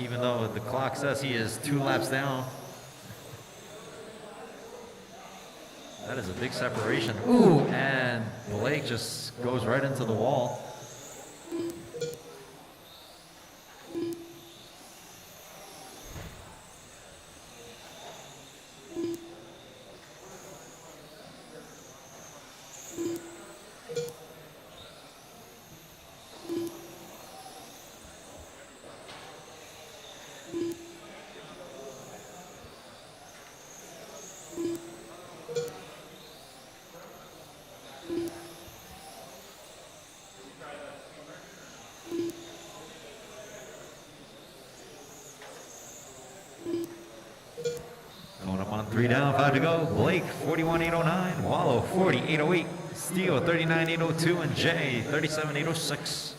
even though the clock says he is 2 laps down. That is a big separation. Ooh, and Blake just goes right into the wall. Going up on 3 down, 5 to go. Blake, 41.809. Wallow, 40.808. Steele, 39.802. And Jay, 37.806.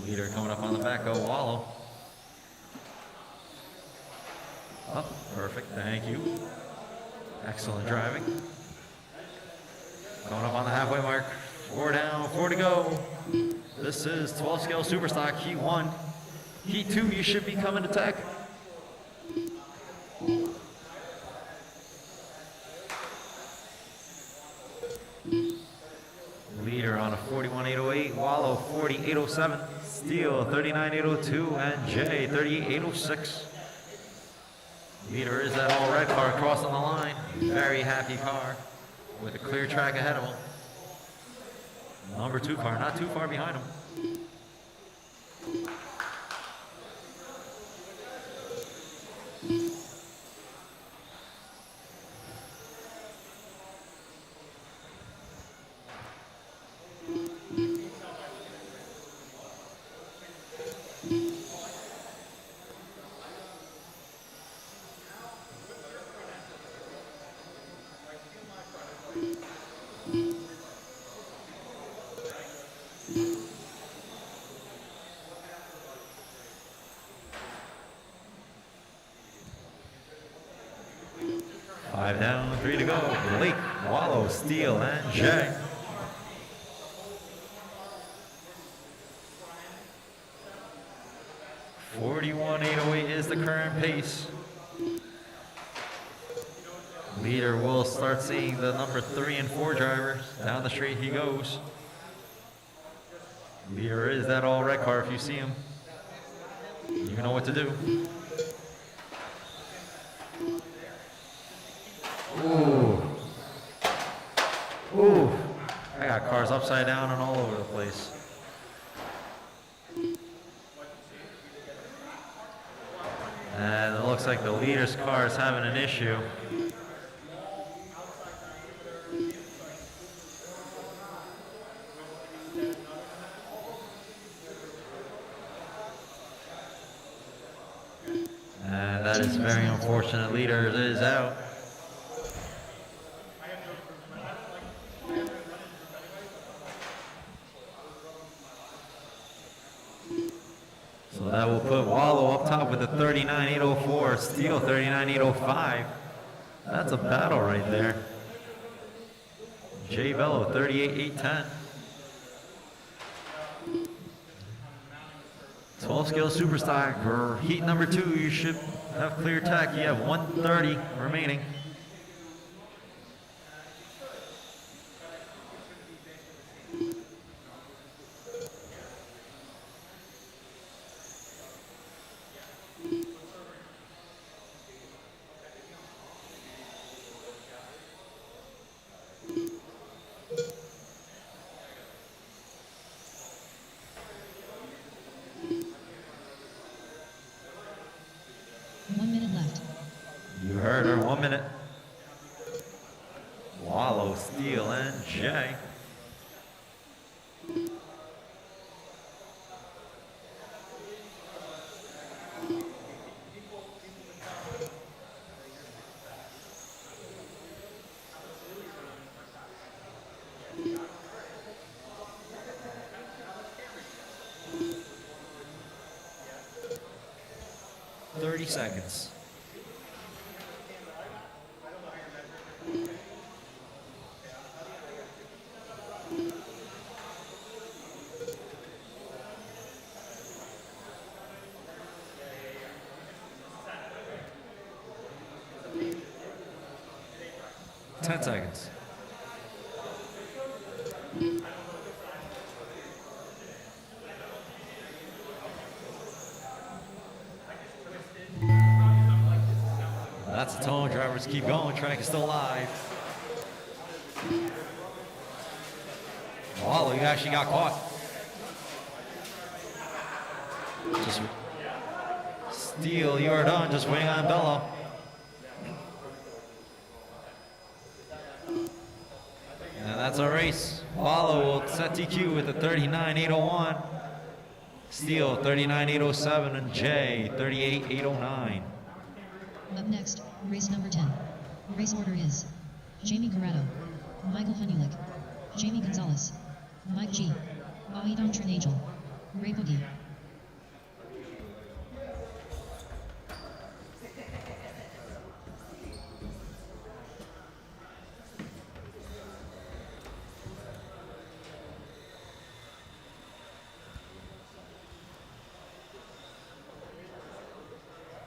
Leader coming up on the back of Wallow. Oh, perfect, thank you. Excellent driving. Coming up on the halfway mark. 4 down, 4 to go. This is 12 scale Superstock, Heat 1. Heat 2, you should be coming to tech. Leader on a 41.808, Wallow 40.807, Steele 39.802, and Jay 38.806. Leader is that all red car crossing the line. Very happy car with a clear track ahead of him. Number 2 car not too far behind him. Five down, 3 to go. Blake, Wallow, Steele, and Jay. .41.808 is the current pace. Leader will start seeing the number 3 and 4 drivers. Down the straight he goes. Leader is that all red car if you see him. You know what to do. Ooh. Ooh. I got cars upside down and all over the place. And it looks like the leader's car is having an issue. And that is very unfortunate. Leader is out. So that will put Wallow up top with a 39.804, Steele 39.805. That's a battle right there. Jay Bello 38.810. 12 scale Superstock for heat number 2. You should have clear tech. You have 130 remaining. You heard her, 1 minute. Wallow, Steele, and Jay. 30 seconds. Ten seconds. That's the tone. Drivers keep going. Track is still live. Wallow, you actually got caught. Just Steele, you are done. Just waiting on Bello. And that's our race. Wallow will set TQ with a 39.801. Steele 39.807 and Jay 38.809. Up next, race number 10. Race order is Jamie Corrado, Michael Honeylake, Jamie Gonzalez, Mike G, Aidon Trinagel, Ray Boogie.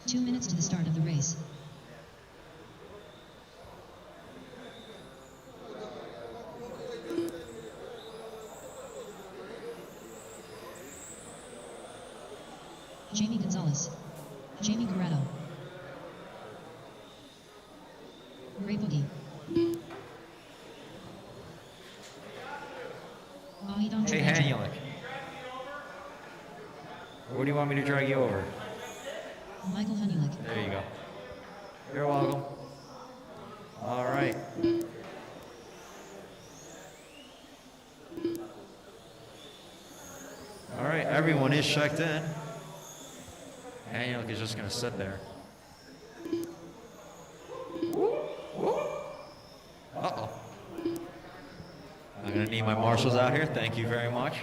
Two minutes to the start of the race. Jamie Gonzalez, Jamie Corrado, Ray Boogie, Aidon Hey, Hanulik. Where do you want me to drag you over? Michael Honeylake. There you go. You're welcome. All right. All right, everyone is checked in. Hanulik is just going to sit there. Uh-oh. I'm going to need my marshals out here. Thank you very much.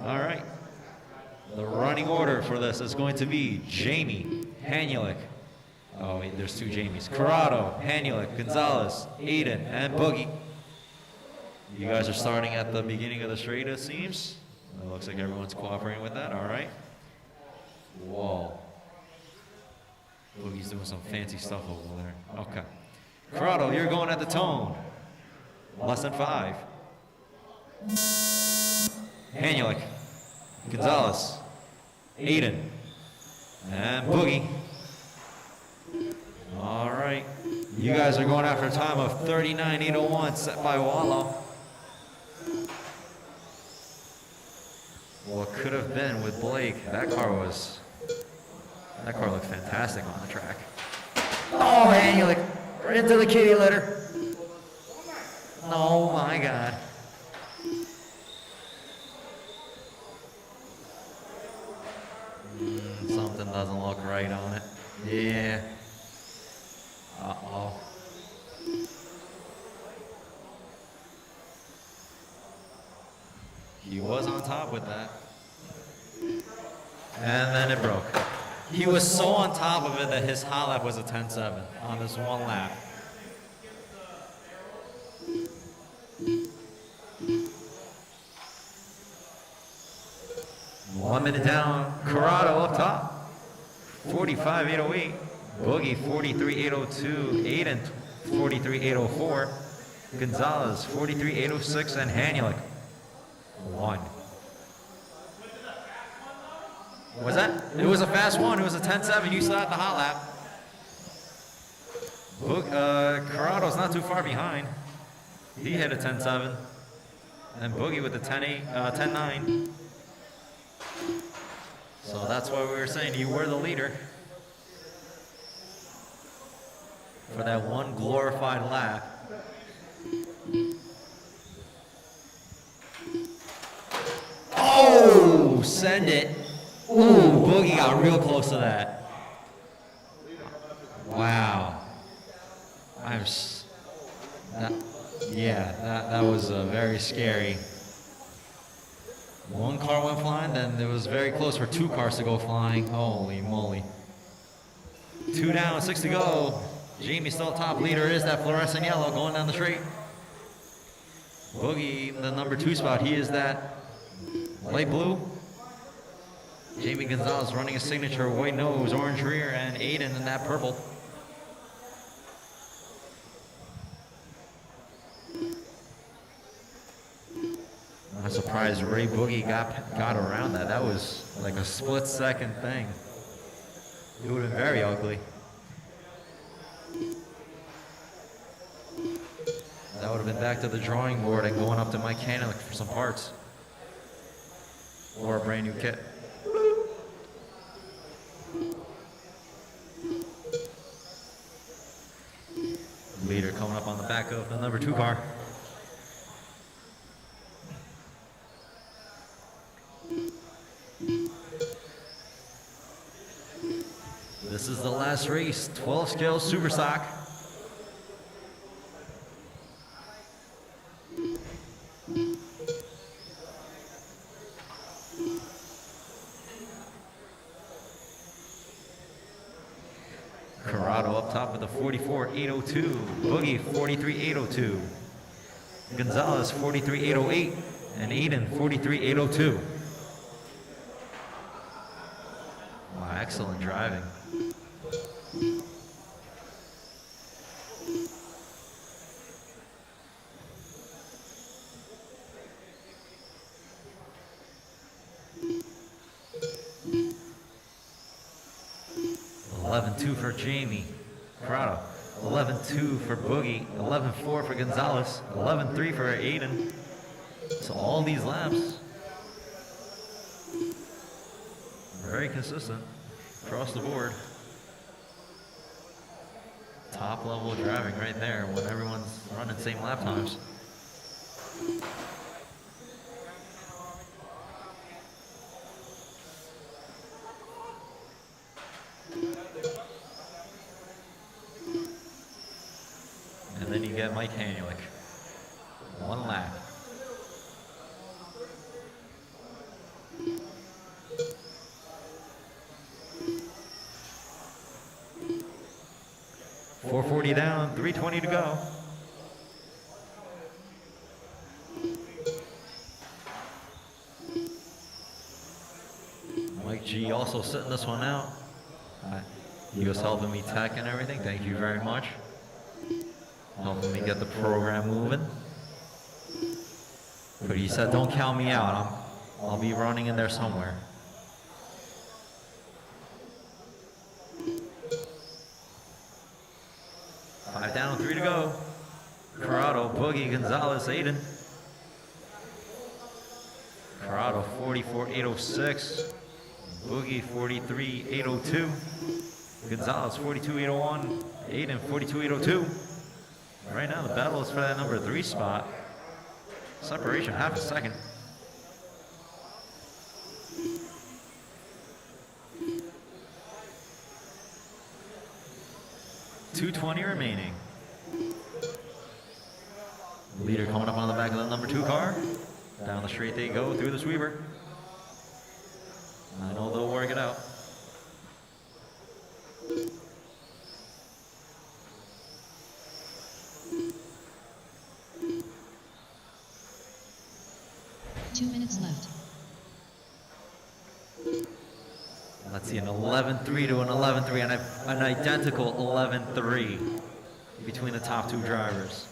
All right. The running order for this is going to be Jamie, Hanulik. Oh, wait, there's two Jamies. Corrado, Hanulik, Gonzalez, Aiden, and Boogie. You guys are starting at the beginning of the straight, it seems. It looks like everyone's cooperating with that. All right. Whoa. Boogie's doing some fancy stuff over there. Okay. Corrado, you're going at the tone. Less than 5. Hanulik, Gonzalez, Aiden, and Boogie. All right. You guys are going after a time of 39.801 set by Wallow. What could have been with Blake. That car looked fantastic on the track. Oh, Hanulik, right into the kitty litter. Oh my God. Something doesn't look right on it. Yeah. Uh-oh. He was on top with that. And then it broke. He was so on top of it that his hot lap was a 10.7 on this one lap. One minute down, Corrado up top, 45.808. Boogie, 43.802. Aiden, 43.804. Gonzalez, 43.806. And Hanulik, 1. Was that? It was a fast one. It was a 10.7. You saw it at the hot lap. Corrado's not too far behind. He hit a 10.7. And Boogie with a 10.9. So that's why we were saying you were the leader for that one glorified lap. Oh, send it. Ooh, Boogie got real close to that. Wow. Yeah, that was very scary. One car went flying, then it was very close for two cars to go flying. Holy moly. 2 down, 6 to go. Jamie still top. Leader is that fluorescent yellow going down the straight. Boogie in the number 2 spot. He is that light blue. Jamie Gonzalez running a signature white nose, orange rear, and Aiden in that purple. I'm surprised Ray Boogie got around that. That was like a split-second thing. It would have been very ugly. That would have been back to the drawing board and going up to Mike Hanley for some parts. Or a brand new kit. Leader coming up on the back of the number 2 car. This is the last race, 12 scale super stock. Corrado up top with a 44.802, Boogie 43.802, Gonzalez 43.808, and Aiden 43.802. Wow, excellent driving. For Jamie Corrado, 11.2 for Boogie, 11.4 for Gonzalez, 11.3 for Aiden. So all these laps, very consistent across the board. Top level driving right there when everyone's running same lap times. And then you get Mike Hanley. One lap. .440 down, 320 to go. Mike G also sitting this one out. He was helping me tech and everything. Thank you very much. Helping me get the program moving. But he said, don't count me out. I'll be running in there somewhere. Five down, 3 to go. Corrado, Boogie, Gonzalez, Aiden. Corrado, 44.806. Boogie, 43.802. Gonzalez, 42.801. Aiden, 42.802. Right now, the battle is for that number 3 spot. Separation, half a second. .220 remaining. Leader coming up on the back of the number 2 car. Down the straight they go through the sweeper. I know they'll work it out. Two minutes left. Let's see, an 11.3 to an 11.3, and an identical 11.3 between the top 2 drivers.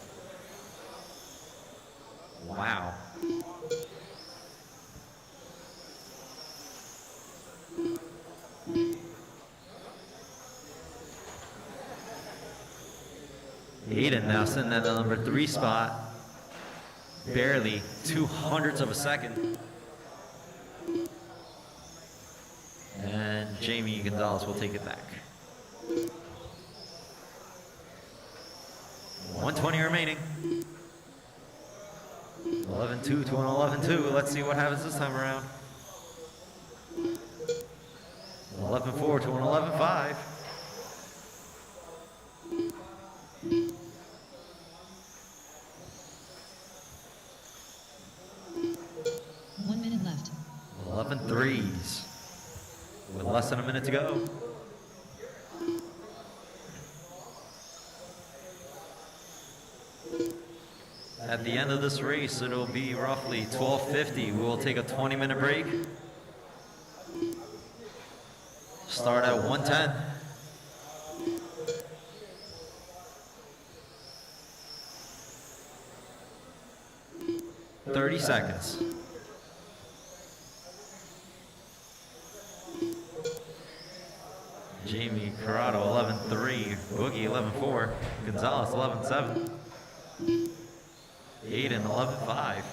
Wow. Aiden now sitting at the number 3 spot. Barely 0.02 of a second. And Jamie Gonzalez will take it back. 120 remaining. 11.2 to an 11.2. Let's see what happens this time around. 11.4 to an 11.5. threes with less than a minute to go. At the end of this race, it'll be roughly 12:50. We will take a 20-minute break. Start at 1:10. "30 seconds. Jamie Corrado 11.3, Boogie 11.4, Gonzalez 11.7, Aiden 11.5.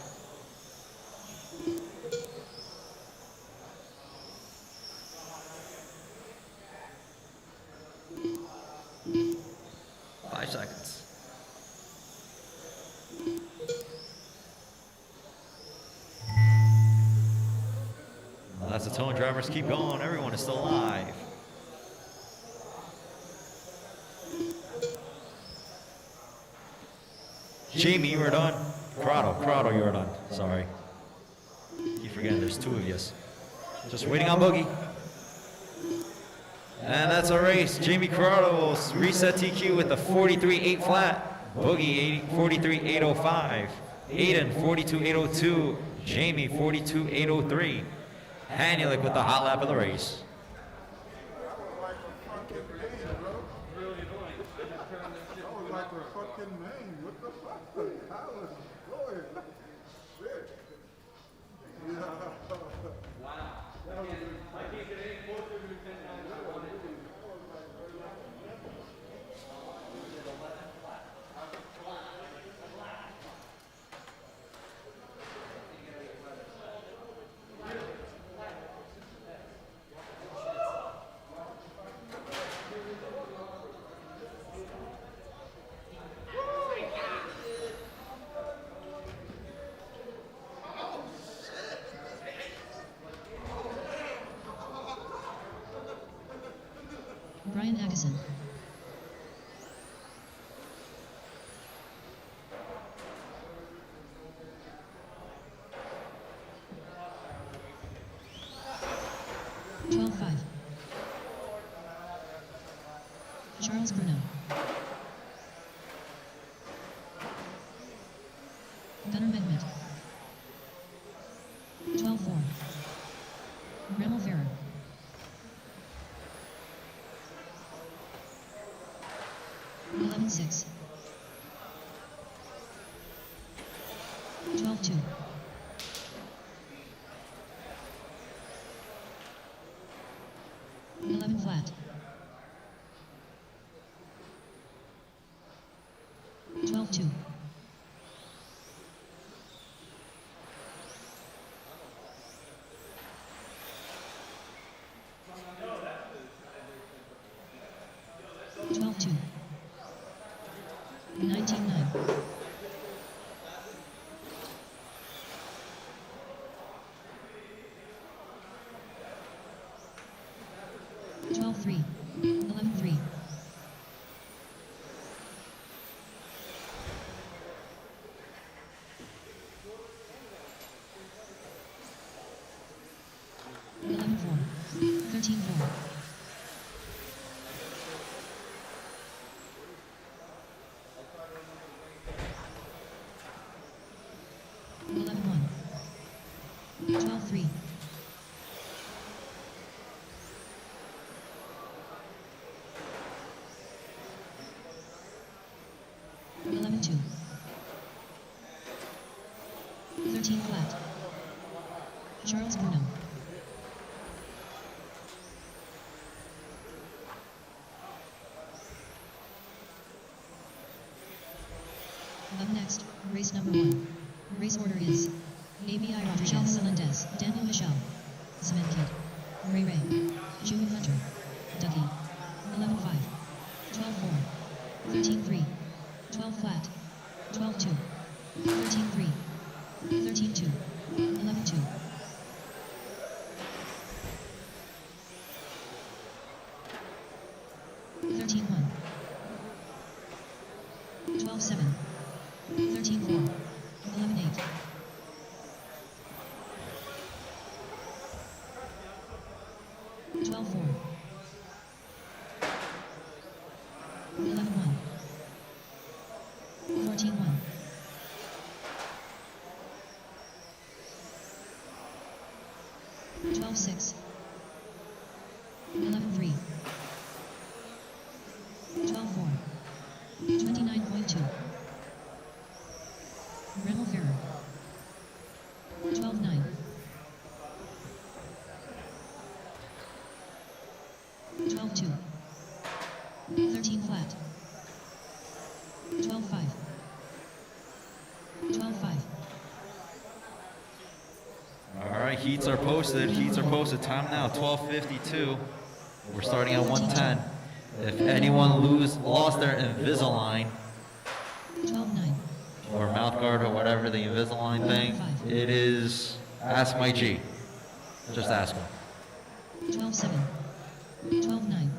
Seconds. Well, that's the tone. Drivers keep going. Everyone is still alive. Jamie, you are done. Corrado, you are done. Sorry. Keep forgetting there's two of you. Just waiting on Boogie. And that's our race. Jamie Corrado will reset TQ with the 43.8 flat. Boogie 43.805. Aiden 42.802. Jamie 42.803. Hanulik with the hot lap of the race. Brian Agason. Charles Bruno. Gunnar Mehmet. 12-4. Ramel Ferrer. 11-6. 12-2. 11 flat. 12-2. 12-2. 19-9. 12-3. 11-3. 11-4. 13-4. 11-1. 12-3. 11-2. 13 flat. Charles Bruno. Up next, race number 1. Race order is ABI Rodriguez, Melendez, Daniel Michel, Zemenkid, Ray Ray, Junior Hunter, Dougie, 11-5, 12-4, 13-3, 12 flat, 12-2, 13-3, 13-2, 11-2. 13-1, 12-7, 13-4, 11-8. 12-4. 11-1. 14-1. 12-6. 11-3. 12-4. 29.2. Rebel Ferrer. 12-9. 12-2. 13 flat. 12-5. 12-5. All right, heats are posted. Heats are posted. Time now, 12:52. We're starting at 110. If anyone lost their Invisalign 12-9. or mouth guard or whatever, the Invisalign thing, it is Ask My G. Just ask him. 12-7. 12-9.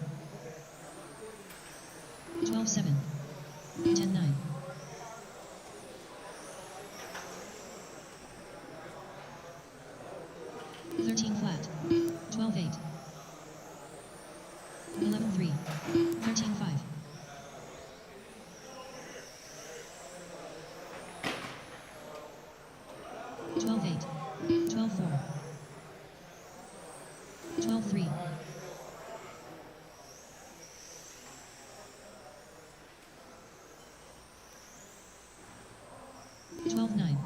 12-7. 10-9. 13 flat. 12-8. 11-3. 13-5. 12-8. 12-4. 12-3. 12-9.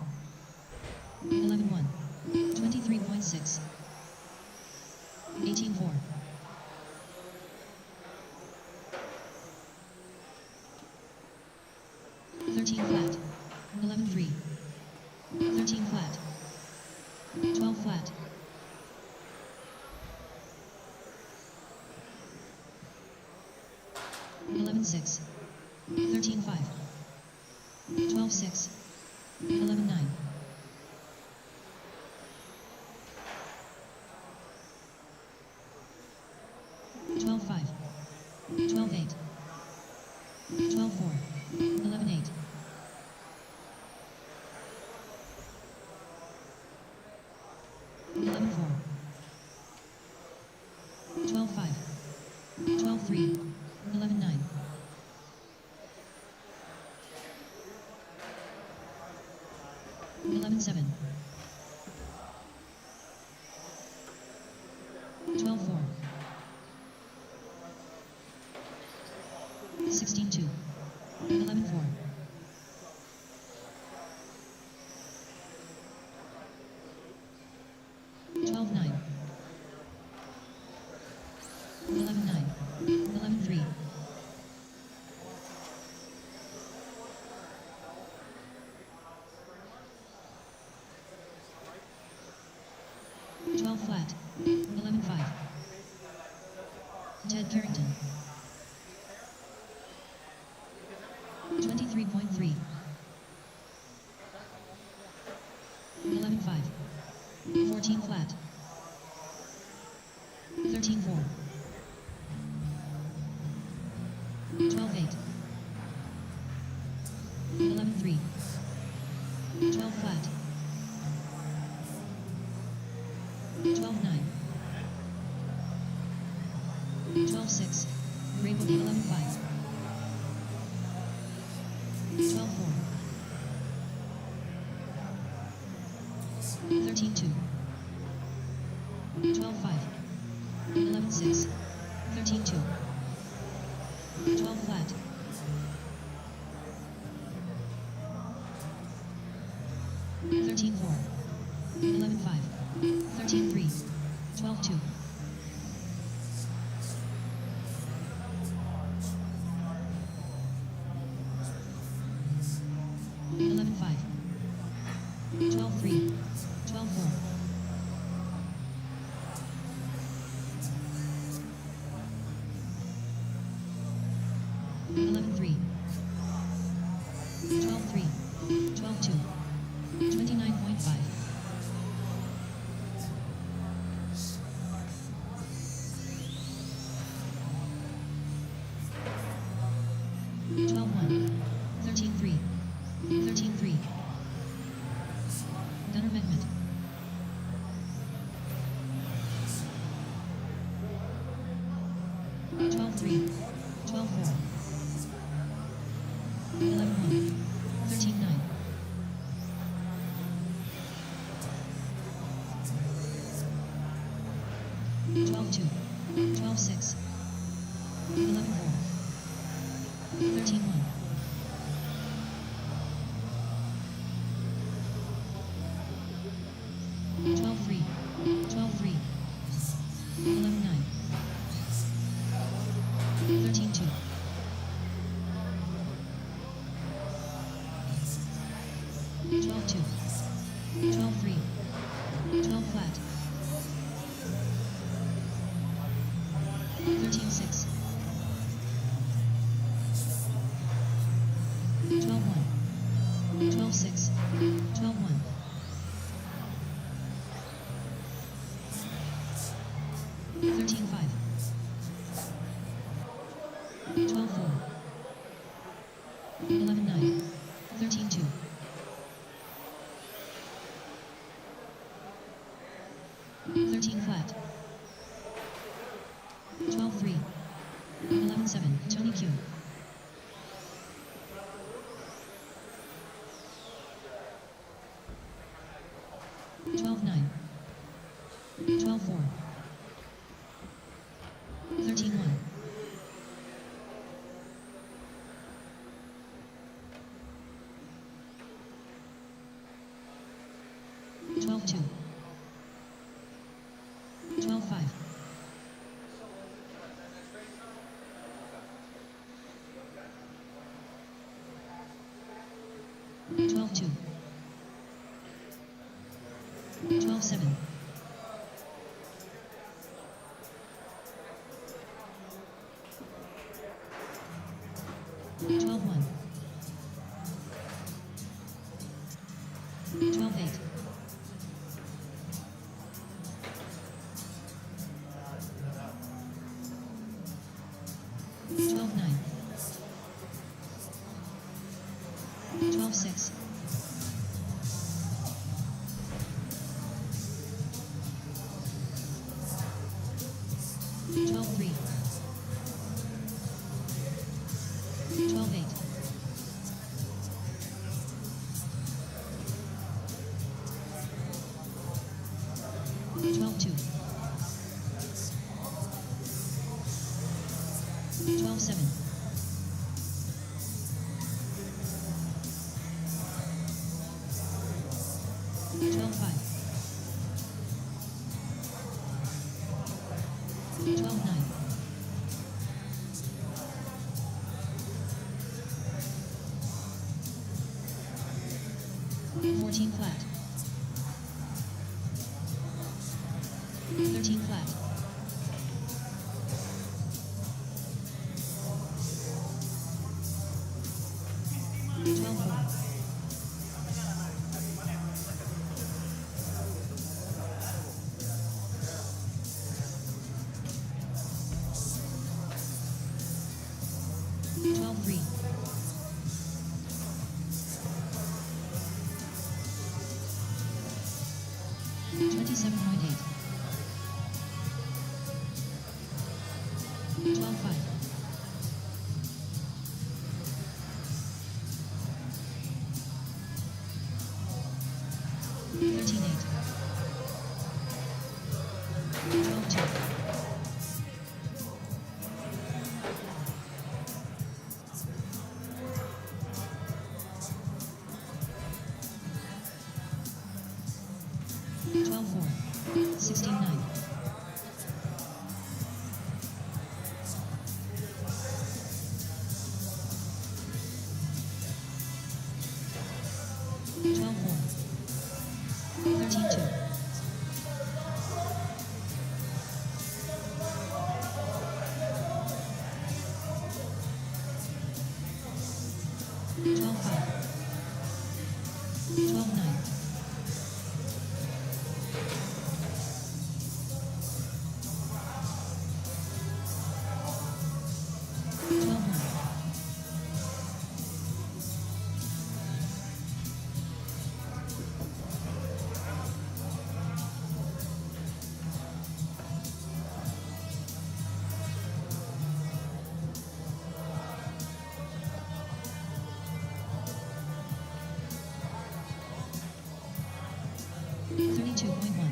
11-1. 23.6. 18-4. 13 flat. 11-3. 13 flat. 12 flat. 11-6. 13-5. 12-6. 11-9. 12-5. 12-8. 12-4. 11-8. 11-4. 12-5. 12-3. 11-9. 11-7. 12-4. 16-2. 11-4. 12-9. 11-9. 11-3. 12 flat. 11-5. Ted Carrington. 23.3. 11-5. 14 flat. 13-4. 12-8. 11-3. 12 flat. 12-9. 12-6. Rainbow 11-5. 12-4. 13-2. 12-5. 11-6. 13-2. 12 flat. 13-4. 11-5. 13-3. 12-2. 11-5. 12-3. 12-4. 11-3. 12-3. 12-2. 29.5. 12-1. 13-3. 13-3. Gunnar Mehmet. 12-2, 12-6, 11-4, 13-1, 12-3, 12-3, 11-9, 13-2, 12-2, 12-3, 12 flat, 13-6, 12-1, 12-6, 12-1, 13-5, 12-4, 11-9, 13-2, 13 flat, 12-3, 11-7, Tony Q, 12-9, 12-4, 13-1, 12-2, 12-5, 12-2, 12-7, 12-1, 12-8, 12-9, 12-6, 12-3, 12-8, 12-2, 12-7, 12-5, 12-9, 14 flat, 13 flat, 12-4, 12-3, 27.8, 12-5, 13-8, 12-2, 12-4, 16-9, 12-4, 13-2, 12-5, 12-9, 12-1, 32.1,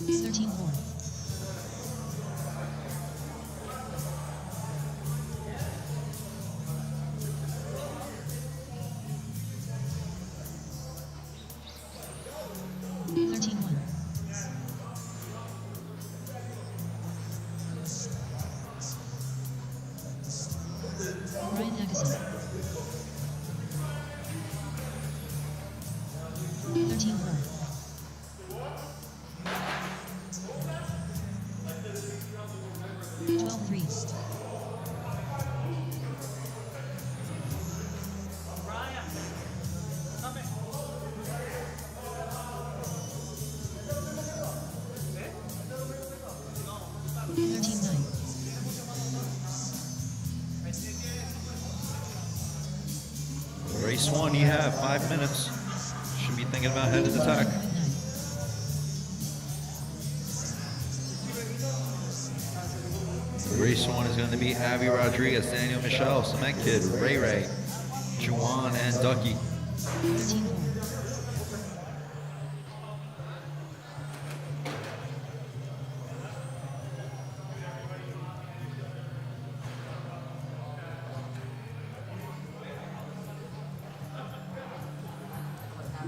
13-4. Ryan Agassiz. 13-4. 12-3. Race 1, you have 5 minutes. Should be thinking about headed attack. Race 1 is going to be Abby Rodriguez, Daniel Michelle, Cement Kid, Ray Ray, Juwan, and Ducky. 13-4.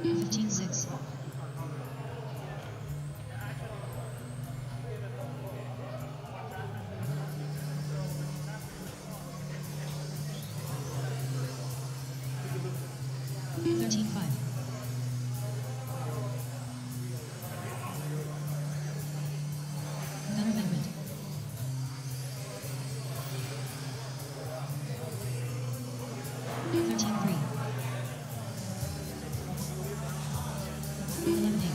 15-6. 13-5. 13-3. 11-8.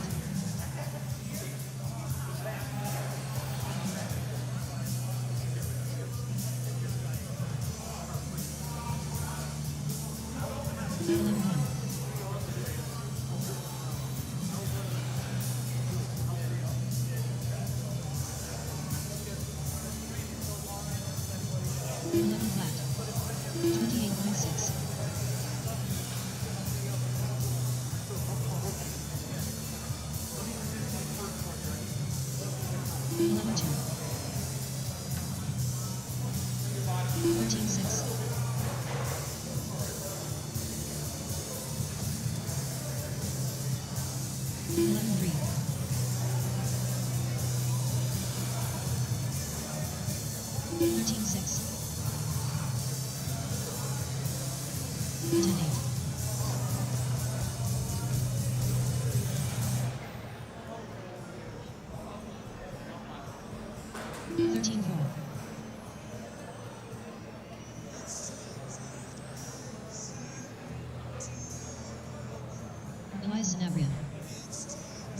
11-1. 11 flat. 28.6. 11-2. 13-6. 11-3. 13-6. 10-8. 13-4. Elias Sanabria.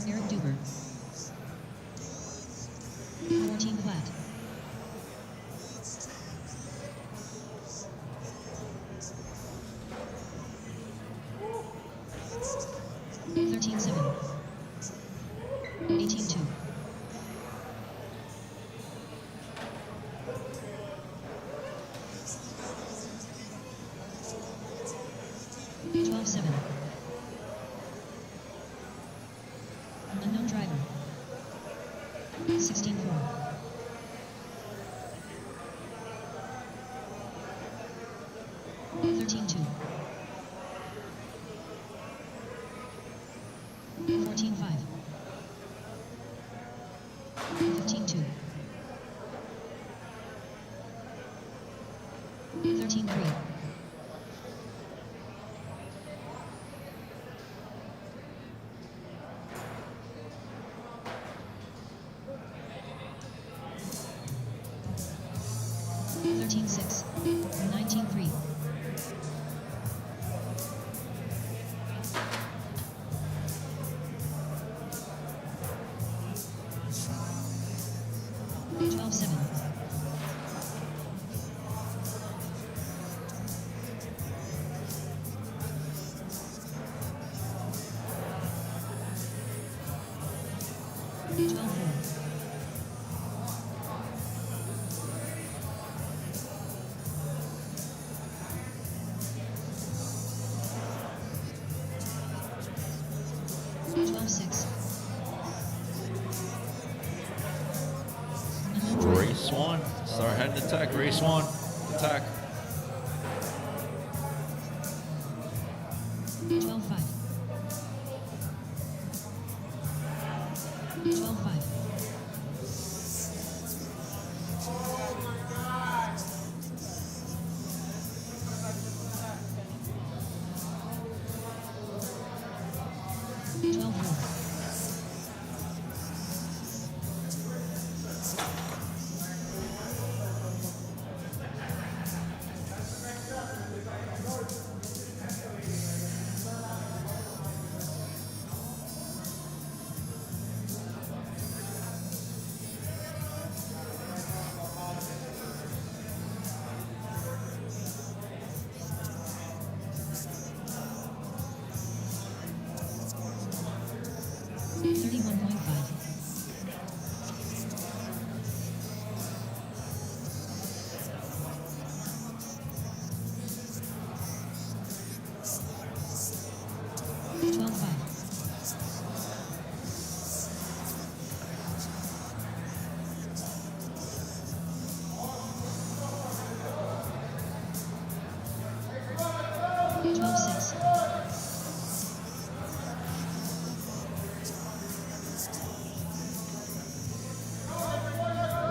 Eric Duber. 14 flat. 13-7. 18-2. 12-7. Unknown driver. 16-4. 13-2. 14-5. 15-2. 13-3. 13-6. 19-3. 12-7. 12-4. 13-5. end attack, race 1, attack. 12-5. 12-5. 12-4.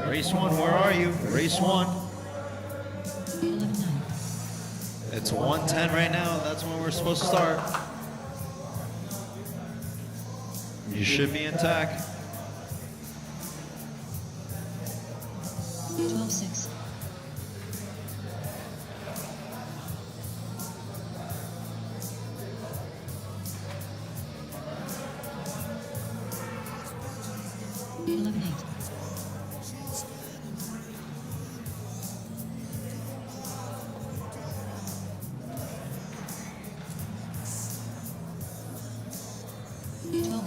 Race 1, where are you? Race 1. 11-9. It's 1:10 right now. That's when we're supposed to start. You should be intact. 12-6. 11-8. 12-1.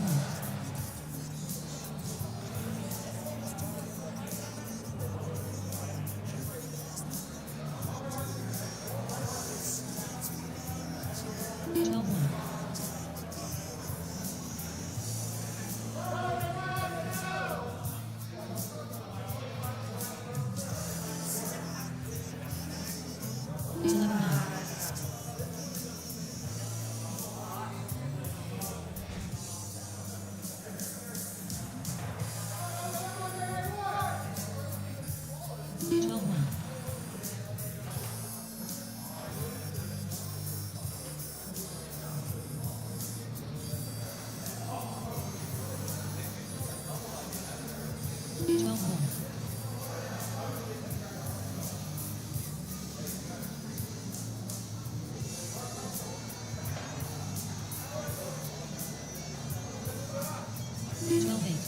12-1. 11-9. 12-1. 12-4. 12-8.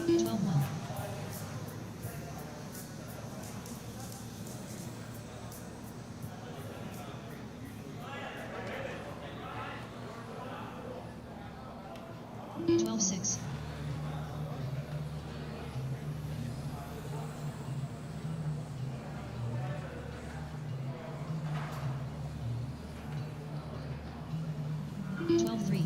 12-1. 12-6. 12-3.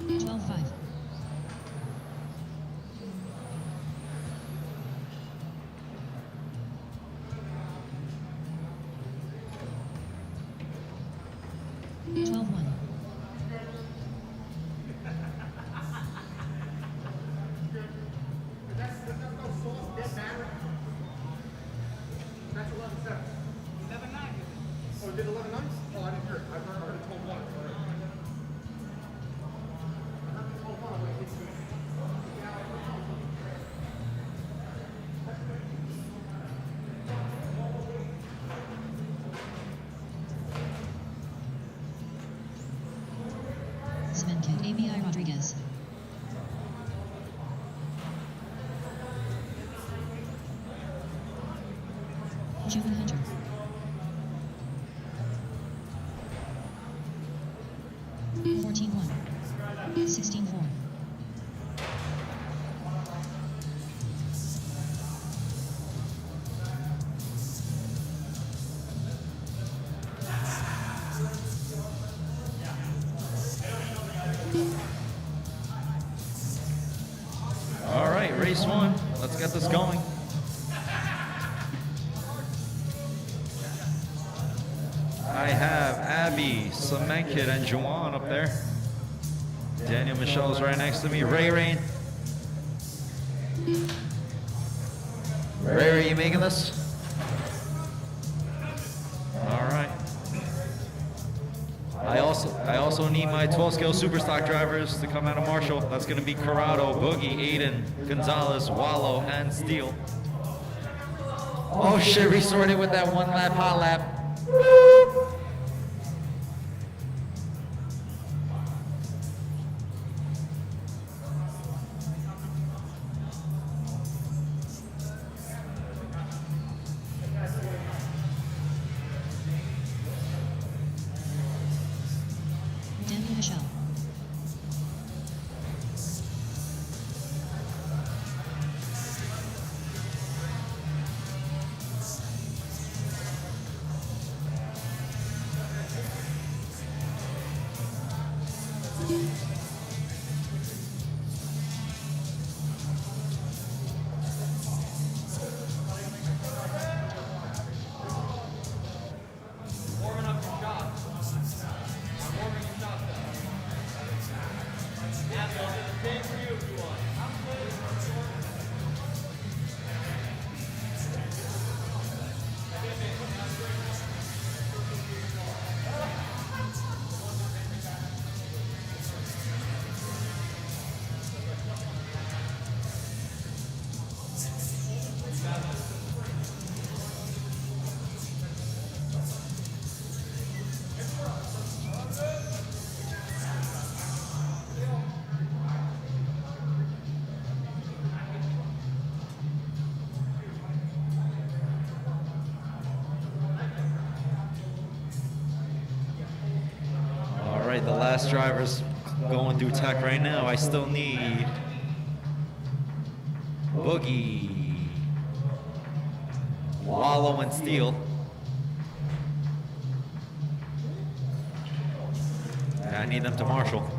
12-5. 12-1. 12-1. June Hunter. Fourteen one. 16-4. All right, race one. Let's get this going. I have Abby, Semenkid, and Juwan up there. Daniel Michelle's right next to me. Ray Ray. Ray, you making this? All right. I also need my 12-scale Superstock drivers to come out of Marshall. That's going to be Corrado, Boogie, Aiden, Gonzalez, Wallow, and Steele. Oh shit, resorted with that one lap hot lap. Daniel Michelle. All right, the last driver's going through tech right now. I still need Boogie, Wallow, and Steele. And I need them to marshal.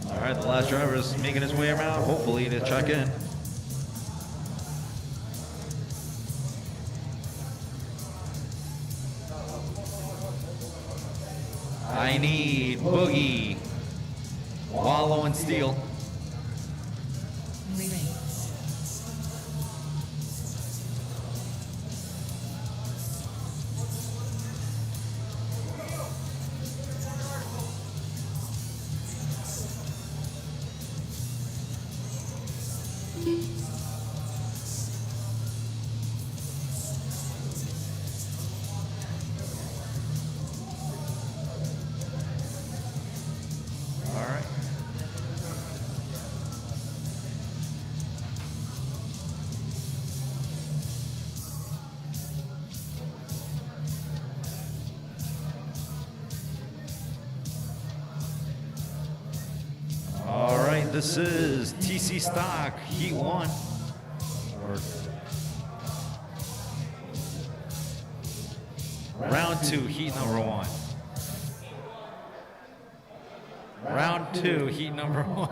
All right, the last driver is making his way around, hopefully, to check in. I need Boogie, Wallow, and Steele. Ray Ray. All right. All right, this is TC Stock Heat 1. Round 2, Heat number 1. Round 2, Heat number 1.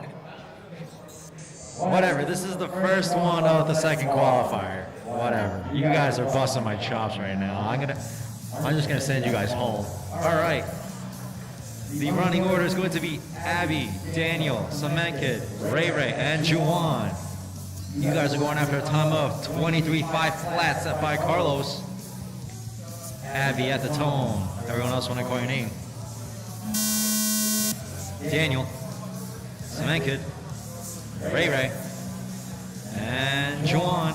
Whatever, this is the first one of the second qualifier. Whatever. You guys are busting my chops right now. I'm just gonna send you guys home. All right. The running order is going to be Abby, Daniel, Semenkid, Ray Ray, and Juwan. You guys are going after a time of 23.5 flat set by Carlos. Abby at the tone. Everyone else when I call your name. Daniel, Semenkid, Ray Ray, and Juwan.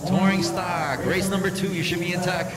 Touring stock, race number 2, you should be in tech.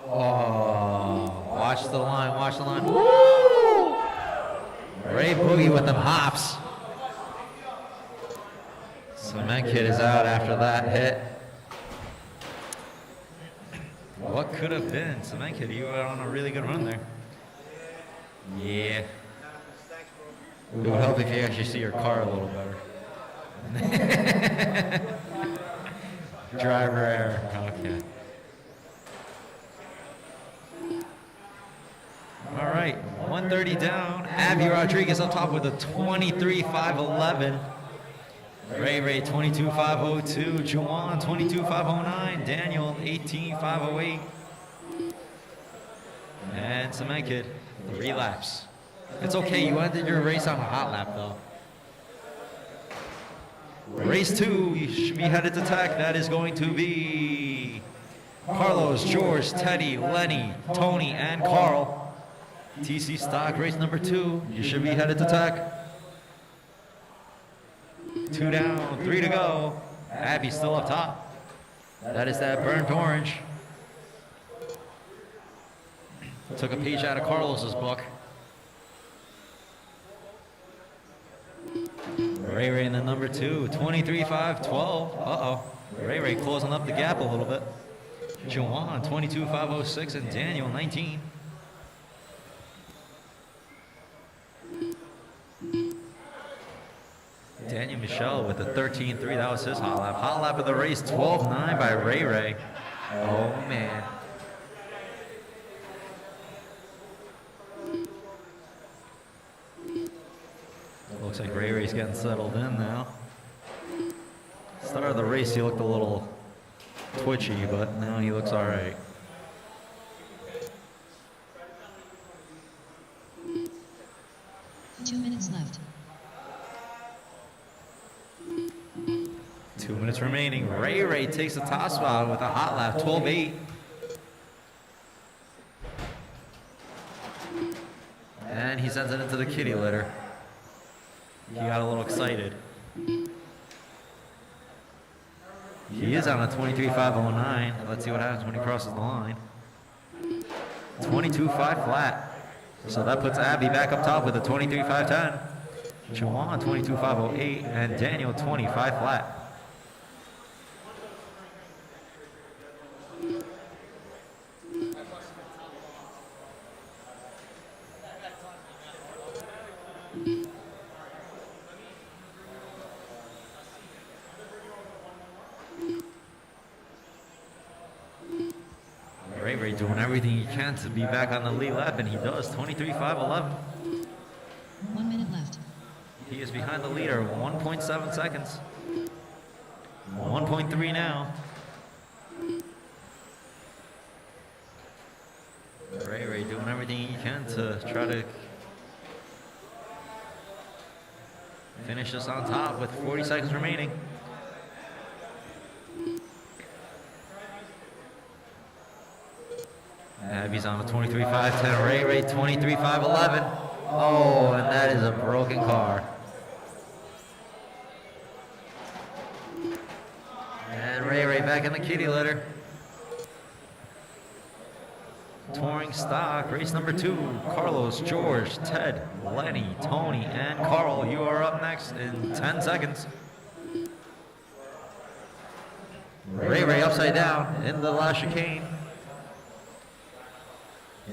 Oh, watch the line, watch the line. Woo! Ray Boogie with them hops. Cement Kid is out after that hit. What could have been? Cement Kid, you were on a really good run there. Yeah. It would help if you actually see your car a little better. Driver error. Okay. All right, 130 down. Abby Rodriguez up top with a 23.511. Ray 22.502. Juwan 22.509. Daniel 18.508. And Cement Kid, 3 laps. It's okay, you ended your race on a hot lap though. Race 2, you should be headed to tech. That is going to be Carlos, George, Teddy, Lenny, Tony, and Carl. TC stock, race number 2. You should be headed to tech. 2 down, 3 to go. Abby still up top. That is that burnt orange. Took a page out of Carlos's book. Ray in the number 2, 23.512. Uh-oh. Ray closing up the gap a little bit. Juwan, 22.506, and Daniel, 19. Daniel Michelle with the 13.3. That was his hot lap. Hot lap of the race, 12.9 by Ray. Oh, man. Looks like Ray's getting settled in now. Start of the race, he looked a little twitchy, but now he looks all right. Two minutes left. 2 minutes remaining. Ray takes the top spot with a hot lap, 12.8. And he sends it into the kitty litter. He got a little excited. He is on a 23.509. Let's see what happens when he crosses the line. 22.5 flat. So that puts Abby back up top with a 23.510. Juwan 22.508 and Daniel 25 flat. Ray doing everything he can to be back on the lead lap, and he does. 23.511. 1 minute left. He is behind the leader, 1.7 seconds. 1.3 now. Ray doing everything he can to try to finish this on top with 40 seconds remaining. Abby's on a 23.510. Ray 23.511. Oh, and that is a broken car. And Ray back in the kitty litter. Touring stock, race number 2. Carlos, George, Ted, Lenny, Tony, and Carl. You are up next in 10 seconds. Ray upside down in the last chicane.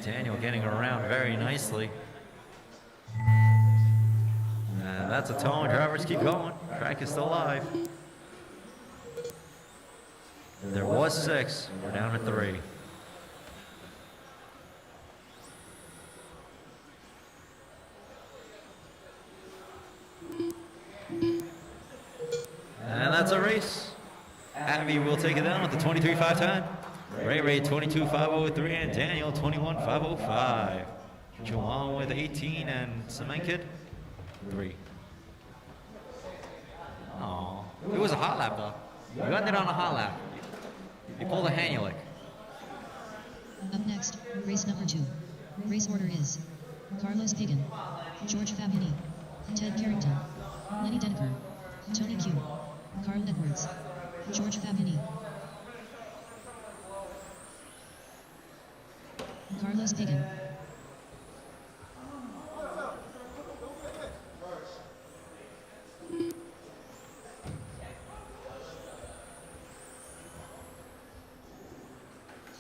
Daniel getting around very nicely. And that's a tone. Drivers keep going. Track is still alive. There was 6. We're down at 3. And that's a race. Abby will take it down with the 23.510. Ray 22.503 and Daniel 21.505. Juwan with 18 and Cement Kid 3. Oh, it was a hot lap though. You ended on a hot lap. You pulled a Hanulik. Up next, race number 2. Race order is Carlos Pagan, George Fabini, Ted Carrington, Lenny Denker, Tony Q, Carl Edwards, George Fabini. Carlos Pagan.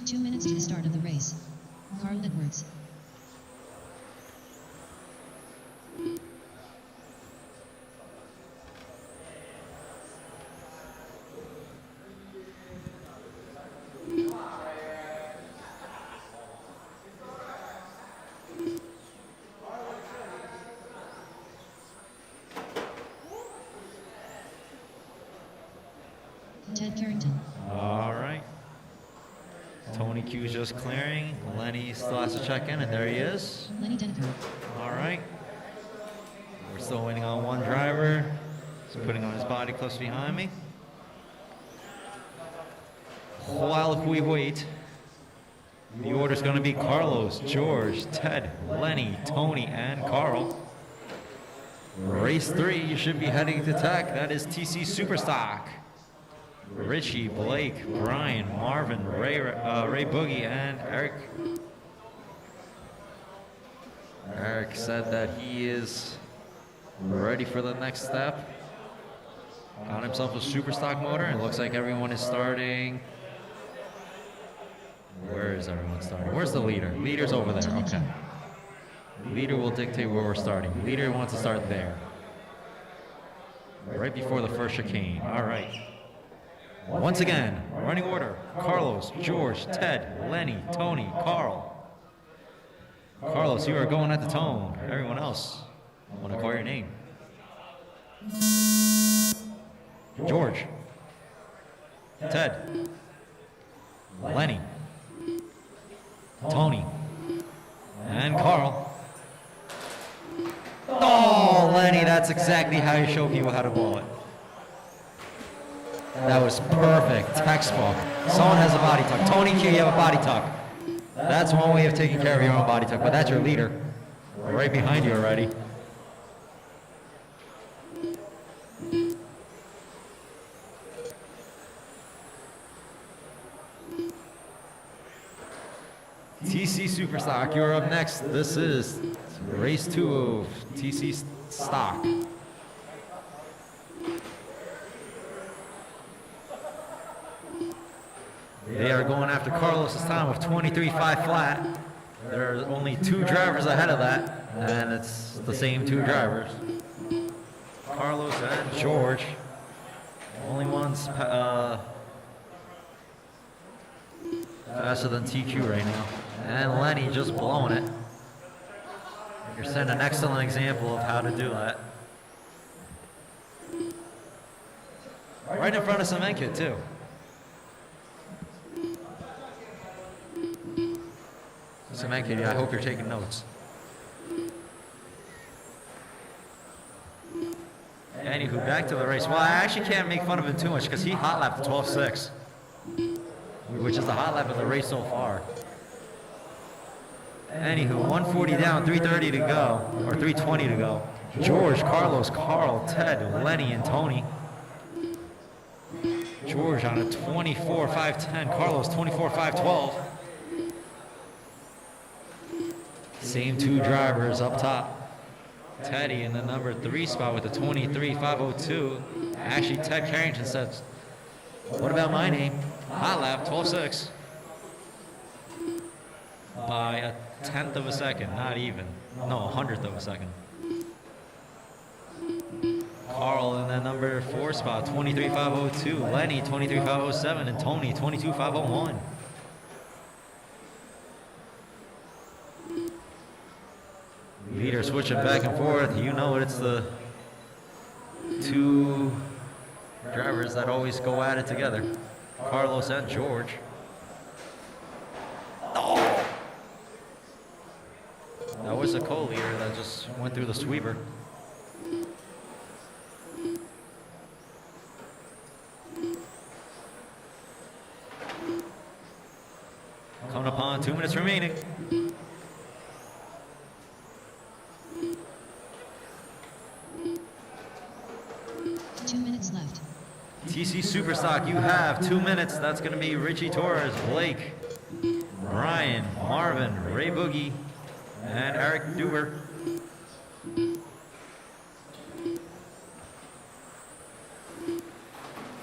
Two minutes to the start of the race. Carl Edwards. Ted Carrington. All right. Tony Q's just clearing. Lenny still has to check in, and there he is. Lenny Denker. All right. We're still waiting on one driver. He's putting on his body close behind me. While we wait, the order's going to be Carlos, George, Ted, Lenny, Tony, and Carl. Race 3, you should be heading to Tech. That is TC Superstock. Richie, Blake, Brian, Marvin, Ray Boogie, and Eric. Eric said that he is ready for the next step. Got himself a Superstock motor. It looks like everyone is starting. Where is everyone starting? Where's the leader? Leader's over there. Okay. Leader will dictate where we're starting. Leader wants to start there. Right before the first chicane. All right. Once again, running order. Carlos, George, Ted, Lenny, Tony, Carl. Carlos, you are going at the tone. Everyone else, I want to call your name. George, Ted, Lenny, Tony, and Carl. Oh, Lenny, that's exactly how you show people how to blow it. That was perfect, textbook. Someone has a body tuck. Tony Q, you have a body tuck. That's one way of taking care of your own body tuck, but that's your leader. Right behind you already. TC Superstock, you're up next. This is race 2 of TC Stock. They are going after Carlos's time of 23.5 flat. There are only 2 drivers ahead of that, and it's the same 2 drivers. Carlos and George. Only one's faster than TQ right now. And Lenny just blowing it. You're setting an excellent example of how to do that. Right in front of Cement Kid, too. Cement Kid, I hope you're taking notes. Anywho, back to the race. Well, I actually can't make fun of him too much because he hot lapped 12.6, which is the hot lap of the race so far. Anywho, 140 down, 330 to go, or 320 to go. George, Carlos, Carl, Ted, Lenny, and Tony. George on a 24.510, Carlos 24.512. Same 2 drivers up top. Teddy in the number 3 spot with the 23.502. Actually, Ted Carrington says, what about my name? Hot lap, 12.6. By a 1/10 of a second, not even. No, a 100th of a second. Carl in the number 4 spot, 23.502. Lenny, 23.507. And Tony, 22.501. Leader switching back and forth. You know it's the 2 drivers that always go at it together. Carlos and George. Oh! That was a co-leader that just went through the sweeper. Coming upon 2 minutes remaining. TC Superstock, you have 2 minutes. That's going to be Richie Torres, Blake, Brian, Marvin. Marvin, Ray Boogie, and Eric Duber.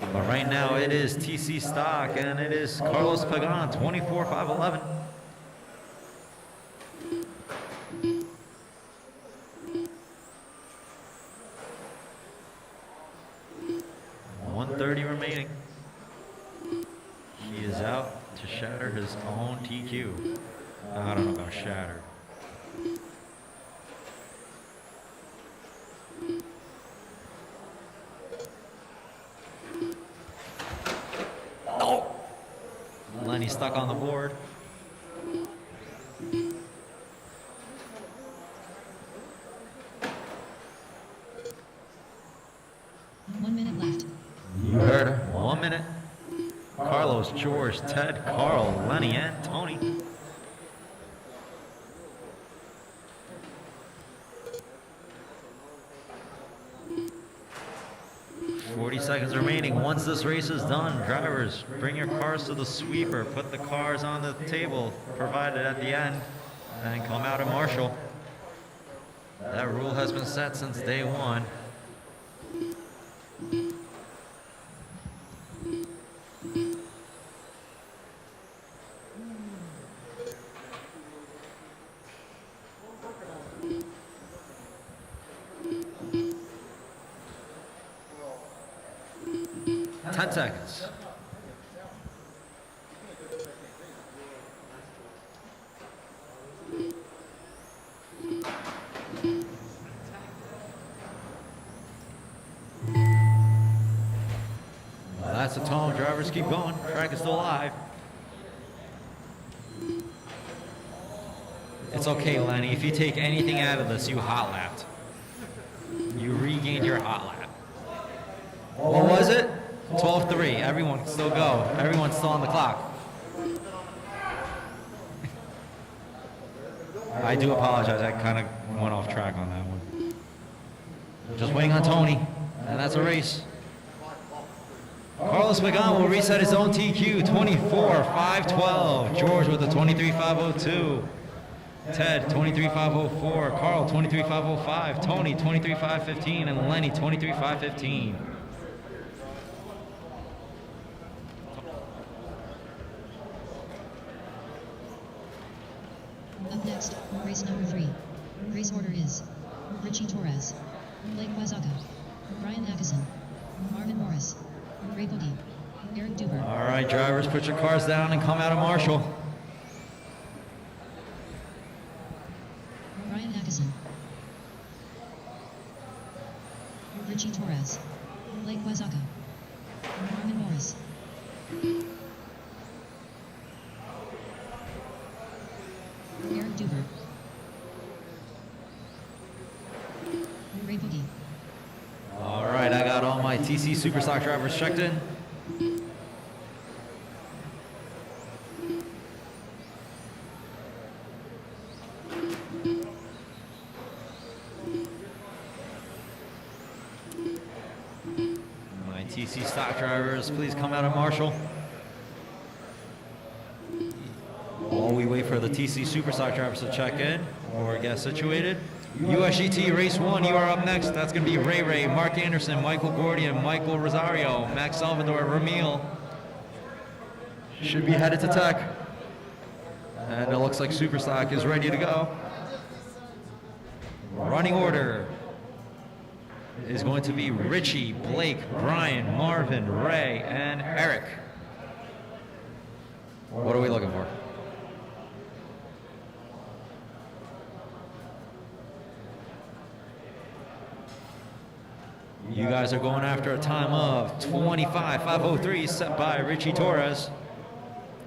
But right now it is TC stock, and it is Carlos Pagan, 24,511. .130 remaining. He is out to shatter his own TQ. I don't know about shatter. Oh! Lenny stuck on the board. You heard her. 1 minute. Carlos, George, Ted, Carl, Lenny, and Tony. Seconds remaining. Once this race is done, drivers, bring your cars to the sweeper, put the cars on the table provided at the end, and come out and marshal. That rule has been set since day one. Seconds. Well, that's the tone. Drivers keep going. Track is still alive. It's okay, Lenny. If you take anything out of this, you hot lapped. You regained your hot lap. What was it? 12-3. Everyone can still go. Everyone's still on the clock. I do apologize. I kind of went off track on that one. Just waiting on Tony, and that's a race. Carlos Pagan will reset his own TQ, 24,512. George with a 23,502. Ted, 23,504. Carl, 23,505. Tony, 23,515. And Lenny, 23,515. Up next, race number 3. Race order is Richie Torres, Blake Wazaga, Brian Hackison, Marvin Morris, Ray Boogie, Eric Duber. All right, drivers, put your cars down and come out of marshal. Brian Hackison, Richie Torres, Blake Wazaga, Marvin Morris. Eric Duber. Ray Boogie. All right, I got all my TC Superstock drivers checked in. My TC stock drivers, please come out of marshal. While we wait for the TC Superstock drivers to check in or get situated. USGT Race 1, you are up next. That's going to be Ray Ray, Mark Anderson, Michael Gordian, Michael Rosario, Max Salvador, Ramil. Should be headed to tech. And it looks like Superstock is ready to go. Running order is going to be Richie, Blake, Brian, Marvin, Ray, and Eric. What are we looking for? You guys are going after a time of 25,503 set by Richie Torres.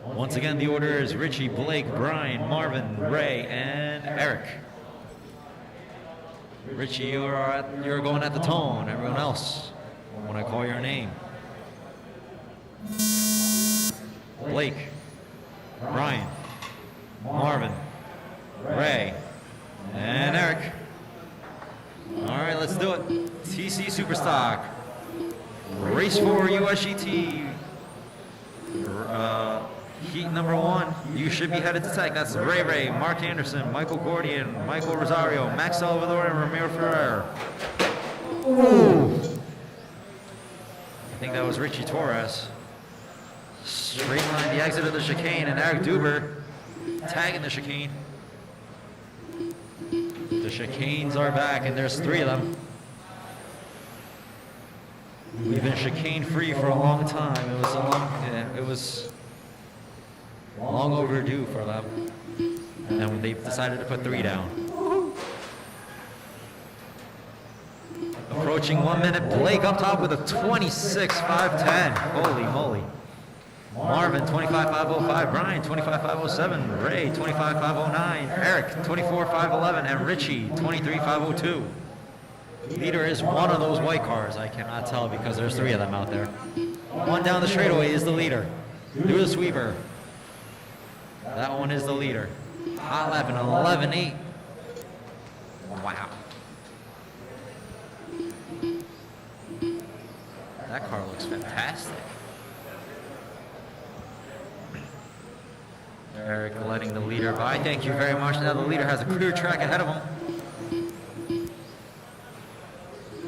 Once again, the order is Richie, Blake, Brian, Marvin, Ray, and Eric. Richie, you're going at the tone. Everyone else, when I call your name. Blake, Brian, Marvin, Ray, and Eric. All right, let's do it. TC Superstock. Race 4 USGT. Heat number 1, you should be headed to tech. That's Ray Ray, Mark Anderson, Michael Gordian, Michael Rosario, Max Salvador, and Ramiro Ferrer. Ooh. I think that was Richie Torres. Straight line the exit of the chicane, and Eric Duber tagging the chicane. The chicanes are back, and there's 3 of them. We've been chicane free for a long time. It was long overdue for them, and they decided to put 3 down. Approaching 1 minute, Blake up top with a 26.510. Holy moly. Marvin, 25.505. Brian, 25.507. Ray, 25.509. Eric, 24.511. And Richie, 23.502. Leader is one of those white cars. I cannot tell because there's 3 of them out there. 1 down the straightaway is the leader. Through the sweeper. That one is the leader. Hot lap in 11.8. Wow. That car looks fantastic. Eric letting the leader by. Thank you very much. Now the leader has a clear track ahead of him.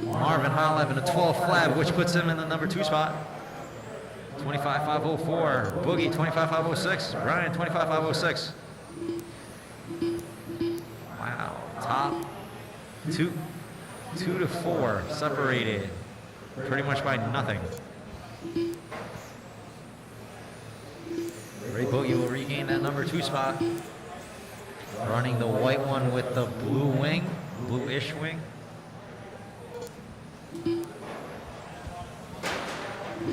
Marvin hot lap in a 12 flat, which puts him in the number 2 spot. 25.504. Boogie, 25.506. Brian, 25.506. Wow. Top 2 to 4 separated pretty much by nothing. Ray Boogie will regain that number 2 spot. Running the white one with the blue wing, blue-ish wing.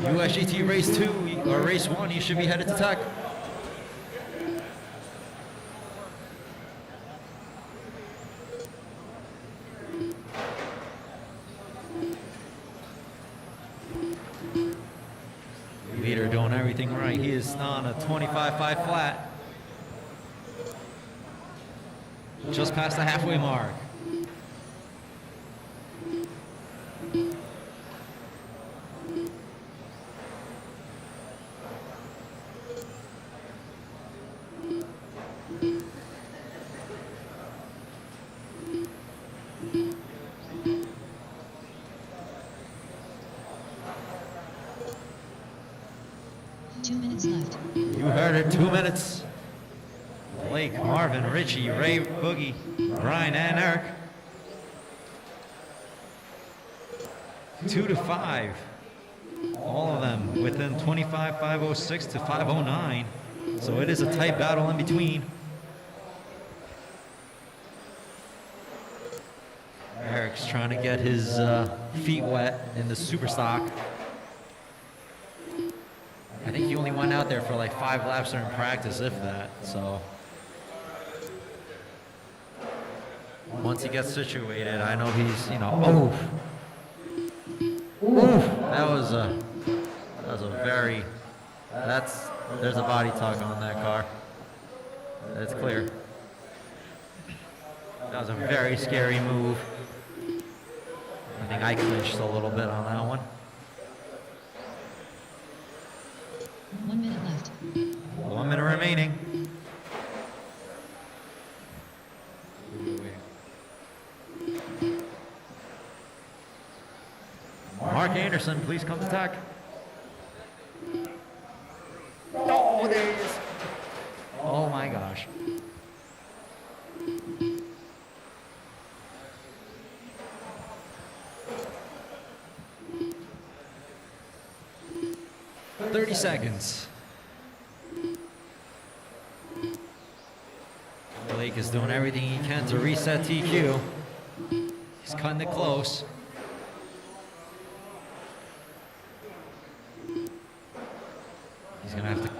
USGT Race 2, or Race 1, you should be headed to tech. Leader doing everything right. He is on a 25.5 flat. Just past the halfway mark. You heard it, 2 minutes. Blake, Marvin, Richie, Ray, Boogie, Brian, and Eric. 2 to 5. All of them within 25.506 to 509. So it is a tight battle in between. Eric's trying to get his feet wet in the super stock. I think he only went out there for like 5 laps during practice, if that, so. Once he gets situated, I know he's, you know, that was a very, there's a body tug on that car. It's clear. That was a very scary move. I think I clinched a little bit on that one. 1 minute left. 1 minute remaining. Mark Anderson, please come to tech. Oh, there he is. Oh my gosh. "30 seconds. Blake is doing everything he can to reset TQ. He's cutting it close. He's gonna have to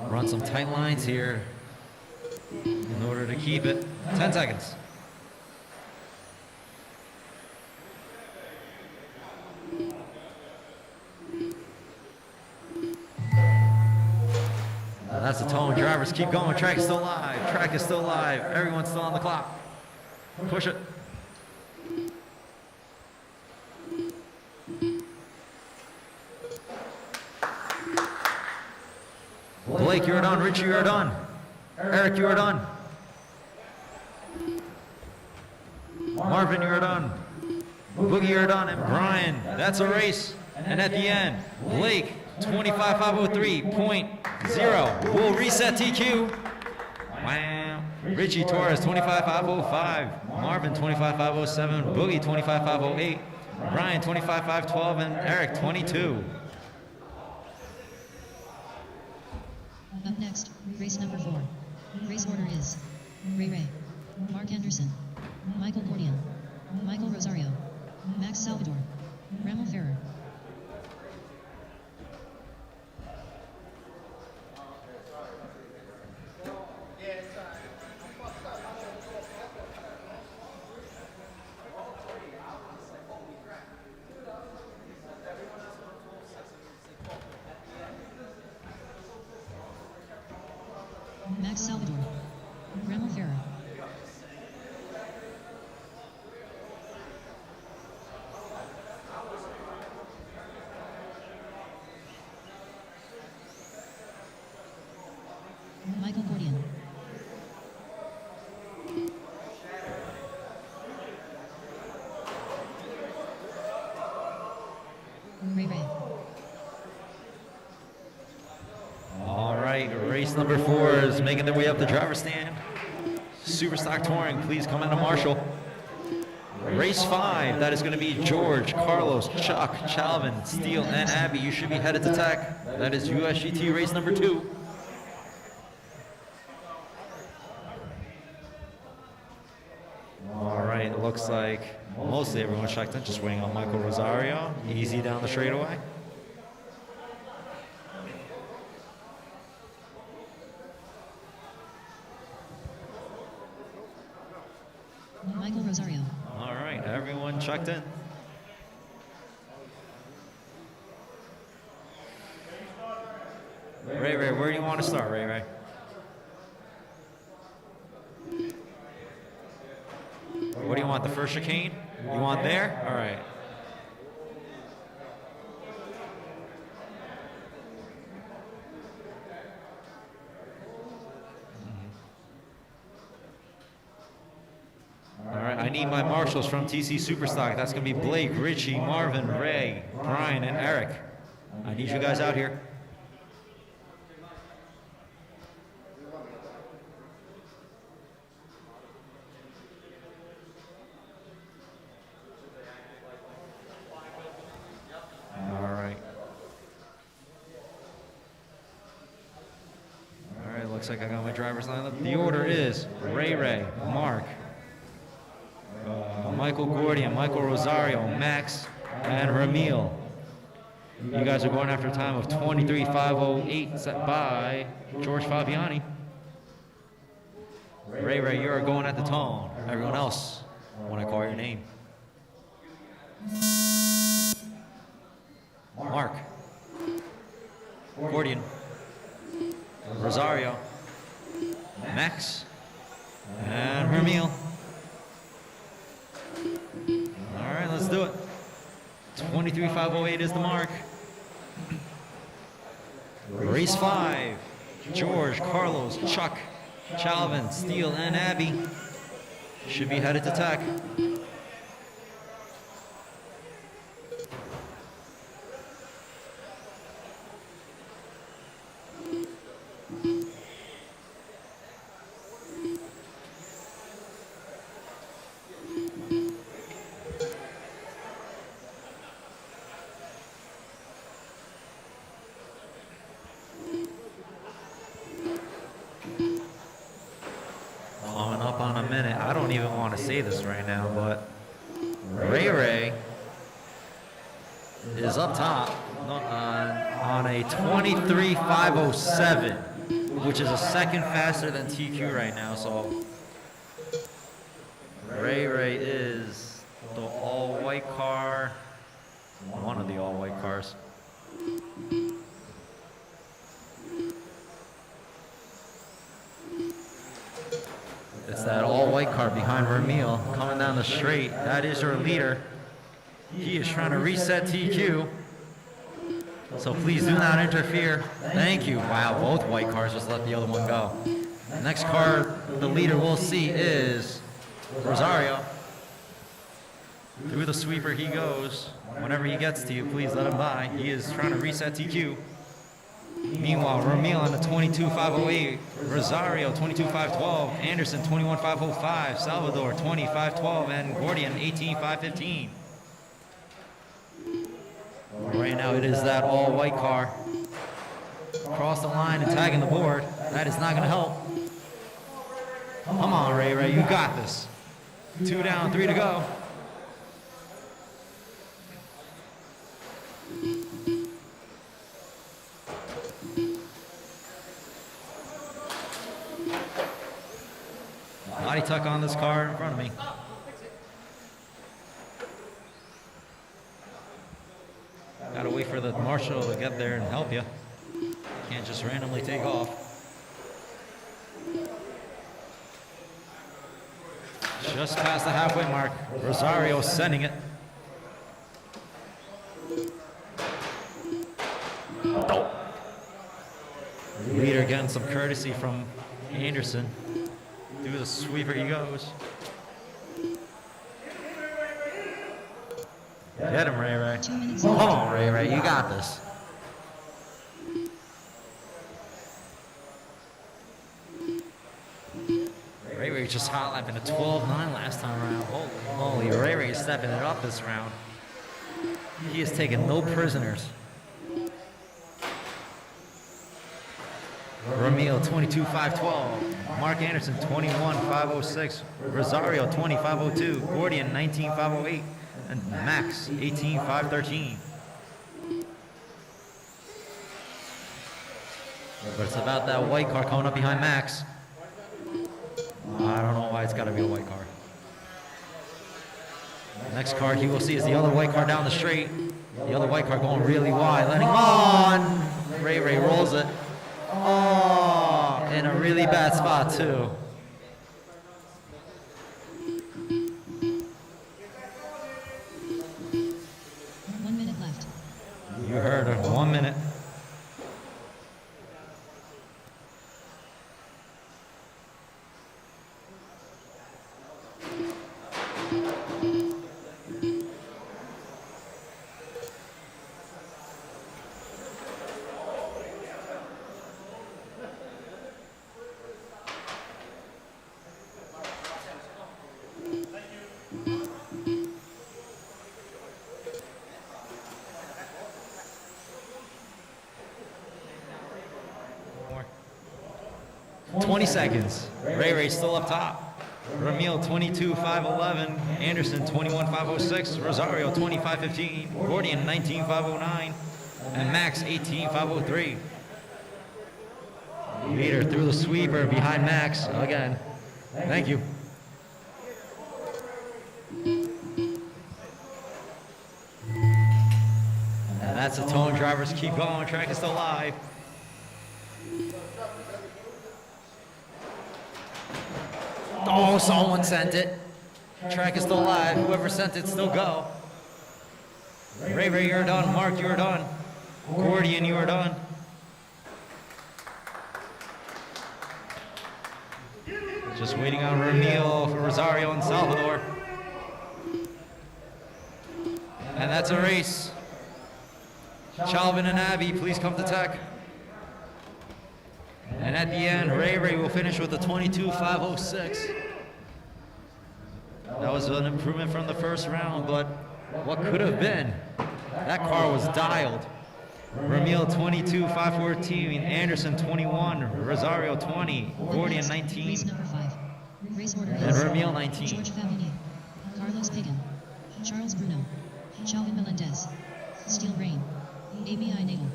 run some tight lines here in order to keep it. 10 seconds. That's the tone. Drivers keep going. Track is still live. Track is still live. Everyone's still on the clock. Push it. Blake, you're done. Richie, you're done. Eric, you're done. Marvin, you're done. Boogie, you're done. And Brian, that's a race. And at the end, Blake, 25,503.0 will reset TQ. Wow. Richie Torres, 25,505. Marvin, 25,507. Boogie, 25,508. Brian, 25,512. And Eric, 22. Up next, race number 4. Race order is Ray, Mark Anderson, Michael Gordian, Michael Rosario, Max Salvador, Ramel Ferrer. Max Salvador, Ramel Ferrer. Michael Gordian. Ray. All right, race number 4 is making their way up the driver's stand. Superstock Touring, please come into Marshall. Race 5, that is going to be George, Carlos, Chuck, Chalvin, Steele, and Abby. You should be headed to Tech. That is USGT race number 2. All right, it looks like mostly everyone checked in, just waiting on Michael Rosario. Easy down the straightaway. Michael Rosario. All right, everyone checked in. Ray, where do you want to start, Ray? What do you want, the first chicane? You want there? All right. All right, I need my marshals from TC Superstock. That's going to be Blake, Richie, Marvin, Ray, Brian, and Eric. I need you guys out here. All right, looks like I got my driver's lineup. The order is Ray, Mark, Michael Gordian, Michael Rosario, Max, and Ramil. You guys are going after a time of 23.508 set by George Fabiani. Ray, you are going at the tone. Everyone else, when I call your name. Mark, Gordian, Rosario, Max, and Ramil. All right, let's do it. 23.508 is the mark. Race 5, George, Carlos, Chuck, Chalvin, Steele, and Abby should be headed to Tech. Coming up on a minute. I don't even want to say this right now, but Ray is up top on a 23.507, which is a second faster than TQ right now. So Ray is the all-white car, one of the all-white cars. It's that all-white car behind Ramil coming down the straight. That is your leader. He is trying to reset TQ. So please do not interfere. Thank you. Wow, both white cars just let the other one go. The next car the leader will see is Rosario. Through the sweeper he goes. Whenever he gets to you, please let him by. He is trying to reset TQ. Meanwhile, Ramil on the 22.508, Rosario 22.512, Anderson 21.505, Salvador 20.512, and Gordian 18.515. Right now it is that all-white car. Cross the line and tagging the board. That is not going to help. Come on, Ray Ray, you got this. 2 down, 3 to go. Body tuck on this car in front of me. Gotta wait for the marshal to get there and help you. Can't just randomly take off. Just past the halfway mark. Rosario sending it. Oh. Leader getting some courtesy from Anderson. Through the sweeper he goes. Get him, Ray Ray. Come on, Ray Ray, you got this. Ray Ray just hot lapping a 12.9 last time around. Holy moly, Ray Ray is stepping it up this round. He has taken no prisoners. Ramil 22.512, Mark Anderson 21.506, Rosario 20.502, Gordian 19.508, and Max 18.513. But it's about that white car coming up behind Max. I don't know why it's got to be a white car. Next car he will see is the other white car down the straight. The other white car going really wide, letting him on. Ray Ray rolls it. Oh, in a really bad spot too. One minute left. You heard her. 1 minute. More. 20 seconds. Ray Ray still up top. Ramil 22.511, Anderson 21.506, Rosario 25.15, Gordian 19.509, and Max 18.503. Leader through the sweeper behind Max again. Thank you. And that's the tone. Drivers keep going. Track is still live. Oh, someone sent it. Track is still live. Whoever sent it, still go. Ray Ray, you're done. Mark, you're done. Gordian, you are done. Just waiting on Ramil for Rosario and Salvador. And that's a race. Chalvin and Abby, please come to tech. And at the end, Ray Ray will finish with a 22.506. That was an improvement from the first round, but what could have been? That car was dialed. Ramil 22.514, Anderson 21, Rosario 20, Gordian 19, Race number 5. Race order and is Ramil 19. George Favini, Carlos Pagan, Charles Bruno, Chalvin Melendez, Steel Rain, ABI Nagel,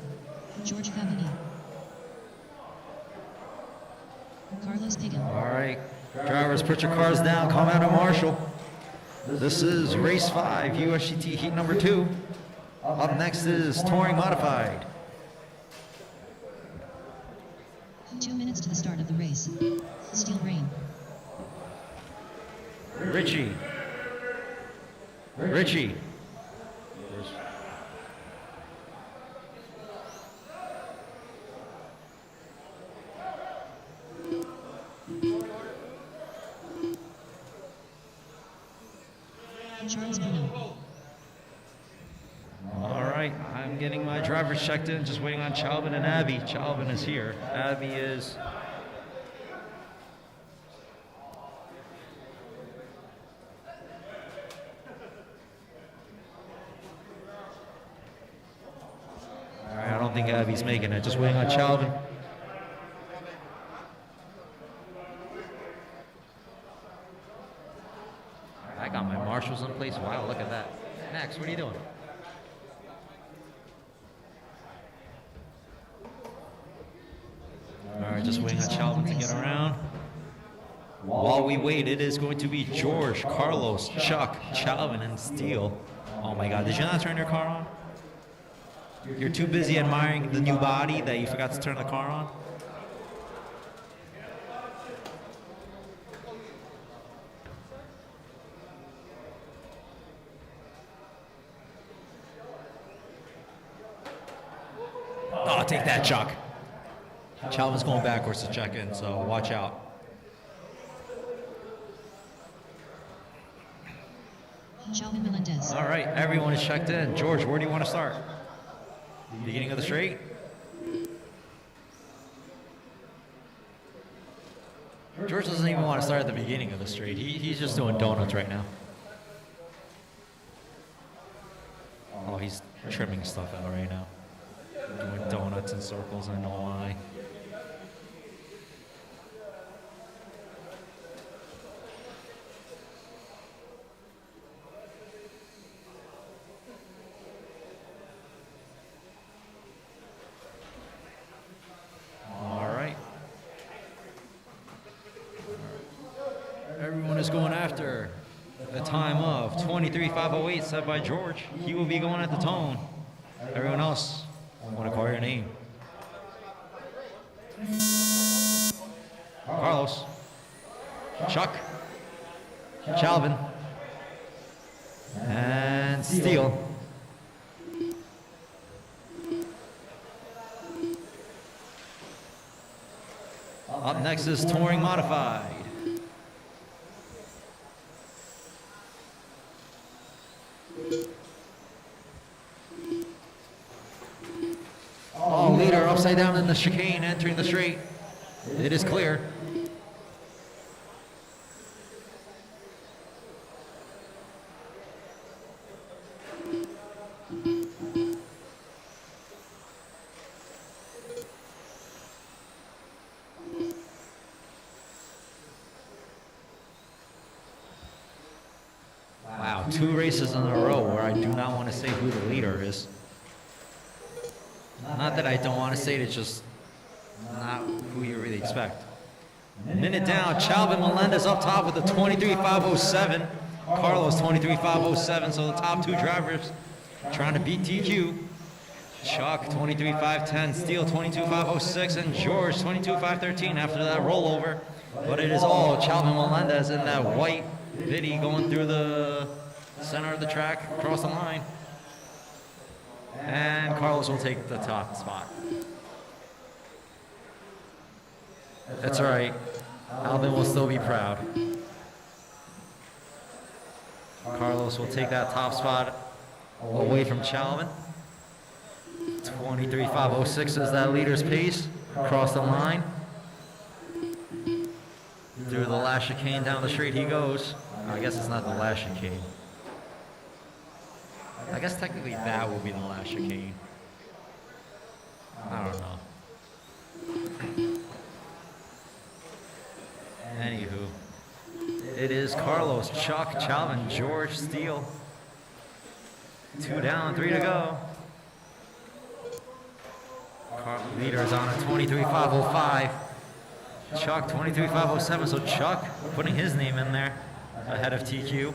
George Favini, Carlos Pagan. All right, drivers, put your cars down, come out of Marshall. This is race 5, USGT heat number 2. Up next is Touring Modified. 2 minutes to the start of the race. Steel Rain. Richie. Charles Bruno. All right, I'm getting my drivers checked in, just waiting on Chalvin and Abby. Chalvin is here. Abby is... All right, I don't think Abby's making it. Just waiting on Chalvin. I got my marshals in place. Wow, look at that. Max, what are you doing? All right, just waiting on Chalvin to get around. While we wait, it is going to be George, Carlos, Chuck, Chalvin, and Steele. Oh my God, did you not turn your car on? You're too busy admiring the new body that you forgot to turn the car on? Oh, take that, Chuck. Chalvin's going backwards to check in, so watch out. Chalvin Melendez. All right, everyone is checked in. George, where do you want to start? Beginning of the straight? George doesn't even want to start at the beginning of the straight. He's just doing donuts right now. Oh, he's trimming stuff out right now. Doing donuts and circles, I know why. All right. Everyone is going after the time of 23.508 set by George. He will be going at the tone. Everyone else, I want to call your name. Carlos, Chuck, Chalvin, and Steele. Up next is Touring Modified. Oh, leader upside down in the chicane, entering the straight. It is clear. Wow, 2 races in a row where I do not want to say who the leader is. Not that I don't want to say it, it's just not who you really expect. Minute down, Chalvin Melendez up top with the 23.507. Carlos 23.507, so the top 2 drivers trying to beat TQ. Chuck 23.510, Steele 22.506, and George 22.513 after that rollover. But it is all Chalvin Melendez in that white Viddy going through the center of the track, across the line. And Carlos will take the top spot. That's all right. Alvin will still be proud. Carlos will take that top spot away from Chalvin. 23.506 is that leader's pace. Across the line. Through the last chicane down the straight he goes. I guess it's not the last chicane. I guess technically that will be the last chicane. I don't know. Anywho, it is Carlos, Chuck, Chalvin, George, Steele. 2 down, 3 to go. Leader is on a 23.505. Chuck 23.507, so Chuck putting his name in there ahead of TQ.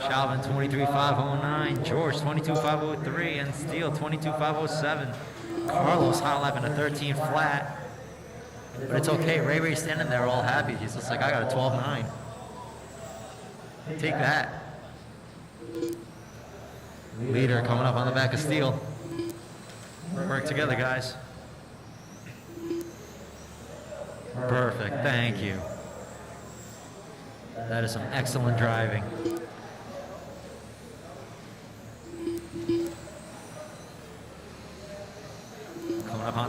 Chalvin 23.509, George 22.503, and Steele 22.507. Carlos high lap in a 13 flat. But it's okay, Ray's standing there all happy. He's just like, I got a 12.9. Take that. Leader coming up on the back of Steele. Work together, guys. Perfect, thank you. That is some excellent driving.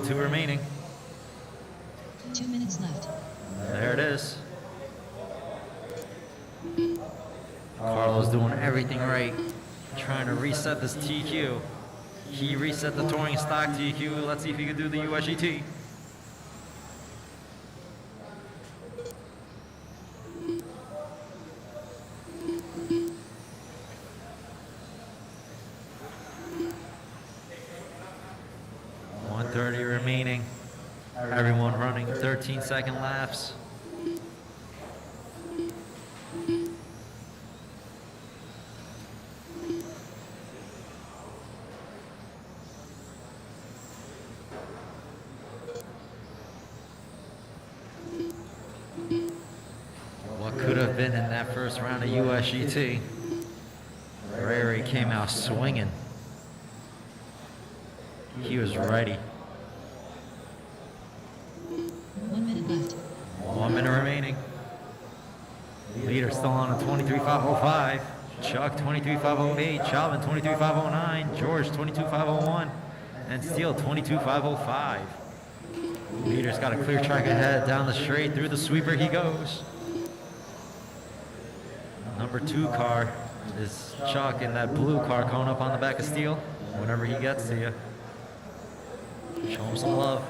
2 remaining. 2 minutes left. There it is. Carlos doing everything right, trying to reset this TQ. He reset the touring stock TQ. Let's see if he can do the USGT. .130 remaining. Everyone running 13-second laps. What could have been in that first round of USGT? Rary came out swinging. He was ready. 1 minute left. 1 minute remaining. Leader still on a 23.505. Chuck 23.508. Chauvin 23.509. George 22.501. And Steele 22.505. Leader's got a clear track ahead down the straight. Through the sweeper he goes. Number 2 car is Chuck in that blue car coming up on the back of Steele. Whenever he gets to you, show him some love.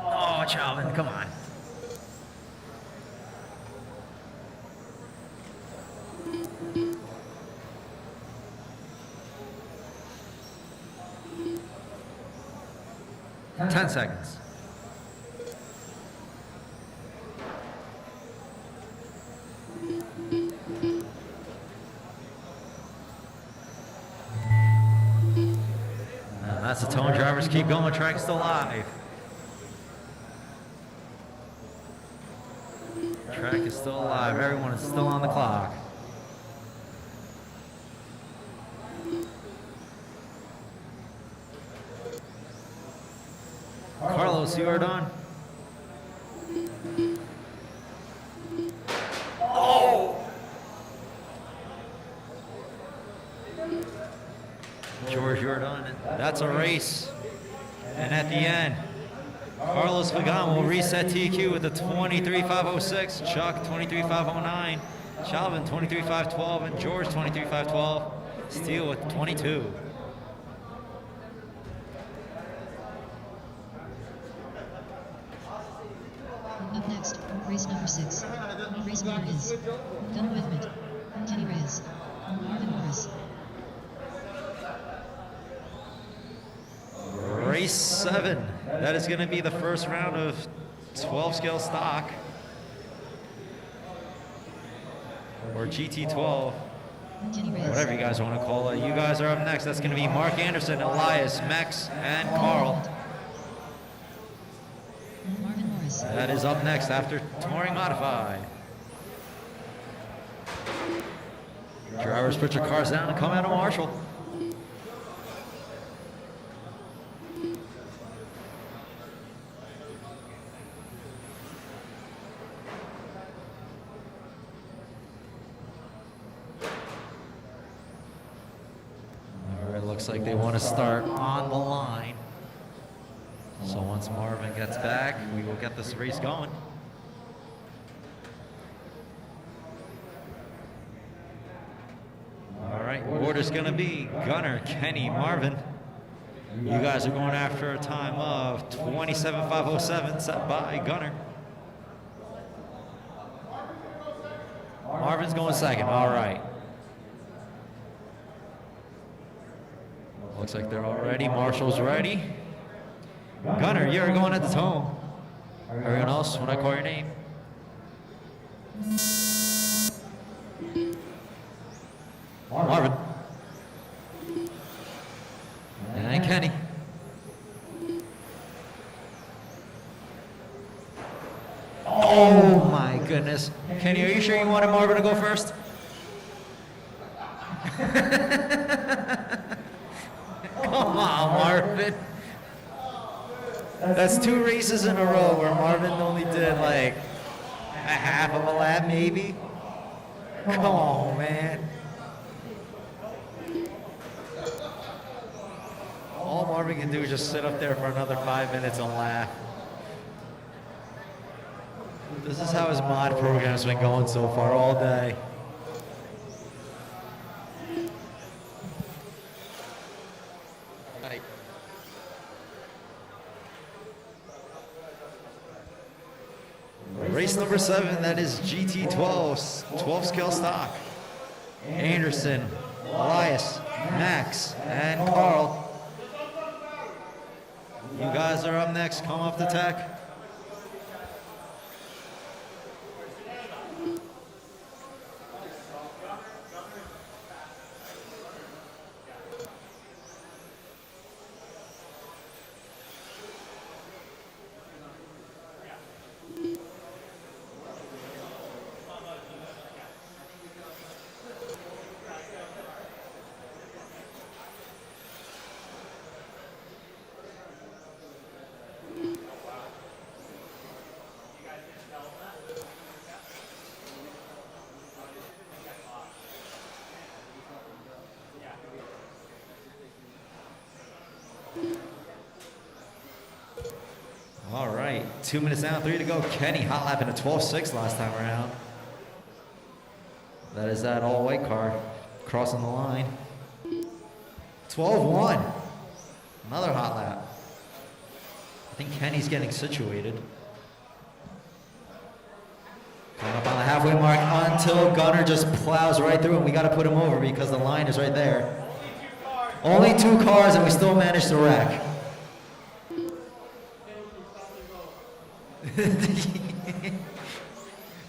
Oh, Chauvin, come on. Ten seconds. And that's the tone. Drivers keep going. Track's still live. Track is still alive. Everyone is still on the clock. Carlos, you are done. Oh! George, you're done. That's a race. And at the end, Carlos Pagan will reset TQ with a 23.506, Chuck 23.509, Chauvin 23.512, and George 23.512. Steele with 22. Up next, race number 6. Race winner is Gunnar Whitman, Kenny Reyes, Marvin Morris. Race 7. That is going to be the first round of 12 scale stock, or GT12, Kenny Reyes. whatever you guys want to call it. You guys are up next. That's going to be Mark Anderson, Elias, Mex, and Carl. Marvin Morris. That is up next after Touring Modified. Drivers, put your cars down and come out of Marshall. Looks like they want to start on the line. So once Marvin gets back, we will get this race going. All right, order's going to be Gunnar, Kenny, Marvin. You guys are going after a time of 27.507 set by Gunnar. Marvin's going second. All right. Looks like they're all ready. Marshall's ready. Gunnar, you're going at the tone. Everyone else, when I call your name. Marvin. And Kenny. Oh my goodness. Kenny, are you sure you wanted Marvin to go first? Come on, Marvin. That's 2 races in a row where Marvin only did like a half of a lap, maybe. Come on, man. Marvin can do is just sit up there for another 5 minutes and laugh. This is how his mod program's been going so far all day. Right. Race number 7, that is GT12, 12 scale stock. Anderson, Elias, Max, and Carl. You guys are up next. Come up to tech. All right, 2 minutes down, 3 to go. Kenny hot lapping a 12.6 last time around. That is that all white car crossing the line. 12.1, another hot lap. I think Kenny's getting situated. Coming up on the halfway mark until Gunner just plows right through him. We got to put him over because the line is right there. Only 2 cars and we still managed to wreck.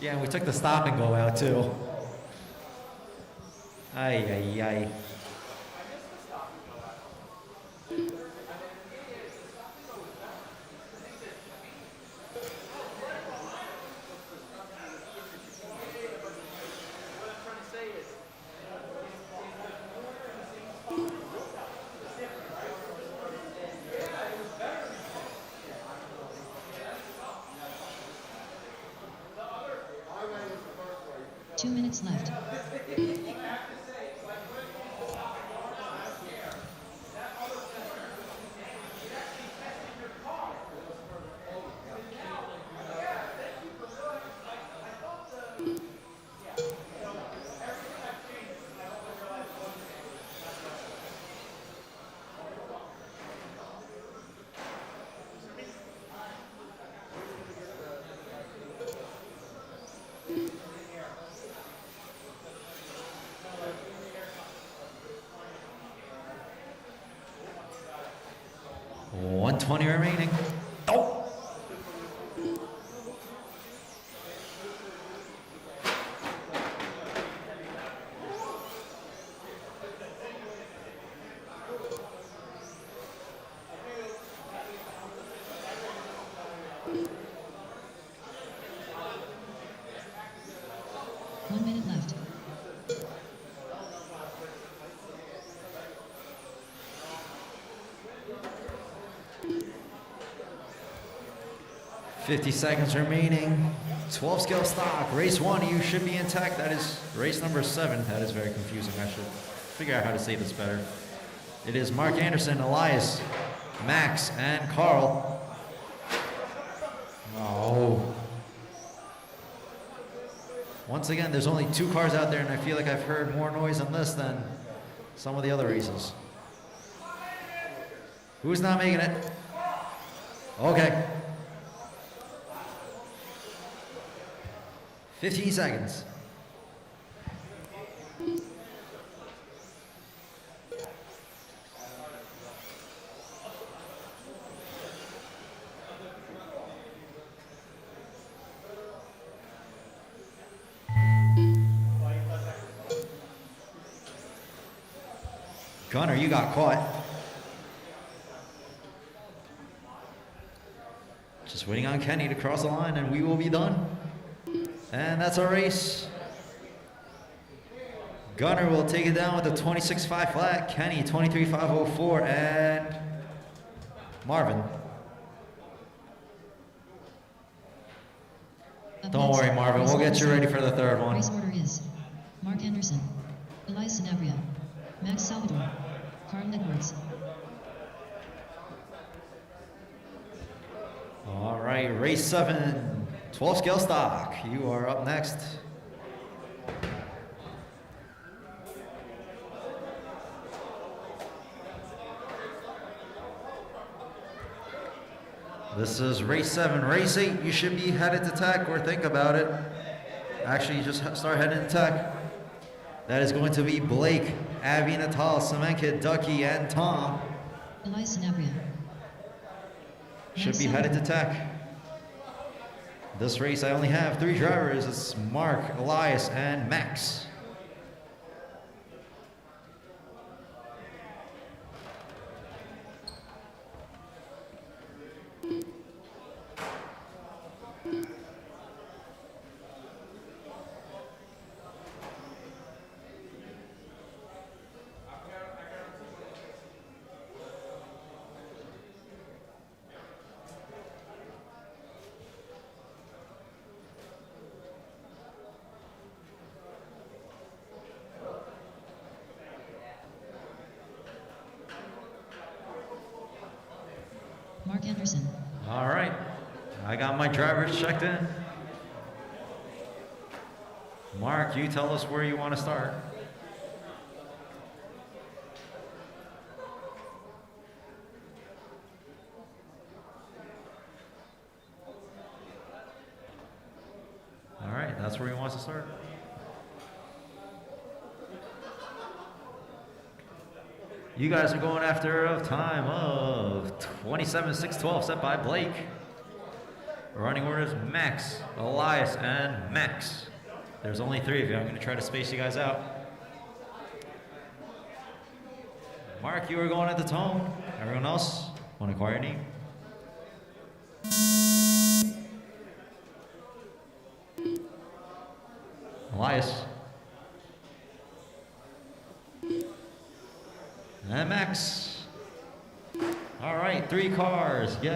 Yeah, we took the stop and go out too. Ay, ay, ay. Left. 120 remaining. Oh! One minute left. $50 seconds remaining. 12 scale stock. Race 1, you should be intact. That is race number 7. That is very confusing. I should figure out how to say this better. It is Mark Anderson, Elias, Max, and Carl. Oh. Once again, there's only 2 cars out there, and I feel like I've heard more noise on this than some of the other races. Who's not making it? Okay. 15 seconds. Gunner, you got caught. Just waiting on Kenny to cross the line and we will be done. And that's our race. Gunner will take it down with a 26.5 flat. Kenny, 23.504, and Marvin. Don't worry, Marvin. We'll get you ready for the third one. Race order is Mark Anderson, Elias Sanabria, Max Salvador, Carl Edwards. All right, race 7, 12 scale stock. You are up next. This is race 7. Race 8, you should be headed to tech or think about it. Actually, just start heading to tech. That is going to be Blake, Abby, Natal, Semenka, Ducky, and Tom. Elias Sanabria. Should be headed to tech. This race, I only have 3 drivers. It's Mark, Elias, and Max. Mark Anderson. All right, I got my drivers checked in. Mark, you tell us where you want to start. All right, that's where he wants to start. You guys are going after a time of 27.612 set by Blake. Running orders Max, Elias, and Max. There's only 3 of you. I'm going to try to space you guys out. Mark, you are going at the tone. Everyone else, want to call your name? Elias. And Max. All right, 3 cars. Yay.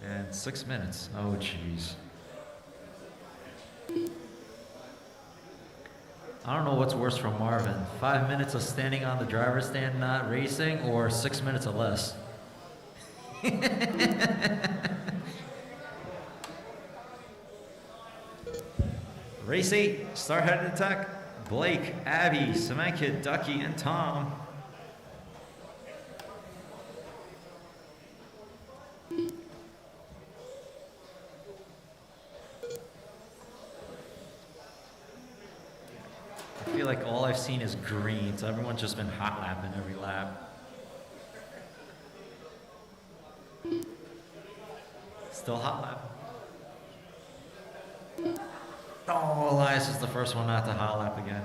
And 6 minutes. Oh, jeez. I don't know what's worse for Marvin. 5 minutes of standing on the driver's stand not racing, or 6 minutes or less. Race 8, start headed attack. Blake, Abby, Semenka, Ducky, and Tom. I feel like all I've seen is green, so everyone's just been hot lapping every lap. Still hot lap. Oh, Elias is the first one not to hot lap again.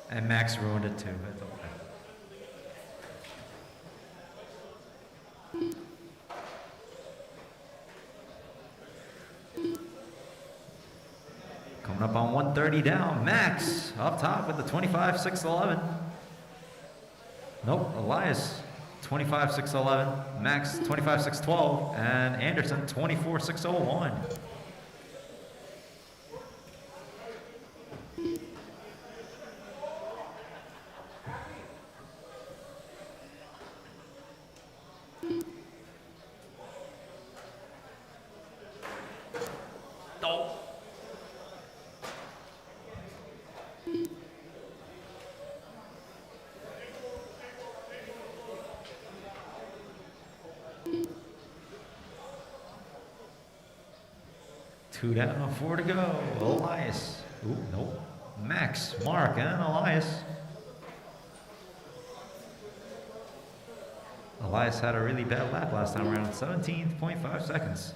And Max ruined it too. It's okay. Coming up on 130 down. Max up top with the 25.611. Nope, Elias 25.611. Max 25.612. And Anderson 24.601. Two down, 4 to go. Elias. Ooh, nope. Max, Mark, and Elias. Elias had a really bad lap last time around, 17.5 seconds.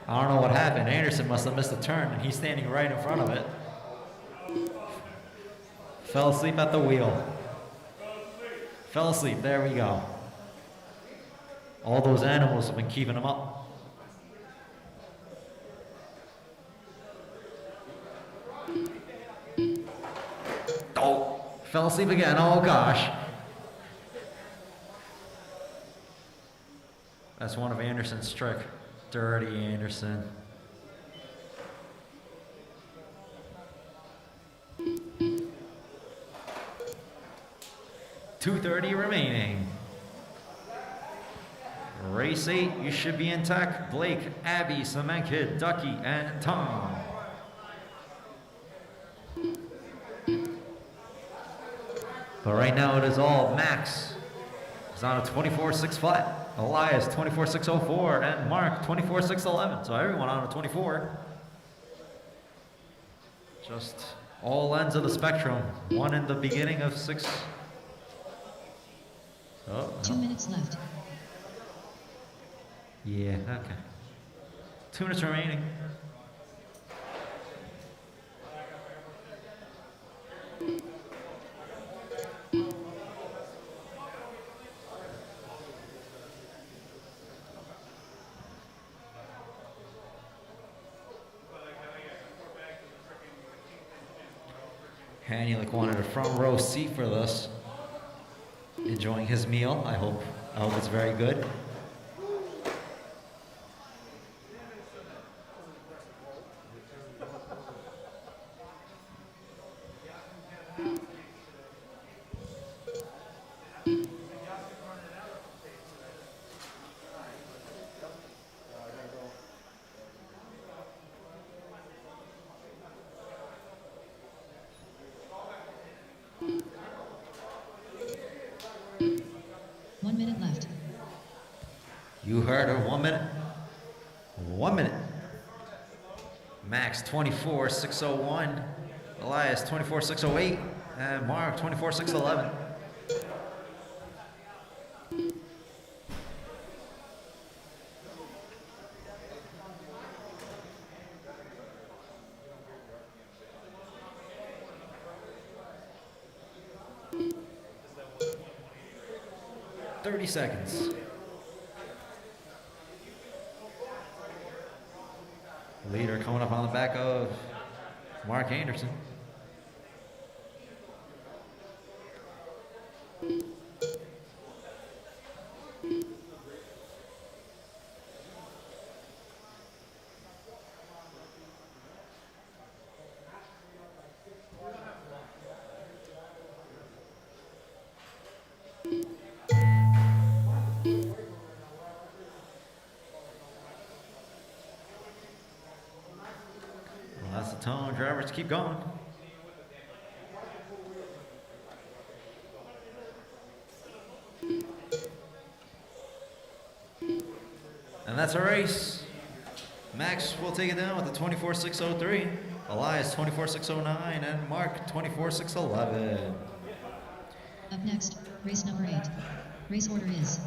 I don't know what happened. Anderson must have missed a turn, and he's standing right in front of it. Fell asleep at the wheel. Fell asleep. There we go. All those animals have been keeping him up. Oh, fell asleep again. Oh gosh. That's one of Anderson's trick. Dirty Anderson. $230 remaining. Race 8, you should be intact. Blake, Abby, Cement Kid, Ducky, and Tom. But right now it is all Max. He's on a 24.6 flat. Elias 24.604 and Mark 24.611. So everyone on a 24. Just all ends of the spectrum. One in the beginning of 6. Oh, 2 minutes left. Yeah, okay. 2 minutes remaining. Hanilik wanted a front row seat for this. Enjoying his meal. I hope it's very good. You heard her. 1 minute. 1 minute. Max 24.601. Elias 24.608. And Mark 24.611. $30 seconds. Leader coming up on the back of Mark Anderson. That's the tone. Drivers, keep going. And that's a race. Max will take it down with a 24.603. Elias 24.609 and Mark 24.611. Up next, race number 8. Race order is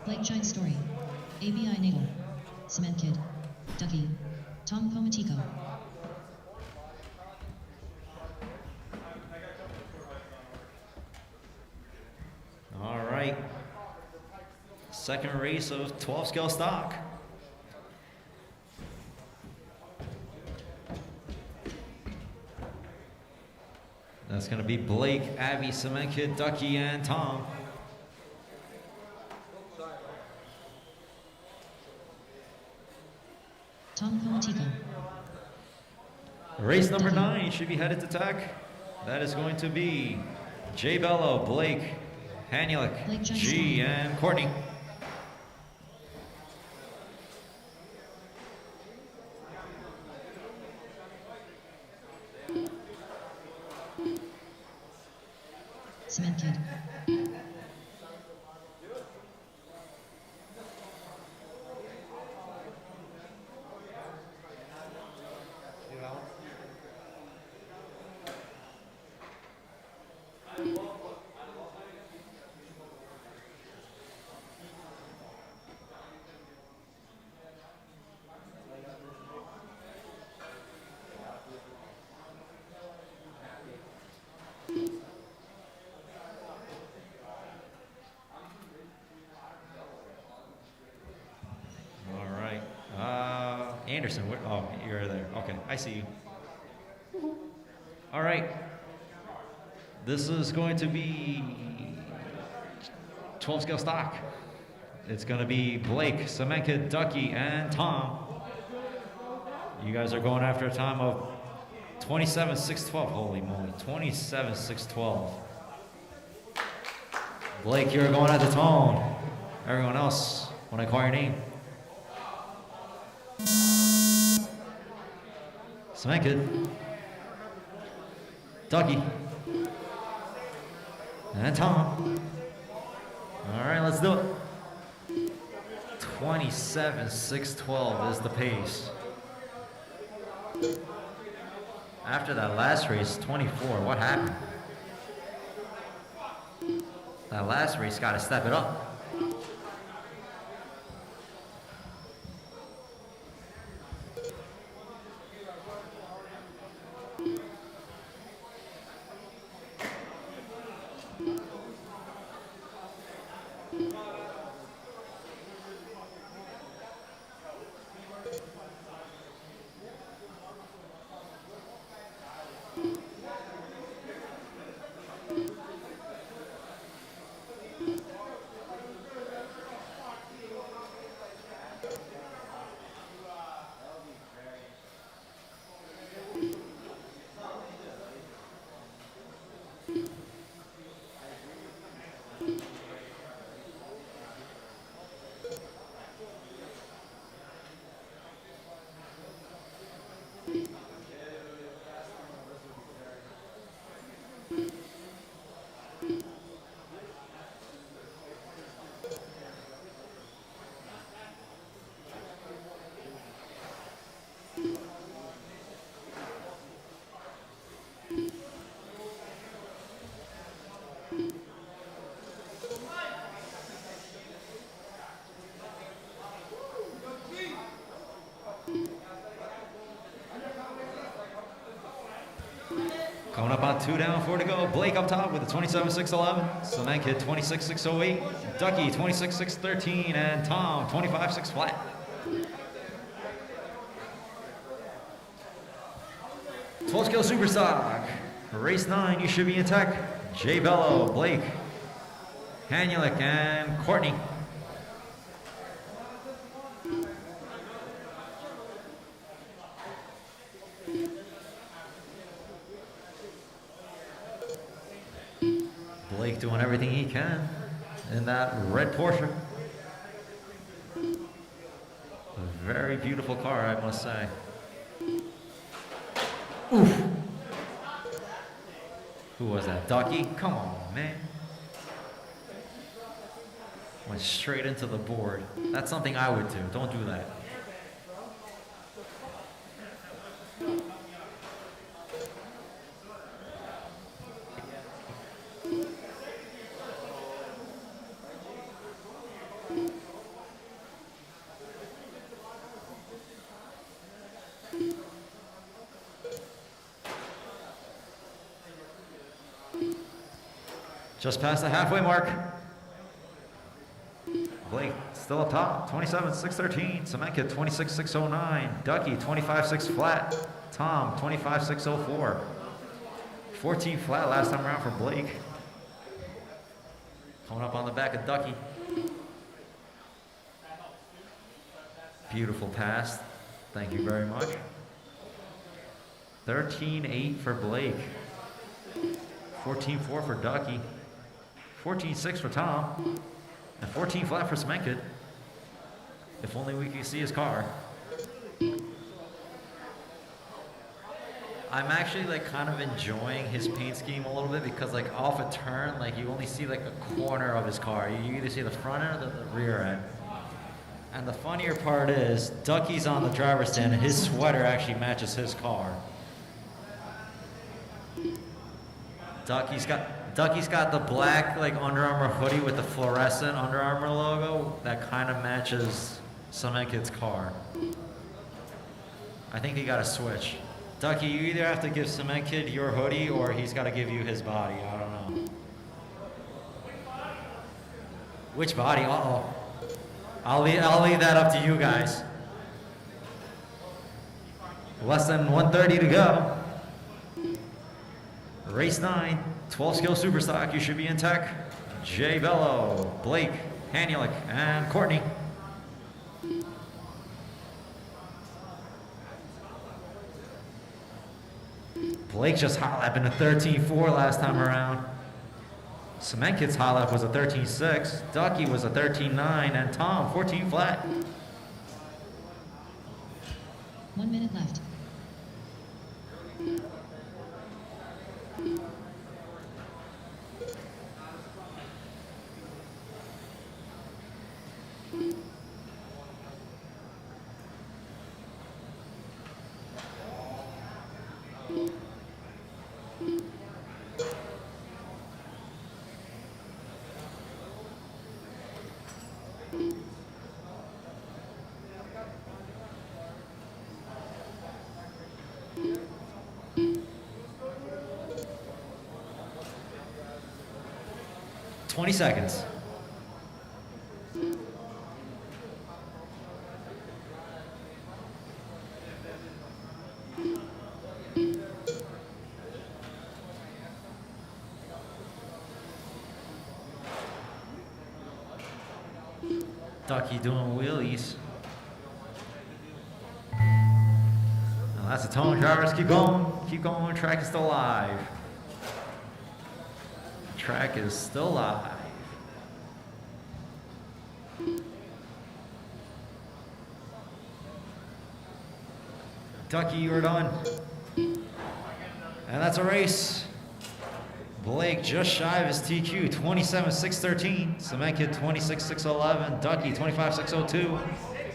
Blake Giant Story, ABI Natal, Cement Kid, Ducky, Tom Pomatico. All right. Second race of 12 scale stock. That's going to be Blake, Abby, Cement Kid, Ducky, and Tom. Tom Pomatico. Race number 9 should be headed to tack. That is going to be Jay Bello, Blake, Hanilik, G, and Courtney. Cement Kid. Anderson, oh, you're there. Okay, I see you. All right. This is going to be 12 scale stock. It's going to be Blake, Semenka, Ducky, and Tom. You guys are going after a time of 27.612. Holy moly, 27.612. Blake, you're going at the tone. Everyone else, when I call your name. Semenka, Ducky, and Tom. All right, let's do it. 27.612 is the pace. After that last race, 24, what happened? That last race got to step it up. Coming up on 2 down, 4 to go. Blake up top with a 27.611. Semenka 26.608. Ducky 26.613. And Tom 25.6 flat. Full scale Superstock. Race 9, you should be in tech. Jay Bello, Blake, Hanulik, and Courtney. Blake doing everything he can in that red Porsche. A very beautiful car, I must say. Oof. Who was that? Ducky? Come on, man. Went straight into the board. That's something I would do. Don't do that. Just past the halfway mark. Blake still up top, 27.613. Semenka 26.609. Ducky 25.6 flat. Tom 25.604. 14 flat last time around for Blake. Coming up on the back of Ducky. Beautiful pass. Thank you very much. 13.8 for Blake. 14.4 for Ducky. 14.6 for Tom, and 14 flat for Semenka. If only we could see his car. I'm actually like kind of enjoying his paint scheme a little bit because like off a turn, like you only see like a corner of his car. You either see the front end or the rear end. And the funnier part is, Ducky's on the driver's stand and his sweater actually matches his car. Ducky's got the black like Under Armour hoodie with the fluorescent Under Armour logo that kind of matches Semenka's car. I think he got a switch. Ducky, you either have to give Semenka your hoodie or he's got to give you his body. I don't know. Which body? Uh-oh. I'll leave that up to you guys. Less than 130 to go. Race 9, 12 skill super stock. You should be in tech. Jay Bello, Blake Hanulik, and Courtney. Blake just hot lapped in a 13.4 last time around. Cement Kid's hot lap was a 13.6. Ducky was a 13.9, and Tom 14 flat. 1 minute left. Twenty seconds. Ducky doing wheelies. And that's the tone. Drivers, keep going. Track is still live. Track is still live. Ducky, you're done. And that's a race. Blake just shy of his TQ, 27.613. Cement Kid 26.611. Ducky 25.602.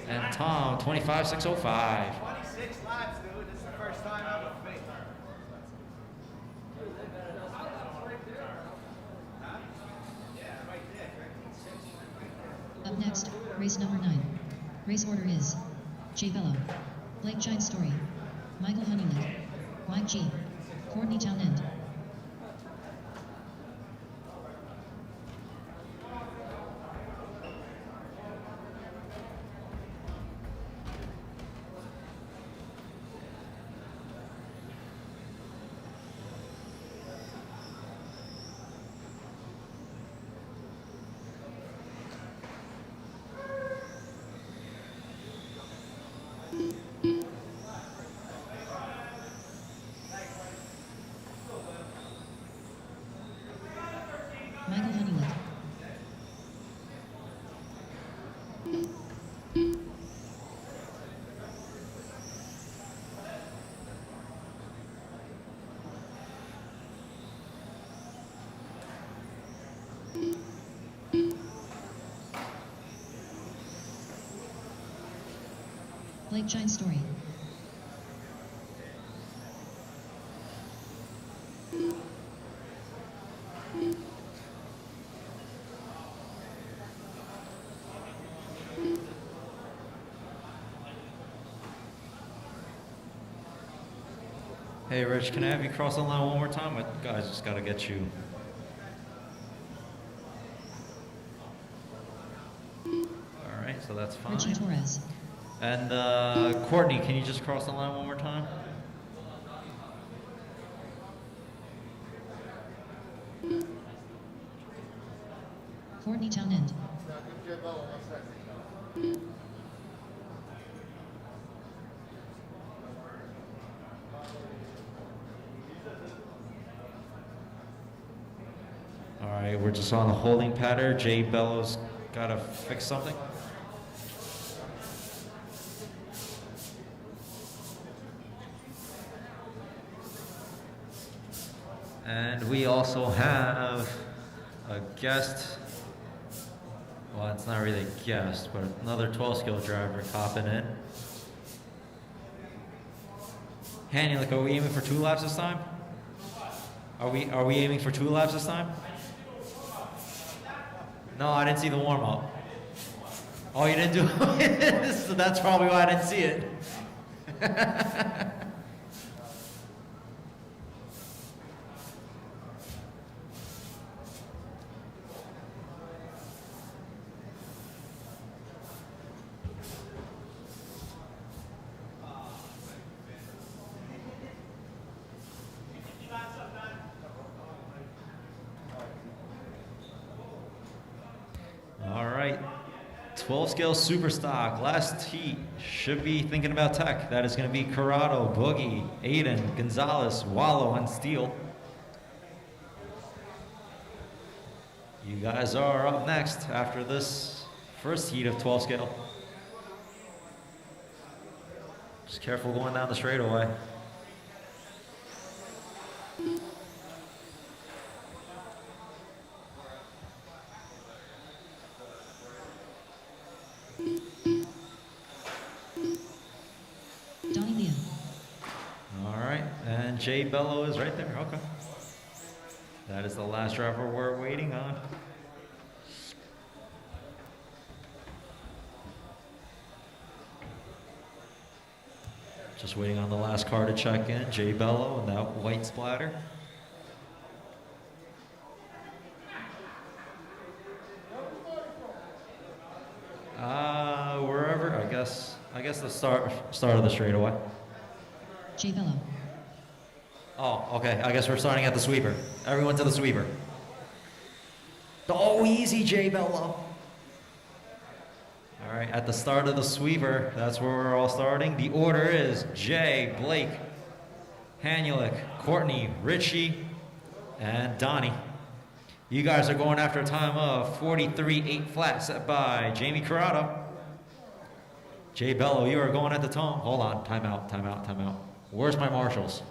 And Tom 25.605. 26 laps, dude. This is the first time ever for me. Up next, race number 9. Race order is Jay Bello, Blake Giant Story, Michael Honeylick, Mike G, Courtney Townend. Michael Honeylick. Blake Giant Story. Hey, Rich, can I have you cross the line one more time? Guys, just got to get you. All right, so that's fine. Richie Torres. And Courtney, can you just cross the line one more time? Courtney Townend. All right, we're just on the holding pattern. Jay Bello's got to fix something. And we also have a guest. Well, it's not really a guest, but another 12 skill driver copping in. Hanulik, are we aiming for 2 laps this time? Are we aiming for 2 laps this time? No, I didn't see the warm up. Oh, you didn't do it? So that's probably why I didn't see it. 12 scale super stock. Last heat should be thinking about tech. That is going to be Corrado, Boogie, Aiden, Gonzalez, Wallow, and Steele. You guys are up next after this first heat of 12 scale. Just careful going down the straightaway. Donnie Leah. All right, and Jay Bello is right there. Okay. That is the last driver we're waiting on. Just waiting on the last car to check in. Jay Bello and that white splatter. Wherever, I guess the start of the straightaway. Jay Bello. Oh, okay. I guess we're starting at the sweeper. Everyone to the sweeper. Oh, easy, Jay Bello. All right, at the start of the sweeper, that's where we're all starting. The order is Jay, Blake, Hanulik, Courtney, Richie, and Donnie. You guys are going after a time of 43.8 flat set by Jamie Corrado. Jay Bello, you are going at the tone. Hold on, timeout, timeout, timeout. Where's my marshals?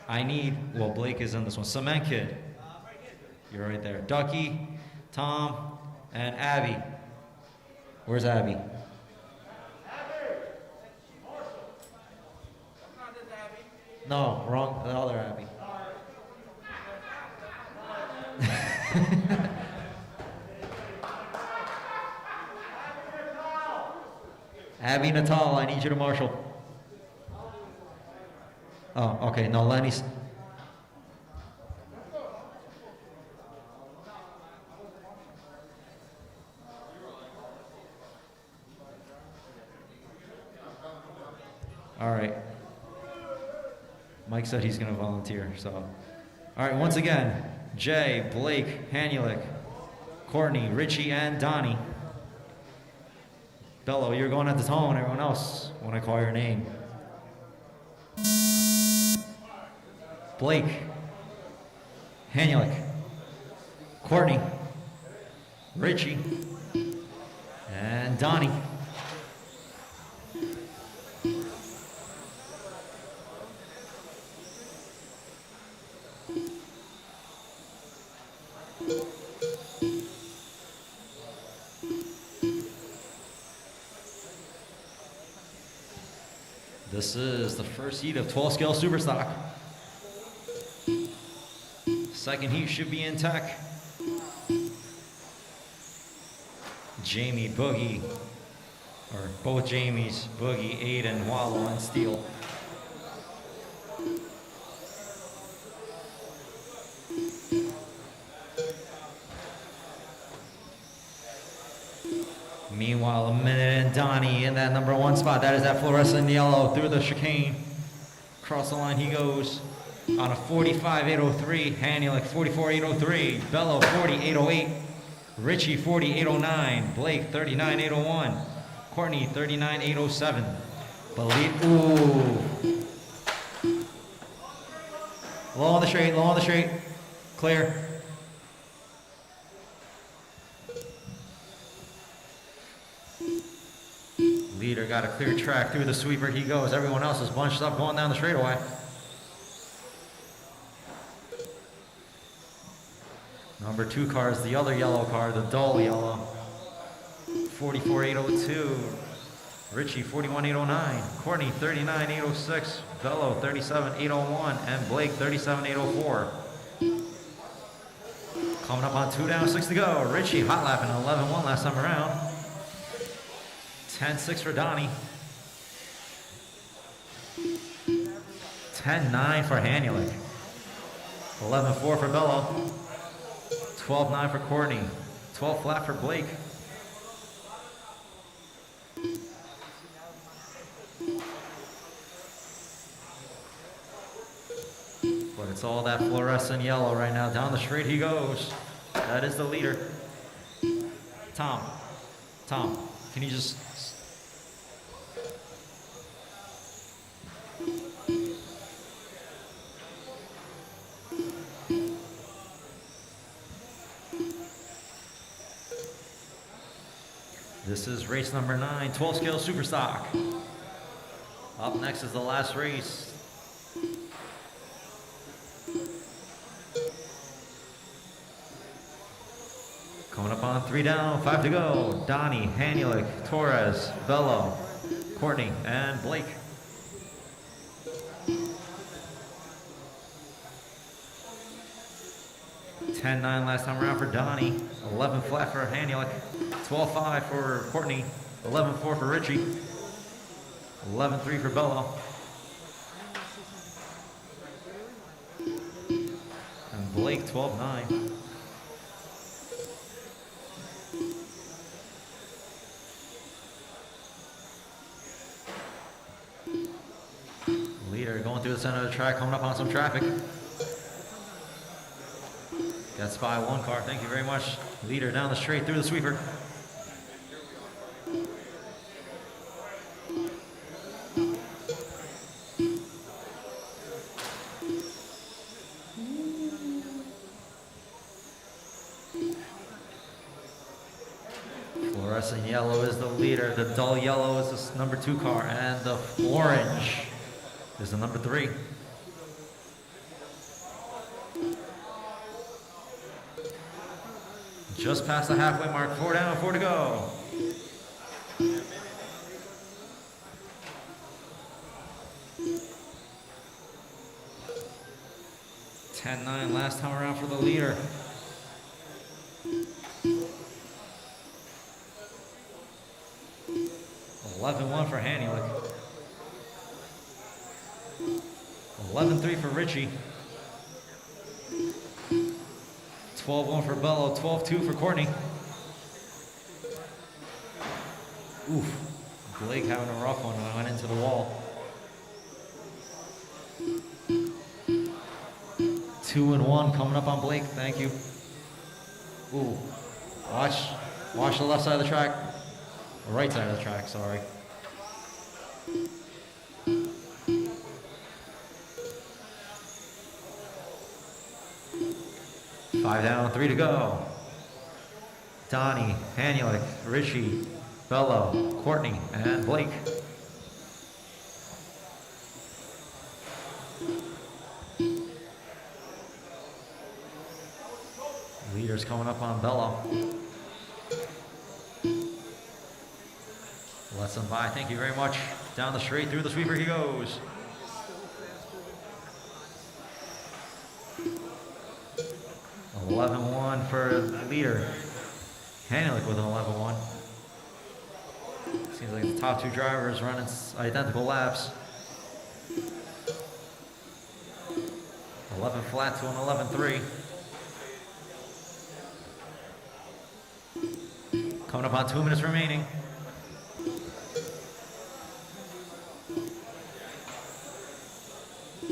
I need, well, Blake is in this one. Cement Kid, you're right there. Ducky, Tom, and Abby. Where's Abby? No, wrong, the other Abby. Abby Natal, I need you to marshal. Oh, okay, no, Lenny's. All right. Mike said he's going to volunteer, so. All right, once again, Jay, Blake, Hanulik, Courtney, Richie, and Donnie. Bello, you're going at the tone. Everyone else, when I call your name. Blake, Hanulik, Courtney, Richie, and Donnie. This is the first heat of 12 scale super stock. Second heat should be in tech. Jamie, Boogie, or both Jamies, Boogie, Aiden, Wallow, and Steele. Meanwhile, a minute and Donnie in that number one spot. That is that fluorescent yellow through the chicane. Across the line he goes on a 45.803. Hanulik 44.803. Bello 40.808. Richie 40.809. Blake 39.801. Courtney 39.807. Believe, ooh. Low on the straight, low on the straight. Clear. Leader got a clear track through the sweeper. He goes. Everyone else is bunched up going down the straightaway. Number two car is the other yellow car, the dull yellow. 44.802. Richie 41.809. Courtney 39.806. Bello 37.801. And Blake 37.804. Coming up on 2 down, 6 to go. Richie hot lapping 11.1 last time around. 10.6 for Donnie. 10.9 for Hanulik. 11.4 for Bello. 12.9 for Courtney. 12 flat for Blake. But it's all that fluorescent yellow right now. Down the straight he goes. That is the leader. Tom, can you just... This is race number 9, 12 scale super stock. Up next is the last race. Coming up on 3 down, 5 to go. Donnie, Hanulik, Torres, Bello, Courtney, and Blake. $10-9 last time around for Donnie, 11 flat for Hanulik, 12-5 for Courtney, 11-4 for Richie, 11-3 for Bello. And Blake, 12-9. Leader going through the center of the track, coming up on some traffic. Got spy 1 car, thank you very much. Leader down the straight through the sweeper. Fluorescent yellow is the leader, the dull yellow is the number 2 car, and the orange is the number 3. Just past the halfway mark, 4 down, 4 to go. $10-9 last time around for the leader. $11-1 for Hanulik. 11-3 for Richie. 12-1 for Bello, 12-2 for Courtney. Oof, Blake having a rough one when I went into the wall. 2-1 coming up on Blake, thank you. Ooh, watch the left side of the track, the right side of the track, sorry. Five down, 3 to go. Donnie, Hanulik, Richie, Bello, Courtney, and Blake. Leaders coming up on Bello. Lets him by, thank you very much. Down the straight, through the sweeper he goes. $11-1 for the leader. Hanulik with an 11-1. Seems like the top 2 drivers running identical laps. 11 flat to an 11-3. Coming up on 2 minutes remaining.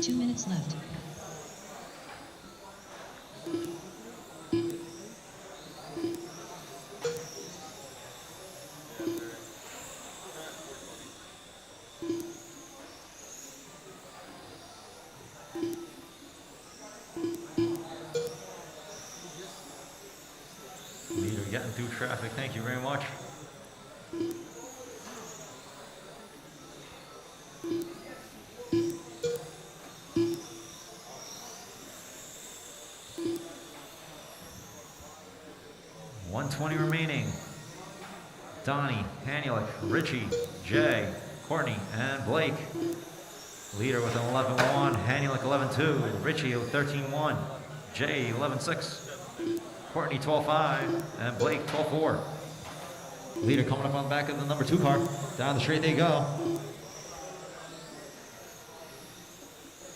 Two minutes left. Leader getting through traffic, thank you very much. $120 remaining. Donnie, Hanulik, Richie, Jay, Courtney, and Blake. Leader with an 11-1, Hanulik 11-2, Richie 13-1, Jay 11-6, Courtney 12-5, and Blake 12-4. Leader coming up on the back of the number 2 car. Down the straight they go.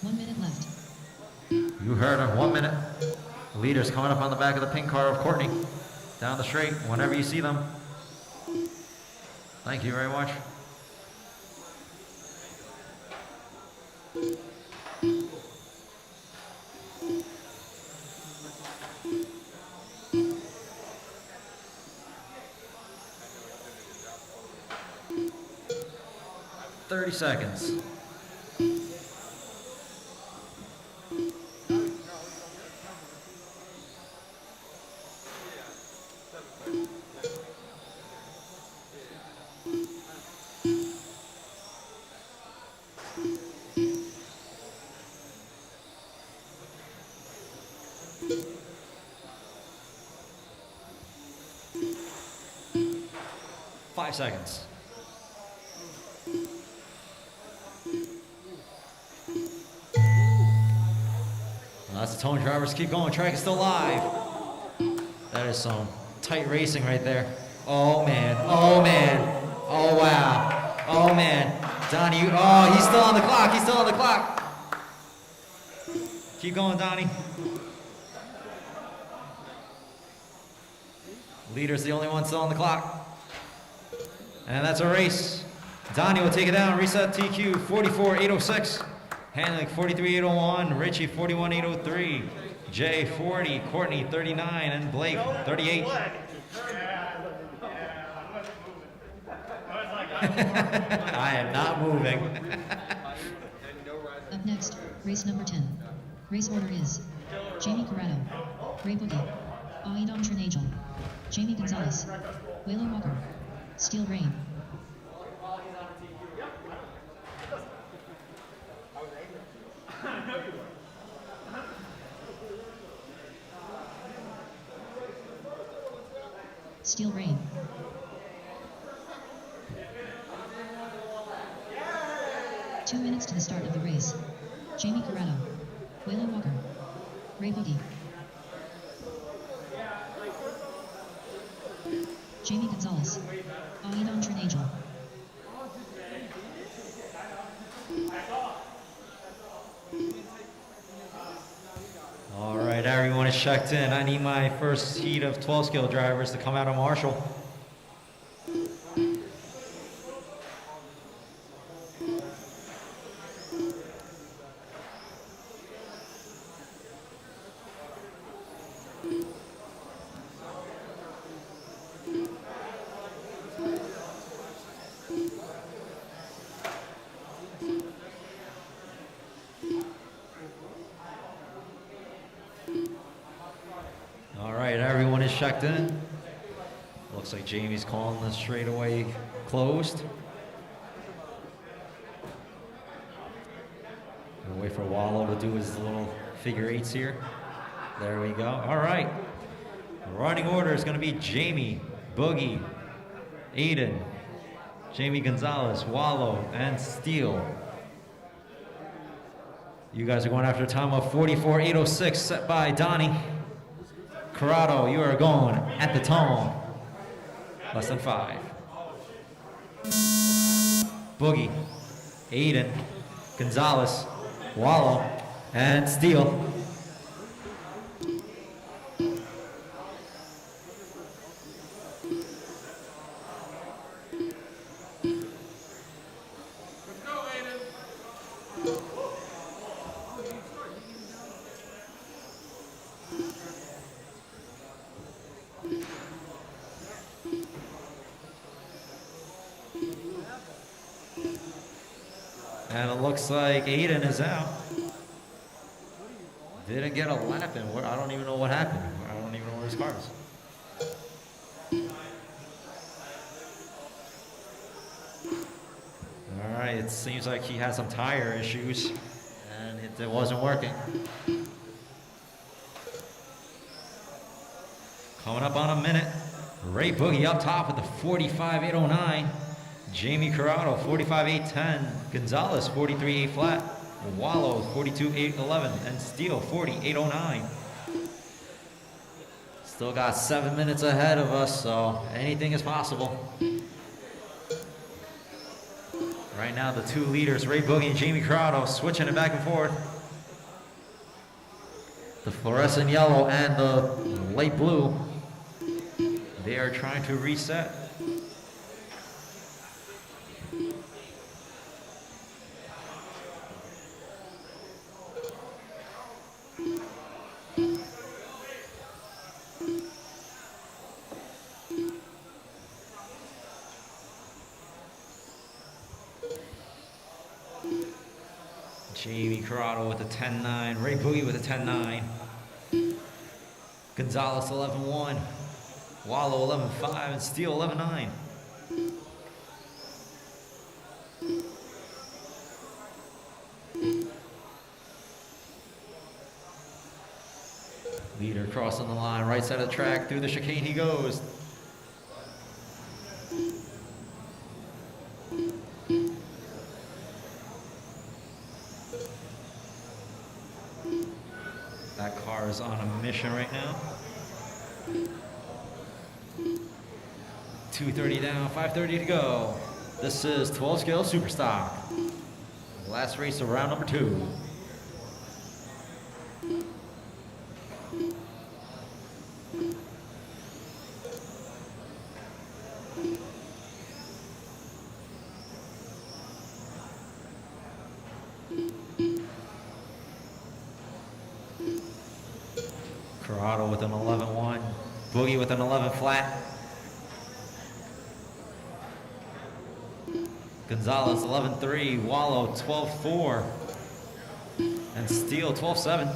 1 minute left. You heard him, 1 minute. Leaders coming up on the back of the pink car of Courtney. Down the straight, whenever you see them. Thank you very much. 30 seconds. Five seconds. Well, that's the tone drivers. Keep going. Track is still live. That is some tight racing right there. Oh man. Oh man. Oh wow. Oh man. Donnie, oh, he's still on the clock. He's still on the clock. Keep going, Donnie. Leader's the only one still on the clock. And that's a race. Donnie will take it down. Reset TQ 44,806. Hanley 43,801. Richie 41,803. Jay 40. Courtney 39. And Blake 38. I am not moving. Up next, race number 10. Race order is Jamie Corrado, Ray Boogie, Aidon Trinagel, Jamie Gonzalez, Waylon Walker, Steel Rain. Steel Rain. Two minutes to the start of the race. Jamie Corrado, Waylon Walker, Ray Boogie, Jamie Gonzalez, Aidon Trinagel. All right, everyone is checked in. I need my first heat of 12 skill drivers to come out of Marshall. Checked in. Looks like Jamie's calling the straightaway closed. We'll wait for Wallow to do his little figure eights here. There we go. All right. Running order is going to be Jamie, Boogie, Aiden, Jamie Gonzalez, Wallow, and Steele. You guys are going after a time of 44,806 set by Donnie. Corrado, you are going at the tone. Less than 5. Boogie, Aiden, Gonzalez, Wallow, and Steele. And it looks like Aiden is out. Didn't get a lap in. I don't even know what happened. I don't even know where his car is. All right, it seems like he had some tire issues and it wasn't working. Coming up on a minute, Ray Boogie up top with the 45,809. Jamie Corrado, 45,810. Gonzalez, 43,8 flat. Wallow, 42,811. And Steele, 40,809. Still got 7 minutes ahead of us, so anything is possible. Right now, the two leaders, Ray Boogie and Jamie Corrado, switching it back and forth. The fluorescent yellow and the light blue, they are trying to reset. Jamie Corrado with a 10-9. Ray Boogie with a 10-9. Gonzalez 11-1. Wallow 11-5 and Steele 11-9. Leader crossing the line, right side of the track, through the chicane he goes. That car is on a mission right now. 2:30 down, 5:30 to go. This is 12 scale super stock. Last race of round number 2. Corrado with an 11-1. Boogie with an 11 flat. Gonzalez 11-3. Wallow 12-4. And Steele 12-7.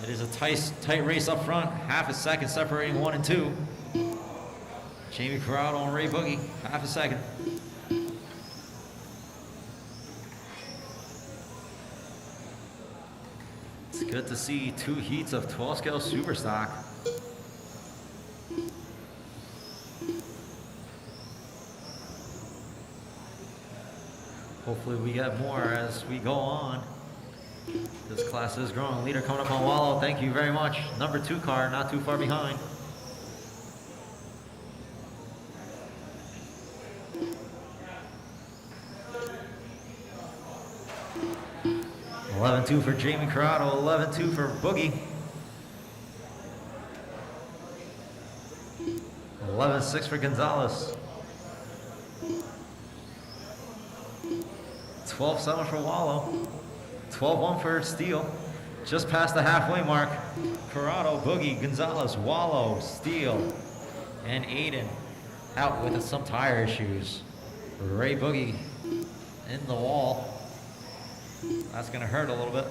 It is a tight race up front. Half a second separating 1 and 2. Jamie Corrado and Ray Boogie. Half a second. It's good to see 2 heats of 12 scale super stock. Hopefully we get more as we go on. This class is growing. Leader coming up on Wallow. Thank you very much. Number 2 car, not too far behind. $11-2 for Jamie Corrado, 11-2 for Boogie. 11-6 for Gonzalez. 12-7 for Wallow. 12-1 for Steele. Just past the halfway mark. Corrado, Boogie, Gonzalez, Wallow, Steele, and Aiden out with some tire issues. Ray Boogie in the wall. That's gonna hurt a little bit.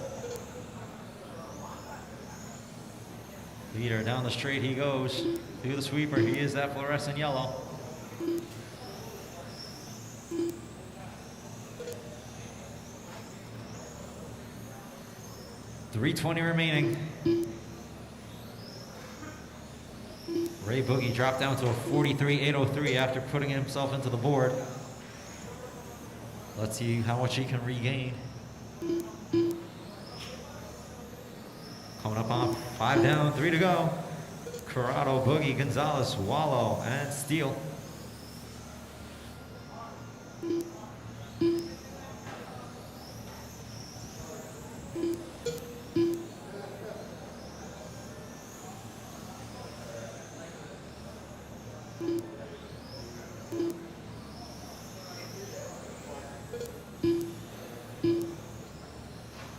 Leader down the straight he goes. Through the sweeper, he is that fluorescent yellow. .320 remaining. Ray Boogie dropped down to a 43.803 after putting himself into the board. Let's see how much he can regain. Coming up on 5 down, 3 to go. Corrado, Boogie, Gonzalez, Wallow, and Steele.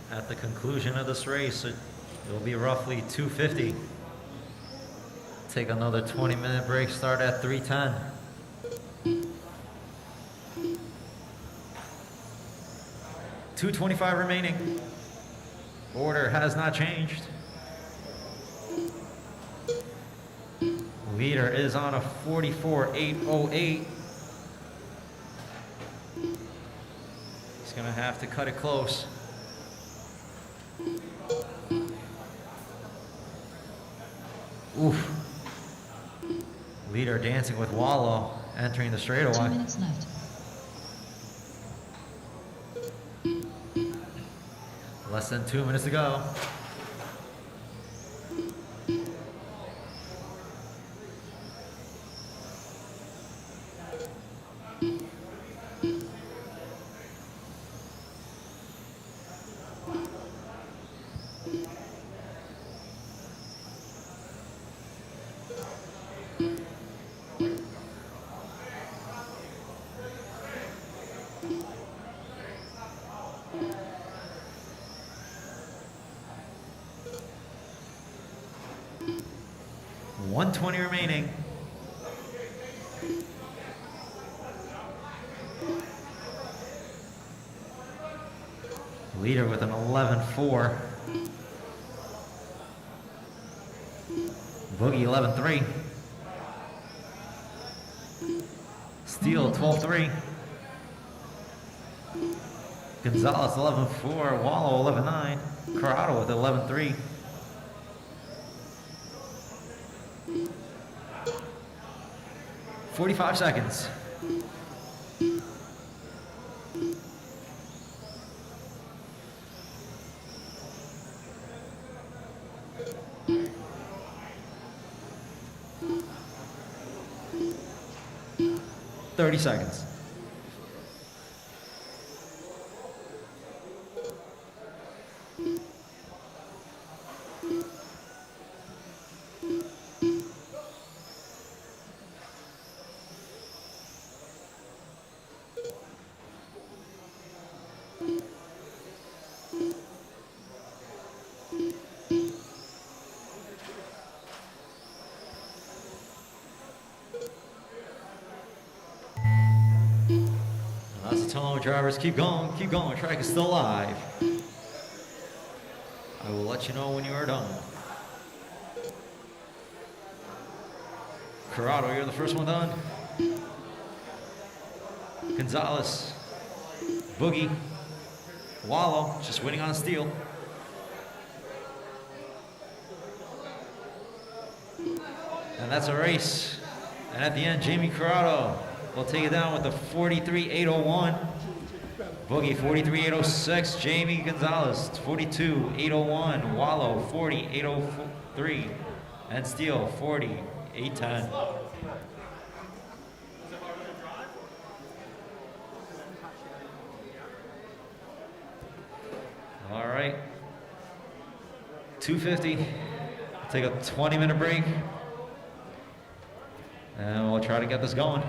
At the conclusion of this race, it'll be roughly 2:50. Take another 20-minute break, start at 3:10. .225 remaining. Order has not changed. Leader is on a 44.808. He's gonna have to cut it close. Oof. Leader dancing with Wallow, entering the straightaway. 2 minutes left. Less than 2 minutes to go. .120 remaining. Leader with an 11.4. Boogie 11.3. Steele 12.3. Gonzalez 11.4. Wallow 11.9. Corrado with 11.3. "45 seconds. "30 seconds. That's the tone, drivers. Keep going, keep going. Track is still live. I will let you know when you are done. Corrado, you're the first one done. Gonzalez, Boogie, Wallow, just waiting on steel. And that's a race. And at the end, Jamie Corrado will take it down with the 43.801. Boogie 43.806. Jamie Gonzalez 42.801. Wallow 40.803. And Steele 40.810. All right. 2:50. Take a 20-minute break. And we'll try to get this going.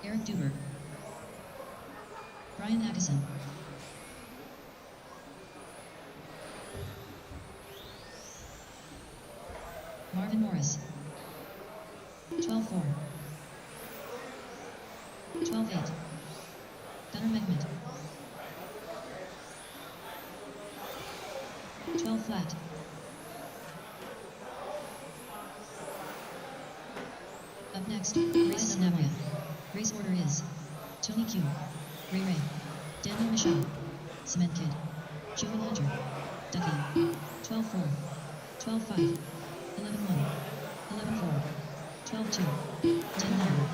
Eric Duber, Brian Addison, Marvin Morris, 12-4, 12-8, Gunnar Mehmet, 12 flat, up next, race Navia. Race order is Tony Q, Ray Ray, Daniel Michaud, Cement Kid, Juven Hunter, Ducky, 12-4, 12-5, 11-1, 11-4, 12-2, 10-9,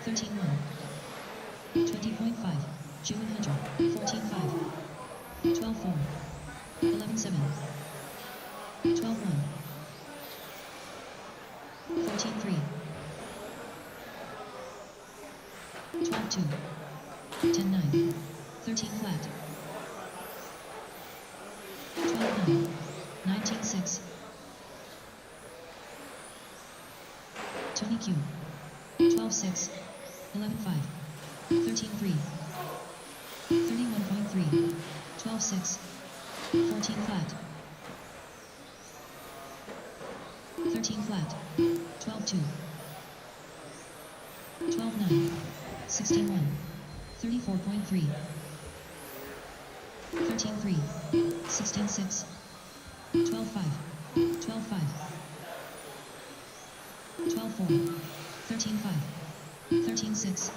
13-1, 20.5, Juven Hunter, 14-5, 12-4, 11-7, 12-1, 14-3, 12-2, 10-9, 13 flat, 12-9, 19-6, Tony Q, 12-6, 11-5, 13-3, 31.3, 12-6, 14 flat, 13 flat, 12-2, 12-9, 61, 34.3, 13-3, 16-6, 12-5, 12-5, 12-4, 13-5, 13-6,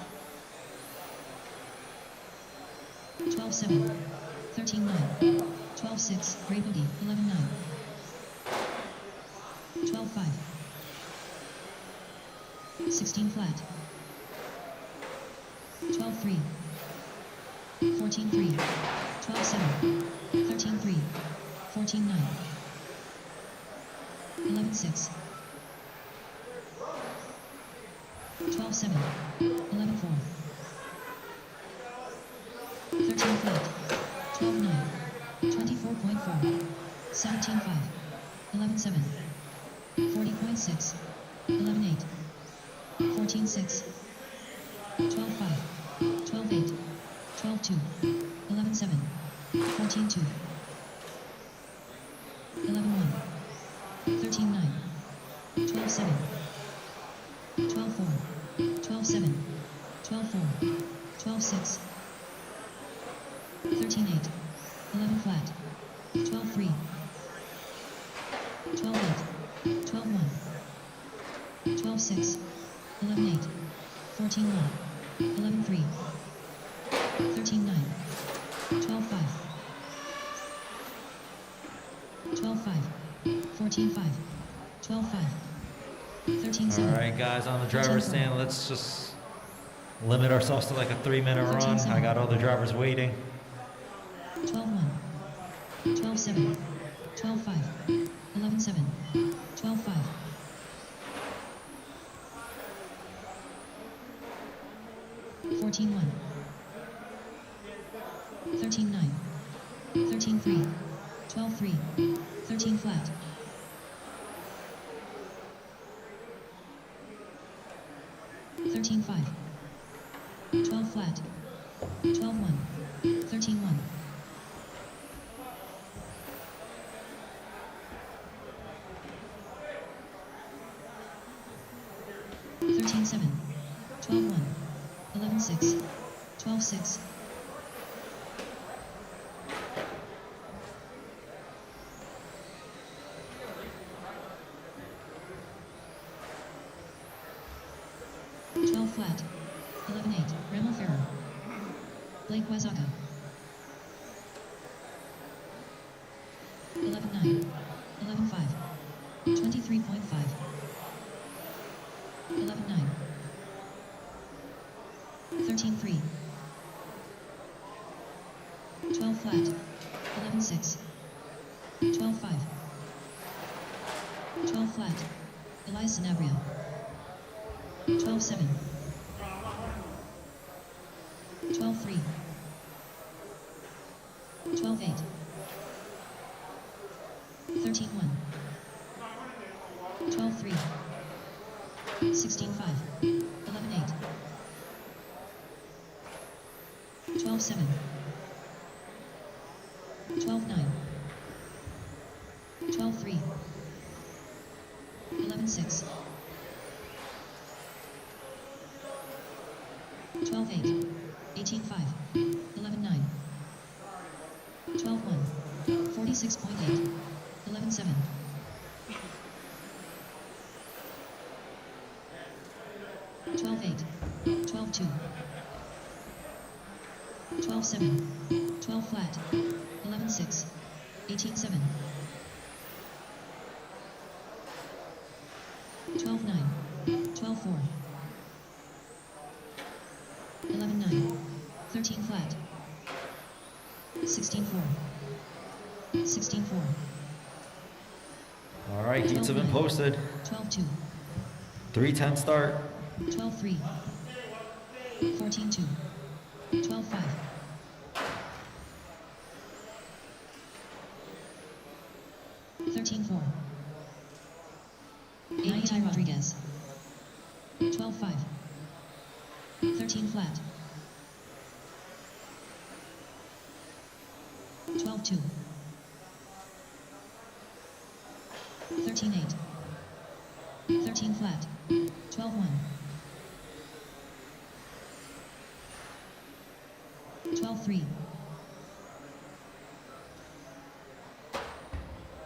12-7, 13-9, 12-6, Ray Booty, 11-9, 12-5, 16 flat, 12-3, 14-3, 12-7, 13-3, 14-9, 11-6, 12-7, 11-4, 13 flat, 12-9, 24.4, 17-5, 11-7, 40.6, 11-8, 14-6, 12-5, 12-8, 12-2, 11-7, 14-2, 11-1, 13-9, 12-7, 12-4, 12-7, 12-4, 12-6, 13-8, 11 flat, 12-3, 12-8, 12-1, 12-6, 11-8, 14-1, 11-3, 13-9, 12-5, 12-5, 14-5, 12-5, 13-7. All right, guys, on the driver's stand, let's just limit ourselves to like a 3-minute run. I got all the drivers waiting. 12-1, 12-7, 12-5, 11-7, 12-5, 14-1, 13-9, 13-3, 12-3, 13 flat, 13-5, 12 flat, 12-1, 13-1, 13-7, 12-1, 11-6, 12-6, 12 flat, 11-8, Remo Ferrer, Blake Wazaga, 11-9, 11-5, 23.5, 11-9, 13-3, 12 flat, 11-6, 12-5, 12 flat, Elias Sanabria, 12-7, 12-3, 12-8, 13-1, 12-3, 16-5, 11-8, 12-7, 12-9, 12-3, 11-6, 12-8, 18-5, 11-9, 12-1, 46.8, 11-7, 12-8, 12-2, 12-7, 12 flat, 11-6, 18-7, 12-9, 12-4, 11-9, 13 flat, 16-4, 16-4, All right, heats have been posted. 12-2, 3:10 start. 12-3, 14-2, 12-5, 13-4, 19 Rodriguez, 12-5, 13 flat, 12-2, 13-8, 13 flat, 12-1, 12-3,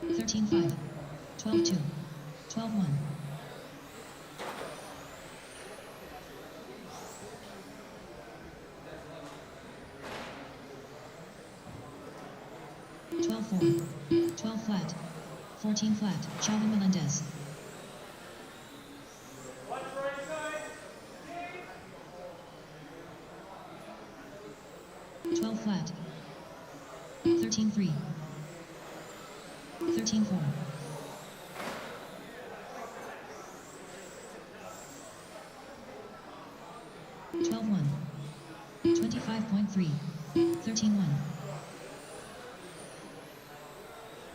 13-5, 12-2, 12-1, 12-4, 12 flat, 14 flat, Calvin Melendez, 12 flat, 13-3, 13-4, 12-1, 25.3, 13-1,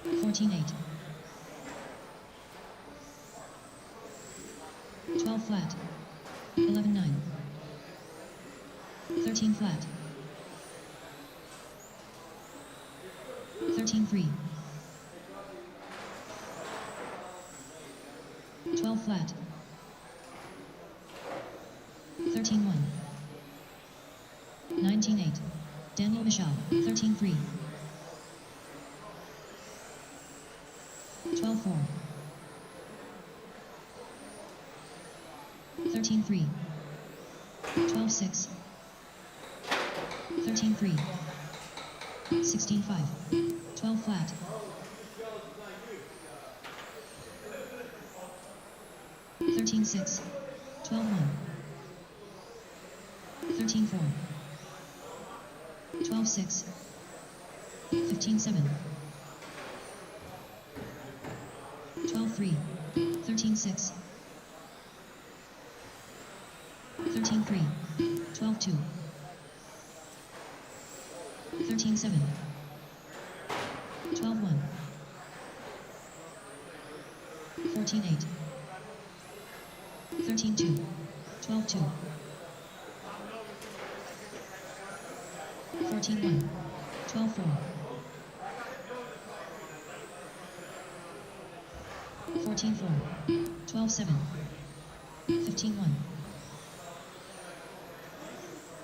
14-8, 12 flat, 11-9, 13 flat, 13-3. 12 flat. 13-1. 19-8. Daniel Michel, 13-3. 12-4. 13-3. 12-6. 13-3. 16-5. 12 flat. 13-6. 12-1. 13-4. 12-6. 15-7. 12-3. 13-6. 13-3. 12-2. 13-7. 12-1. 14-8. 13-2. 12-2. 14-1. 12-4. 14-4. 12-7. 15-1.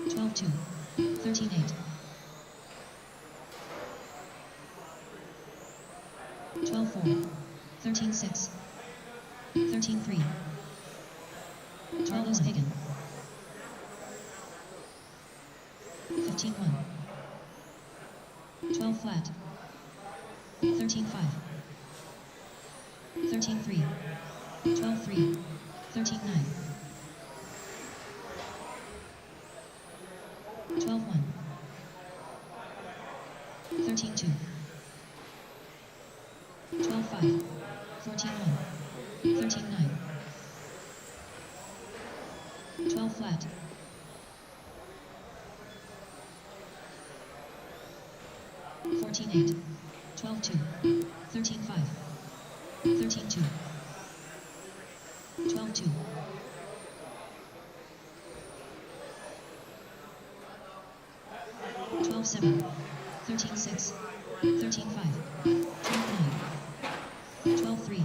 12-2. 13-8. 12-4. 13-6. 13-3. 12 Hagen. 15-1. 12 flat. 13-5. 13-3. 12-3. 13-9. 12-1. 13-2. 12-5. 14-1. 13-9. 12 flat. 14-8. 12-2. 13-5. 13-2. 12-2. 12-7. 13-6. 13-5. 12-9. 12-3.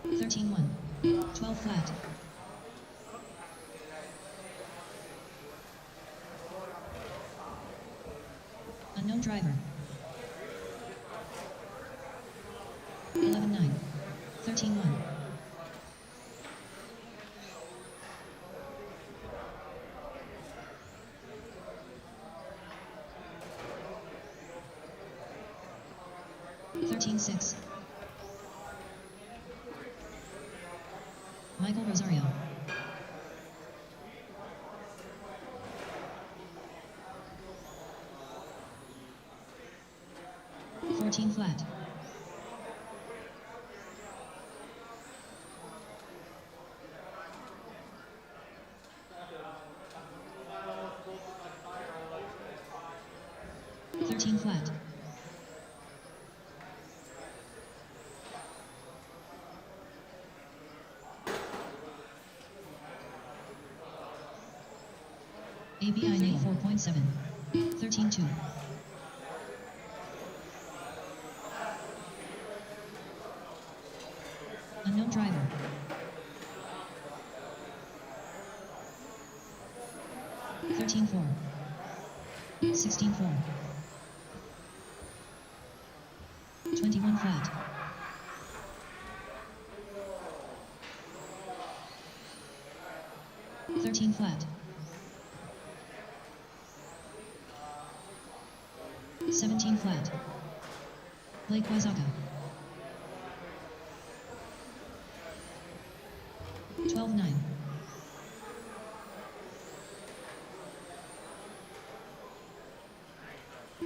13-1. 12 flat. Unknown driver. 11-9. 13-1. 13-6. Michael Rosario. 14 flat. 13 flat. 4.7. 13-2. Unknown driver. 13-4. 16-4. 21 flat. 13 flat. 17 flat. Blake Waizaga. 12-9.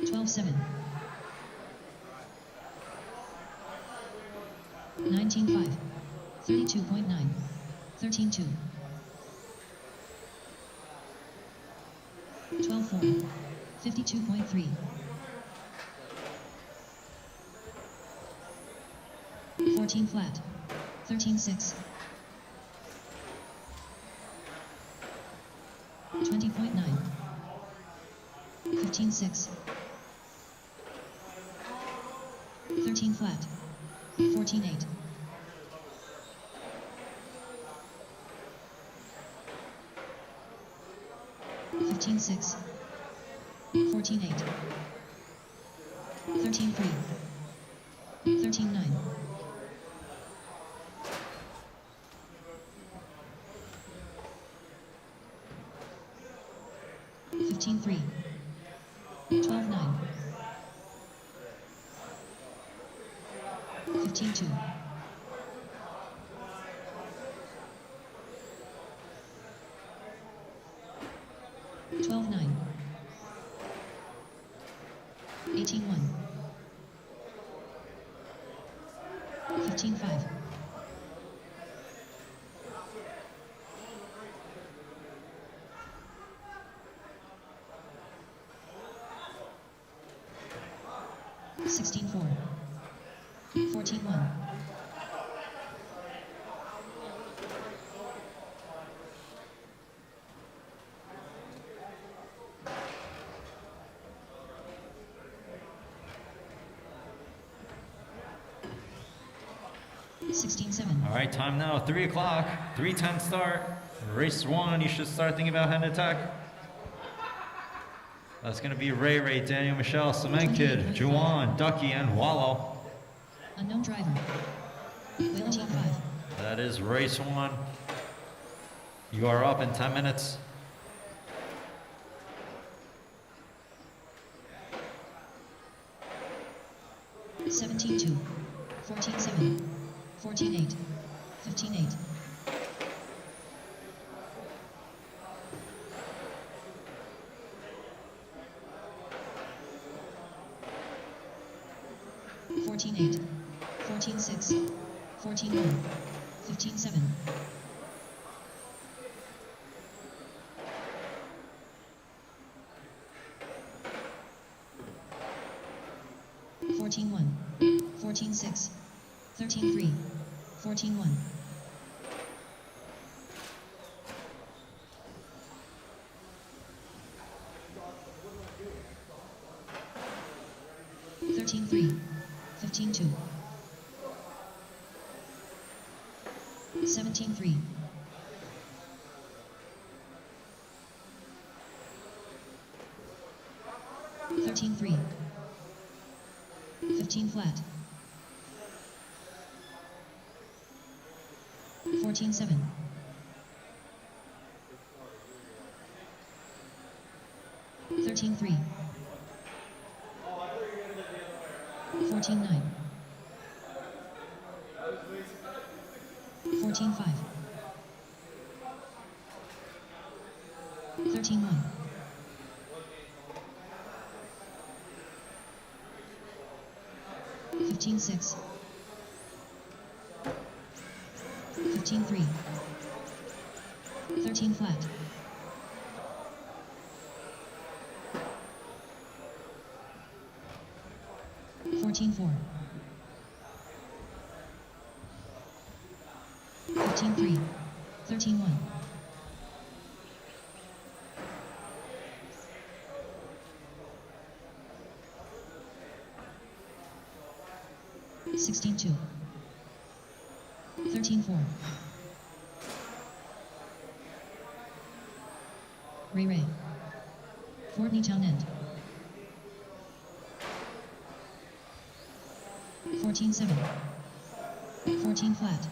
12-7. 19-5. 32.9. 13-2. 12-4. 52.3. 14 flat. 13-6. 20.9. 15.6. 13 flat. 14.8. 15.6. 14.8. 13.3. 13.9. 15.3. 12.9. 15.2. 12.9. 18.1. 15.5. 16.4. 14.1. 16.7. All right, time now, 3 o'clock, 3:10 start. Race 1, you should start thinking about hand attack. That's going to be Ray, Daniel, Michelle, Cement Kid, Juwan, Ducky, and Wallow. Unknown driver. Whale Team 5. That is race 1. You are up in 10 minutes. Seventeen 2. 14.7. 14.8. 15.8. 14.8. 14.6. 14.1. 15.7. 14.1. 14.6. 13.3. 14.1. 13.3. 15.2. 17.3. 13.3. 15 flat. 14.7. 13.3. 14.9. 14.5. 13.1. 15.6. 15.3. 13 flat. 14.4. 15.3. 13.1. 16.2. 13.4. Ray. Fortney Town End. 14.7. 14 flat.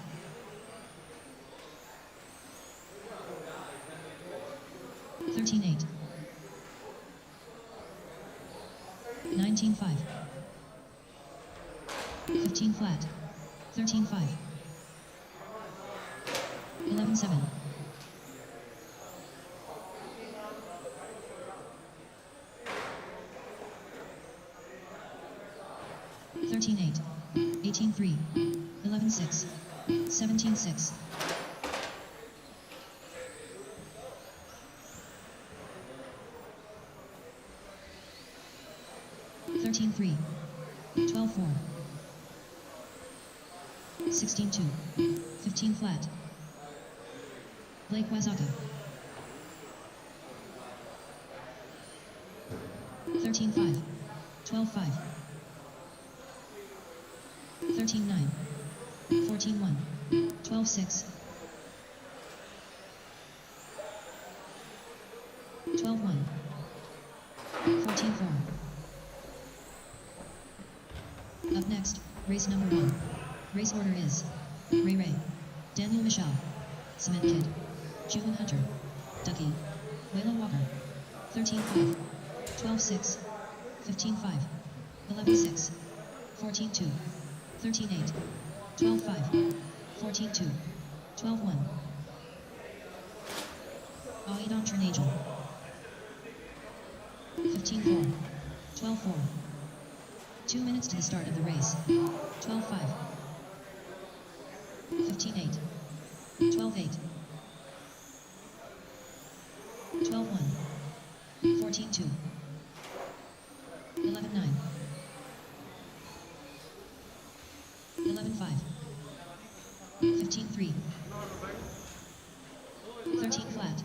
13.8. 19.5. 15 flat. 13.5. 11.7. 13.8. 18.3. 11.6. 17.6. 13.3. 12.4. 16.2. 15 flat. Blake Wazaka. 13-5, 12-5, 13-9, 14-1, 12-6, 12-1, 14-4. Up next, race number 1. Race order is Ray, Daniel Michel, Cement Kid, Julian Hunter, Ducky, Waylon Walker, 13-5, 12-6, 15-5, 11-6, 14-2, 13-8, 12-5, 14-2, 12-1. Aidon Trinagel, 15-4, 12-4. 2 minutes to the start of the race. 12-5, 15-8, 12-8, 12-1, 14-2, 11-9, 11-5, 15-3, 13 flat,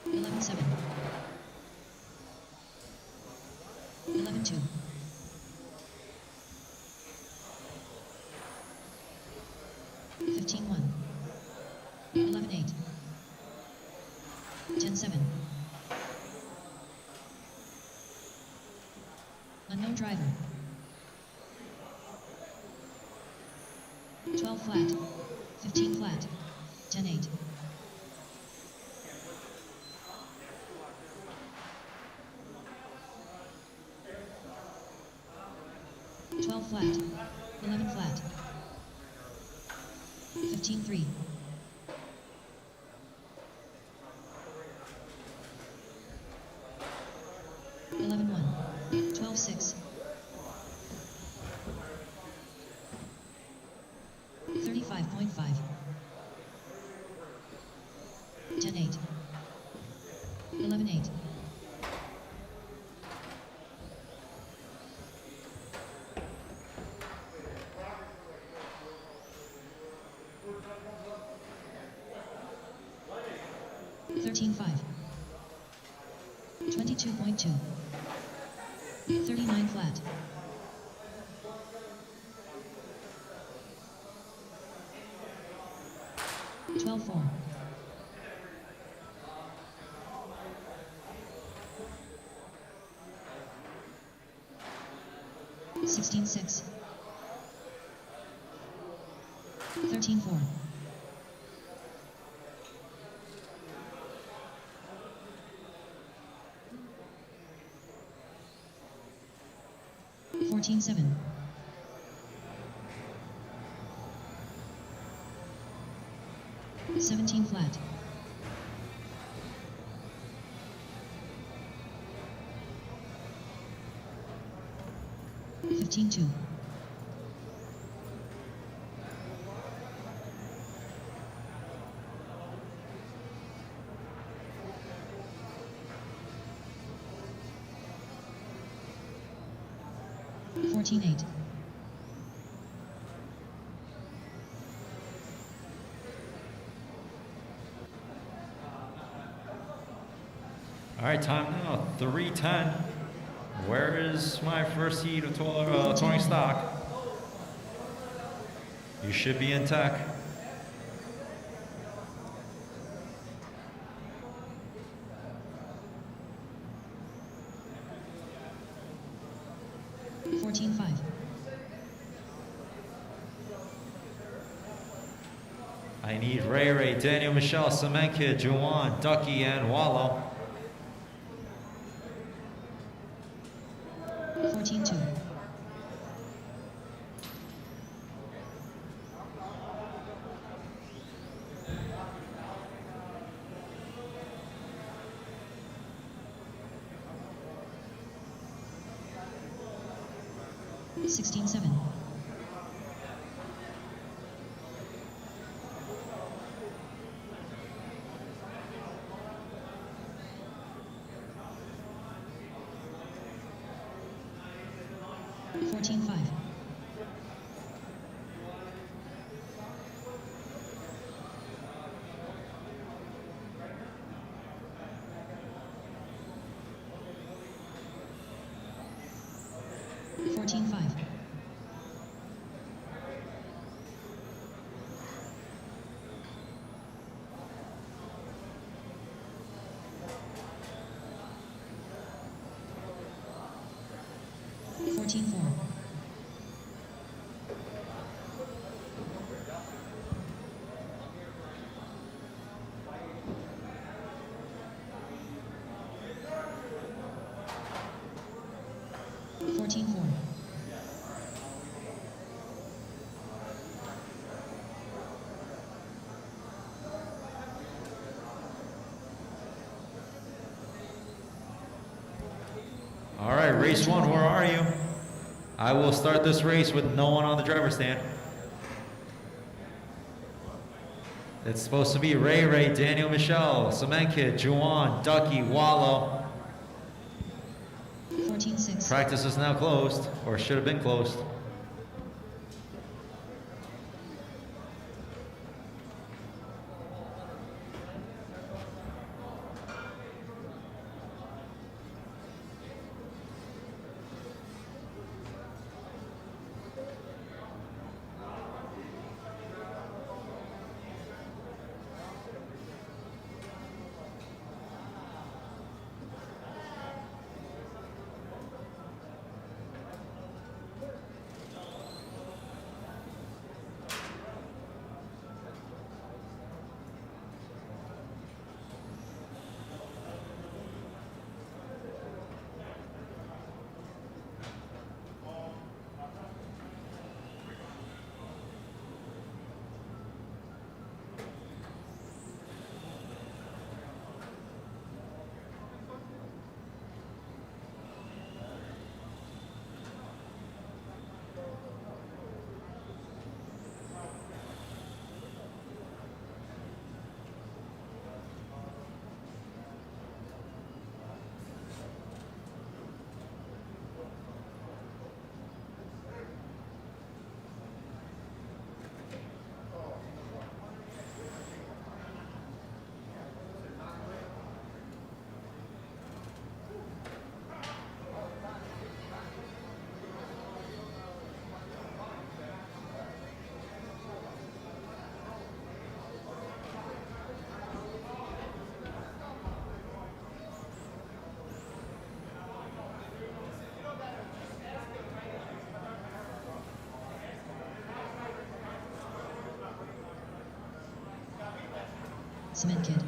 11-7, 11-2, 15-1, 11-8, 10-7. Unknown driver. 12 flat, 15 flat, 10-8. 12 flat, 11 flat, 15-3. 11-1, 12-6, 35.5, 10-8, 11-8. 13-5, 22.2, 39 flat, 12-4, 16-6, 13-4, 14-7, 17 flat, 15-2, 14-8. All right, time now, 3:10. Where is my first heat of towing stock? You should be in tech. I need Ray, Daniel Michel, Cement Kid, Juwan, Ducky, and Wallow. 14-2. 16-7. 14-5. 15-4. 14-4. All right, race one, where are you? I will start this race with no one on the driver's stand. It's supposed to be Ray, Daniel, Michelle, Cement Kid, Juwan, Ducky, Wallow. 14-6. Practice is now closed, or should have been closed. Cement Kid.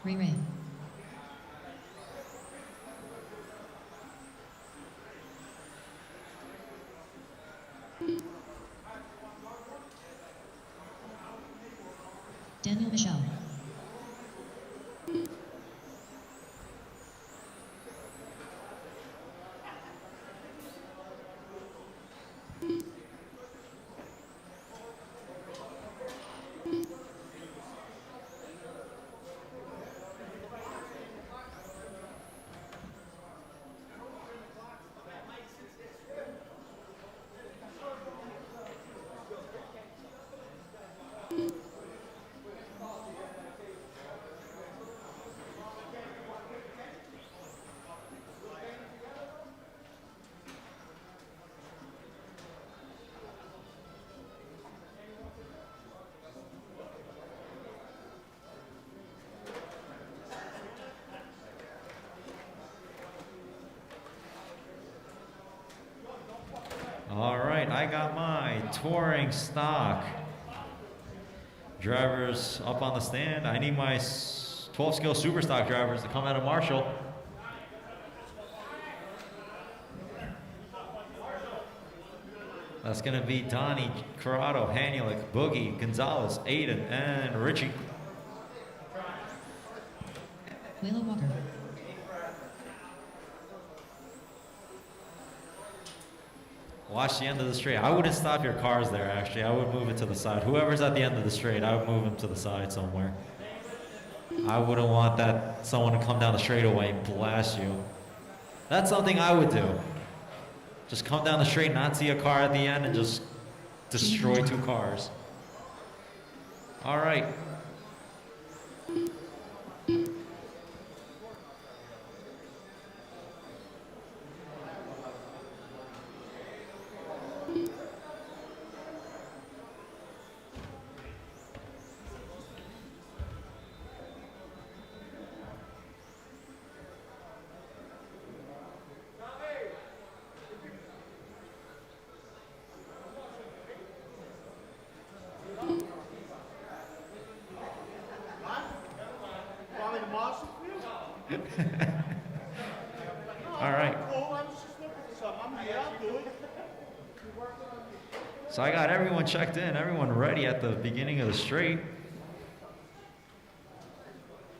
Ray. Daniel Michel. All right, I got my touring stock drivers up on the stand. I need my 12 skill super stock drivers to come out of Marshall. That's gonna be Donnie, Corrado, Hanulik, Boogie, Gonzalez, Aiden, and Richie. Waylo Walker. Watch the end of the straight. I wouldn't stop your cars there, actually. I would move it to the side. Whoever's at the end of the straight, I would move him to the side somewhere. I wouldn't want that someone to come down the straightaway and blast you. That's something I would do. Just come down the straight, not see a car at the end, and just destroy two cars. All right. All right. So I got everyone checked in, everyone ready at the beginning of the straight.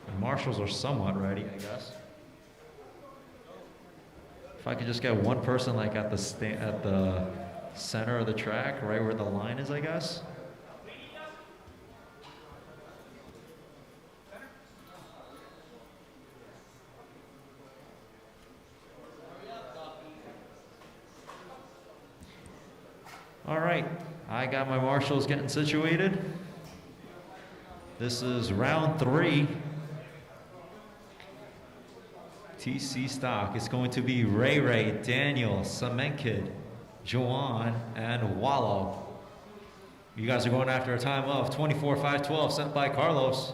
And marshals are somewhat ready, I guess. If I could just get one person like at the center of the track, right where the line is, I guess. All right, I got my marshals getting situated. This is round 3. TC stock. It's going to be Ray, Daniel, Semenkid, Joanne, and Wallow. You guys are going after a time of 24.512 sent by Carlos.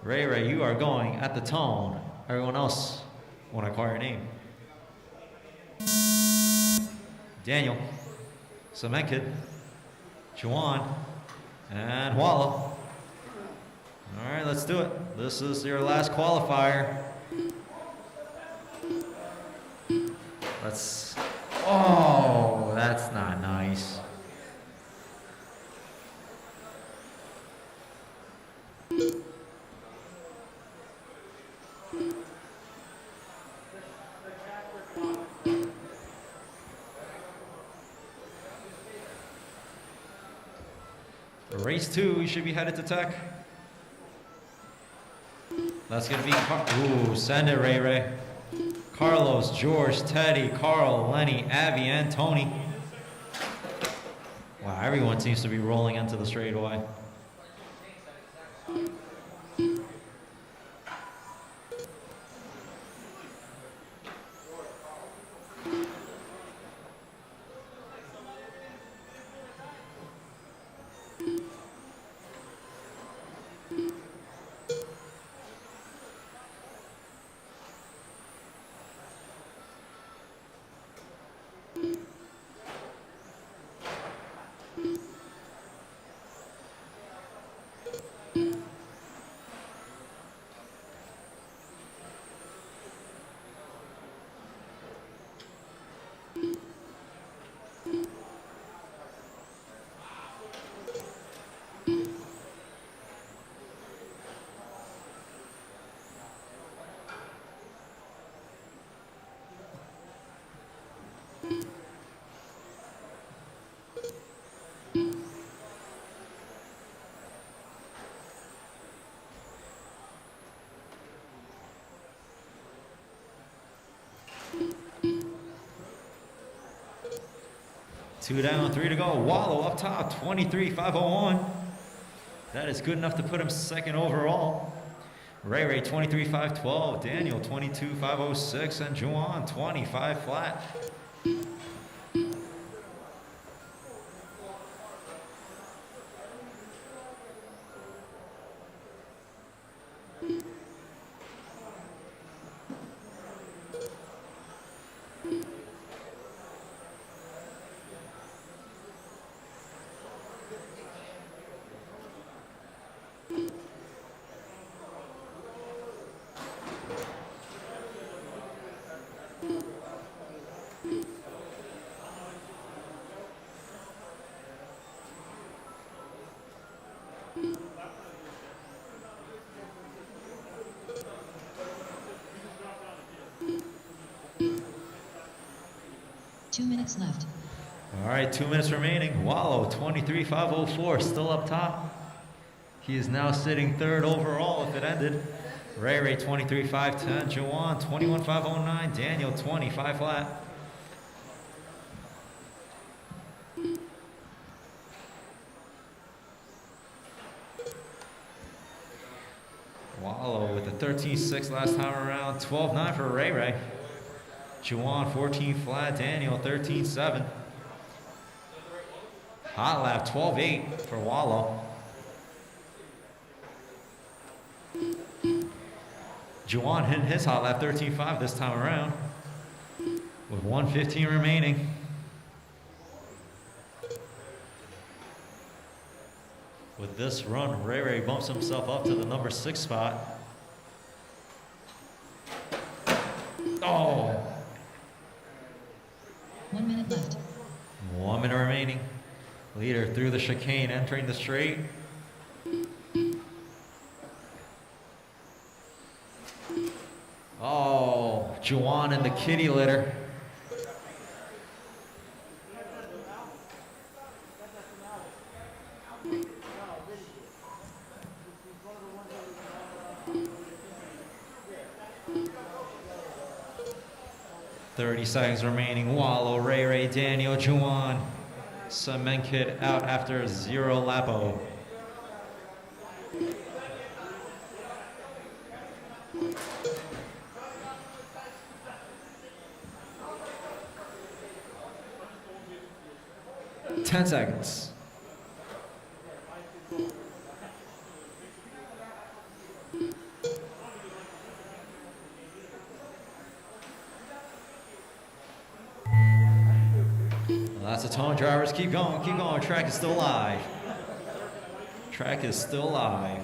Ray, you are going at the tone. Everyone else, when I call your name. Daniel, Semenkid, Joanne, and Wallow. All right, let's do it. This is your last qualifier. Oh, that's not nice. Race 2, you should be headed to Tech. That's gonna be, ooh, send it, Ray. Carlos, George, Teddy, Carl, Lenny, Abby, and Tony. Wow, everyone seems to be rolling into the straightaway. 2 down, 3 to go. Wallow up top, 23,501. That is good enough to put him second overall. Ray, 23,512. Daniel, 22,506. And Juwan, 25 flat. Left. All right, 2 minutes remaining. Wallow, 23,504, still up top. He is now sitting third overall if it ended. Ray, 23,510. Juwan, 21,509. Daniel, 25 flat. Wallow with a 13.6 last time around. 12.9 for Ray. Juwan, 14 flat. Daniel, 13.7. Hot lap, 12.8 for Wallow. Juwan hitting his hot lap, 13.5 this time around. With 1:15 remaining. With this run, Ray bumps himself up to the number 6 spot. Oh! 1 minute left. 1 minute remaining. Leader through the chicane, entering the straight. Oh, Juwan in the kitty litter. Seconds remaining. Wallow, Ray, Daniel, Juwan. Cement Kid out after 0 lapo. Ten seconds. Lots of tone drivers. Keep going, keep going. Track is still live. Track is still live.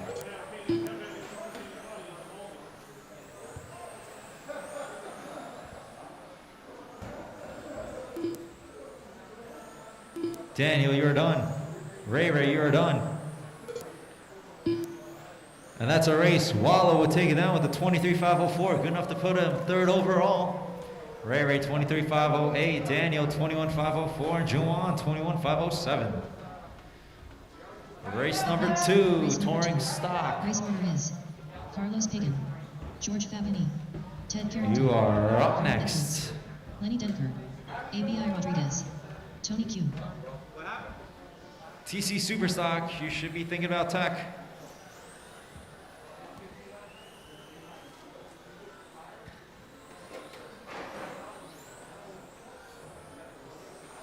Daniel, you're done. Ray, you're done. And that's a race. Wallow will take it down with the 23,504. Good enough to put him third overall. Ray, 23,508. Daniel, 21,504. And Juwan, 21,507. Race number 2, touring stock. Race order is Carlos Pagan, George Fabini, Ted Carrington. You are up next. Lenny Denker, ABI Rodriguez, Tony Q. TC Superstock, you should be thinking about tech.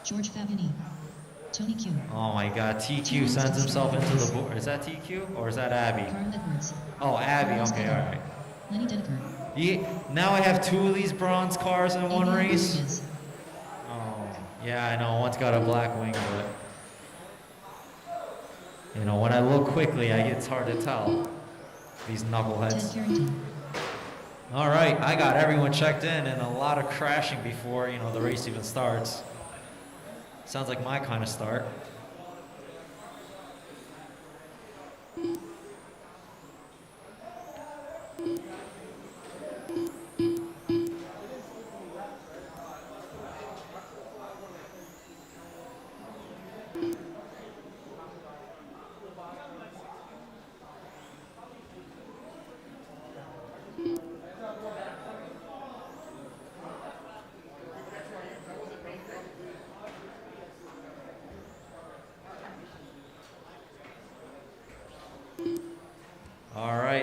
George Fabini, Tony Q. Oh my God, TQ sends himself into the board. Is that TQ or is that Abby? Carl Edwards. Oh, Abby, Carlos okay, Pagan, all right. Lenny Denker. Yeah, now I have 2 of these bronze cars in one ABI race. Rodriguez. Oh, yeah, I know, one's got a black wing, but you know, when I look quickly, it's hard to tell. These Ted knuckleheads. Carrington. All right, I got everyone checked in and a lot of crashing before, you know, the race even starts. Sounds like my kind of start.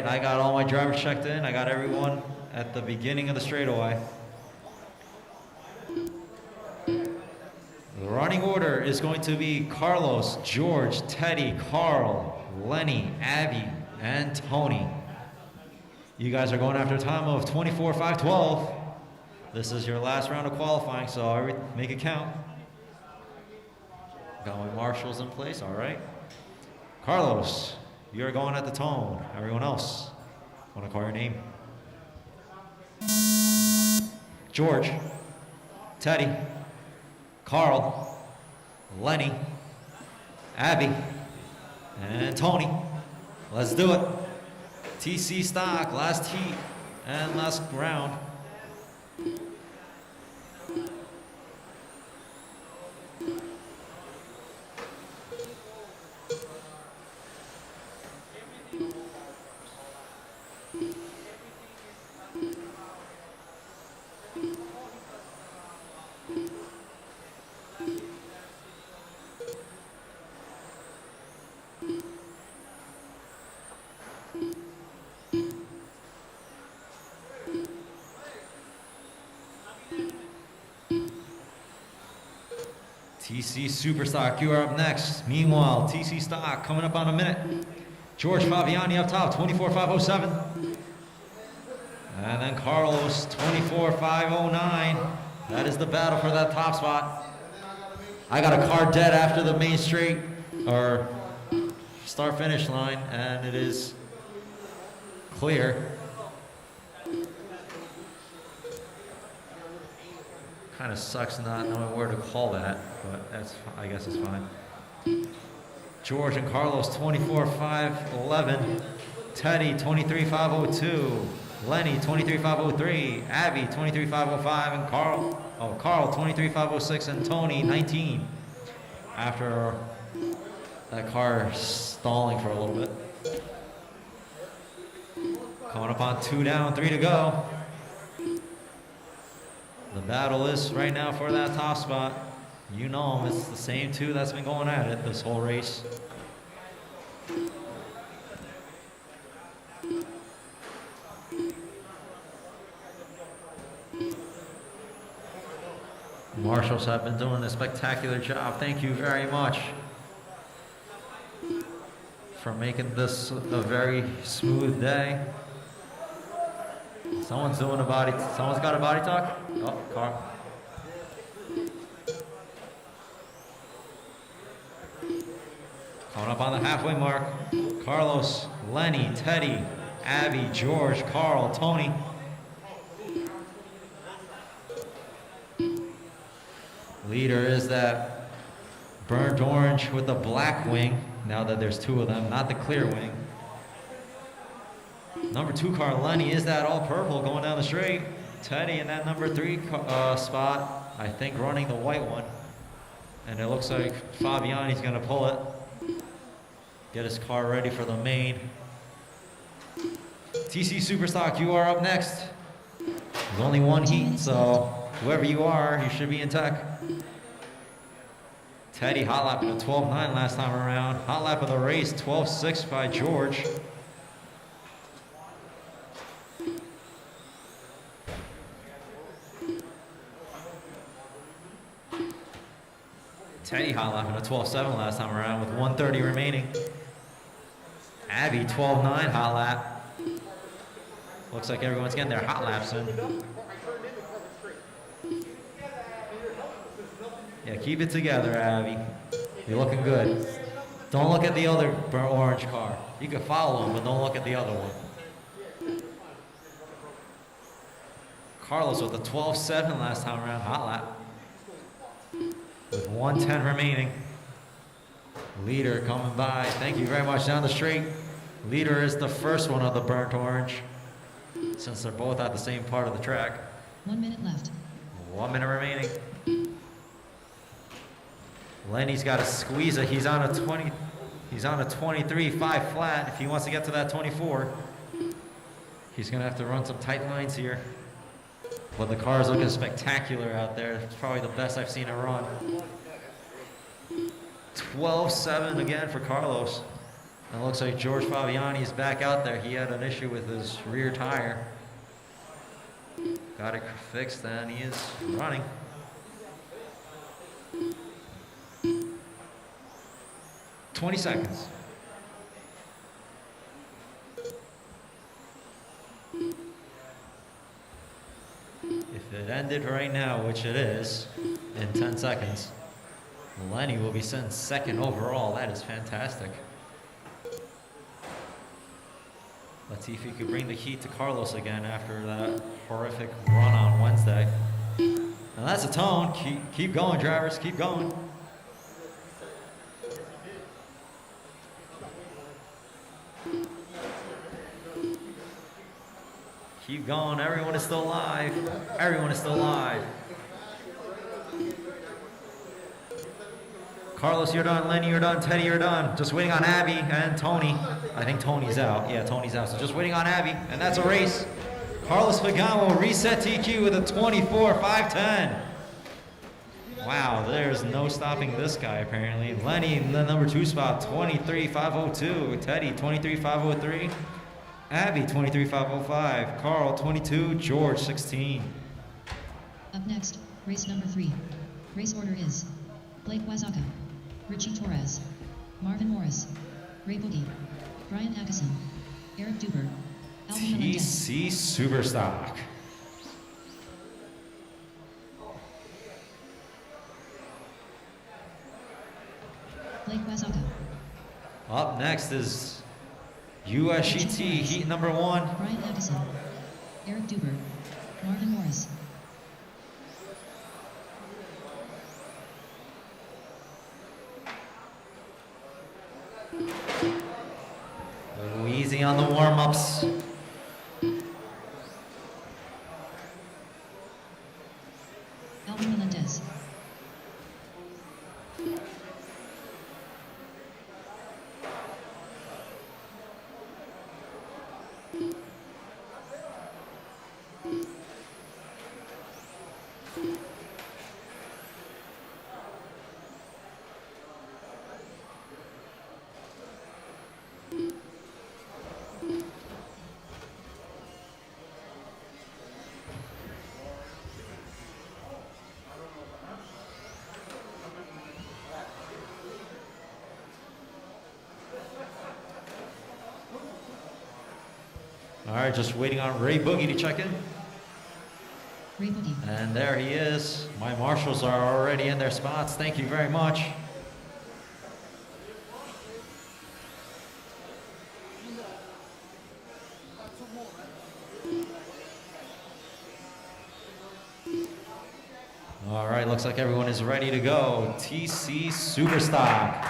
right, I got all my drivers checked in. I got everyone at the beginning of the straightaway. The running order is going to be Carlos, George, Teddy, Carl, Lenny, Abby, and Tony. You guys are going after a time of 24:5:12. This is your last round of qualifying, so make it count. Got my marshals in place, all right. Carlos, you're going at the tone. Everyone else, want to call your name? George, Teddy, Carl, Lenny, Abby, and Tony. Let's do it. TC stock, last heat and last round. TC Superstock, you are up next. Meanwhile, TC Stock coming up on a minute. George Fabiani up top, 24:5:07. And then Carlos, 24:5:09. That is the battle for that top spot. I got a car dead after the main straight, or start finish line, and it is clear. Kind of sucks not knowing where to call that, but I guess it's fine. George and Carlos, 24:5:11. Teddy, 23:5:02. Lenny, 23:5:03. Abby, 23:5:05. And Carl, 23:5:06. And Tony, 19. After that car stalling for a little bit. Coming up on 2 down, 3 to go. The battle is right now for that top spot. You know them, it's the same two that's been going at it this whole race. Marshals have been doing a spectacular job. Thank you very much for making this a very smooth day. Someone's got a body talk? Oh, Carl. Coming up on the halfway mark, Carlos, Lenny, Teddy, Abby, George, Carl, Tony. Leader is that burnt orange with the black wing, now that there's 2 of them, not the clear wing. Number 2 car, Lenny, is that all purple going down the straight. Teddy in that number 3 spot, I think running the white one. And it looks like Fabiani's gonna pull it. Get his car ready for the main. TC Superstock, you are up next. There's only 1 heat, so whoever you are, you should be in tech. Teddy hot lapping a 12:09 last time around. Hot lap of the race, 12:06 by George. Teddy hot lapping a 12:07 last time around with 1:30 remaining. Abby 12:09 hot lap. Looks like everyone's getting their hot laps in. Yeah, keep it together, Abby. You're looking good. Don't look at the other burnt orange car. You can follow him, but don't look at the other one. Carlos with a 12:07 last time around, hot lap. With 1:10 remaining. Leader coming by. Thank you very much. Down the straight. Leader is the first one of the burnt orange, since they're both at the same part of the track. 1 minute left. 1 minute remaining. Lenny's got to squeeze it. He's on a 23.5 flat. If he wants to get to that 24, he's gonna have to run some tight lines here. But the car is looking spectacular out there. It's probably the best I've seen it run. 12:07 again for Carlos. And it looks like George Fabiani is back out there. He had an issue with his rear tire. Got it fixed and he is running. "20 seconds. If it ended right now, which it is, in 10 seconds, Lenny will be sent second overall. That is fantastic. Let's see if he could bring the heat to Carlos again after that horrific run on Wednesday. And that's a tone. Keep going, drivers. Keep going. Keep going. Everyone is still alive. Everyone is still alive. Carlos, you're done. Lenny, you're done. Teddy, you're done. Just waiting on Abby and Tony. I think Tony's out. Yeah, Tony's out. So just waiting on Abby. And that's a race. Carlos Pagano will reset TQ with a 24.510. Wow, there's no stopping this guy apparently. Lenny in the number 2 spot, 23.502. Teddy, 23.503. Abby, 23.505. Carl, 22. George, 16. Up next, race number 3. Race order is Blake Wazaka, Richie Torres, Marvin Morris, Ray Boogie, Brian Atkinson, Eric Duber, Alvin Melendez. TC Superstock. Blake Wazaka, Up next is USGT Heat number 1. Brian Atkinson, Eric Duber, Marvin Morris. Go easy on the warm-ups. Alvin Melendez, All right, just waiting on Ray Boogie to check in. Ray Boogie, And there he is. My marshals are already in their spots. Thank you very much. All right, looks like everyone is ready to go. TC Superstock.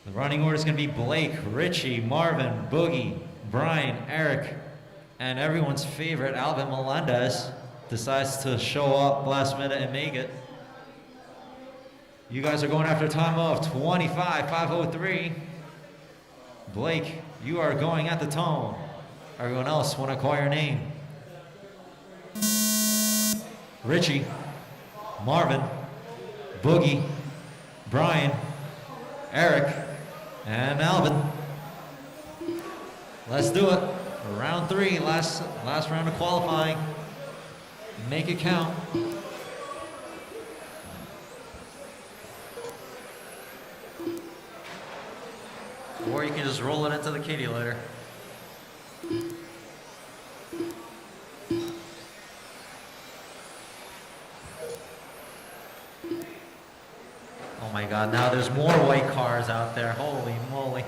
The running order is going to be Blake, Richie, Marvin, Boogie, Brian, Eric, and everyone's favorite, Alvin Melendez, decides to show up last minute and make it. You guys are going after a time of 25.503. Blake, you are going at the tone. Everyone else want to call your name. Richie, Marvin, Boogie, Brian, Eric, and Alvin. Let's do it. Round 3, last round of qualifying. Make it count. Or you can just roll it into the kitty later. Oh my God, now there's more white cars out there. Holy moly.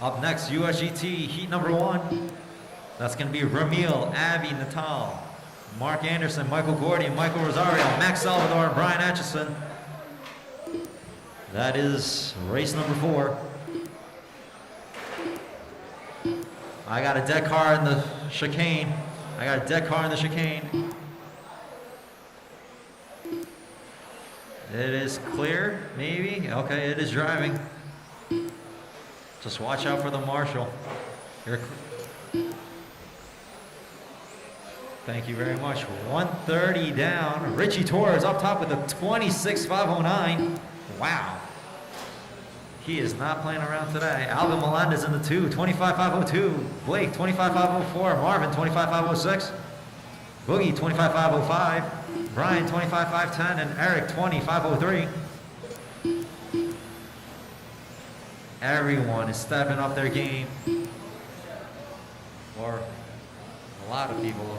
Up next, USGT Heat number 1. That's going to be Ramil, Abby, Natal, Mark Anderson, Michael Gordy, Michael Rosario, Max Salvador, and Brian Atchison. That is race number 4. I got a dead car in the chicane. It is clear, maybe? Okay, it is driving. Just watch out for the marshal. Thank you very much. 130 down. Richie Torres up top with a 26.509. Wow. He is not playing around today. Alvin Melendez in the 2, 25.502. Blake, 25.504. Marvin, 25.506. Boogie, 25.505. Brian, 25.510. And Eric, 20.503. Everyone is stepping up their game. Or a lot of people.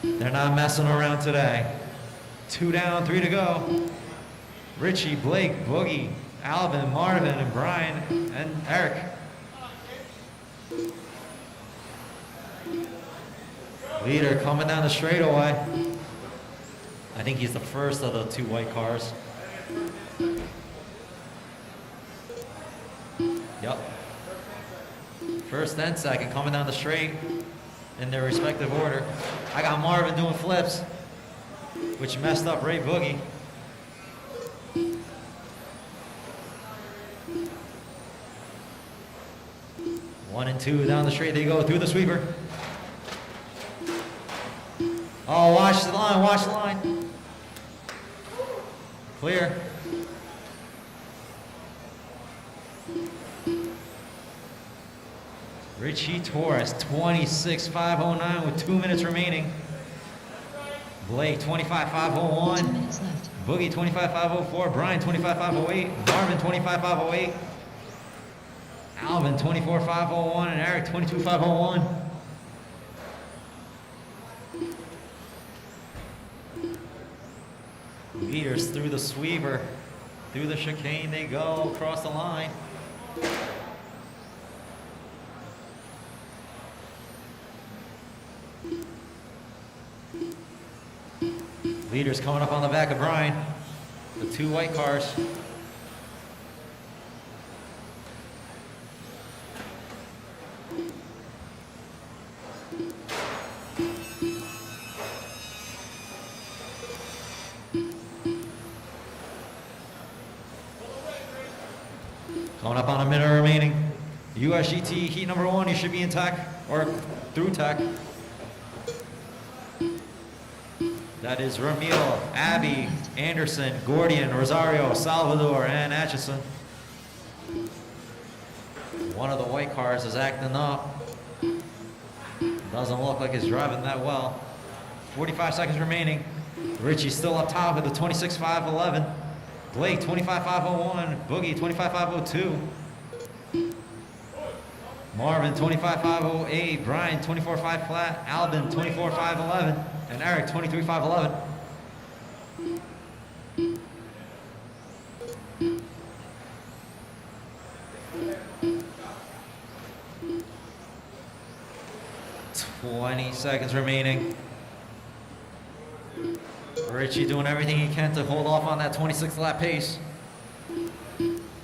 They're not messing around today. 2 down, 3 to go. Richie, Blake, Boogie, Alvin, Marvin, and Brian, and Eric. Leader coming down the straightaway. I think he's the first of the 2 white cars. Yep. First and second coming down the straight in their respective order. I got Marvin doing flips, which messed up Ray Boogie. One and 2 down the straight they go through the sweeper. Oh, watch the line, watch the line. Clear. Richie Torres, 26.509 with 2 minutes remaining. Blake, 25.501. 2 minutes left. Boogie, 25.504. Brian, 25.508. Marvin, 25.508. Alvin, 24.501. And Eric, 22.501. Leaders through the sweeper. Through the chicane they go across the line. Leaders coming up on the back of Brian. The 2 white cars. Coming up on a minute remaining. USGT heat number 1, you should be in tech or through tech. That is Ramil, Abby, Anderson, Gordian, Rosario, Salvador, and Atchison. One of the white cars is acting up. Doesn't look like he's driving that well. 45 seconds remaining. Richie still up top with the 26.511. Blake, 25.501. Boogie, 25.502. Marvin, 25.508. Brian, 24.5 flat. Alvin, 24.511. And Eric, 23.511. Seconds remaining. Richie doing everything he can to hold off on that 26 lap pace.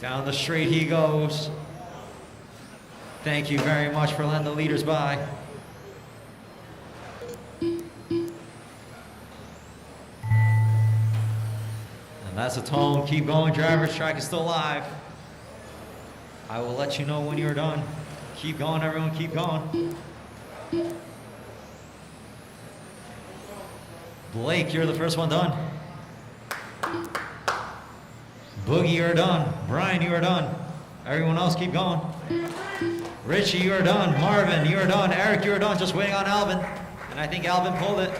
Down the straight he goes. Thank you very much for letting the leaders by. And that's a tone. Keep going, drivers. Track is still live. I will let you know when you're done. Keep going, everyone. Keep going. Blake, you're the first one done. Boogie, you're done. Brian, you are done. Everyone else, keep going. Richie, you are done. Marvin, you are done. Eric, you are done. Just waiting on Alvin. And I think Alvin pulled it.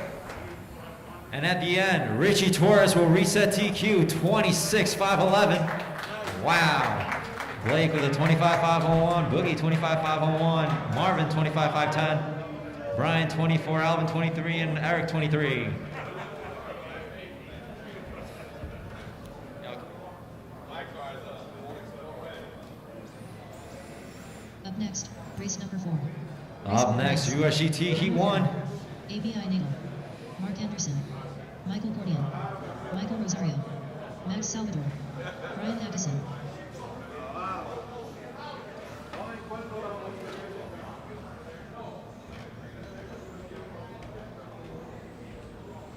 And at the end, Richie Torres will reset TQ, 26.511. Wow. Blake with a 25.501. Boogie, 25.501. Marvin, 25.510. Brian, 24. Alvin, 23. And Eric, 23. Up next, race number 4. Up next, USGT Heat 1. ABI Nagle, Mark Anderson, Michael Gordian, Michael Rosario, Max Salvador, Brian Addison.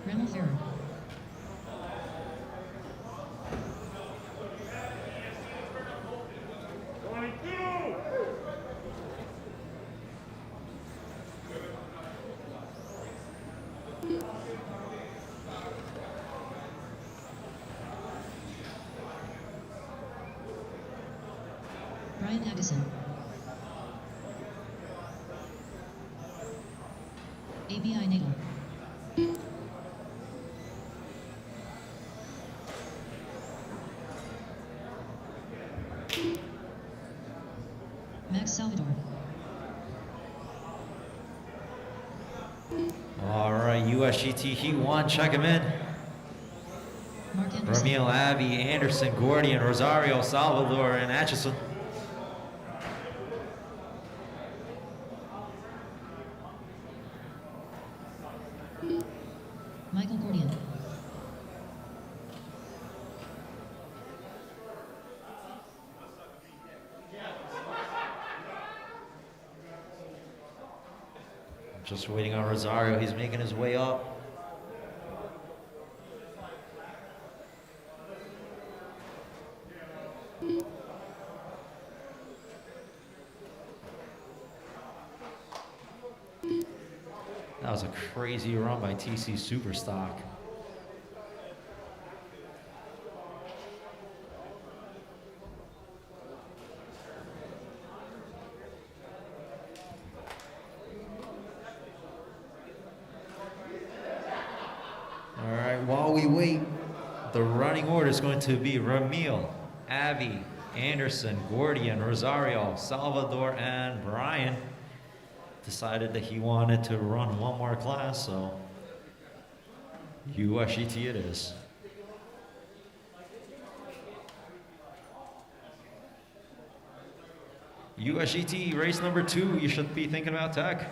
Ramel Ferrer. Brian Addison. ABI Nadal. Max Salvador. All right, USGT Heat 1, check him in. Mark Anderson. Ramil, Abbey, Anderson, Gordian, Rosario, Salvador, and Atchison. Michael Gordian. Just waiting on Rosario. He's making his way up. That was a crazy run by TC Superstock. All right, while we wait, the running order is going to be Ramil, Avi, Anderson, Gordian, Rosario, Salvador, and Brian. Decided that he wanted to run one more class, so USGT it is. USGT race number 2, you should be thinking about tech.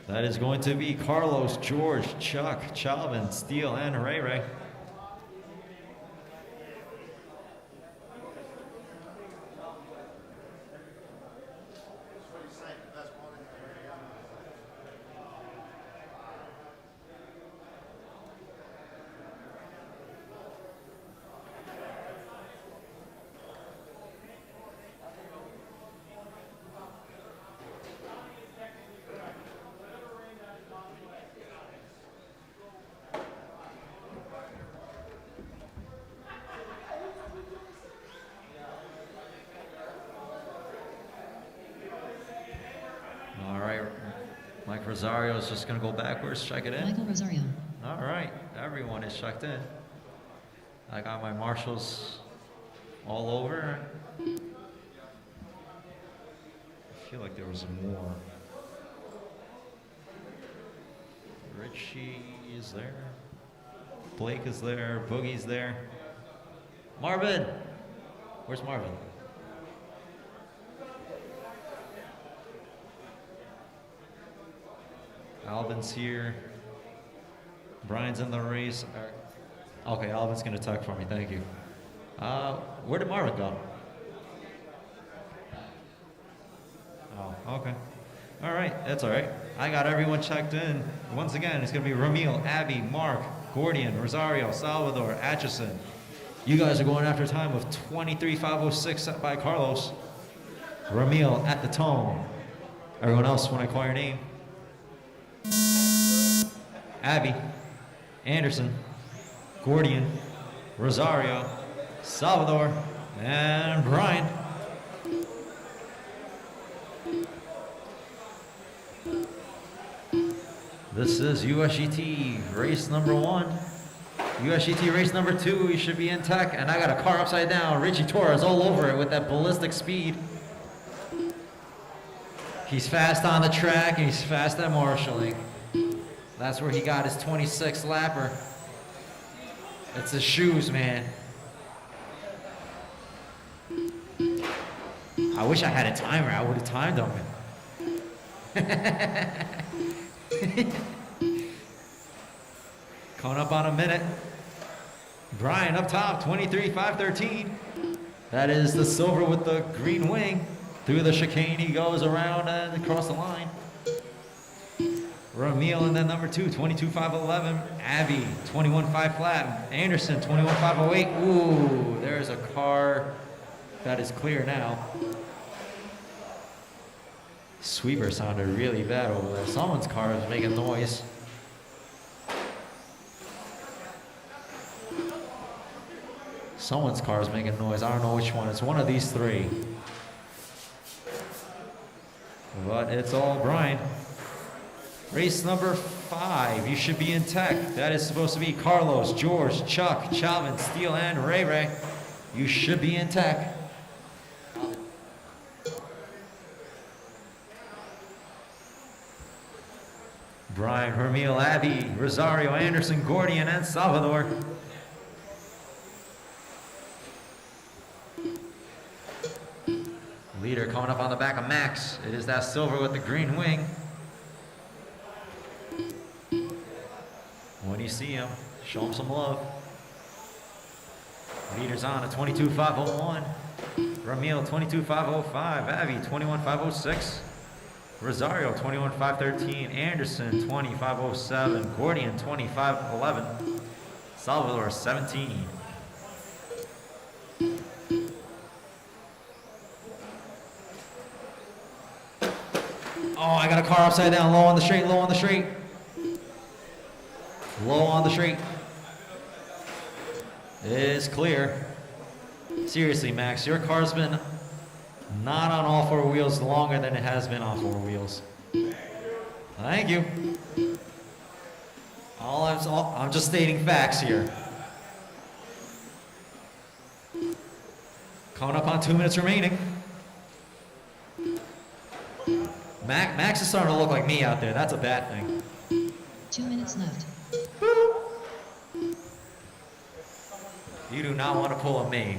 That is going to be Carlos, George, Chuck, Chalvin, Steele, and Ray Ray. Mike Rosario is just going to go backwards, check it in. Michael Rosario. All right, everyone is checked in. I got my marshals all over. I feel like there was more. Richie is there. Blake is there. Boogie's there. Marvin! Where's Marvin? Alvin's here. Brian's in the race. Okay, Alvin's gonna tuck for me, thank you. Where did Marvin go? Oh, okay. All right, that's all right. I got everyone checked in. Once again, it's gonna be Ramil, Abby, Mark, Gordian, Rosario, Salvador, Atchison. You guys are going after a time of 23.506 set by Carlos. Ramil at the tone. Everyone else, when I call your name. Abby, Anderson, Gordian, Rosario, Salvador, and Brian. This is USGT race number 1. USGT race number 2, you should be in tech, and I got a car upside down. Richie Torres all over it with that ballistic speed. He's fast on the track, and he's fast at marshalling. That's where he got his 26 lapper. It's his shoes, man. I wish I had a timer. I would have timed him. Coming up on a minute. Brian up top, 23.513. That is the silver with the green wing. Through the chicane, he goes around and across the line. Ramil in that number 2, 22.511. Abby, 21.5 flat. Anderson, 21.508. Ooh, there's a car that is clear now. Sweeper sounded really bad over there. Someone's car is making noise. Someone's car is making noise. I don't know which one. It's one of these three. But it's all Brian. Race number 5. You should be in tech. That is supposed to be Carlos, George, Chuck, Chalvin, Steele, and Ray Ray. You should be in tech. Brian, Hermile, Abby, Rosario, Anderson, Gordian, and Salvador. Leader coming up on the back of Max. It is that silver with the green wing. When you see him, show him some love. Leader's on a 22.501. Ramil 22.505. Abby 21.506. Rosario 21.513. Anderson 20.507. Gordian 25.11. Salvador 17. Oh, I got a car upside down, low on the straight, low on the straight. Low on the straight. It's clear. Seriously, Max, your car's been not on all 4 wheels longer than it has been on 4 wheels. Thank you. I'm just stating facts here. Coming up on 2 minutes remaining. Max is starting to look like me out there. That's a bad thing. 2 minutes left. You do not want to pull a me.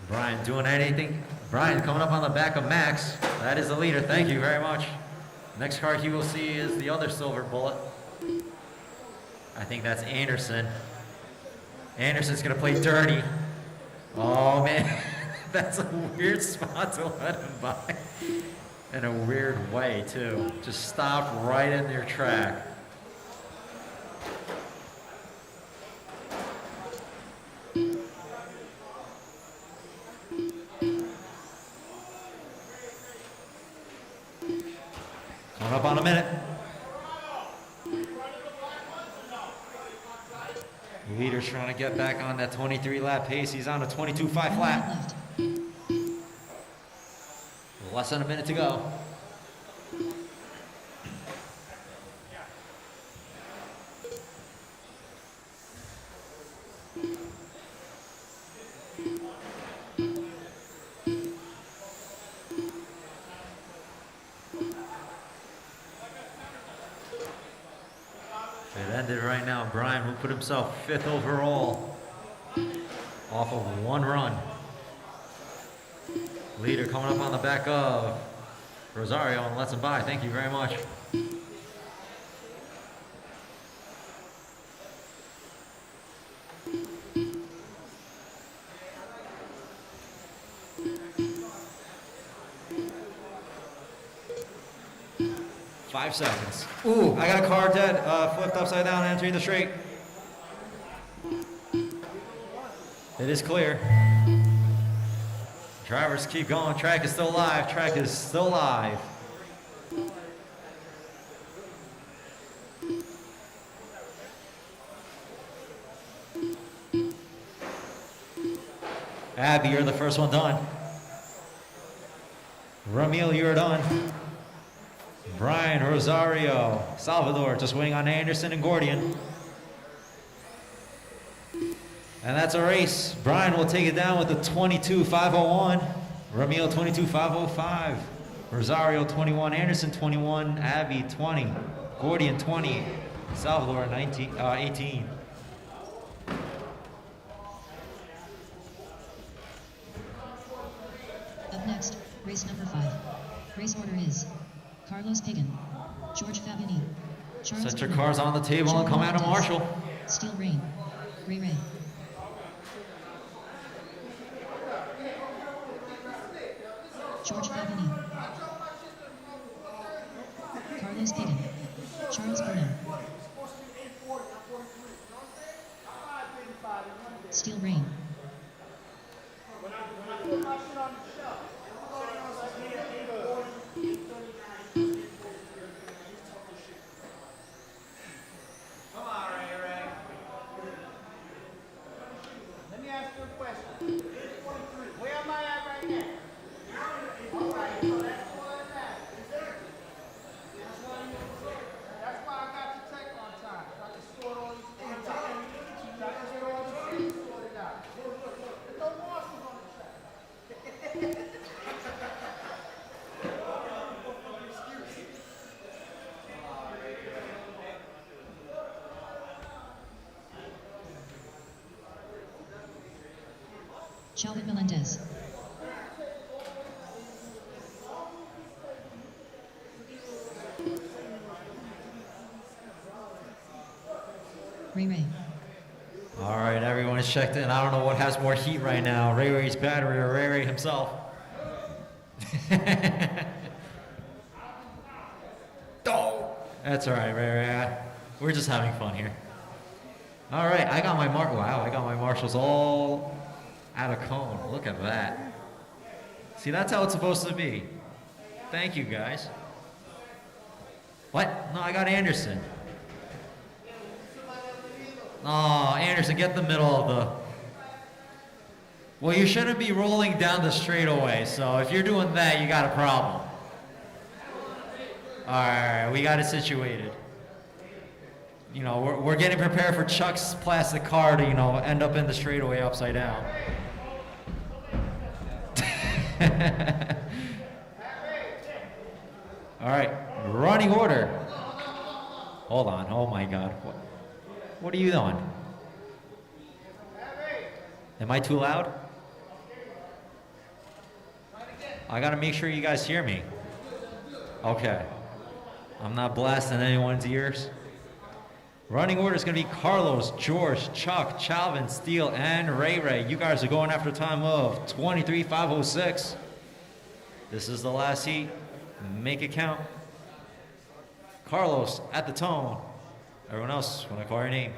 Brian doing anything? Brian coming up on the back of Max. That is the leader. Thank you very much. Next car he will see is the other silver bullet. I think that's Anderson. Anderson's gonna play dirty. Oh man, that's a weird spot to let him by. In a weird way too. Just stop right in your track. Coming up on a minute. Leader's trying to get back on that 23 lap pace. He's on a 22.5 flat. Less than a minute to go. It ended right now. Brian, who put himself 5th overall off of 1 run. Leader coming up on the back of Rosario and lets him by. Thank you very much. Five seconds. Ooh, I got a car dead, flipped upside down, entering the straight. It is clear. Drivers keep going. Track is still live. Track is still live. Abby, you're the first one done. Ramil, you're done. Brian, Rosario, Salvador, just waiting on Anderson and Gordian. And that's a race. Brian will take it down with the 22.501. Ramil 22.505. Rosario 21. Anderson 21. Abby 20. Gordian 20. Salvador 18. Up next, race number 5. Race order is Carlos Pagan, George Fabini, Charles Set your Burnham, cars on the table Joe and come out of Hernandez, Marshall. Steel Rain, Ray Ray. George Fabini, Carlos Pagan, Charles Burnham, Steel Rain. Chalvin Melendez. Ray Ray. All right, everyone is checked in. I don't know what has more heat right now, Ray Ray's battery or Ray Ray himself. Oh, that's all right, Ray Ray. We're just having fun here. All right, I got my I got my marshals all out of cone. Look at that. See, that's how it's supposed to be. Thank you, guys. What? No, I got Anderson. Oh, Anderson, get the middle of the... Well, you shouldn't be rolling down the straightaway, so if you're doing that, you got a problem. All right, we got it situated. You know, we're getting prepared for Chuck's plastic car to, you know, end up in the straightaway upside down. All right, running order. Hold on, oh my God. What are you doing? Am I too loud? I gotta make sure you guys hear me. Okay. I'm not blasting anyone's ears. Running order is gonna be Carlos, George, Chuck, Chalvin, Steele, and Ray Ray. You guys are going after a time of 23.506. This is the last heat. Make it count. Carlos at the tone. Everyone else, when I call your name.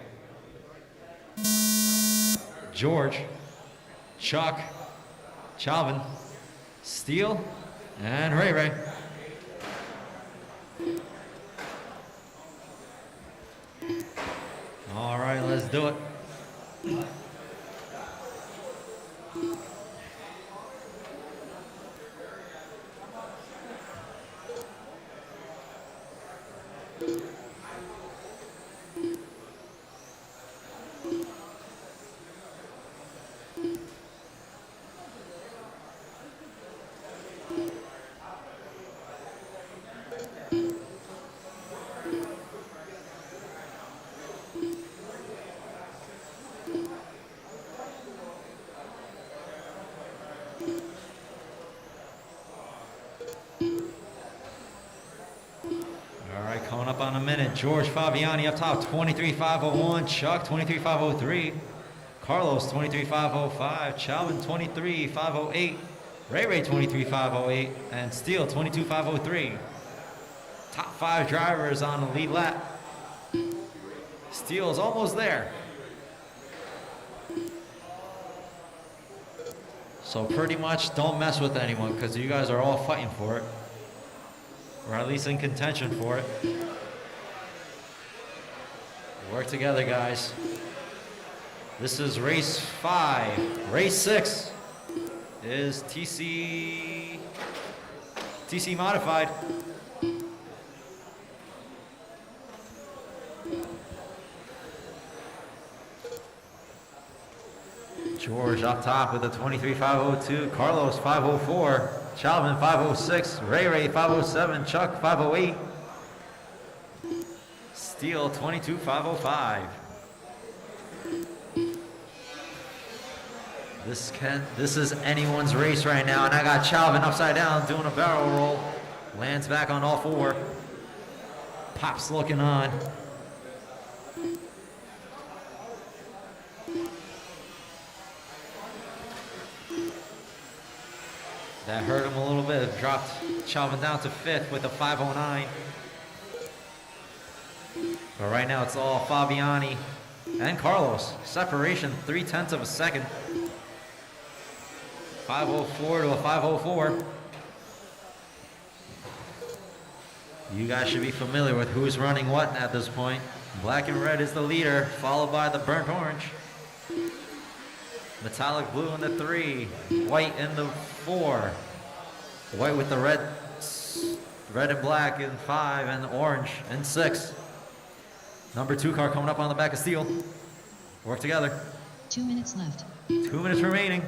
George, Chuck, Chalvin, Steele, and Ray Ray. All right, let's do it. Coming up on a minute. George Fabiani up top, 23.501. Chuck, 23.503. Carlos, 23.505. Chalvin, 23.508. Ray Ray, 23.508. And Steele, 22.503. Top 5 drivers on the lead lap. Steele's almost there. So pretty much don't mess with anyone because you guys are all fighting for it. Or at least in contention for it. Work together, guys. This is race 5. Race 6 is TC modified. George up top with a 23.502. Carlos 504. Chalvin 506, Ray Ray 507, Chuck 508, Steele 22.505. This is anyone's race right now, and I got Chalvin upside down doing a barrel roll. Lands back on all 4. Pop's looking on. That hurt him a little bit. Dropped Chalvin down to 5th with a 509. But right now it's all Fabiani and Carlos. Separation 0.3 of a second. 504 to a 504. You guys should be familiar with who's running what at this point. Black and red is the leader, followed by the burnt orange. Metallic blue in the 3, white in the 4, white with the red and black in 5, and orange in 6. Number 2 car coming up on the back of Steele. Work together. 2 minutes left. 2 minutes remaining.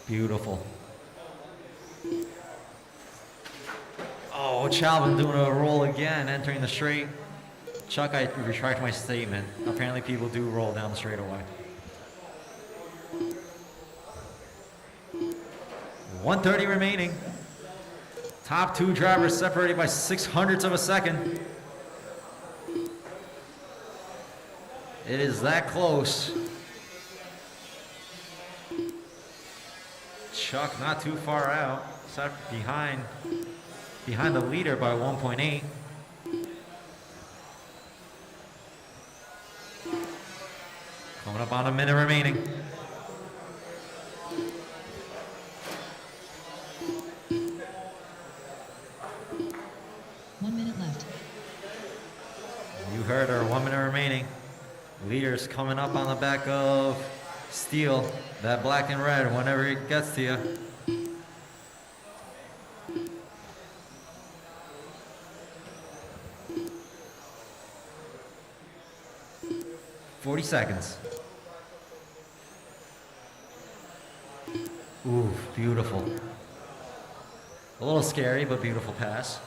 Beautiful. Oh, Chalvin doing a roll again, entering the straight. Chuck, I retract my statement. Apparently people do roll down the straightaway. 1:30 remaining. Top two drivers separated by 600ths of a second. It is that close. Chuck not too far out, except behind the leader by 1.8. Coming up on a minute remaining. You heard her, 1 minute remaining. Leaders coming up on the back of Steele, that black and red, whenever it gets to you. "40 seconds. Ooh, beautiful. A little scary, but beautiful pass.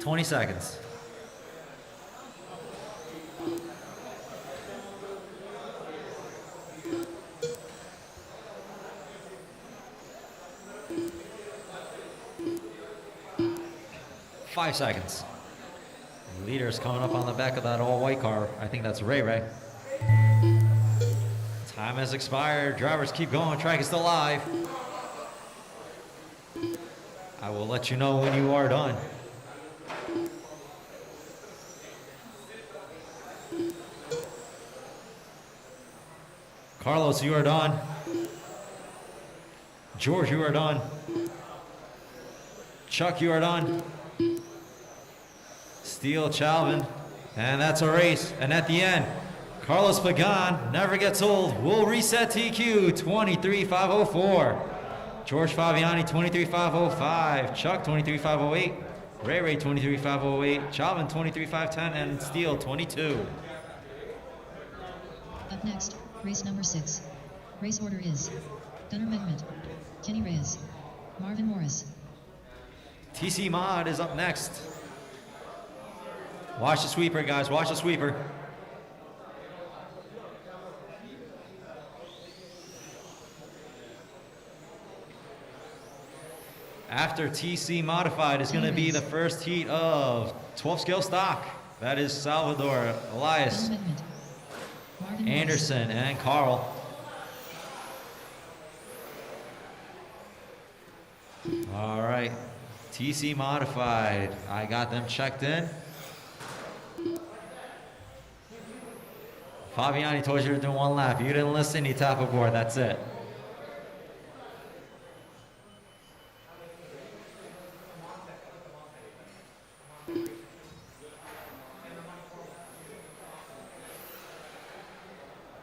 "20 seconds. "5 seconds. Leaders coming up on the back of that all-white car. I think that's Ray Ray. Time has expired. Drivers keep going. Track is still live. I will let you know when you are done. Carlos, you are done. George, you are done. Chuck, you are done. Steele, Chalvin, and that's a race. And at the end, Carlos Pagan never gets old. Will reset TQ 23.504. George Fabiani 23.505. Chuck 23.508. Ray Ray 23.508. Chalvin 23.510, and Steele 22. Up next, race number 6. Race order is Gunnar Mehmet, Kenny Reyes, Marvin Morris. TC Mod is up next. Watch the sweeper, guys. Watch the sweeper. After TC Modified is going to be the first heat of 12 scale stock. That is Salvador, Elias, Anderson, and Carl. All right, TC Modified. I got them checked in. Fabiani told you to do one lap. You didn't listen, you tap aboard. That's it.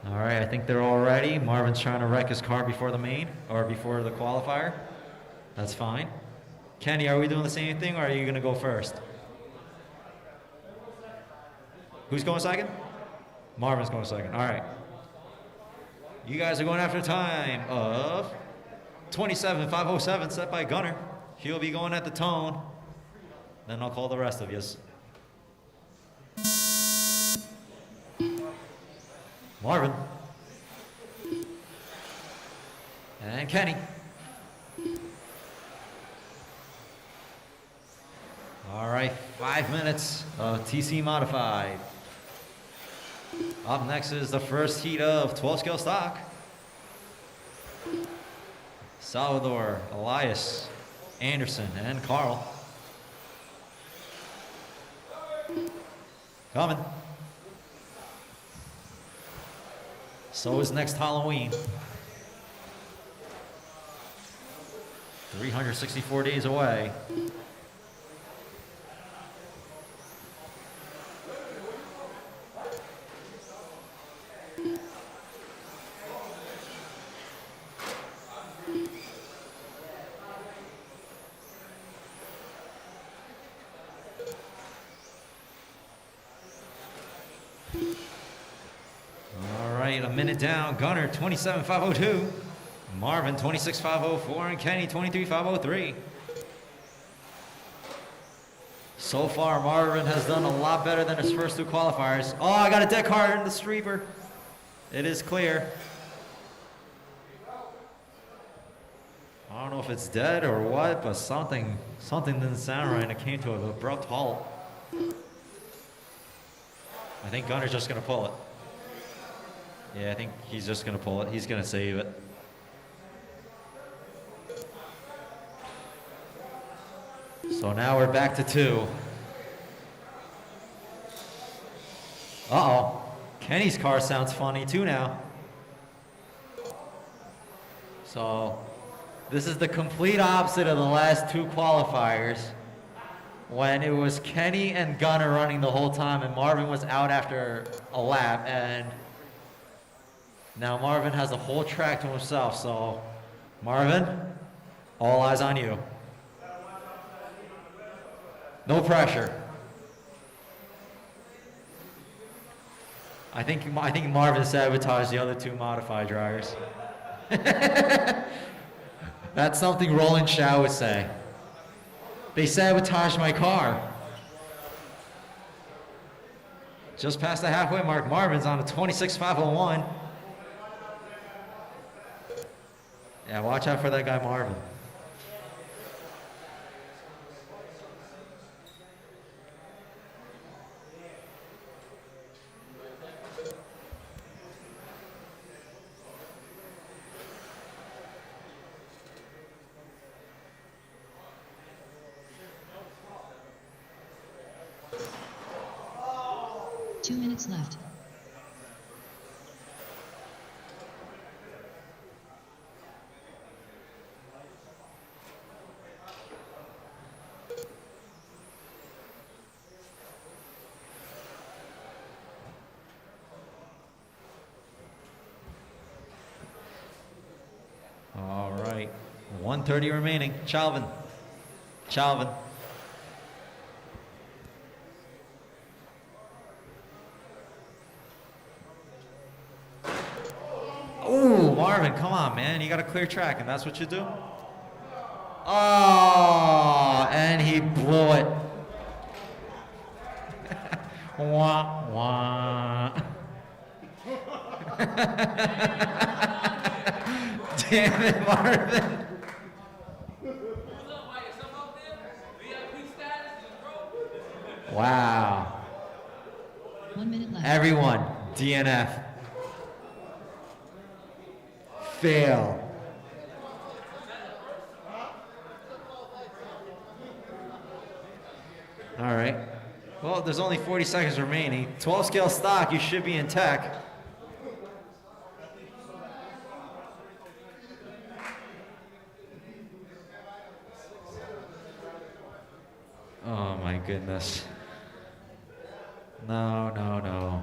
All right, I think they're all ready. Marvin's trying to wreck his car before the main, or before the qualifier. That's fine. Kenny, are we doing the same thing, or are you going to go first? Who's going second? Marvin's going second. All right. You guys are going after a time of 27.507 set by Gunner. He'll be going at the tone. Then I'll call the rest of yous. Marvin. And Kenny. All right, 5 minutes of TC Modified. Up next is the first heat of 12 scale stock. Salvador, Elias, Anderson, and Carl. Coming. So is next Halloween. 364 days away. minute down. Gunner 27.502. Marvin 26.504 and Kenny 23.503. So far, Marvin has done a lot better than his first two qualifiers. Oh, I got a dead card in the streamer. It is clear. I don't know if it's dead or what, but something didn't sound right and it came to an abrupt halt. I think Gunner's just gonna pull it. Yeah, I think he's just gonna pull it. He's gonna save it. So now we're back to 2. Uh-oh. Kenny's car sounds funny too now. So this is the complete opposite of the last 2 qualifiers when it was Kenny and Gunner running the whole time and Marvin was out after a lap, and now Marvin has the whole track to himself. So Marvin, all eyes on you. No pressure. I think Marvin sabotaged the other 2 modified drivers. That's something Roland Shaw would say. They sabotaged my car. Just past the halfway mark, Marvin's on a 26.501. Yeah, watch out for that guy Marvin. Left. All right, 1:30 remaining. Chalvin. Ooh, Marvin, come on, man. You got a clear track, and that's what you do? Oh, and he blew it. Wah, wah. Damn it, Marvin. Wow. 1 minute left. Everyone, DNF. Fail. All right. Well, there's only 40 seconds remaining. 12 scale stock, you should be in tech. Oh my goodness. No. No.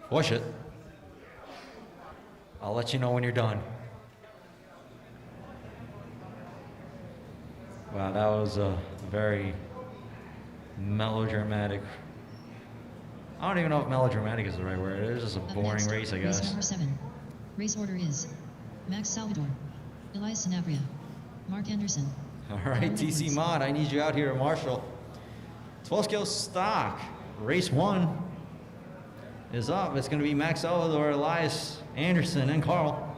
Push it. I'll let you know when you're done. Wow, that was a very melodramatic. I don't even know if melodramatic is the right word. It was just a Up boring next, race, I guess. Race number 7. Race order is Max Salvador, Elias Sanabria, Mark Anderson. All right, TC Mod, I need you out here, Marshall. 12 scale stock. Race 1 is up. It's going to be Max Salvador, Elias Anderson, and Carl.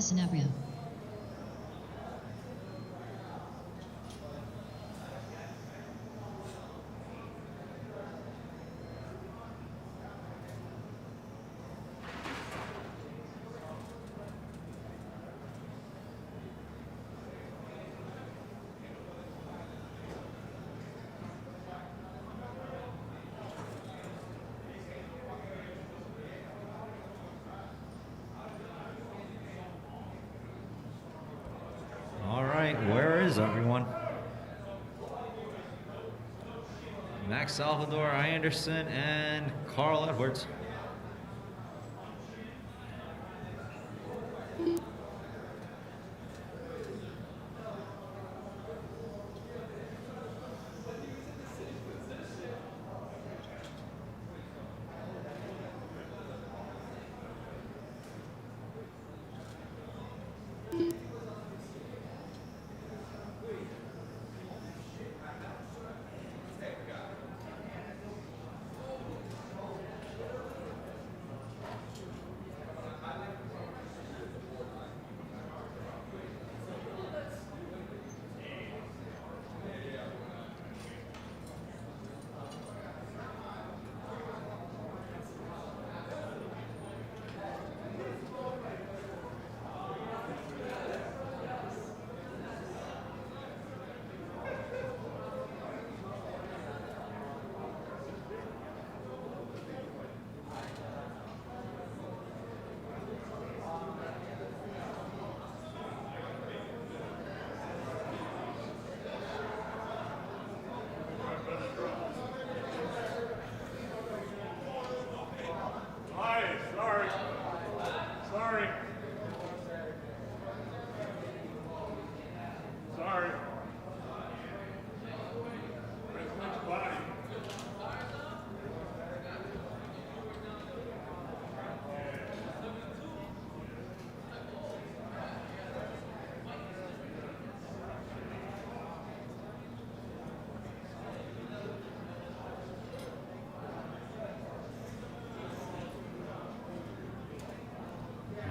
Sanabria. All right, where is everyone? Max Salvador, Anderson, and Carl Edwards.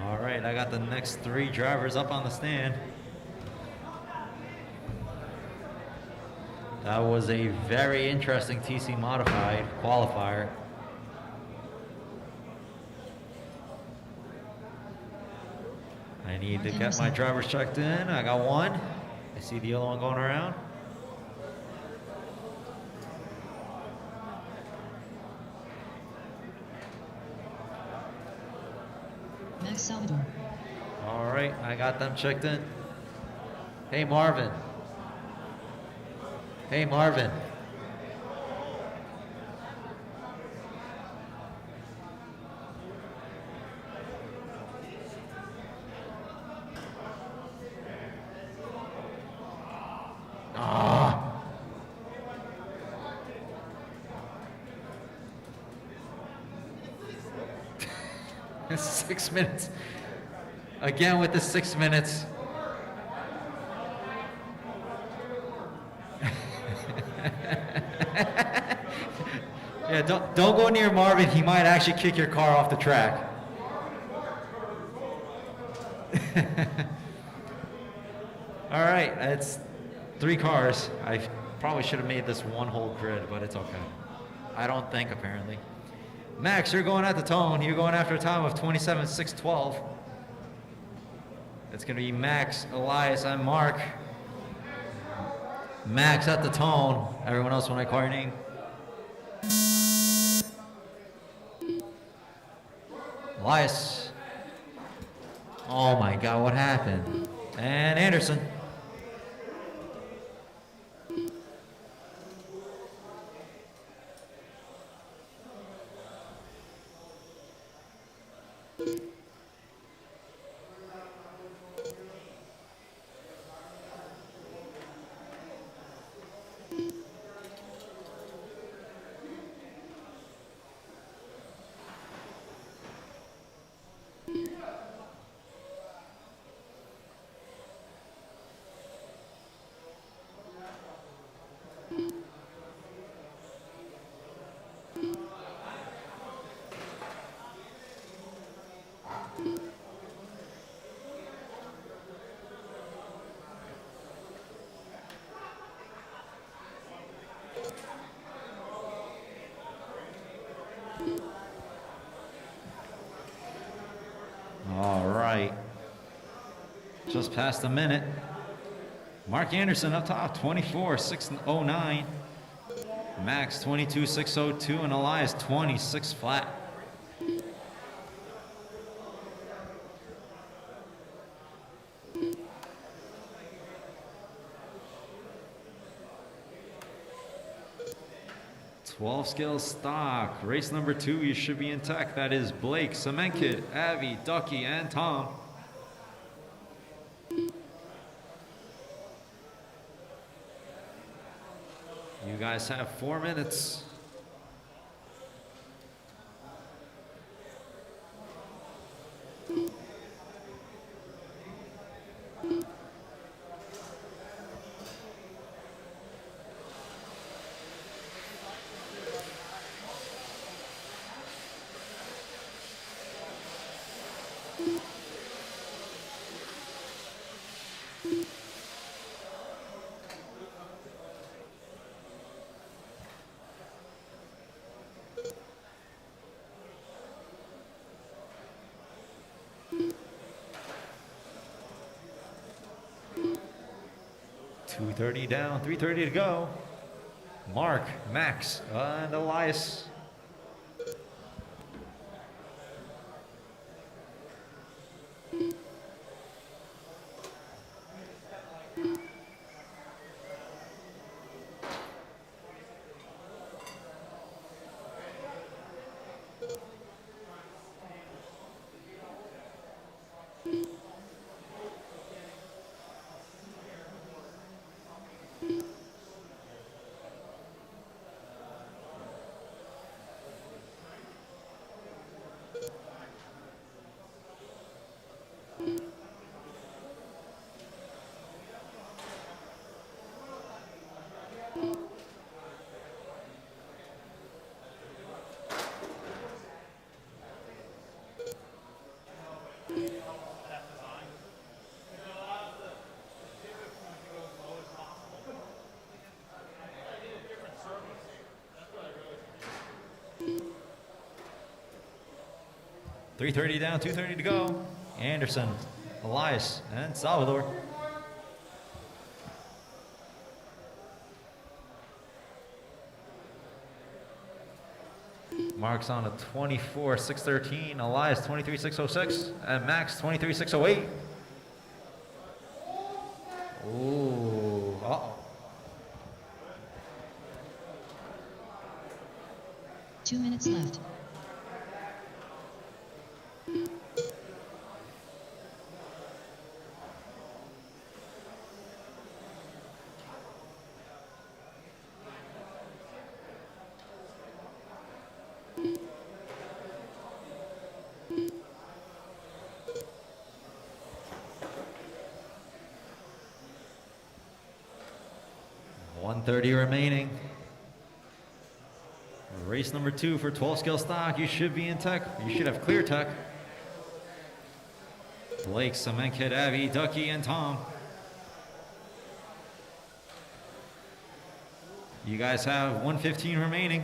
All right, I got the next 3 drivers up on the stand. That was a very interesting TC modified qualifier. I need to get my drivers checked in. I got one. I see the other one going around. Max Salvador. All right, I got them checked in. Hey, Marvin. Hey, Marvin. Ah. 6 minutes. Again with the 6 minutes. Yeah, don't go near Marvin. He might actually kick your car off the track. All right, it's 3 cars. I probably should have made this one whole grid, but it's okay. I don't think, apparently. Max, you're going at the tone. You're going after a time of 27.612. It's going to be Max, Elias, and Mark. Max at the tone. Everyone else, when I call your name. Elias. Oh my God, what happened? And Anderson. Just past a minute. Mark Anderson up top, 24.609. Max 22.602 and Elias 26 flat. Twelve scale stock. Race number 2, you should be in tech. That is Blake, Semenkit, Avi, Ducky, and Tom. You guys have 4 minutes. .230 down, 3:30 to go. Mark, Max, and Elias. .330 down, 2:30 to go. Anderson, Elias, and Salvador. Mark's on a 24.613, Elias 23.606, and Max 23.608. Ooh, uh-oh. 2 minutes left. .130 remaining. Race number 2 for 12 scale stock. You should be in tech. You should have clear tech. Blake, Semenkit, Avi, Ducky, and Tom. You guys have 1:15 remaining.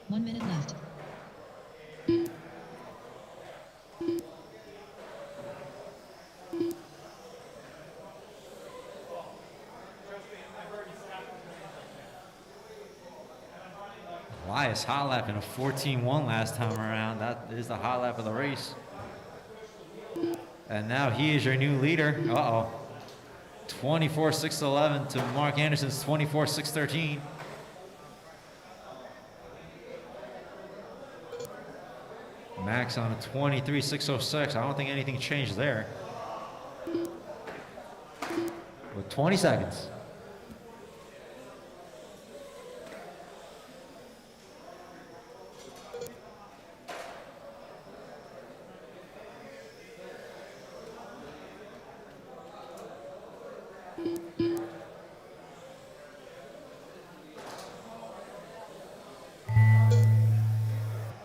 One minute left. Elias hot lap in a 14.1 last time around. That is the hot lap of the race. And now he is your new leader. Uh-oh. 24.611 to Mark Anderson's 24.613. Max on a 23.606. I don't think anything changed there. With 20 seconds.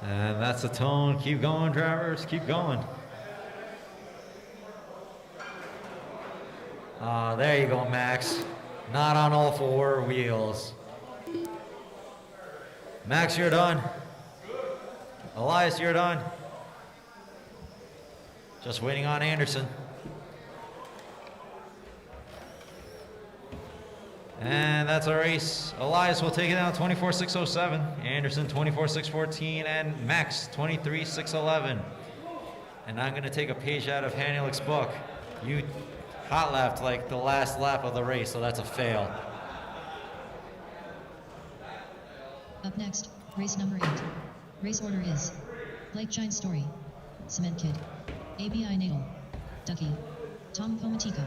And that's the tone. Keep going, drivers. Keep going. There you go, Max. Not on all four wheels. Max, you're done. Elias, you're done. Just waiting on Anderson. And that's our race. Elias will take it down 24.607. Anderson 24.614. And Max 23.611. And I'm going to take a page out of Hanilik's book. You hot lapped like the last lap of the race, so that's a fail. Up next, race number 8. Race order is Blake Giant Story, Cement Kid, ABI Nadal, Ducky, Tom Pomatico.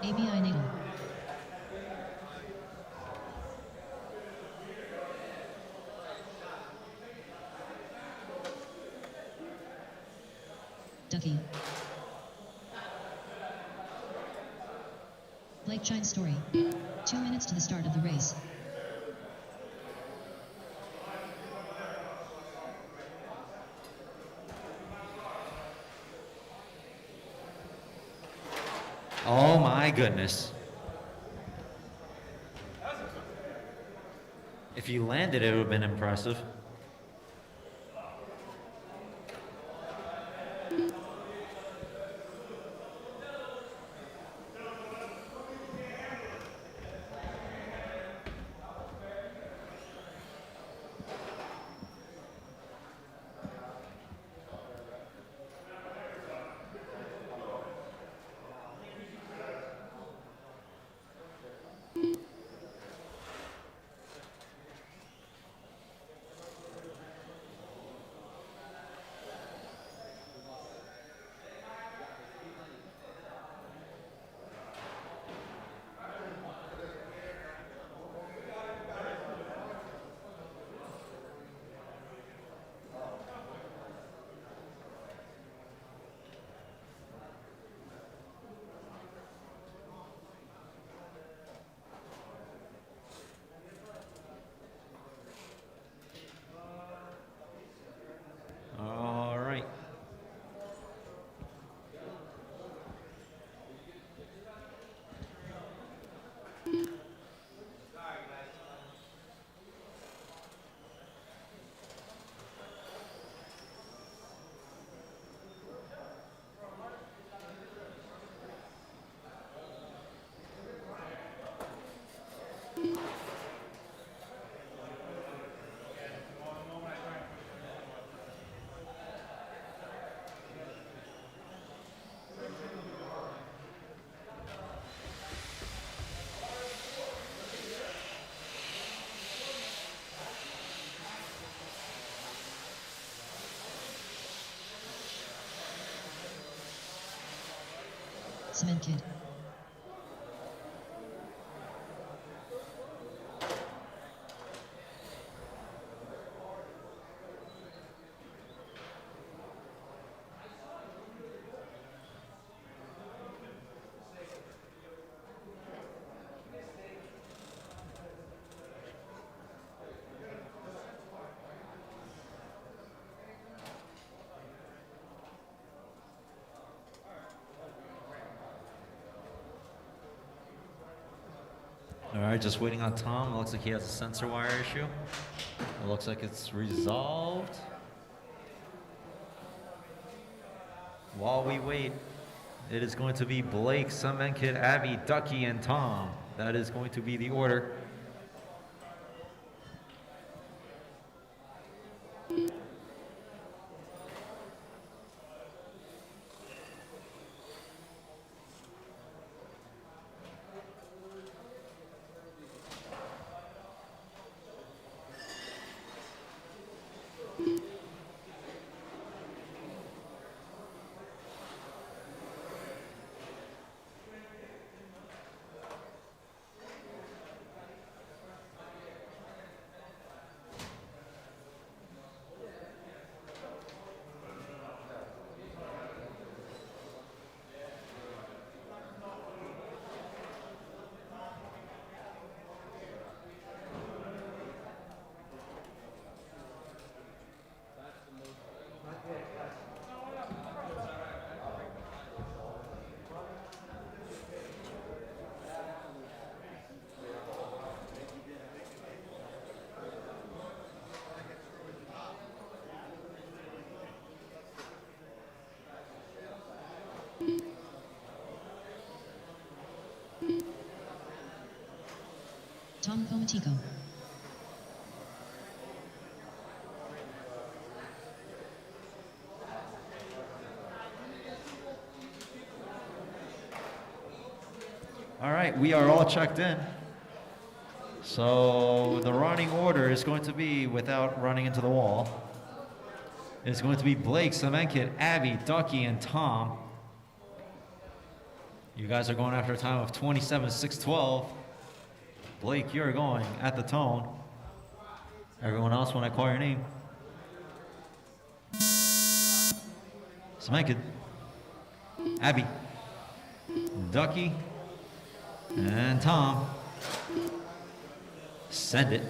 ABI Nadal. Ducky. Blake Giant Story. 2 minutes to the start of the race. Oh my goodness. If you landed, it would have been impressive. Cement Kid. All right, just waiting on Tom. It looks like he has a sensor wire issue. It looks like it's resolved. While we wait, it is going to be Blake, Cement Kid, Abby, Ducky, and Tom. That is going to be the order. Tom Pomatico. All right, we are all checked in. So the running order is going to be, without running into the wall, it's going to be Blake, Semenkid, Abby, Ducky, and Tom. You guys are going after a time of 27:612. Blake, you're going at the tone. Everyone else, when I call your name. Semenkid, Abby, Ducky, and Tom. Send it.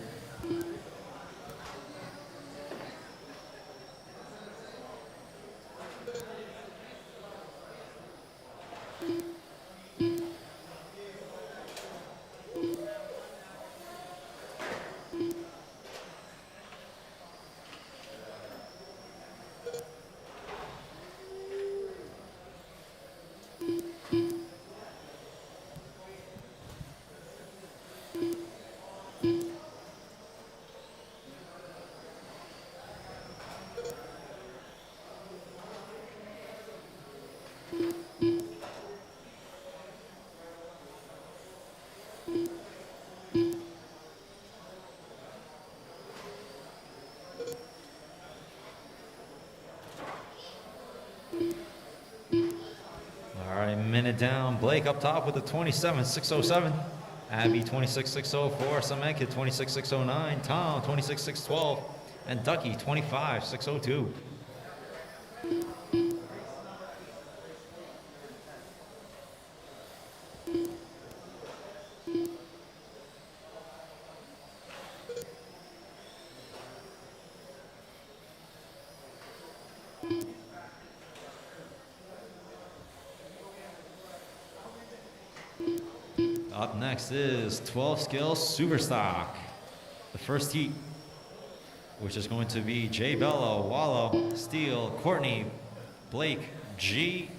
Minute down. Blake up top with a 27:607. Abby 26:604. Semenkid 26:609. Tom 26:612. And Ducky 25:602. Up next is 12 Skill Superstock. The first heat, which is going to be Jay Bello, Wallow, Steele, Courtney, Blake, G,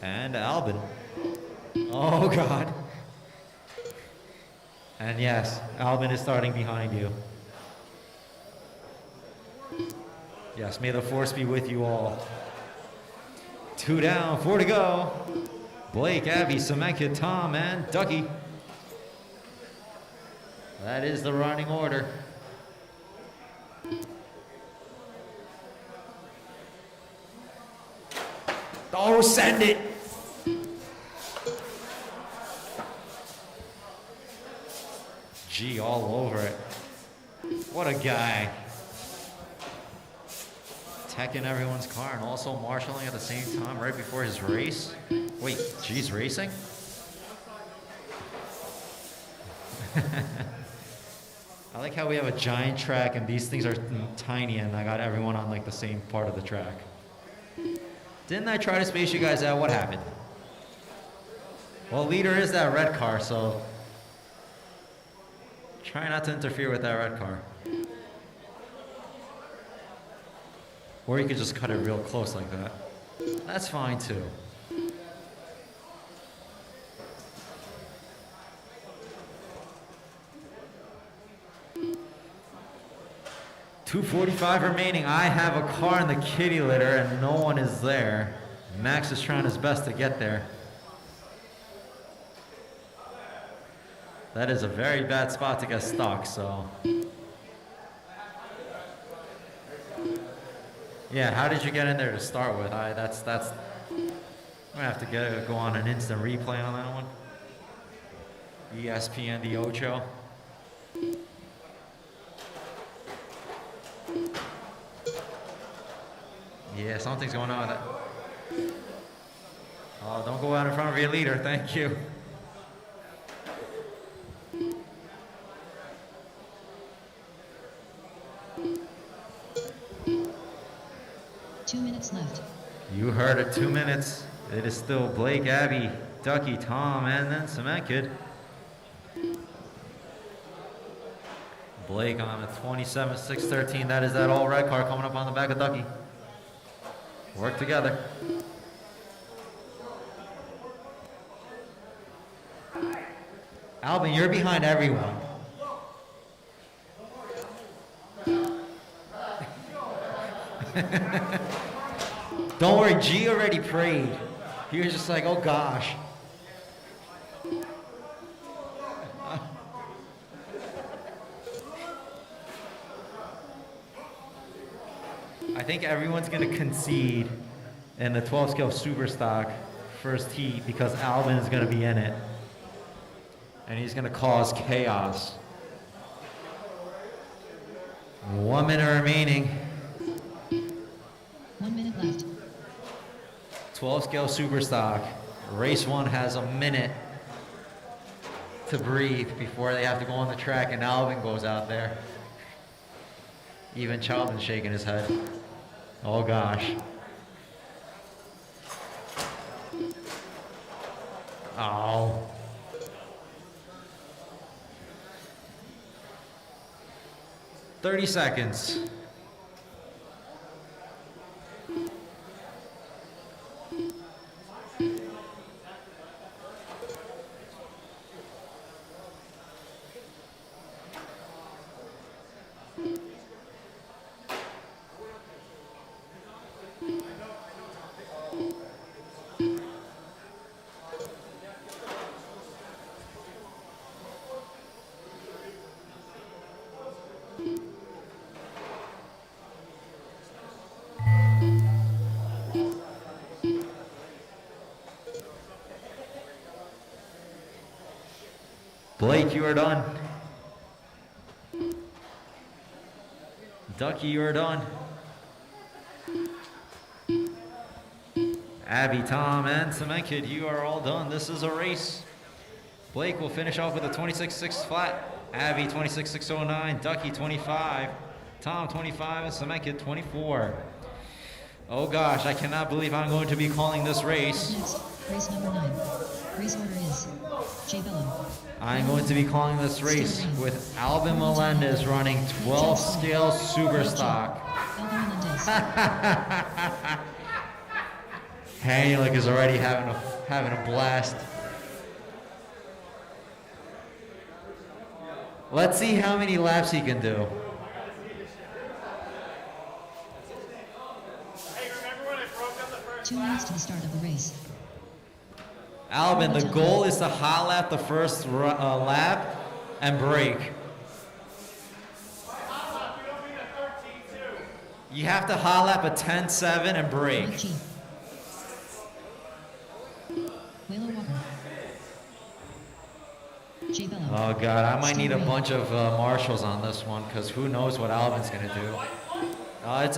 and Albin. Oh God. And yes, Albin is starting behind you. Yes, may the force be with you all. 2 down, 4 to go. Blake, Abby, Semenkid, Tom, and Ducky. That is the running order. Oh, send it! G all over it. What a guy. Teching everyone's car and also marshalling at the same time right before his race. Wait, G's racing? I like how we have a giant track and these things are tiny and I got everyone on like the same part of the track. Didn't I try to space you guys out? What happened? Well, leader is that red car, so try not to interfere with that red car. Or you could just cut it real close like that. That's fine too. .245 remaining. I have a car in the kitty litter and no one is there. Max is trying his best to get there. That is a very bad spot to get stuck, so. Yeah, how did you get in there to start with? I'm gonna have to go on an instant replay on that one. ESPN the Ocho. Yeah, something's going on with that. Oh, don't go out in front of your leader, thank you. Left. You heard it, 2 minutes. It is still Blake, Abby, Ducky, Tom, and then Semenkid. Blake on a 27:613. That is that all red car coming up on the back of Ducky. Work together. Alvin, you're behind everyone. Don't worry, G already prayed. He was just like, oh gosh. I think everyone's gonna concede in the 12 scale super stock first heat because Alvin is gonna be in it. And he's gonna cause chaos. 1 minute remaining. 1 minute left. 12 scale super stock. Race 1 has a minute to breathe before they have to go on the track, and Alvin goes out there. Even Charlton's shaking his head. Oh gosh. Oh. "30 seconds. Blake, you are done. Ducky, you are done. Abby, Tom, and Cement Kid, you are all done. This is a race. Blake will finish off with a 26.6 flat. Abby, 26.609. Ducky, 25. Tom, 25. And Cement Kid, 24. Oh gosh, I cannot believe I'm going to be calling this race. Next, race number 9. Race order is J Bello. I'm going to be calling this race with Alvin Melendez running 12 scale super stock. Alvin Melendez. Hanilik is already having a blast. Let's see how many laps he can do. Hey, remember when I broke up the first 2 minutes to the start of the race. Alvin, the goal is to hot lap the first lap and brake. You have to hot lap a 10.7 and brake. Mike G. Waylo Walker. J Bello. Oh God, I might need a bunch of marshals on this one because who knows what Alvin's gonna do.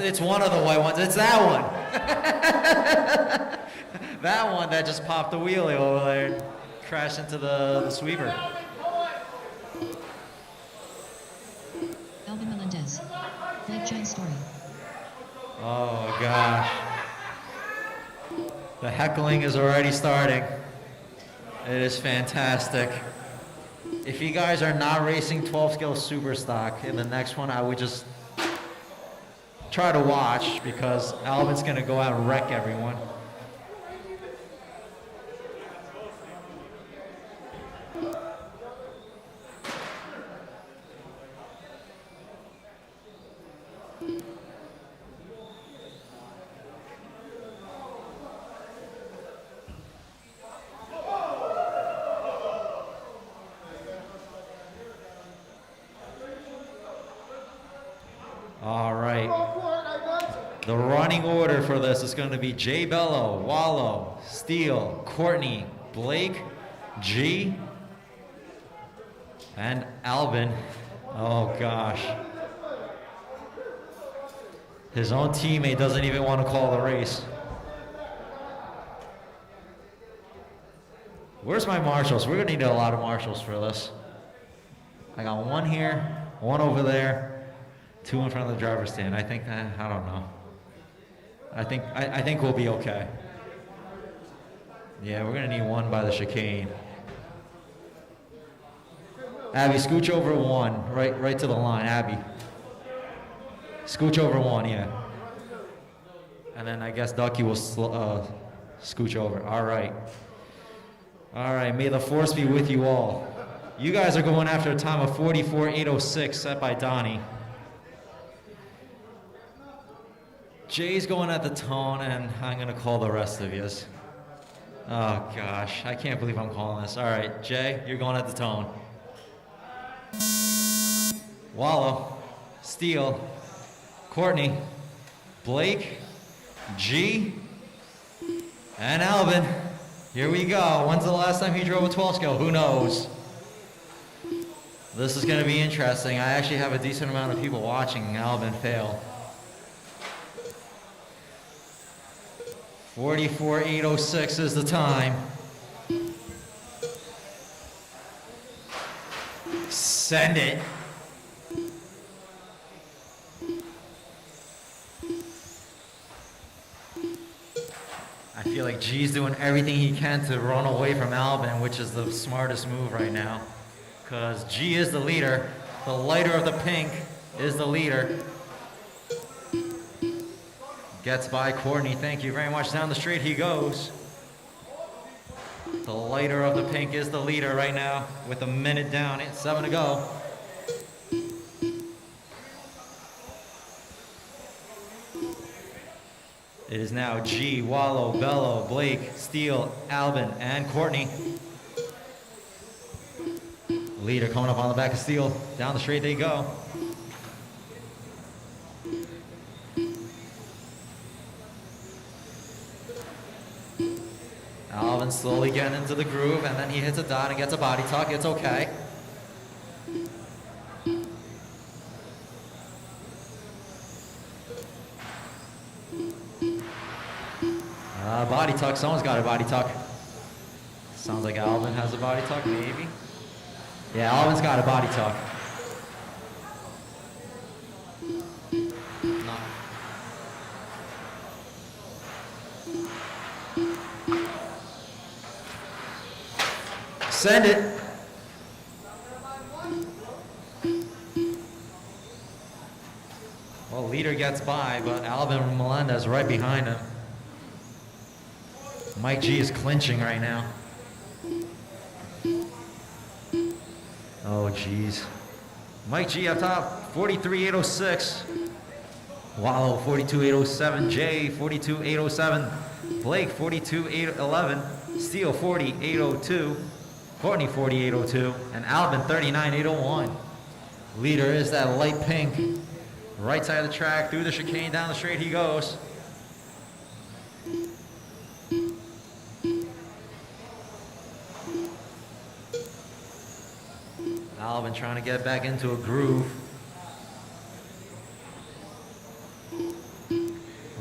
It's one of the white ones. It's that one. That one that just popped the wheelie over there and crashed into the sweeper. Alvin Melendez. Blake Giant Story. Oh gosh. The heckling is already starting. It is fantastic. If you guys are not racing 12 scale super stock in the next one, I would just try to watch because Alvin's gonna go out and wreck everyone. All right. The running order for this is going to be J Bello, Wallow, Steele, Courtney, Blake, G, and Alvin. Oh gosh. His own teammate doesn't even want to call the race. Where's my marshals? We're going to need a lot of marshals for this. I got one here, one over there. 2 in front of the driver's stand. I think I don't know. I think we'll be okay. Yeah, we're gonna need one by the chicane. Abby, scooch over one, right to the line. Abby, scooch over one, yeah. And then I guess Ducky will scooch over. All right. May the force be with you all. You guys are going after a time of 44.806 set by Donnie. Jay's going at the tone, and I'm going to call the rest of yous. Oh, gosh. I can't believe I'm calling this. All right, Jay, you're going at the tone. Wallow, Steele, Courtney, Blake, G, and Alvin. Here we go. When's the last time he drove a 12 scale? Who knows? This is going to be interesting. I actually have a decent amount of people watching Alvin fail. 44.806 is the time. Send it. I feel like G's doing everything he can to run away from Alvin, which is the smartest move right now. Because G is the leader. The lighter of the pink is the leader. Gets by Courtney. Thank you very much. Down the straight he goes. The lighter of the pink is the leader right now with a minute down. It's 7 to go. It is now G, Wallow, Bello, Blake, Steele, Alvin, and Courtney. Leader coming up on the back of Steele. Down the straight they go. Alvin slowly getting into the groove, and then he hits a dot and gets a body tuck. It's okay. Body tuck. Someone's got a body tuck. Sounds like Alvin has a body tuck, maybe. Yeah, Alvin's got a body tuck. No. Send it. Well, leader gets by, but Alvin Melendez right behind him. Mike G is clinching right now. Oh, geez. Mike G up top, 43.806. Wallow, 42.807. Jay, 42.807. Blake, 42.811. Steele, 40.802. Courtney, 48.02. And Alvin, 39.801. Leader is that light pink. Right side of the track, through the chicane, down the straight he goes. Alvin trying to get back into a groove.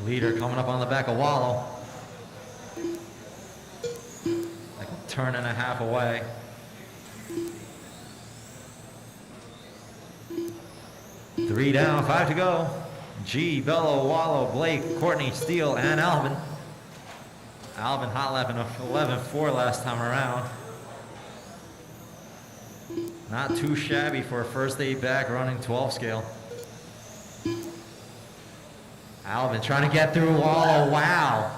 Leader coming up on the back of Wallow. Like a turn and a half away. Three down, 5 to go. G, Bello, Wallow, Blake, Courtney, Steele, and Alvin. Alvin hot lapping 11.4 last time around. Not too shabby for a first aid back running 12 scale. Alvin trying to get through Wallow. Wow.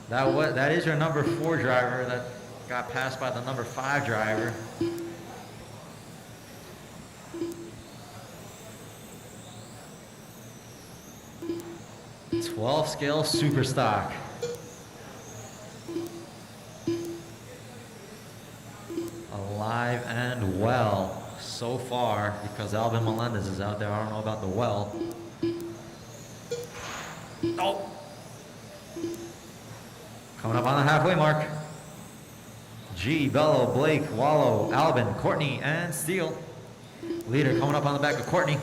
That is your number 4 driver that got passed by the number 5 driver. $12 scale super stock. Alive and well so far because Alvin Melendez is out there. I don't know about the well. Oh. Coming up on the halfway mark. G, Bello, Blake, Wallow, Alvin, Courtney, and Steele. Leader coming up on the back of Courtney.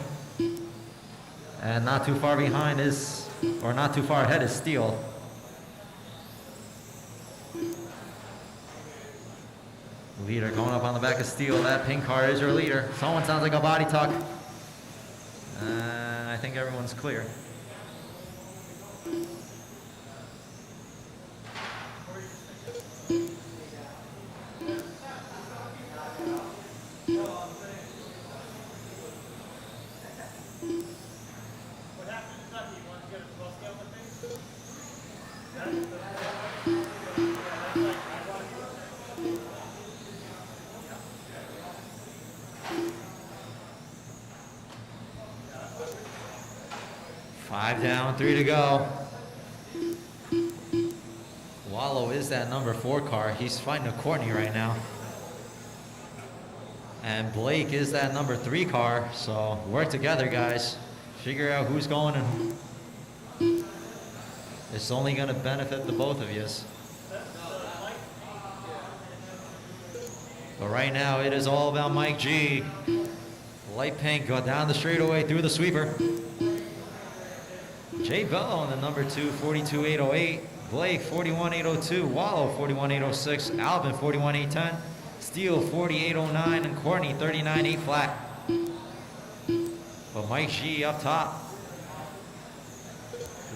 And not too far behind is, or not too far ahead is Steele. Leader going up on the back of Steele. That pink car is your leader. Someone sounds like a body tuck. And I think everyone's clear. 5 down, 3 to go. Wallow is that number 4 car. He's fighting a Courtney right now. And Blake is that number 3 car. So work together, guys. Figure out who's going, and it's only going to benefit the both of you. But right now, it is all about Mike G. Light pink, go down the straightaway through the sweeper. Jay Bello in the number 2, 42.808. Blake, 41.802. Wallow, 41.806. Alvin, 41.810. Steele, 48.09. And Courtney, 39.8 flat. But Mike G up top,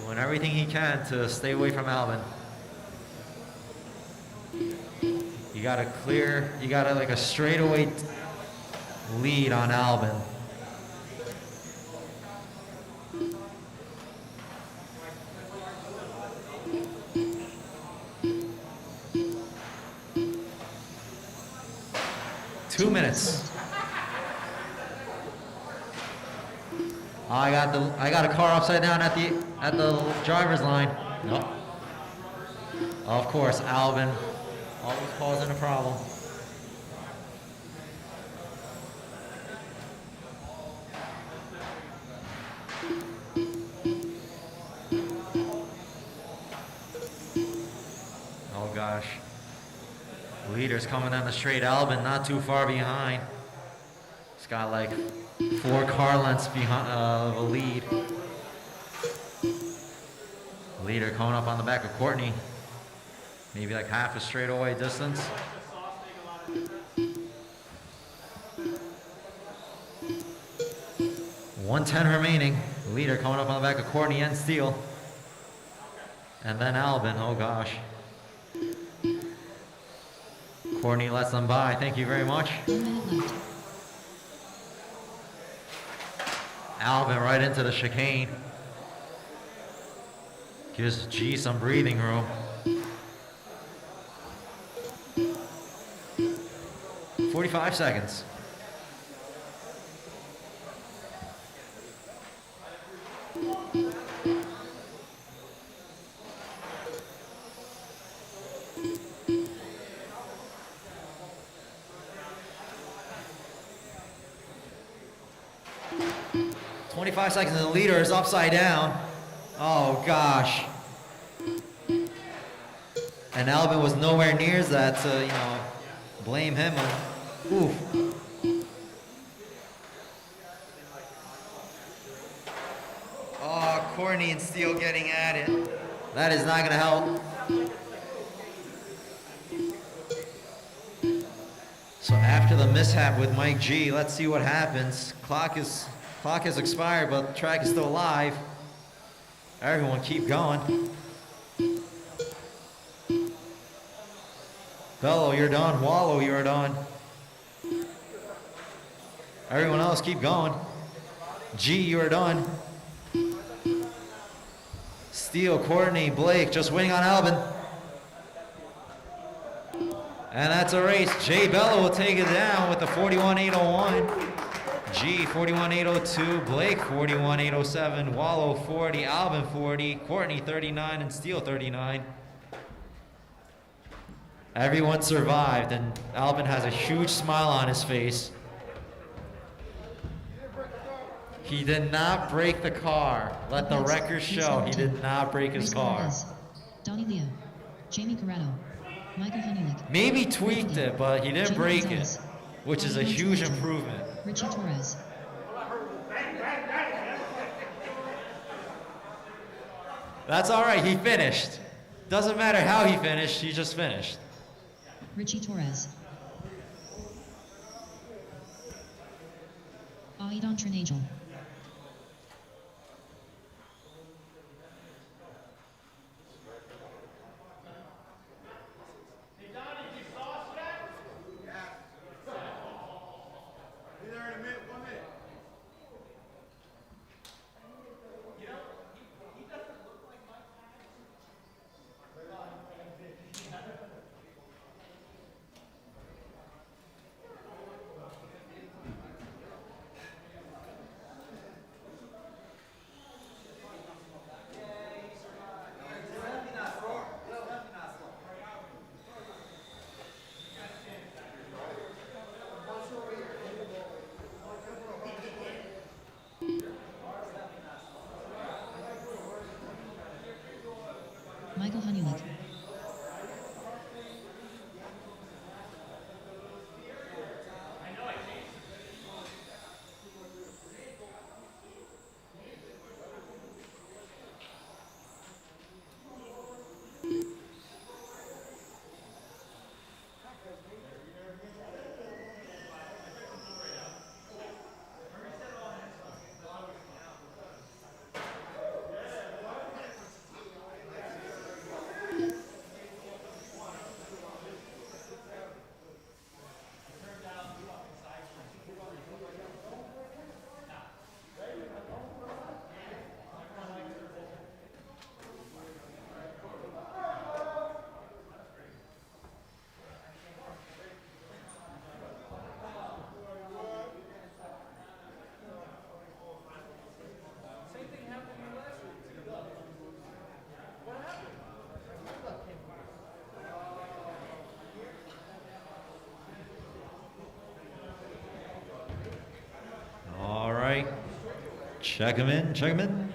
doing everything he can to stay away from Alvin. You got like a straightaway lead on Alvin. Two minutes. I got a car upside down at the driver's line. Nope. Of course, Alvin always causing a problem. Oh gosh. Leader's coming down the straight. Alvin not too far behind. He's got like 4 car lengths behind of a lead. Leader coming up on the back of Courtney. Maybe like half a straightaway distance. .110 remaining. Leader coming up on the back of Courtney and Steele. And then Alvin, oh gosh. Courtney lets them by, thank you very much. 1 minute left. Alvin right into the chicane. Gives G some breathing room. .45 seconds. .25 seconds and the leader is upside down. Oh gosh. And Alvin was nowhere near that to, blame him. Oof. Oh, Courtney and Steele getting at it. That is not going to help. So after the mishap with Mike G, let's see what happens. Clock has expired, but the track is still alive. Everyone keep going. Bello, you're done. Wallow, you're done. Everyone else keep going. G, you're done. Steele, Courtney, Blake, just waiting on Alvin. And that's a race. Jay Bello will take it down with the 41.801. G, 41.802. Blake, 41.807. Wallow, 40. Alvin, 40. Courtney, 39. And Steele, 39. Everyone survived, and Alvin has a huge smile on his face. He did not break the car. Let the record show he did not break his car. Donnie Leo, Jamie Corrado, Michael Honeylick. Maybe tweaked it, but he didn't break it, which is a huge improvement. Richie Torres. That's all right, he finished. Doesn't matter how he finished, he just finished. Richie Torres. Aidan Trinagel. Check him in, check him in.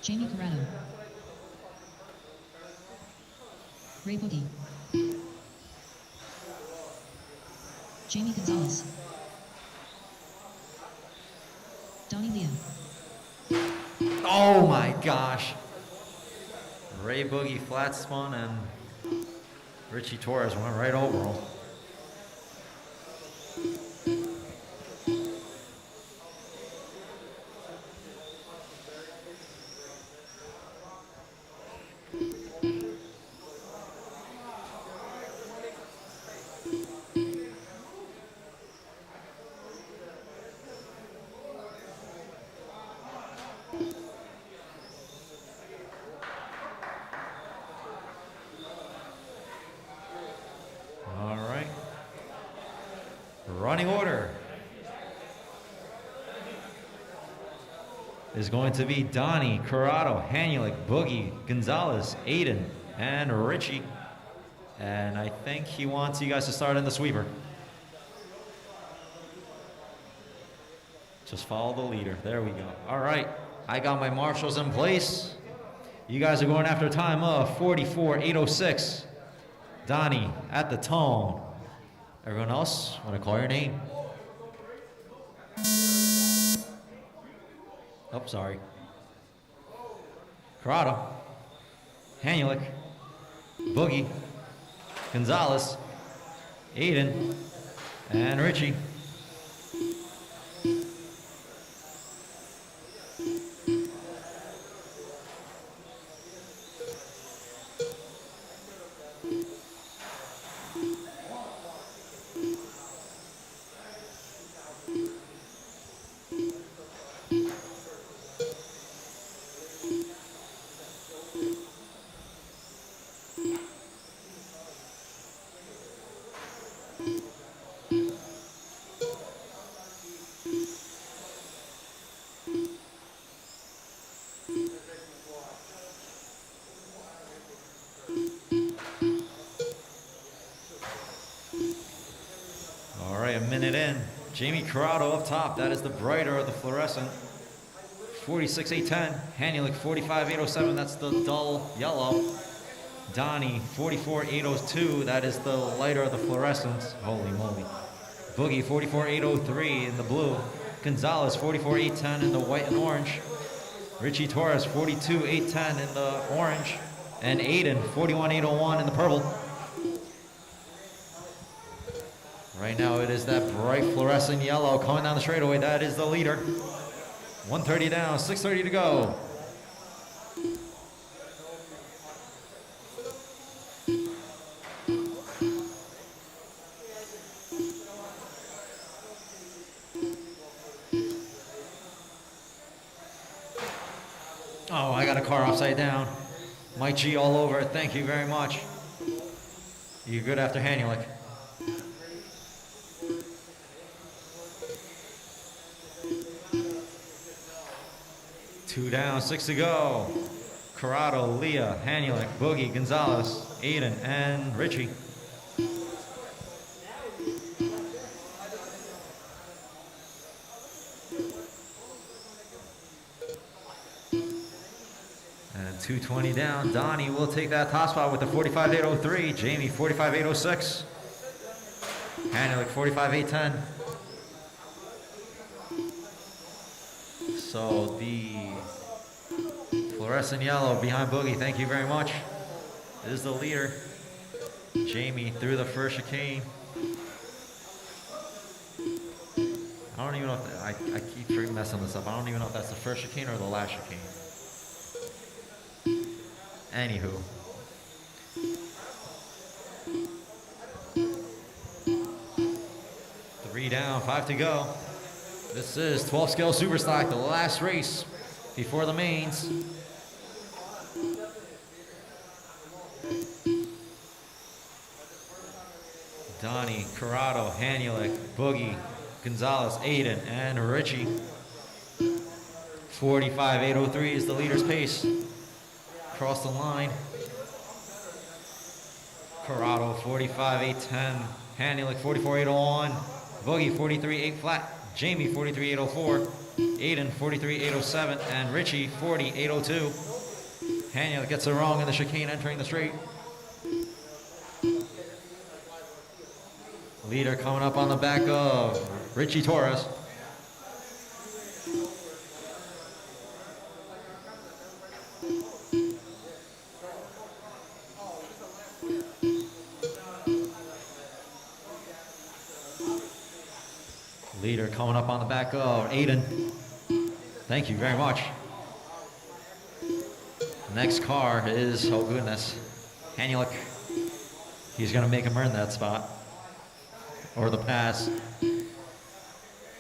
Jamie Corrado. Ray Boogie. Jamie Gonzalez. Donnie Leah. Oh my gosh. Ray Boogie flat spun and Richie Torres went right over him. Running order is going to be Donnie, Corrado, Hanulik, Boogie, Gonzalez, Aiden, and Richie. And I think he wants you guys to start in the sweeper. Just follow the leader. There we go. All right. I got my marshals in place. You guys are going after a time of 44.806. Donnie at the tone. Everyone else, want to call your name? Oh, sorry. Corrado, Hanulik, Boogie, Gonzalez, Aiden, and Richie. All right, a minute in. Jamie Corrado up top. That is the brighter of the fluorescent. 46.810. Hanulik 45.807. That's the dull yellow. Donnie 44.802. That is the lighter of the fluorescents. Holy moly. Boogie 44.803 in the blue. Gonzalez 44.810 in the white and orange. Richie Torres 42.810 in the orange. And Aiden 41.801 in the purple. Right now it is that bright fluorescent yellow coming down the straightaway. That is the leader. 130 down, 6:30 to go. Oh, I got a car upside down. Mike G all over it. Thank you very much. You're good after Hanulik. Two down, 6 to go. Corrado, Leah, Hanulik, Boogie, Gonzalez, Aiden, and Richie. And 220 down. Donnie will take that top spot with the 45.803. Jamie, 45.806. Hanulik, 45.810. So the fluorescent yellow behind Boogie, thank you very much, is the leader. Jamie through the first chicane. I don't even know if I keep messing this up. I don't even know if that's the first chicane or the last chicane. Anywho. Three down, 5 to go. This is 12 scale super stock, the last race before the mains. Donnie, Corrado, Hanulik, Boogie, Gonzalez, Aiden, and Richie. 45.803 is the leader's pace. Across the line. Corrado, 45.810. Hanulik 44.801. Boogie 43.8 flat. Jamie 43.804. Aiden 43.807. And Richie 40.802. Hanulik gets it wrong in the chicane entering the straight. Leader coming up on the back of Richie Torres. Leader coming up on the back of Aiden. Thank you very much. Next car is, oh goodness, Hanulik. He's gonna make him earn that spot. Or the pass.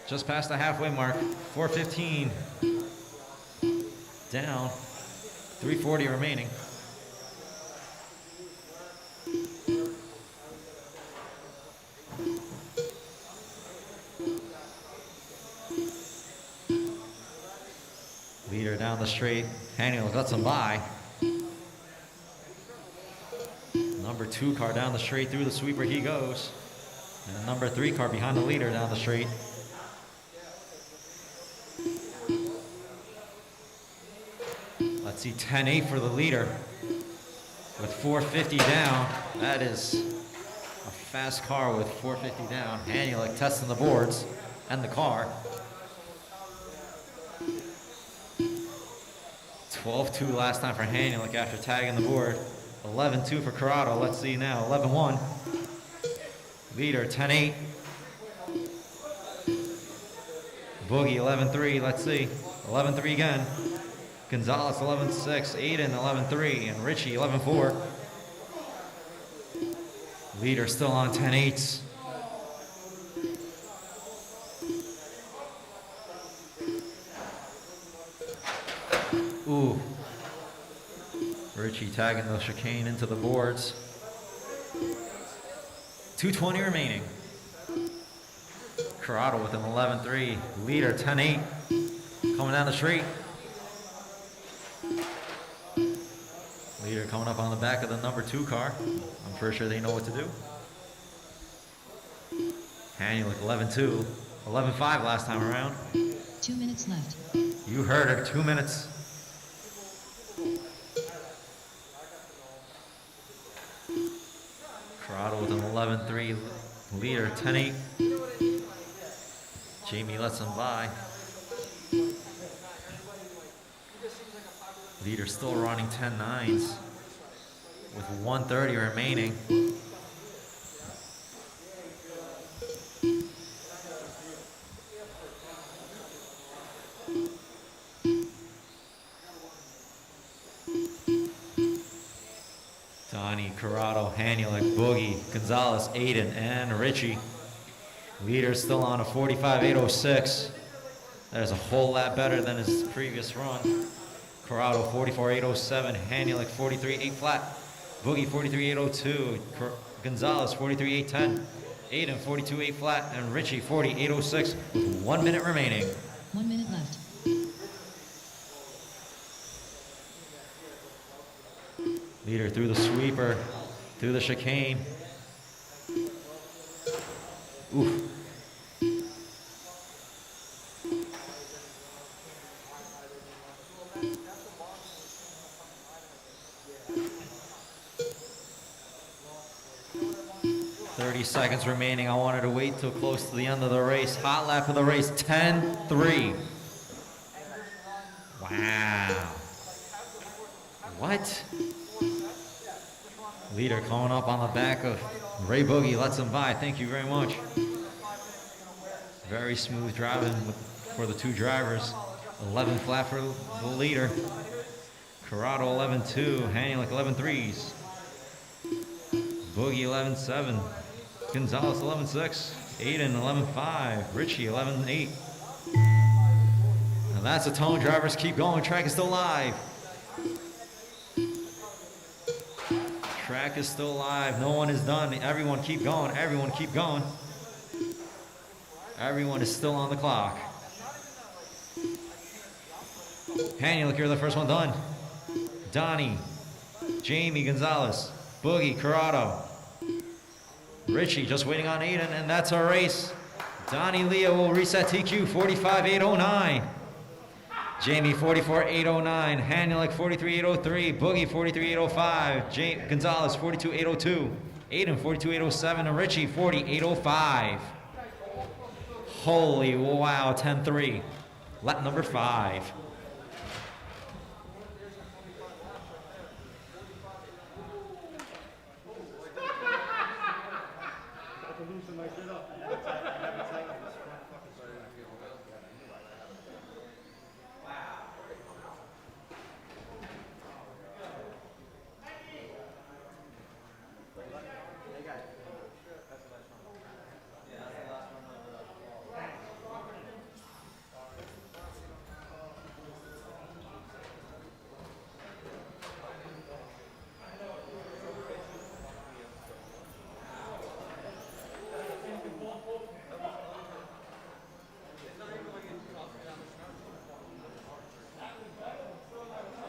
Just past the halfway mark, 4:15 down, 3:40 remaining. Leader down the straight, Hanulik lets him by. Number 2 car down the straight through the sweeper he goes. And the number 3 car behind the leader down the straight. Let's see, 10.8 for the leader with 450 down. That is a fast car with 450 down. Hanulik testing the boards and the car. 12.2 last time for Hanulik after tagging the board. 11.2 for Corrado. Let's see now, 11.1. Leader 10.8. Boogie 11.3. Let's see. 11.3 again. Gonzalez 11.6. Aiden 11.3. And Richie 11.4. Leader still on 10.8s. Ooh. Richie tagging the chicane into the boards. 2:20 remaining. Corrado with an 11.3. Leader 10.8. Coming down the straight. Leader coming up on the back of the number 2 car. I'm pretty sure they know what to do. Hanulik 11.2. 11.5 last time around. 2 minutes left. You heard her, 2 minutes. Corrado with an 11.3. Leader 10.8. Jamie lets him by. Leader still running 10.9s with 1:30 remaining. Donnie, Corrado, Hanulik, Boogie, Gonzalez, Aiden, and Richie. Leader still on a 45.806. That is a whole lot better than his previous run. Corrado 44.807, Hanulik 43.8 flat, Boogie 43.802, Gonzalez 43.810, Aiden 42.8 flat, and Richie 40.806 with 1 minute remaining. 1 minute left. Leader through the sweeper, through the chicane. Oof. Seconds remaining. I wanted to wait till close to the end of the race. Hot lap of the race, 10-3. Wow. What? Leader coming up on the back of Ray Boogie, lets him by. Thank you very much. Very smooth driving for the 2 drivers. 11 flat for the leader. Corrado 11.2, Hanulik 11.3s. Boogie 11.7. Gonzalez 11.6, Aiden 11.5, Richie 11.8. And that's the tone. Drivers keep going. Track is still live. Track is still live. No one is done. Everyone keep going. Everyone keep going. Everyone is still on the clock. Hanulik, you're the first one done. Donnie, Jamie, Gonzalez, Boogie, Corrado. Richie just waiting on Aiden, and that's our race. Donnie Leo will reset TQ 45.809. Jamie 44.809. Hanulik 43.803. Boogie 43.805. Gonzalez 42.802. Aiden 42.807. And Richie 40.805. Holy wow, 10-3. Lap number 5.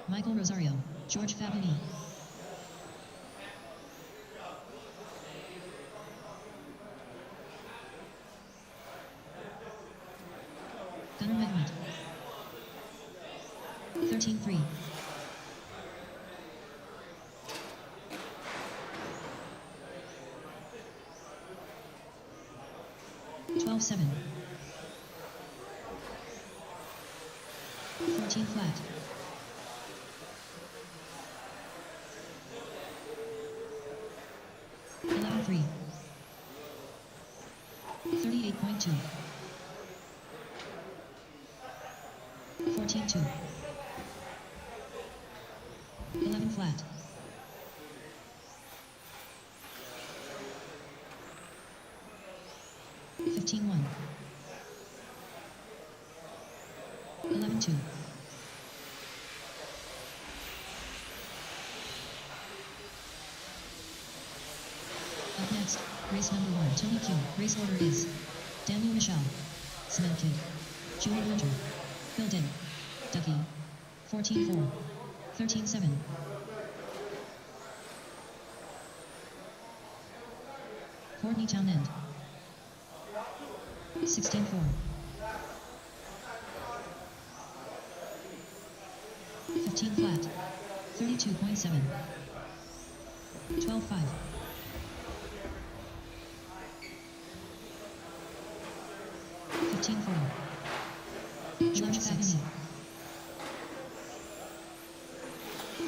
Michael Rosario, George Fabini. Gunnar Mehmet. 13-3. $12-7. 14 flat. 11-3. 38.2. 14-2. 11 flat. 15-1. 11-2. Up next, race number 1, Tony Q. Race order is Daniel Michel, Cement Kid, Julie Winter, Phil Din, Ducky, 14-4, 13-7. Courtney Townend, 16-4. 15 flat, 32.7. 12-5. 15-4. George Fabini.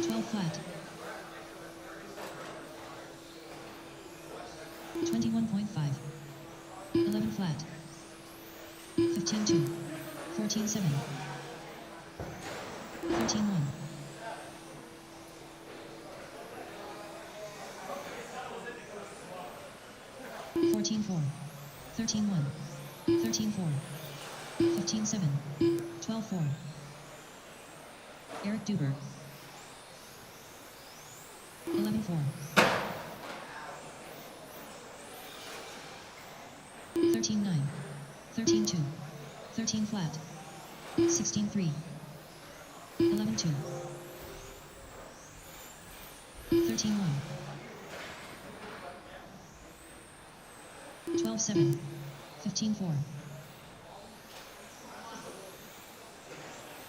12 flat. 21.5. 11 flat. 15-2. 14-7. 13-1. 14-4. 13-1. 13-4. 15-7. 12-4. Eric Duber. 11-4. 13-9. 13-2. 13 flat. 16-3. 11-2. 13-1. 12-7. 15-4.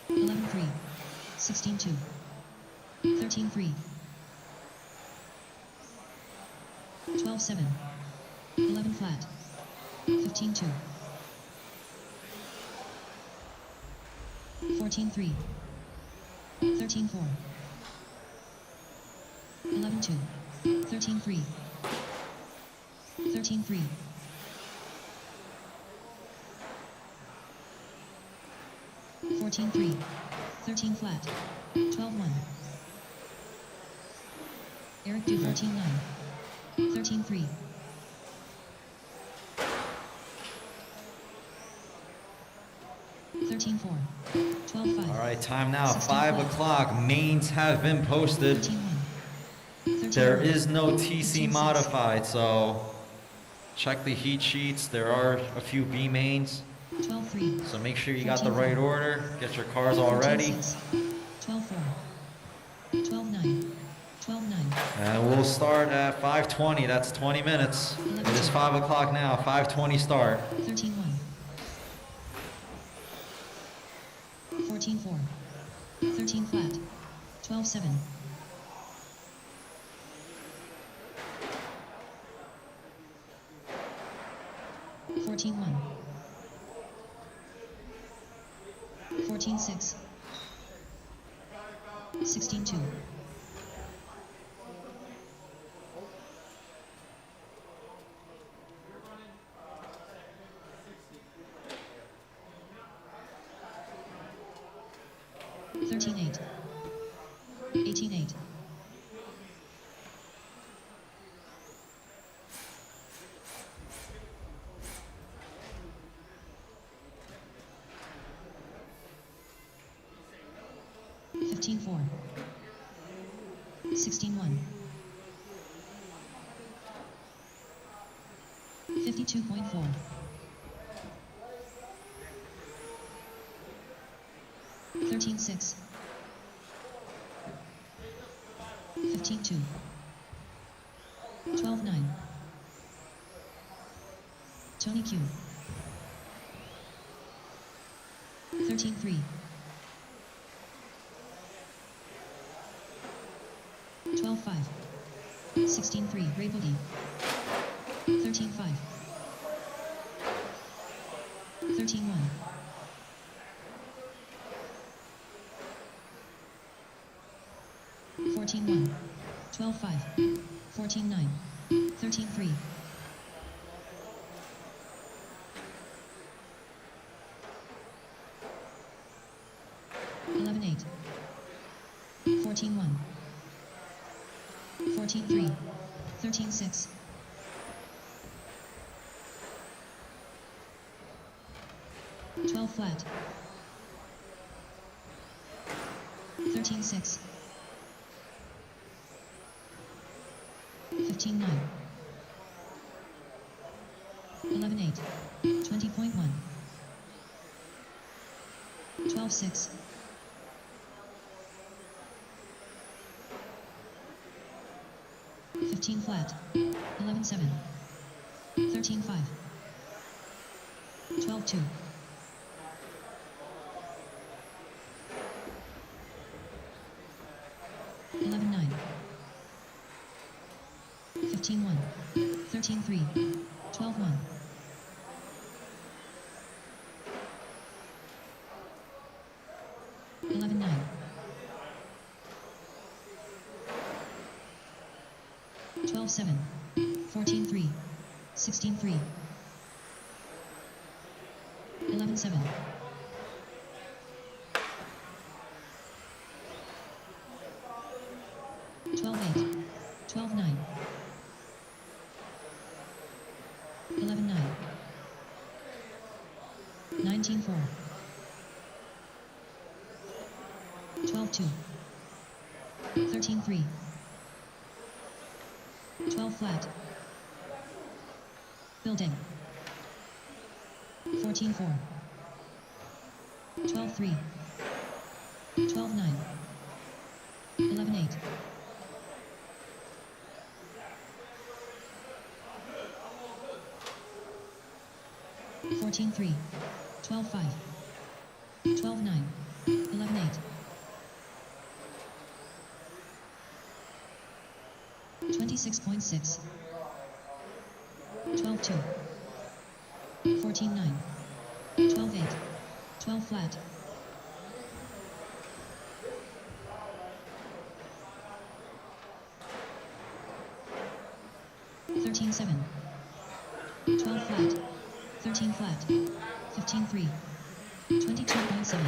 11-3. 16-2. 13-3. 12-7. 11 flat. 15-2. 14-3. 13-4. 11-2. 13-3. 13-3. 14-3. 13 flat. 12-1. Eric Du 14-9. 13-3. 13-4. 12-5. All right, time now, 16 5 flat. o'clock. Mains have been posted. 13-1. There is no TC 13-6. modified, so check the heat sheets. There are a few B mains, 12-3. so make sure you got the right order. Get your cars all ready. 12-4. 12-9. 12-9. And we'll start at 5:20. That's 20 minutes. 11-5. It is 5 o'clock now, 5:20 start. 13-1. 14-4. 13 flat. 12-7. 14-1. 14-6. 16-2. 13-8. 18-8. 15-4. 16-1. 52.4. 13-6. 15-2. 12-9. Tony Q. 13-3. 12-5. 16-3. Ray Boogie. 13-5. 13-1. 14-1. 12-5. 14-9. 13-3. 11-8. 14-1. 14-3. 13-6. 12 flat. 13-6. 15-9. 11-8. 20.1. 12-6. 15 flat. 11-7. 13-5. 12-2. 11-9. 15-1. 13-3. 12-1. 11-9. 12-7. 14-3. 16-3. 11-7. 12-8. 12-9. 11-9. 19-4. 12-2. 13-3. 12 flat. Building. 14-4. 12-3. 12-9. 11-8. 14-3. 12-5. 12-9. 11-8. 26.6. 12-2. 14-9. 12-8. 12 flat. 13-7. 12 flat. 13 flat. 15-3. 22.7.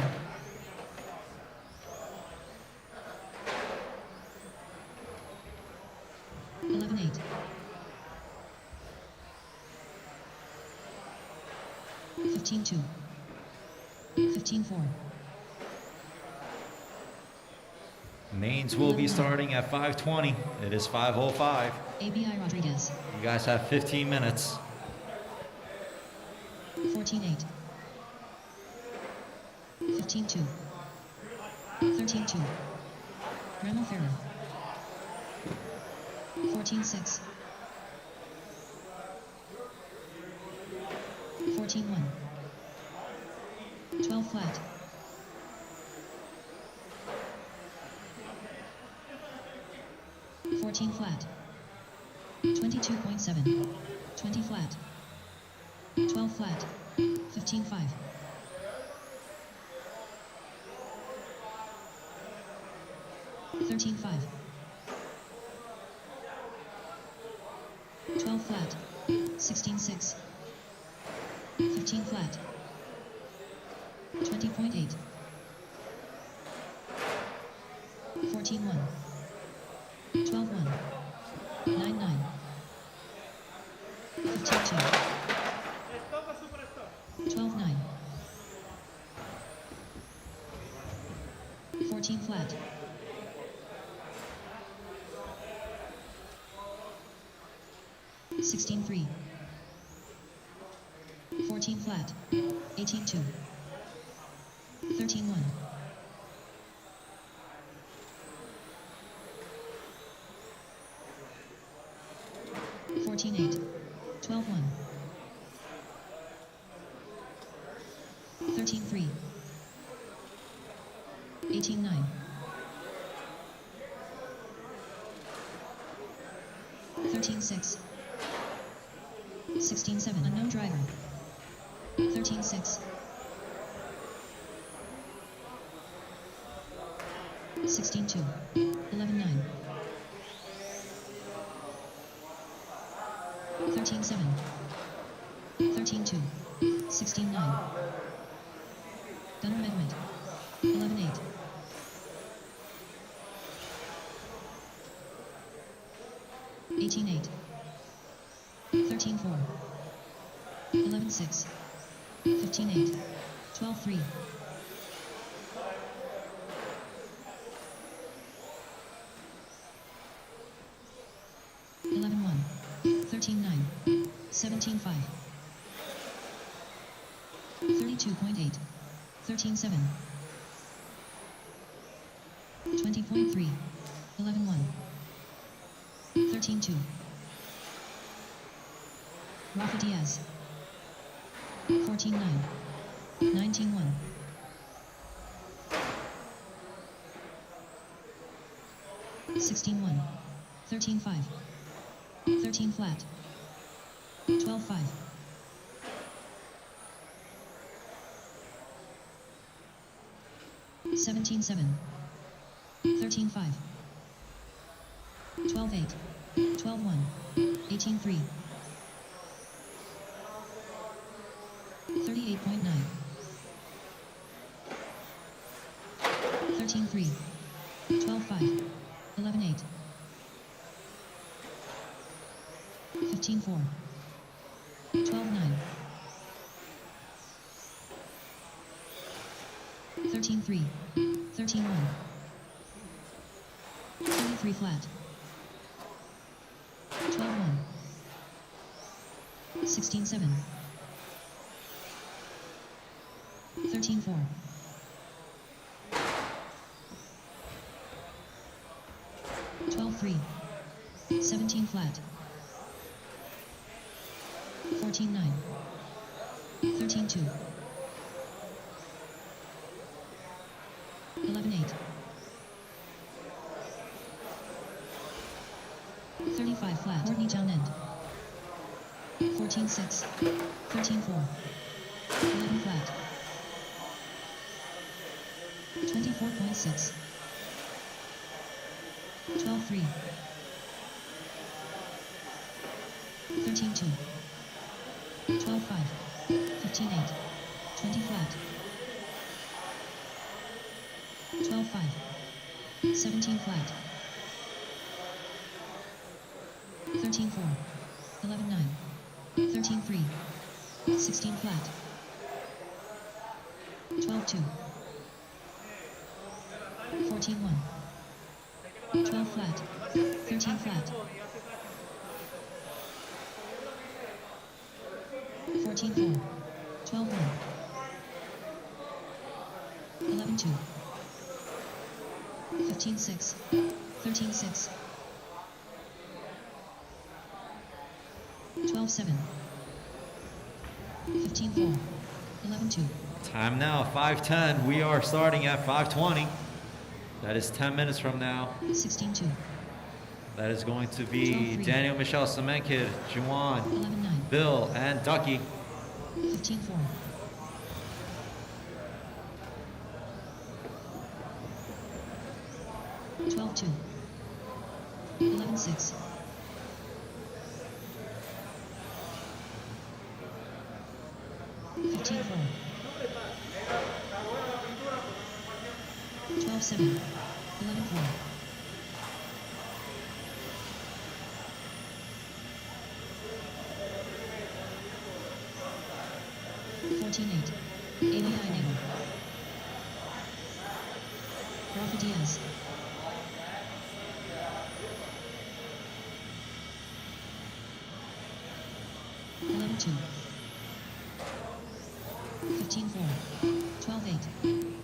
11-8. 15-2. 15-4. Mains will be starting at 5:20. It is 5:05. ABI Rodriguez. You guys have 15 minutes. 14-8. 15-2. 13-2. Ramo Ferrer. 14-6. 14-1. 12 flat. 14 flat. 22.7. 20 flat. 12 flat. 15-5. 13-5. 12 flat. 16-6. 15 flat. 20.8. 14-1. 12-1. 9-9. 15-2. 12-9. 14 flat. 16-3. 14 flat. 18-2. 13-1. 14-8. 12-1. 13-3. 18-9. 13-6. 16-7. Unknown driver. 13-6. 16-2. 11-9. 13-7. 13-2. 16-9. Gunner Medwit. 11-8. 18-8. 13-4. 11-6. 15-8. 12-3. 11-1. 13-9. 17-5. 32.8. 13-7. 20.3. 11-1. 13-2. Rafa Diaz. 14-9. 19-1. 16-1. 13-5. 13 flat. 12-5. 17-7. 13-5. 12-8. 12-1. 18-3. 38.9. 13-3. 12-5. 11-8. 15-4. 12-9. 13-3. 13-1. 23 flat. 12-1. 16-7. 13-4. 12-3. 17 flat. 14-9. 13-2. 11-8. 35 flat. Courtney down end. 14-6. 13-4. 11 flat. 24.6. 12-3. 13-2. 12-5. 15-8. 20 flat. 12-5. 17 flat. 13-4. 11-9. 13-3. 16 flat. 12-2. 14-1. 12 flat. 13 flat. 14-4. 12-1. 11-2. 15-6. 13-6. 12-7. 15-4. 11-2. Time now, 5:10. We are starting at 5:20. That is 10 minutes from now. 16-2. That is going to be 12-3. Daniel, Michelle, Cement Kid, Juwan, 11-9. Bill, and Ducky. 15-4. 12-2. 11-6. 15-4. 12-7. 11-4. 14-8. Amy Heineger. Rafa Diaz. 11-2. 15-4. 12-8.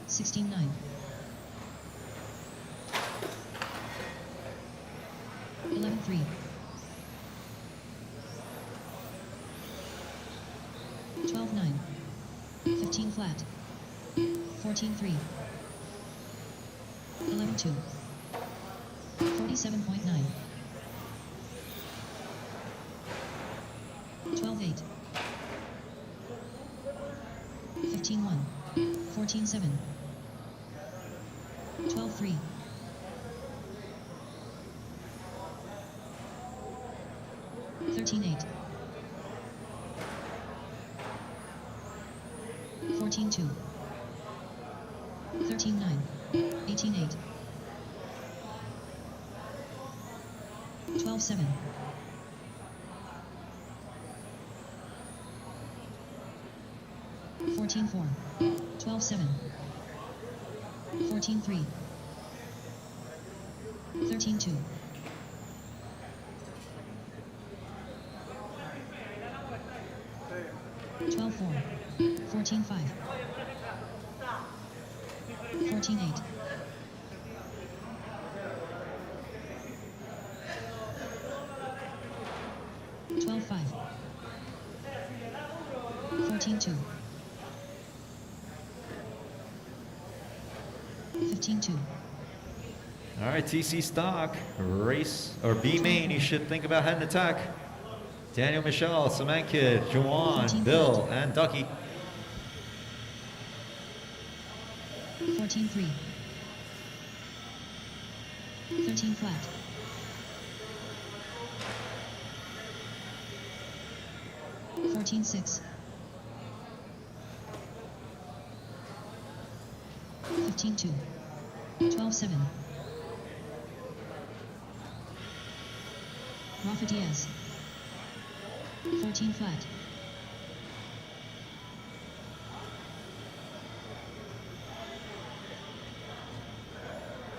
16-9. 11-3. 12-9. 15 flat. 14-3. 11-2. 47.9. 12-8. 15-1. 14-7. 12-3. 13-8. 14-2. 13-9. 18-8. 12-7. 14-4. 12-7. 14-3. 13-2. 12-4. 14-5. 14-8. 12-5. 14-2. 15-2. All right, TC stock, race, or B main, you should think about heading attack. Daniel, Michelle, Cement Kid, Juwan, Bill, and Ducky. 14-3. 13 flat. 14-6. 15-2. 12-7. Rafa Diaz. 14 flat.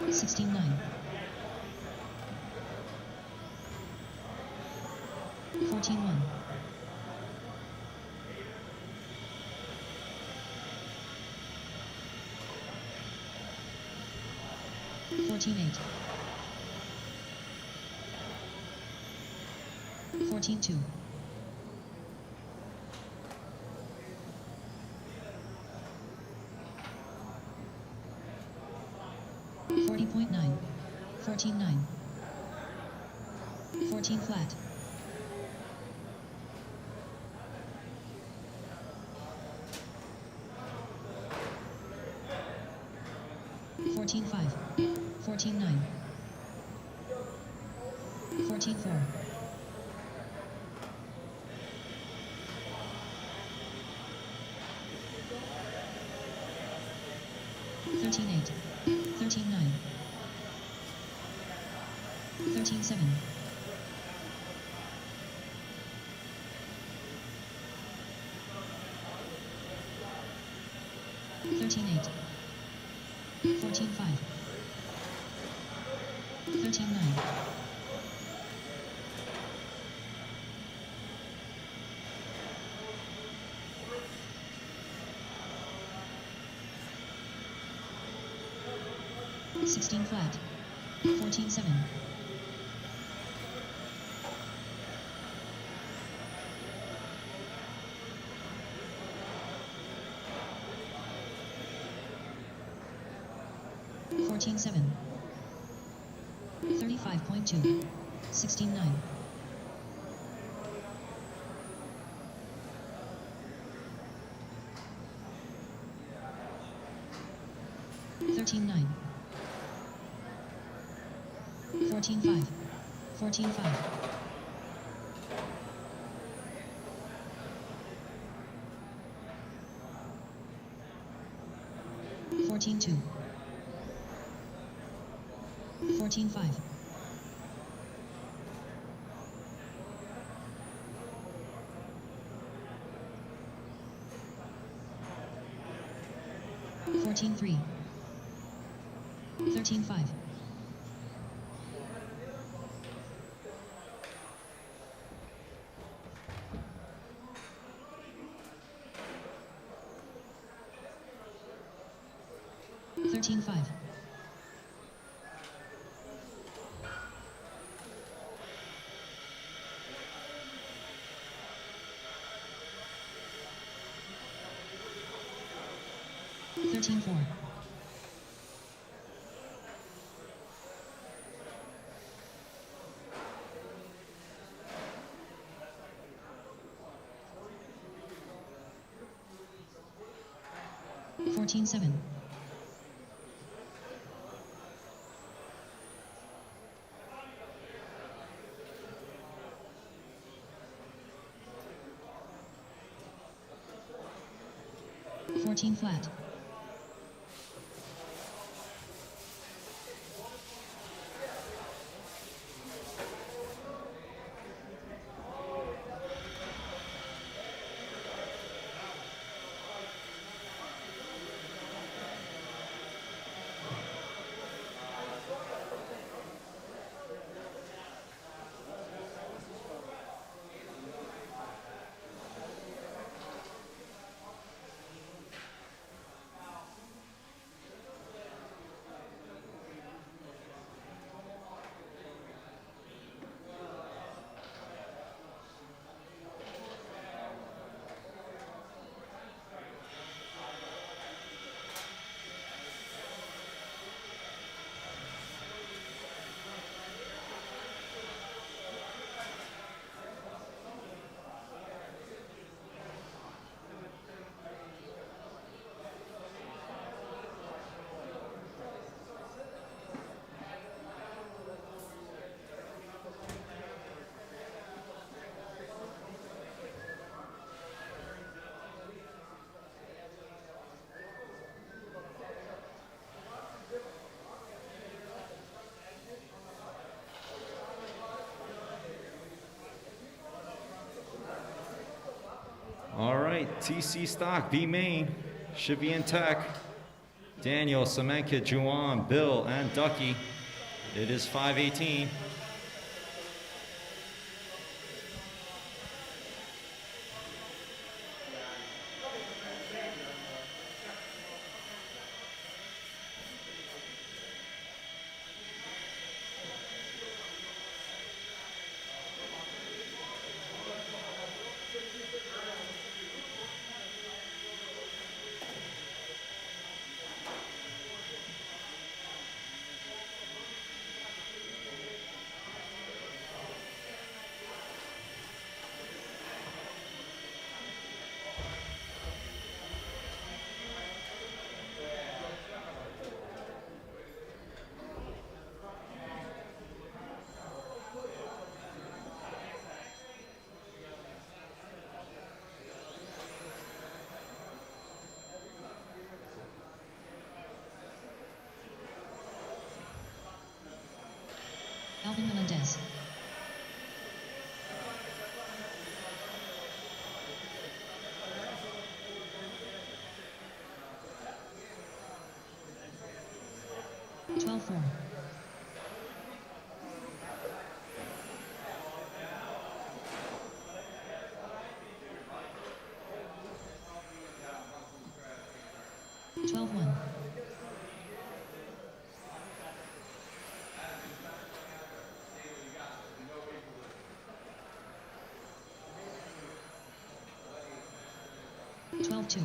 16-9. 14-1. 14-8. 14-2. 40.9. 14-9. 14 flat. 14-5. 14-9. 14-4. 13-8. 13-9. 13-7. 13-8. 14-5. 13-9. 16 flat. 14-7. 14-8. 14-7. 35.2. 16-9. 13-9. 14-5. 14-5. 14-2. 14-5. 14-3. 13-5. 13-5. 13-4. 14-7. 14 flat. All right, TC stock, B main, should be intact. Daniel, Semenka, Juwan, Bill, and Ducky. It is 5:18. Alvin Melendez. Twelve four. 12-1. 12-2.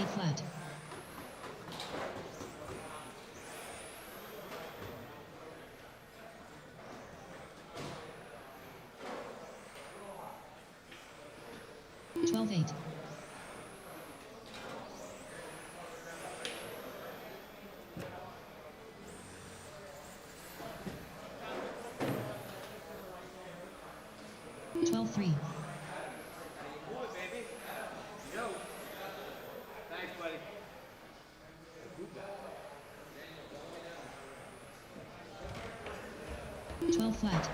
8 flat. Twelve eight. Three. Move it, baby. Yo. Thanks, buddy. 12 flat.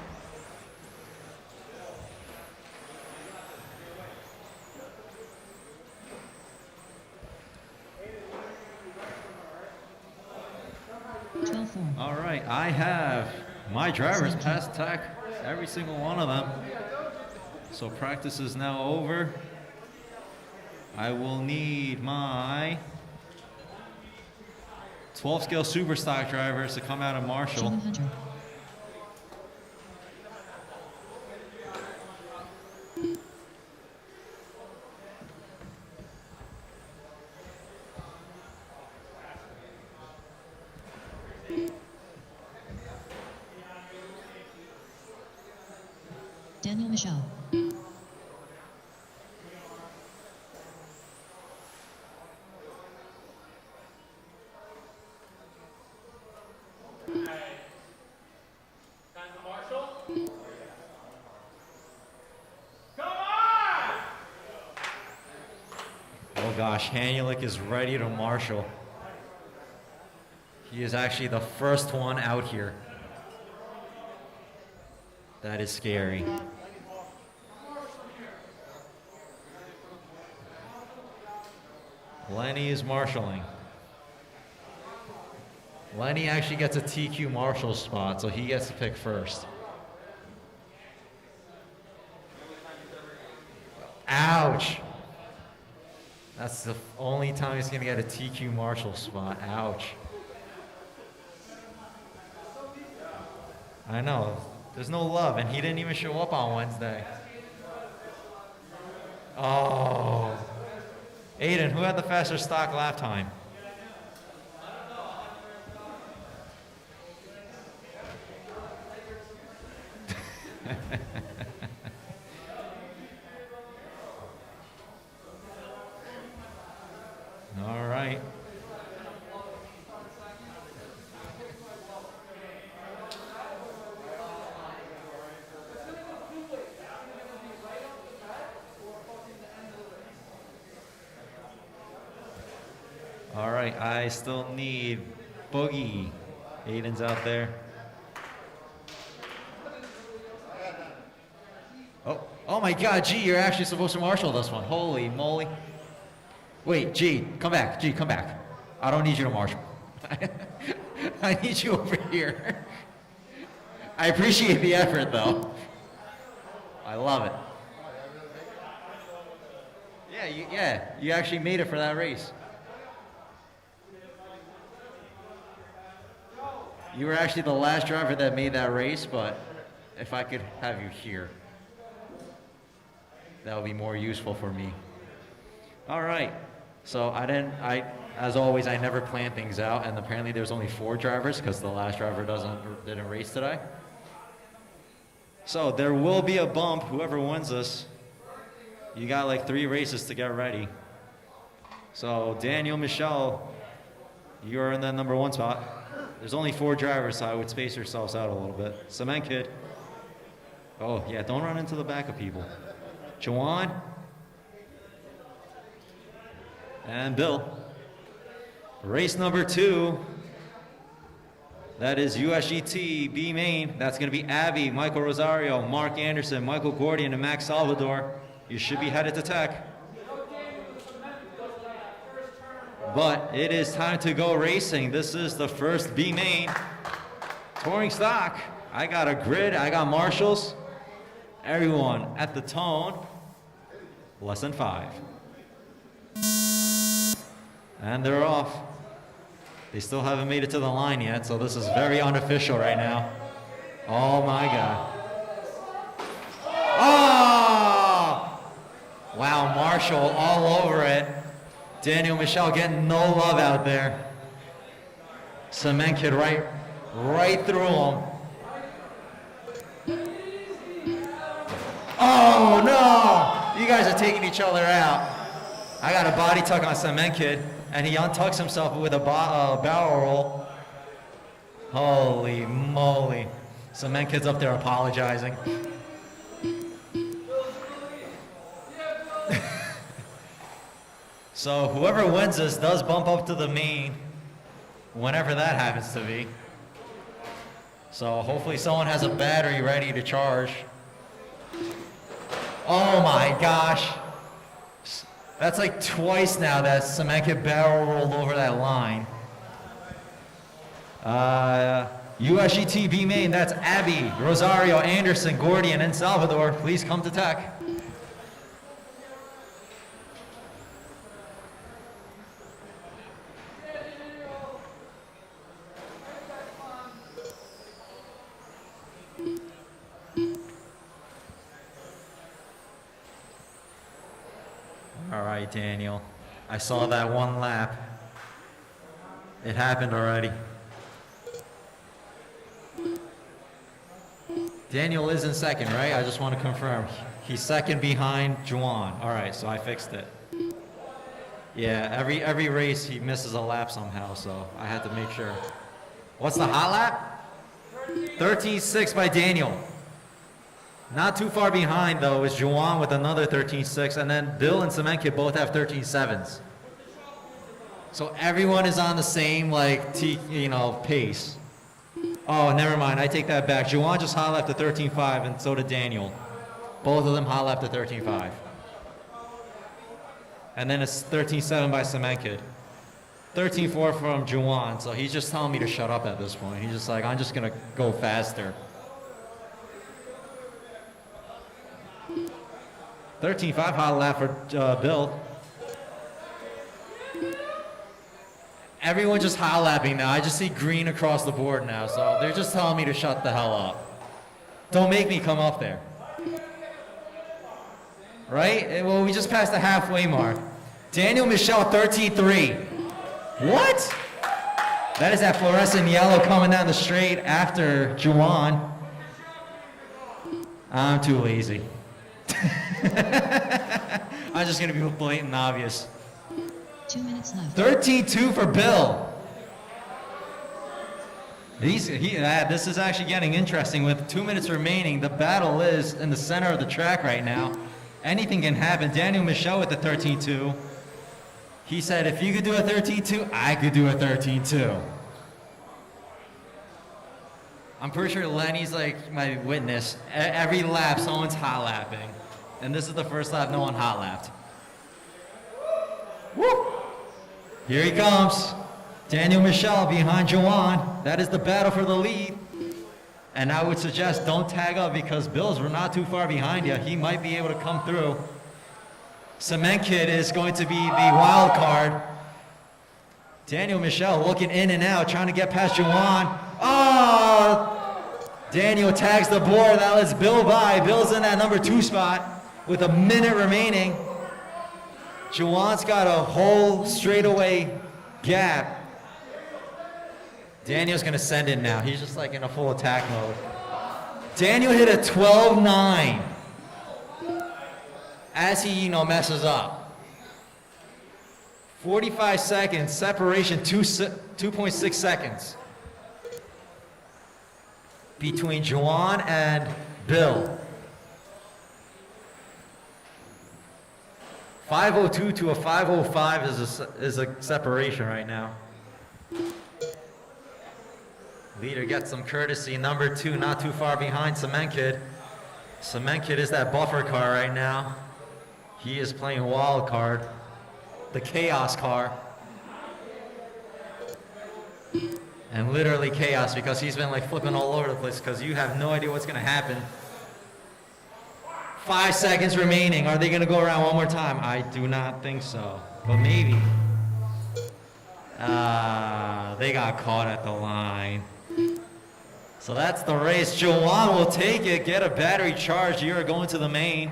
All right, I have my drivers pass tech, every single one of them. So practice is now over. I will need my 12 scale super stock drivers to come out of Marshall. Daniel Michel. Oh gosh, Hanulik is ready to marshal. He is actually the first one out here. That is scary. Lenny is marshalling. Lenny actually gets a TQ marshal spot, so he gets to pick first. Ouch! That's the only time he's gonna get a TQ marshal spot. Ouch. I know. There's no love, and he didn't even show up on Wednesday. Oh. Aiden, who had the faster stock lap time? All right. All right, I still need Boogie. Aiden's out there. Oh my God, G, you're actually supposed to marshal this one. Holy moly. Wait, G, come back. G, come back. I don't need you to marshal. I need you over here. I appreciate the effort, though. I love it. Yeah, you actually made it for that race. You were actually the last driver that made that race, but if I could have you here, that would be more useful for me. All right. So as always, I never plan things out, and apparently there's only 4 drivers because the last driver didn't race today. So there will be a bump. Whoever wins this, you got like 3 races to get ready. So Daniel Michel, you're in the number 1 spot. There's only 4 drivers, so I would space yourselves out a little bit. Cement Kid. Oh yeah, don't run into the back of people. Jawan. And Bill. Race number 2. That is USGT B main. That's going to be Abby, Michael Rosario, Mark Anderson, Michael Gordian, and Max Salvador. You should be headed to Tech. But it is time to go racing. This is the first B main touring stock. I got a grid. I got marshals. Everyone at the tone. Less than 5. And they're off. They still haven't made it to the line yet, so this is very unofficial right now. Oh my God. Oh! Wow, Marshall all over it. Daniel Michel getting no love out there. Cement Kid right through him. Oh no! You guys are taking each other out. I got a body tuck on Cement Kid, and he untucks himself with a barrel roll. Holy moly. Cement Kid's up there apologizing. So whoever wins this does bump up to the main, whenever that happens to be. So hopefully someone has a battery ready to charge. Oh my gosh. That's like twice now that Cement Kid barrel rolled over that line. USGT B main, that's Abby, Rosario, Anderson, Gordian, and Salvador. Please come to tech. All right, Daniel. I saw that one lap. It happened already. Daniel is in second, right? I just want to confirm. He's second behind Juan. All right, so I fixed it. Yeah, every race he misses a lap somehow, so I had to make sure. What's the hot lap? 13.6 by Daniel. Not too far behind, though, is Juan with another 13.6, and then Bill and Cement Kid both have 13.7s. So everyone is on the same, pace. Oh, never mind. I take that back. Juwan just hot lapped to 13.5, and so did Daniel. Both of them hot lapped to 13.5. And then it's 13.7 by Cement Kid. 13.4 from Juwan, so he's just telling me to shut up at this point. He's just like, I'm just going to go faster. 13.5 hot lap for Bill. Everyone just hot lapping now. I just see green across the board now, so they're just telling me to shut the hell up. Don't make me come up there. Right? Well, we just passed the halfway mark. Daniel Michel, 13.3. What? That is that fluorescent yellow coming down the straight after Juwan. I'm too lazy. I'm just going to be blatant and obvious. 2 minutes left. 13.2 for Bill. This is actually getting interesting. With 2 minutes remaining, the battle is in the center of the track right now. Anything can happen. Daniel Michel with the 13.2. He said, if you could do a 13.2, I could do a 13.2. I'm pretty sure Lenny's like my witness. Every lap, someone's hot lapping. And this is the first lap no one hot lapped. Woo! Here he comes. Daniel Michel behind Juwan. That is the battle for the lead. And I would suggest don't tag up because Bill's not too far behind you. He might be able to come through. Cement Kid is going to be the wild card. Daniel Michel looking in and out, trying to get past Juwan. Oh! Daniel tags the board. That lets Bill by. Bill's in that number 2 spot with a minute remaining. Juwan's got a whole straightaway gap. Daniel's gonna send it now. He's just like in a full attack mode. Daniel hit a 12.9 as he, messes up. 45 seconds, separation, 2.6 seconds between Juwan and Bill. 5:02 to a 5:05 is a separation right now. Leader gets some courtesy. Number 2, not too far behind Cement Kid. Cement Kid is that buffer car right now. He is playing wild card, the chaos car. And literally chaos because he's been like flipping all over the place because you have no idea what's gonna happen. 5 seconds remaining. Are they gonna go around one more time? I do not think so, but maybe. They got caught at the line. So that's the race. Juwan will take it, get a battery charge. You are going to the main.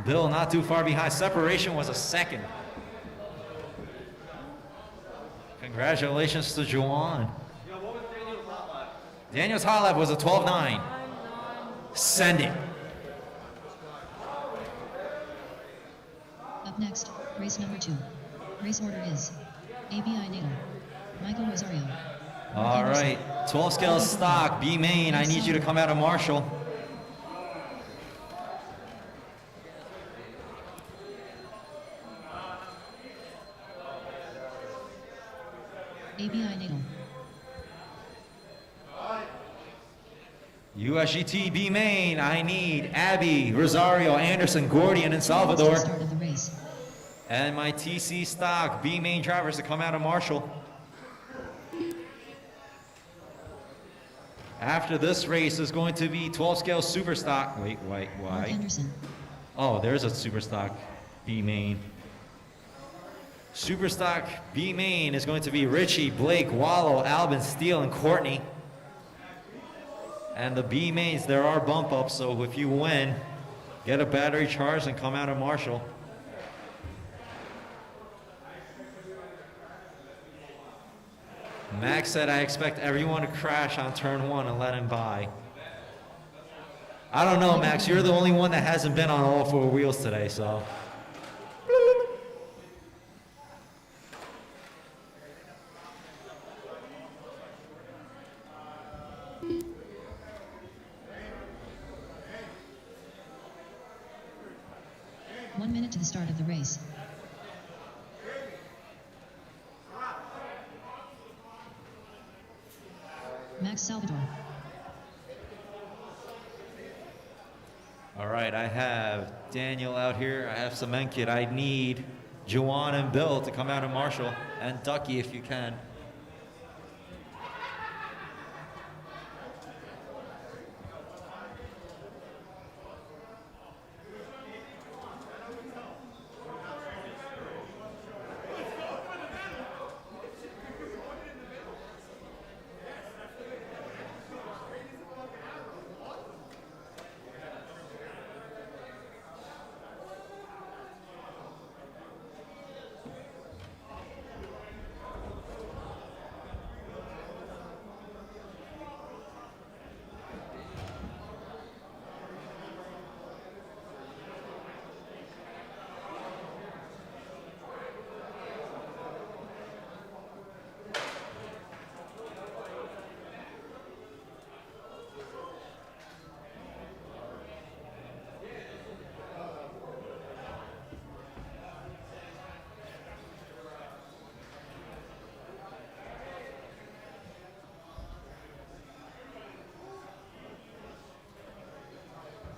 Bill not too far behind. Separation was a second. Congratulations to Juwan. Daniel's hot lap was a 12.9. Send it. Up next, race number 2. Race order is ABI Natal, Michael Rosario. All right, 12 scale stock, B main, I need you to come out of Marshall. ABI Natal. USGT B main, I need Abby, Rosario, Anderson, Gordian, and Salvador. Start of the race. And my TC stock B main drivers to come out of Marshall. After this race is going to be 12 scale super stock. Wait, Mark why? Anderson. Oh, there's a super stock B main. Super stock B main is going to be Richie, Blake, Wallow, Albin, Steele, and Courtney. And the B mains, there are bump ups, so if you win, get a battery charge and come out of Marshall. Max said, I expect everyone to crash on turn 1 and let him by. I don't know, Max, you're the only one that hasn't been on all 4 wheels today, so. One minute to the start of the race. Max Salvador. All right, I have Daniel out here. I have Cement Kid. I need Juwan and Bill to come out of Marshall, and Ducky if you can.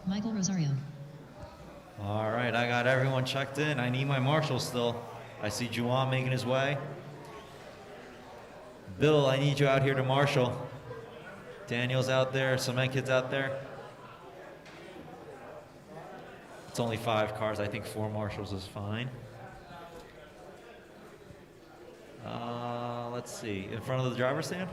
Michael Rosario. All right, I got everyone checked in. I need my marshal still. I see Juwan making his way. Bill, I need you out here to marshal. Daniel's out there, Cement Kid's out there. It's only 5 cars. I think 4 marshals is fine. Let's see, in front of the driver's stand?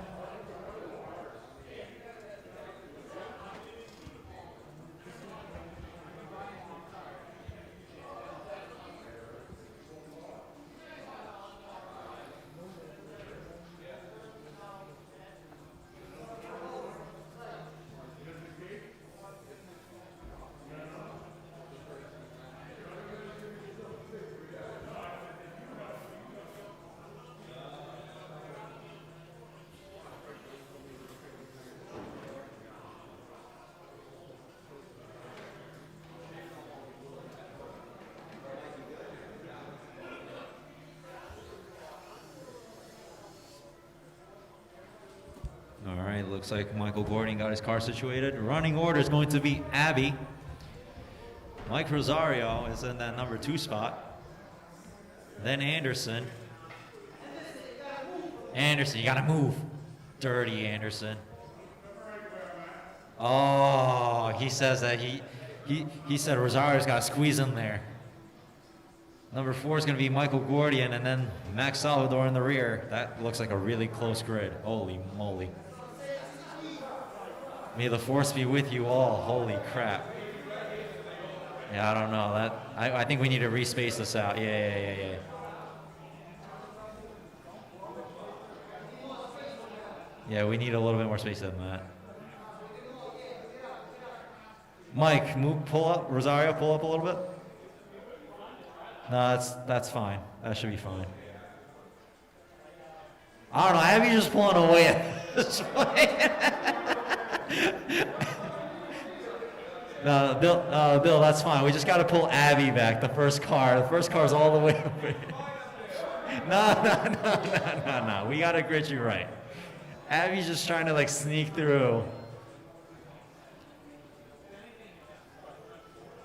All right, looks like Michael Gordian got his car situated. Running order is going to be Abby. Mike Rosario is in that number 2 spot. Then Anderson. Anderson, you gotta move. Dirty Anderson. Oh, he says that he said Rosario's gotta squeeze in there. Number 4 is gonna be Michael Gordian, and then Max Salvador in the rear. That looks like a really close grid. Holy moly. May the force be with you all. Holy crap. Yeah, I don't know. I think we need to respace this out. Yeah. Yeah, we need a little bit more space than that. Mike, pull up. Rosario, pull up a little bit. No, that's fine. That should be fine. I don't know. Abby just pulling away this way. No, Bill, that's fine. We just got to pull Abby back. The first car. The first car's all the way over here. No. We got to grid you right. Abby's just trying to like sneak through.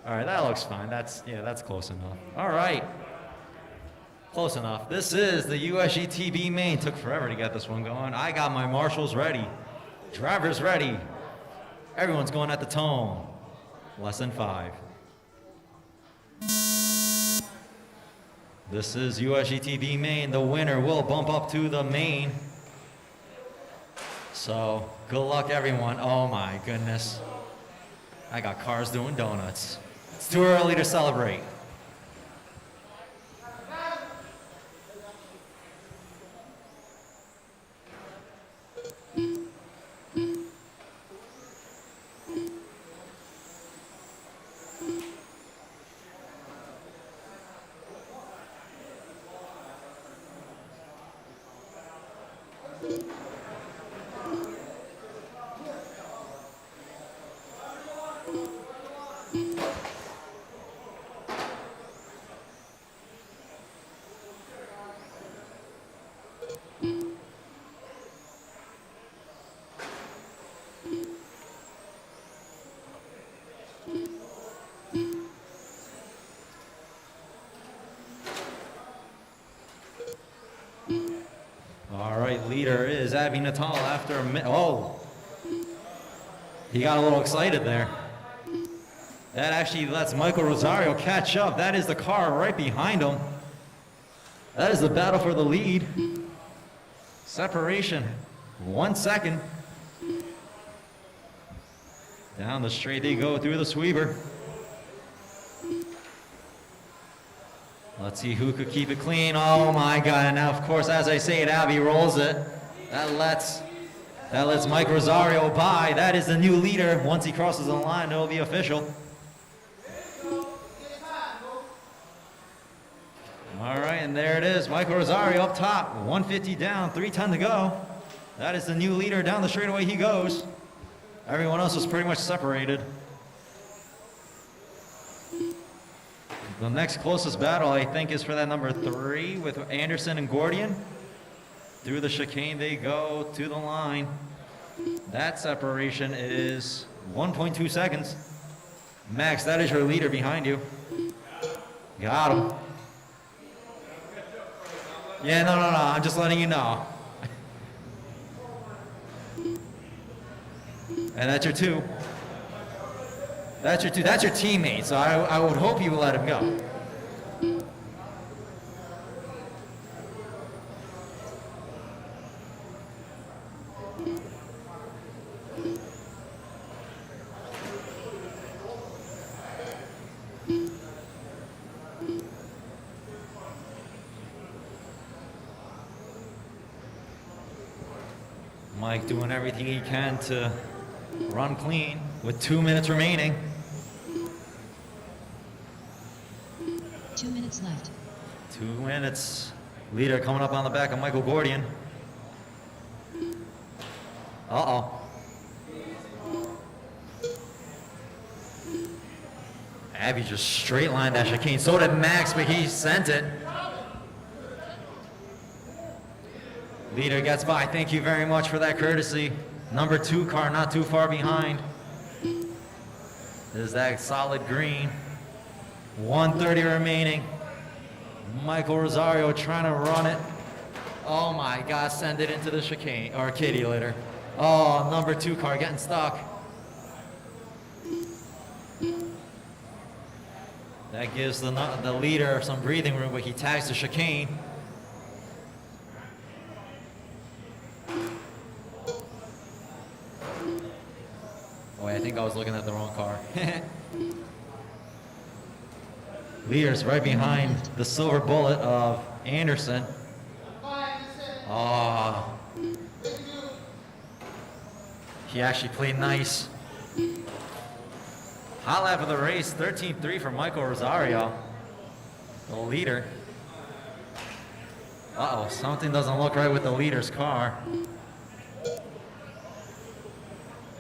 All right, that looks fine. That's close enough. All right. Close enough. This is the USGTB main. Took forever to get this one going. I got my marshals ready. Drivers ready. Everyone's going at the tone. Less than 5. This is USGTB main. The winner will bump up to the main. So, good luck everyone. Oh my goodness. I got cars doing donuts. It's too early to celebrate. All right, leader is Abby Natal after a minute. Oh, he got a little excited there. That actually lets Michael Rosario catch up. That is the car right behind him. That is the battle for the lead. Separation, 1 second. Down the straight they go through the sweeper. Let's see who could keep it clean. Oh my God, and now of course, as I say it, Abby rolls it. That lets Mike Rosario by. That is the new leader. Once he crosses the line, it'll be official. All right, and there it is. Michael Rosario up top, 150 down, 3:10 to go. That is the new leader. Down the straightaway he goes. Everyone else was pretty much separated. The next closest battle, I think, is for that number 3 with Anderson and Gordian. Through the chicane they go to the line. That separation is 1.2 seconds. Max, that is your leader behind you. Got him. Yeah, no, I'm just letting you know. And that's your 2. That's your 2. That's your teammate, so I would hope you would let him go. Mike doing everything he can to run clean with 2 minutes remaining. 2 minutes left. 2 minutes. Leader coming up on the back of Michael Gordian. Uh-oh. Abby just straight lined that chicane. So did Max, but he sent it. Leader gets by. Thank you very much for that courtesy. Number 2 car not too far behind. Is that solid green. 1:30 remaining. Michael Rosario trying to run it. Oh my God, send it into the chicane, or kitty litter. Oh, number 2 car getting stuck. That gives the leader some breathing room, but he tags the chicane. Oh, I think I was looking at the wrong car. Leader's right behind the silver bullet of Anderson. Oh. He actually played nice. Hot lap of the race, 13.3 for Michael Rosario, the leader. Uh-oh, something doesn't look right with the leader's car.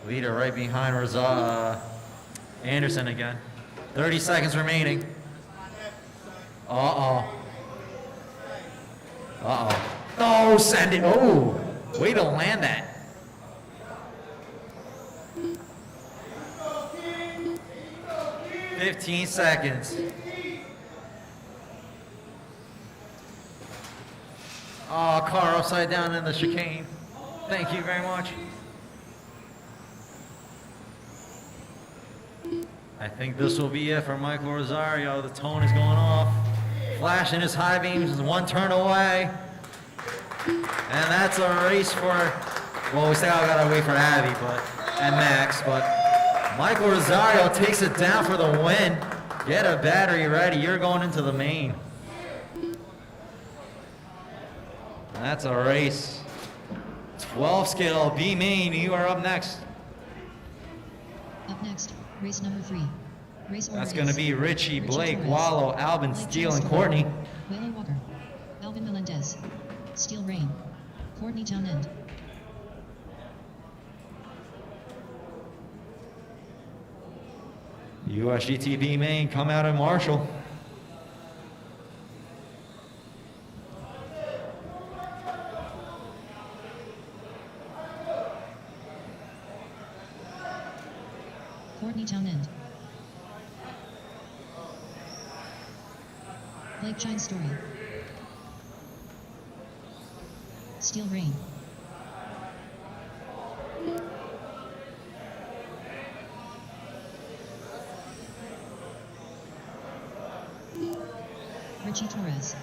Leader right behind Anderson again. 30 seconds remaining. Uh-oh. Uh-oh. Oh, send it. Oh, way to land that. "15 seconds. Oh, car upside down in the chicane. Thank you very much. I think this will be it for Michael Rosario. The tone is going off. Flashing his high beams, one turn away. And that's a race for, well, we still gotta wait for Abby and Max, but Michael Rosario takes it down for the win. Get a battery ready, you're going into the main. And that's a race. 12 skill, B main, you are up next. Up next, race number 3. Race order That's gonna is be Richie, Blake, Torres, Wallow, Albin, Blake Steele, and Johnston, Courtney. Waylon Walker, Alvin Melendez, Steel Rain, Courtney Townend. USGTB main, come out in Marshall. Courtney Townend. Blake Shine Story. Steel Rain. Richie Torres.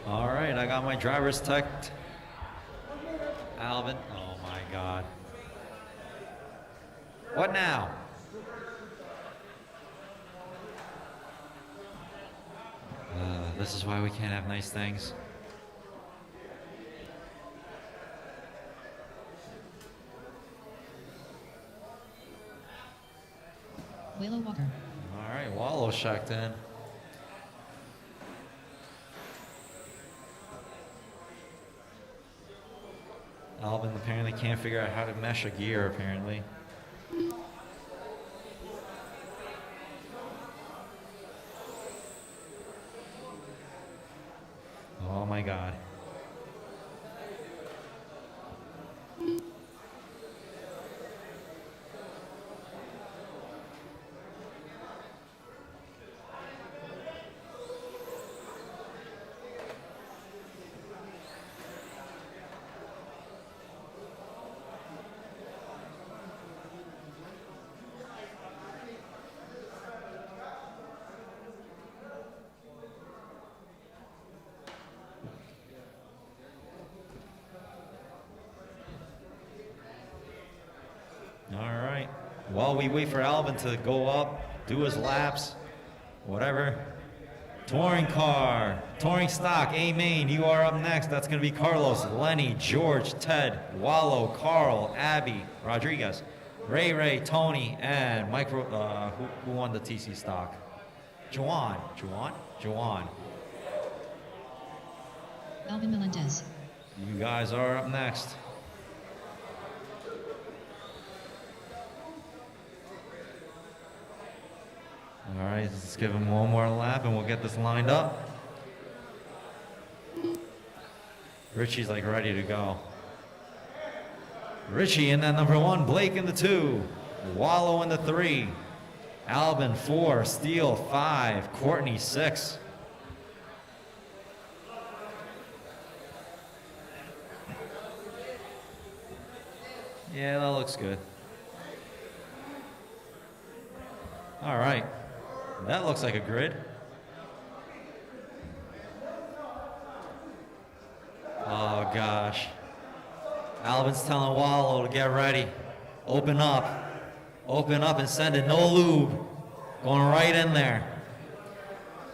All right, I got my driver's tech. Alvin, oh my God. What now? This is why we can't have nice things. Waylo Walker. All right, Wallow checked in. Alvin apparently can't figure out how to mesh a gear, apparently. Oh my God. All right. While we wait for Alvin to go up, do his laps, whatever. Touring car, touring stock, A main, you are up next. That's going to be Carlos, Lenny, George, Ted, Wallow, Carl, Abby, Rodriguez, Ray, Tony, and Micro. Who won the TC stock? Juan. Alvin Melendez. You guys are up next. All right, let's give him one more lap and we'll get this lined up. Richie's like ready to go. Richie in that number 1, Blake in the 2, Wallow in the 3, Alvin 4, Steele 5, Courtney 6. Yeah, that looks good. All right. That looks like a grid. Oh gosh. Alvin's telling Wallow to get ready. Open up and send it. No lube. Going right in there.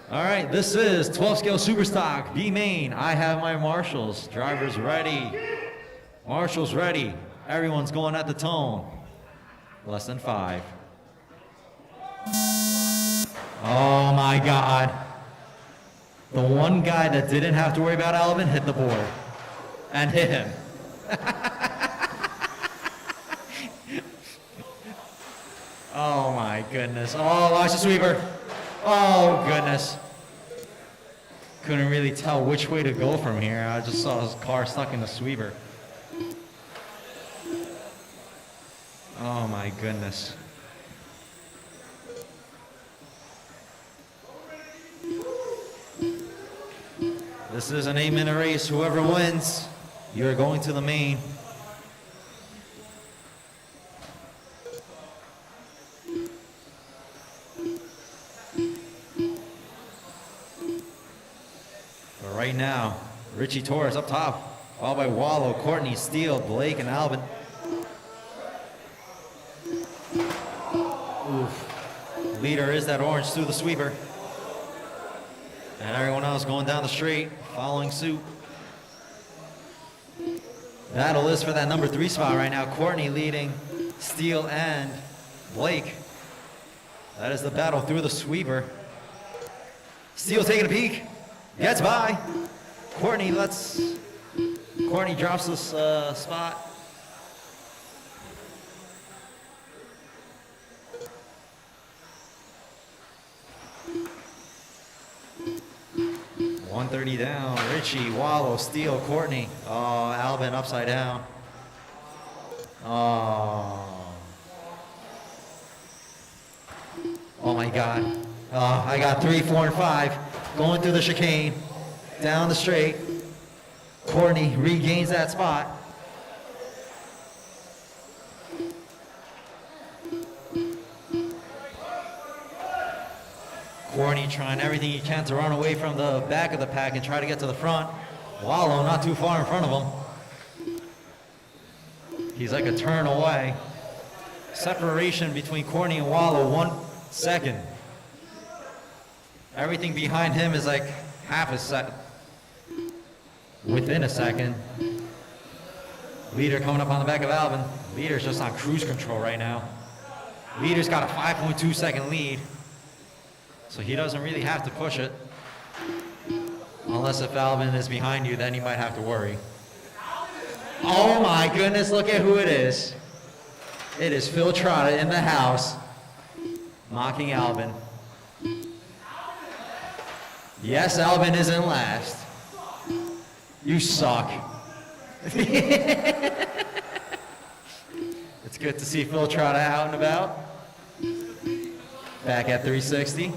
All right, this is 12 scale super stock, B main. I have my marshals. Drivers ready. Marshals ready. Everyone's going at the tone. Less than 5. Oh my God. The one guy that didn't have to worry about Alvin hit the board. And hit him. Oh my goodness. Oh, watch the sweeper. Oh goodness. Couldn't really tell which way to go from here. I just saw his car stuck in the sweeper. Oh my goodness. This is an 8-minute race. Whoever wins, you're going to the main. But right now, Richie Torres up top, followed by Wallow, Courtney, Steele, Blake, and Alvin. Oof. Leader is that orange through the sweeper. And everyone else going down the straight, following suit. Battle is for that number 3 spot right now. Courtney leading Steele and Blake. That is the battle through the sweeper. Steele taking a peek. Gets by. Courtney drops this spot. .130 down. Richie, Wallow, Steele, Courtney. Oh, Alvin upside down. Oh. Oh my God. Oh, I got 3, 4, and 5 going through the chicane, down the straight. Courtney regains that spot. Courtney trying everything he can to run away from the back of the pack and try to get to the front. Wallow not too far in front of him. He's like a turn away. Separation between Courtney and Wallow, 1 second. Everything behind him is like half a second. Within a second. Leader coming up on the back of Alvin. Leader's just on cruise control right now. Leader's got a 5.2 second lead. So he doesn't really have to push it. Unless if Alvin is behind you, then you might have to worry. Oh my goodness, look at who it is. It is Phil Trotta in the house, mocking Alvin. Yes, Alvin is in last. You suck. It's good to see Phil Trotta out and about. Back at 360.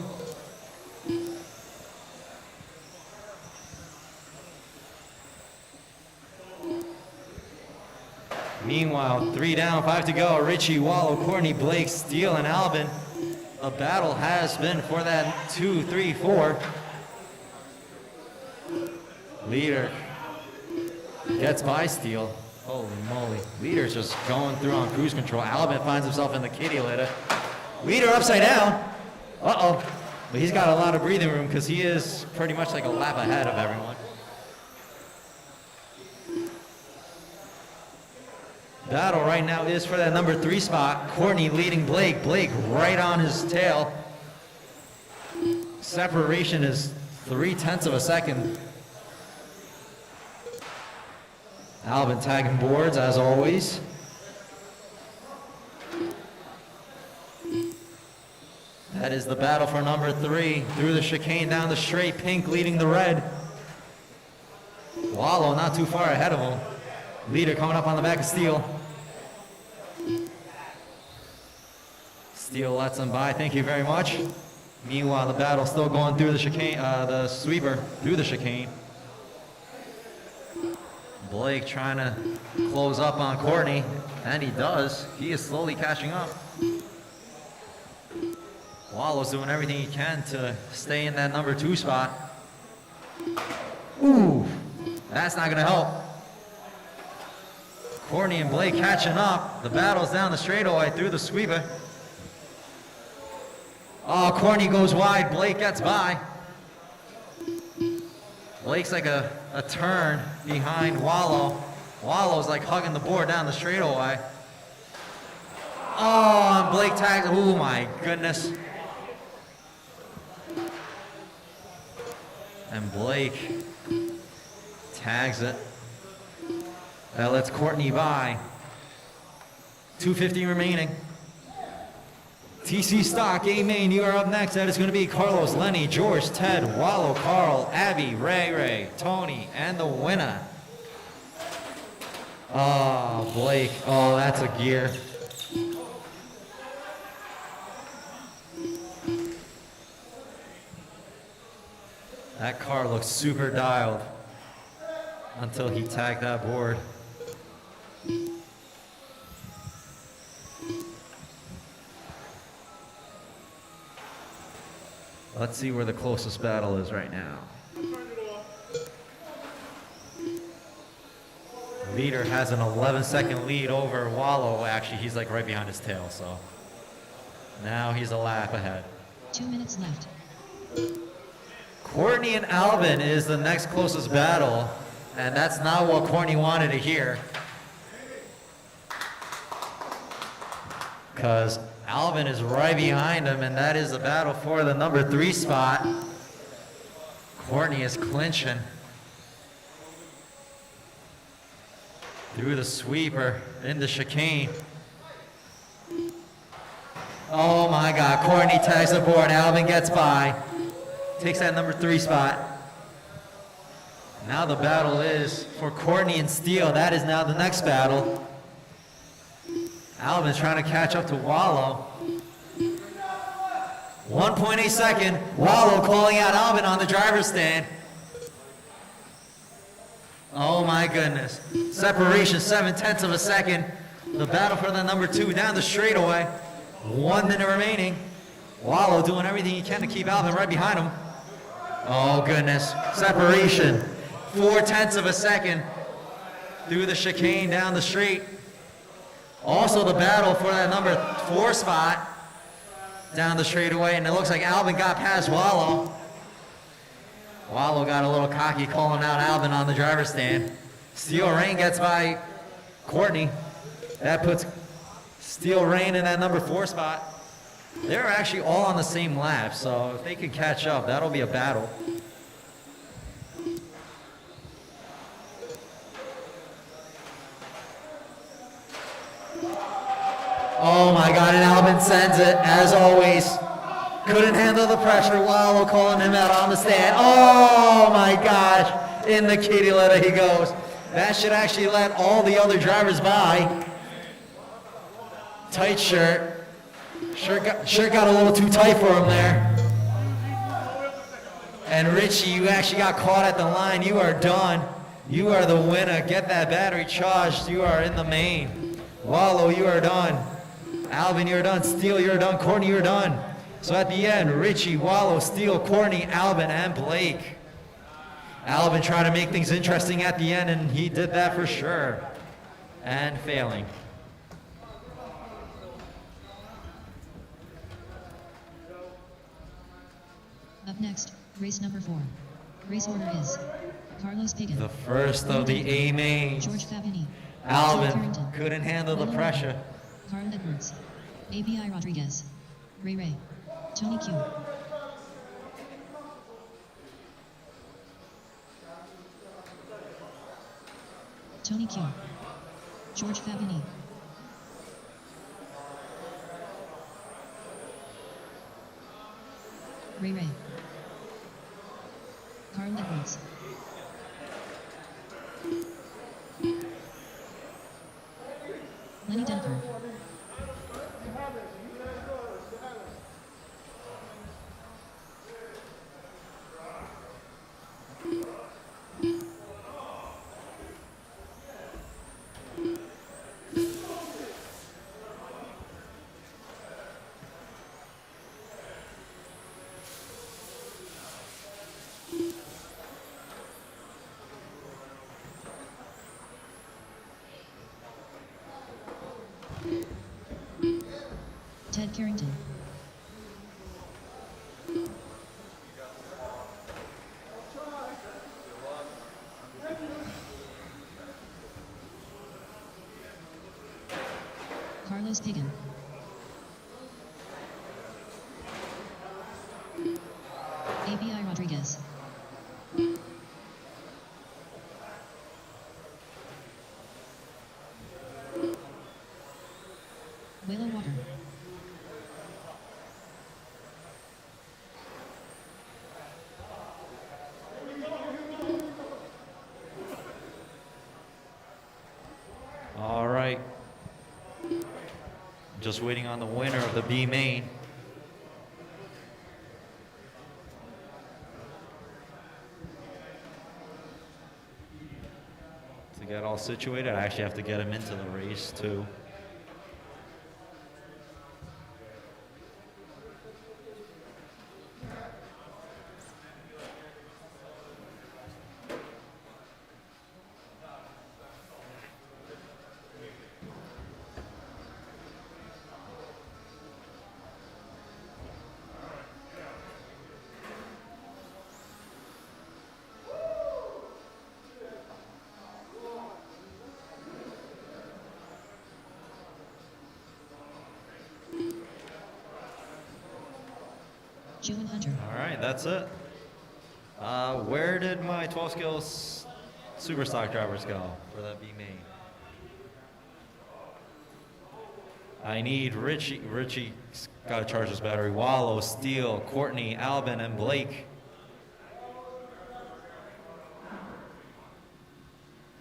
Meanwhile, 3 down, 5 to go. Richie, Wallow, Courtney, Blake, Steele, and Alvin. A battle has been for that 2, 3, 4. Leader gets by Steele. Holy moly. Leader's just going through on cruise control. Alvin finds himself in the kitty litter. Leader upside down. Uh-oh. But he's got a lot of breathing room because he is pretty much like a lap ahead of everyone. Battle right now is for that number 3 spot. Courtney leading Blake. Blake right on his tail. Separation is 0.3 of a second. Alvin tagging boards as always. That is the battle for number 3. Through the chicane down the straight. Pink leading the red. Wallow not too far ahead of him. Leader coming up on the back of Steele. Steele lets him by, thank you very much. Meanwhile, the battle still going through the chicane, the sweeper through the chicane. Blake trying to close up on Courtney, and he does. He is slowly catching up. Wallow's doing everything he can to stay in that number 2 spot. Ooh, that's not gonna help. Courtney and Blake catching up. The battle's down the straightaway through the sweeper. Oh, Courtney goes wide. Blake gets by. Blake's like a turn behind Wallow. Wallow's like hugging the board down the straightaway. Oh, and Blake tags. Oh my goodness. And Blake tags it. That lets Courtney by. 2:50 remaining. TC Stock, A-Main, you are up next. That is going to be Carlos, Lenny, George, Ted, Wallow, Carl, Abby, Ray, Tony, and the winner. Oh, Blake. Oh, that's a gear. That car looks super dialed until he tagged that board. Let's see where the closest battle is right now. Leader has an 11-second lead over Wallow. Actually, he's like right behind his tail, so now he's a lap ahead. 2 minutes left. Courtney and Alvin is the next closest battle, and that's not what Courtney wanted to hear. Because Alvin is right behind him, and that is the battle for the number 3 spot. Courtney is clinching through the sweeper in the chicane. Oh my God, Courtney tags the board, Alvin gets by, takes that number 3 spot. Now the battle is for Courtney and Steele. That is now the next battle. Alvin's trying to catch up to Wallow. 1.8 second. Wallow calling out Alvin on the driver's stand. Oh my goodness. Separation 0.7 of a second. The battle for the number 2 down the straightaway. 1 minute remaining. Wallow doing everything he can to keep Alvin right behind him. Oh goodness. Separation 0.4 of a second through the chicane down the straight. Also the battle for that number 4 spot down the straightaway, and it looks like Alvin got past Wallow. Wallow got a little cocky calling out Alvin on the driver's stand. Steel Rain gets by Courtney. That puts Steel Rain in that number 4 spot. They're actually all on the same lap, so if they can catch up, that'll be a battle. Oh my God, and Alvin sends it, as always. Couldn't handle the pressure. Wallow calling him out on the stand. Oh my gosh, in the kitty litter he goes. That should actually let all the other drivers by. Tight shirt. Shirt got a little too tight for him there. And Richie, you actually got caught at the line. You are done. You are the winner. Get that battery charged. You are in the main. Wallow, you are done. Alvin, you're done. Steele, you're done. Courtney, you're done. So at the end, Richie, Wallow, Steele, Courtney, Alvin, and Blake. Alvin trying to make things interesting at the end, and he did that for sure. And failing. Up next, race number 4. Race order is Carlos Pagan, The first of the A mains. George Fabini, Alvin Carrington, couldn't handle the Willow pressure. Walker, Carl Edwards, ABI Rodriguez, Ray, Tony Q. Tony Q. George Fabini. Ray. Carl Edwards. Lenny Denver. Ted Carrington. Carlos Pagan. ABI Rodriguez. Willow Walker. All right. Just waiting on the winner of the B main. To get all situated, I actually have to get him into the race too. June Hunter. All right, that's it. Where did my 12 skills super stock drivers go for that B main? I need Richie. Richie's got to charge his battery. Wallow, Steele, Courtney, Alvin, and Blake.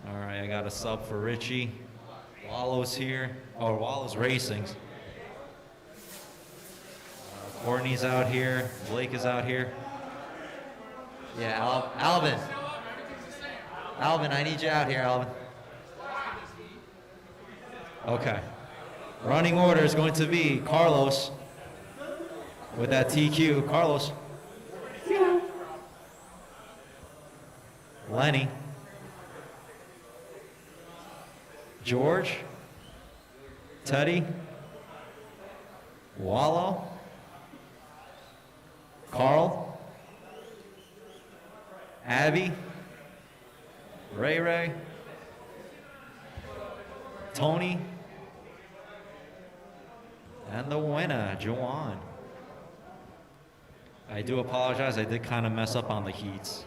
All right, I got a sub for Richie. Wallow's here. Oh, Wallow's racing. Courtney's out here. Blake is out here. Yeah, Alvin. Alvin, I need you out here, Alvin. Okay. Running order is going to be Carlos with that TQ. Carlos. Lenny. Teddy, Wallow, Carl, Abby, Ray Ray, Tony, and the winner, Juwan. I do apologize, I did kind of mess up on the heats.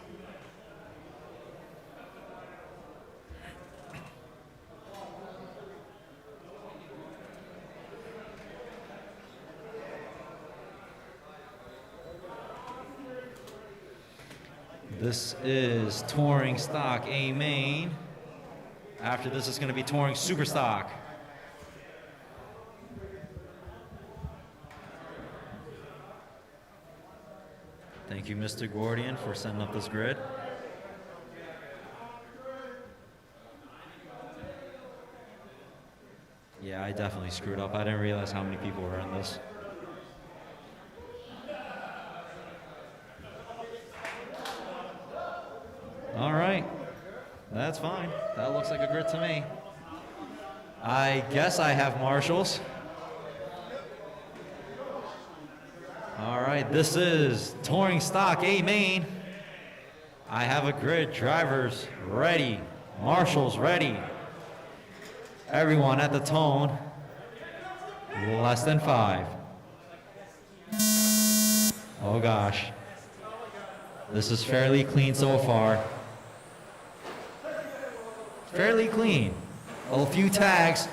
This is Touring Stock A main. After this is going to be Touring Super Stock. Thank you, Mr. Gordian, for setting up this grid. Yeah, I definitely screwed up. I didn't realize how many people were in this. All right, that's fine. That looks like a grid to me. I guess I have marshals. All right, this is Touring Stock A main. I have a grid, drivers ready, marshals ready. Everyone at the tone, less than 5. Oh gosh. This is fairly clean so far. Fairly clean. A few tags,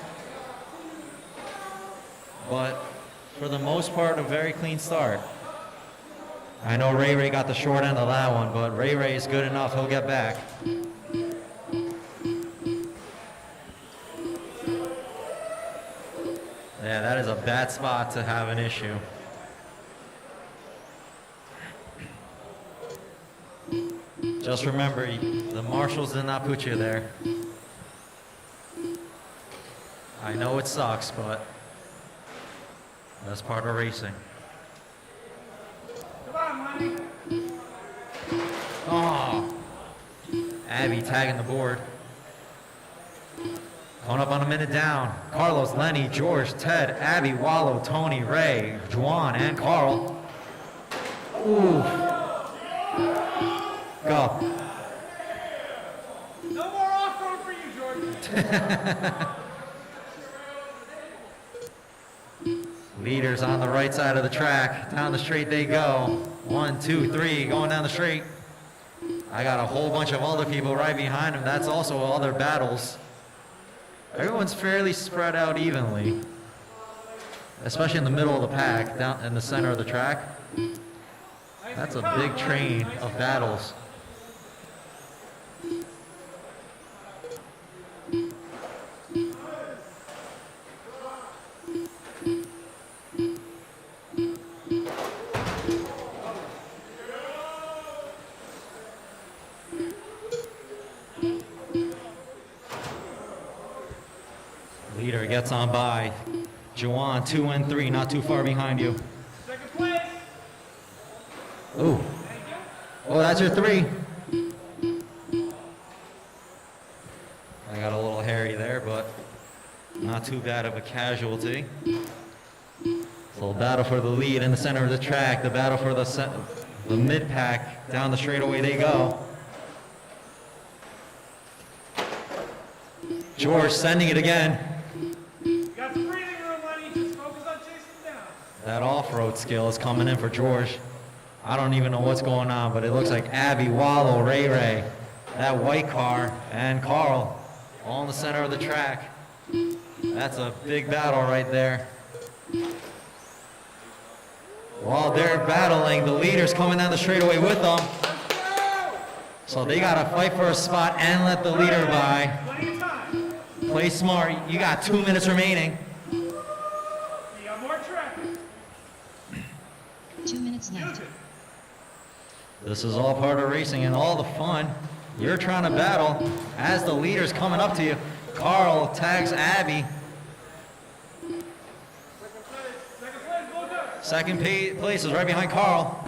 but for the most part, a very clean start. I know Ray Ray got the short end of that one, but Ray Ray is good enough. He'll get back. Yeah, that is a bad spot to have an issue. Just remember, the marshals did not put you there. I know it sucks, but that's part of racing. Come on, Money. Oh, Abby tagging the board. Coming up on a minute down. Carlos, Lenny, George, Ted, Abby, Wallow, Tony, Ray, Juan, and Carl. Ooh. Go. No more off-road for you, Jordan. Leaders on the right side of the track. Down the straight they go. 1, 2, 3, going down the straight. I got a whole bunch of other people right behind them. That's also other battles. Everyone's fairly spread out evenly, especially in the middle of the pack, down in the center of the track. That's a big train of battles. Leader gets on by. Juwan, 2 and 3, not too far behind you. Second place. Ooh. Oh, that's your 3. I got a little hairy there, but not too bad of a casualty. So battle for the lead in the center of the track, the battle for the mid-pack, down the straightaway they go. George sending it again. You got the breathing room, Money. Just focus on chasing them down. That off-road skill is coming in for George. I don't even know what's going on, but it looks like Abby, Wallow, Ray Ray, that white car, and Carl all in the center of the track. That's a big battle right there. While they're battling, the leader's coming down the straightaway with them. So they got to fight for a spot and let the leader by. Plenty of time. Play smart. You got 2 minutes remaining. You got more track. 2 minutes left. This is all part of racing and all the fun. You're trying to battle as the leader's coming up to you. Carl tags Abby. Second place is right behind Carl.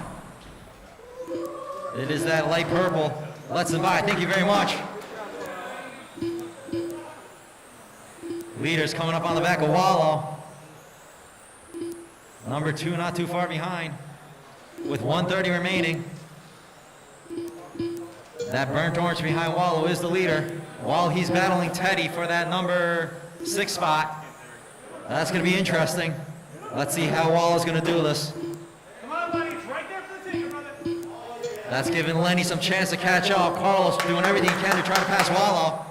It is that light purple. Let's him by. Thank you very much. Leaders coming up on the back of Wallow. Number 2 not too far behind with 1:30 remaining. That burnt orange behind Wallow is the leader while he's battling Teddy for that number 6 spot. That's going to be interesting. Let's see how Wallow's going to do this. Come on, Lenny. It's right there for the taker, brother. That's giving Lenny some chance to catch up. Carlos doing everything he can to try to pass Wallow.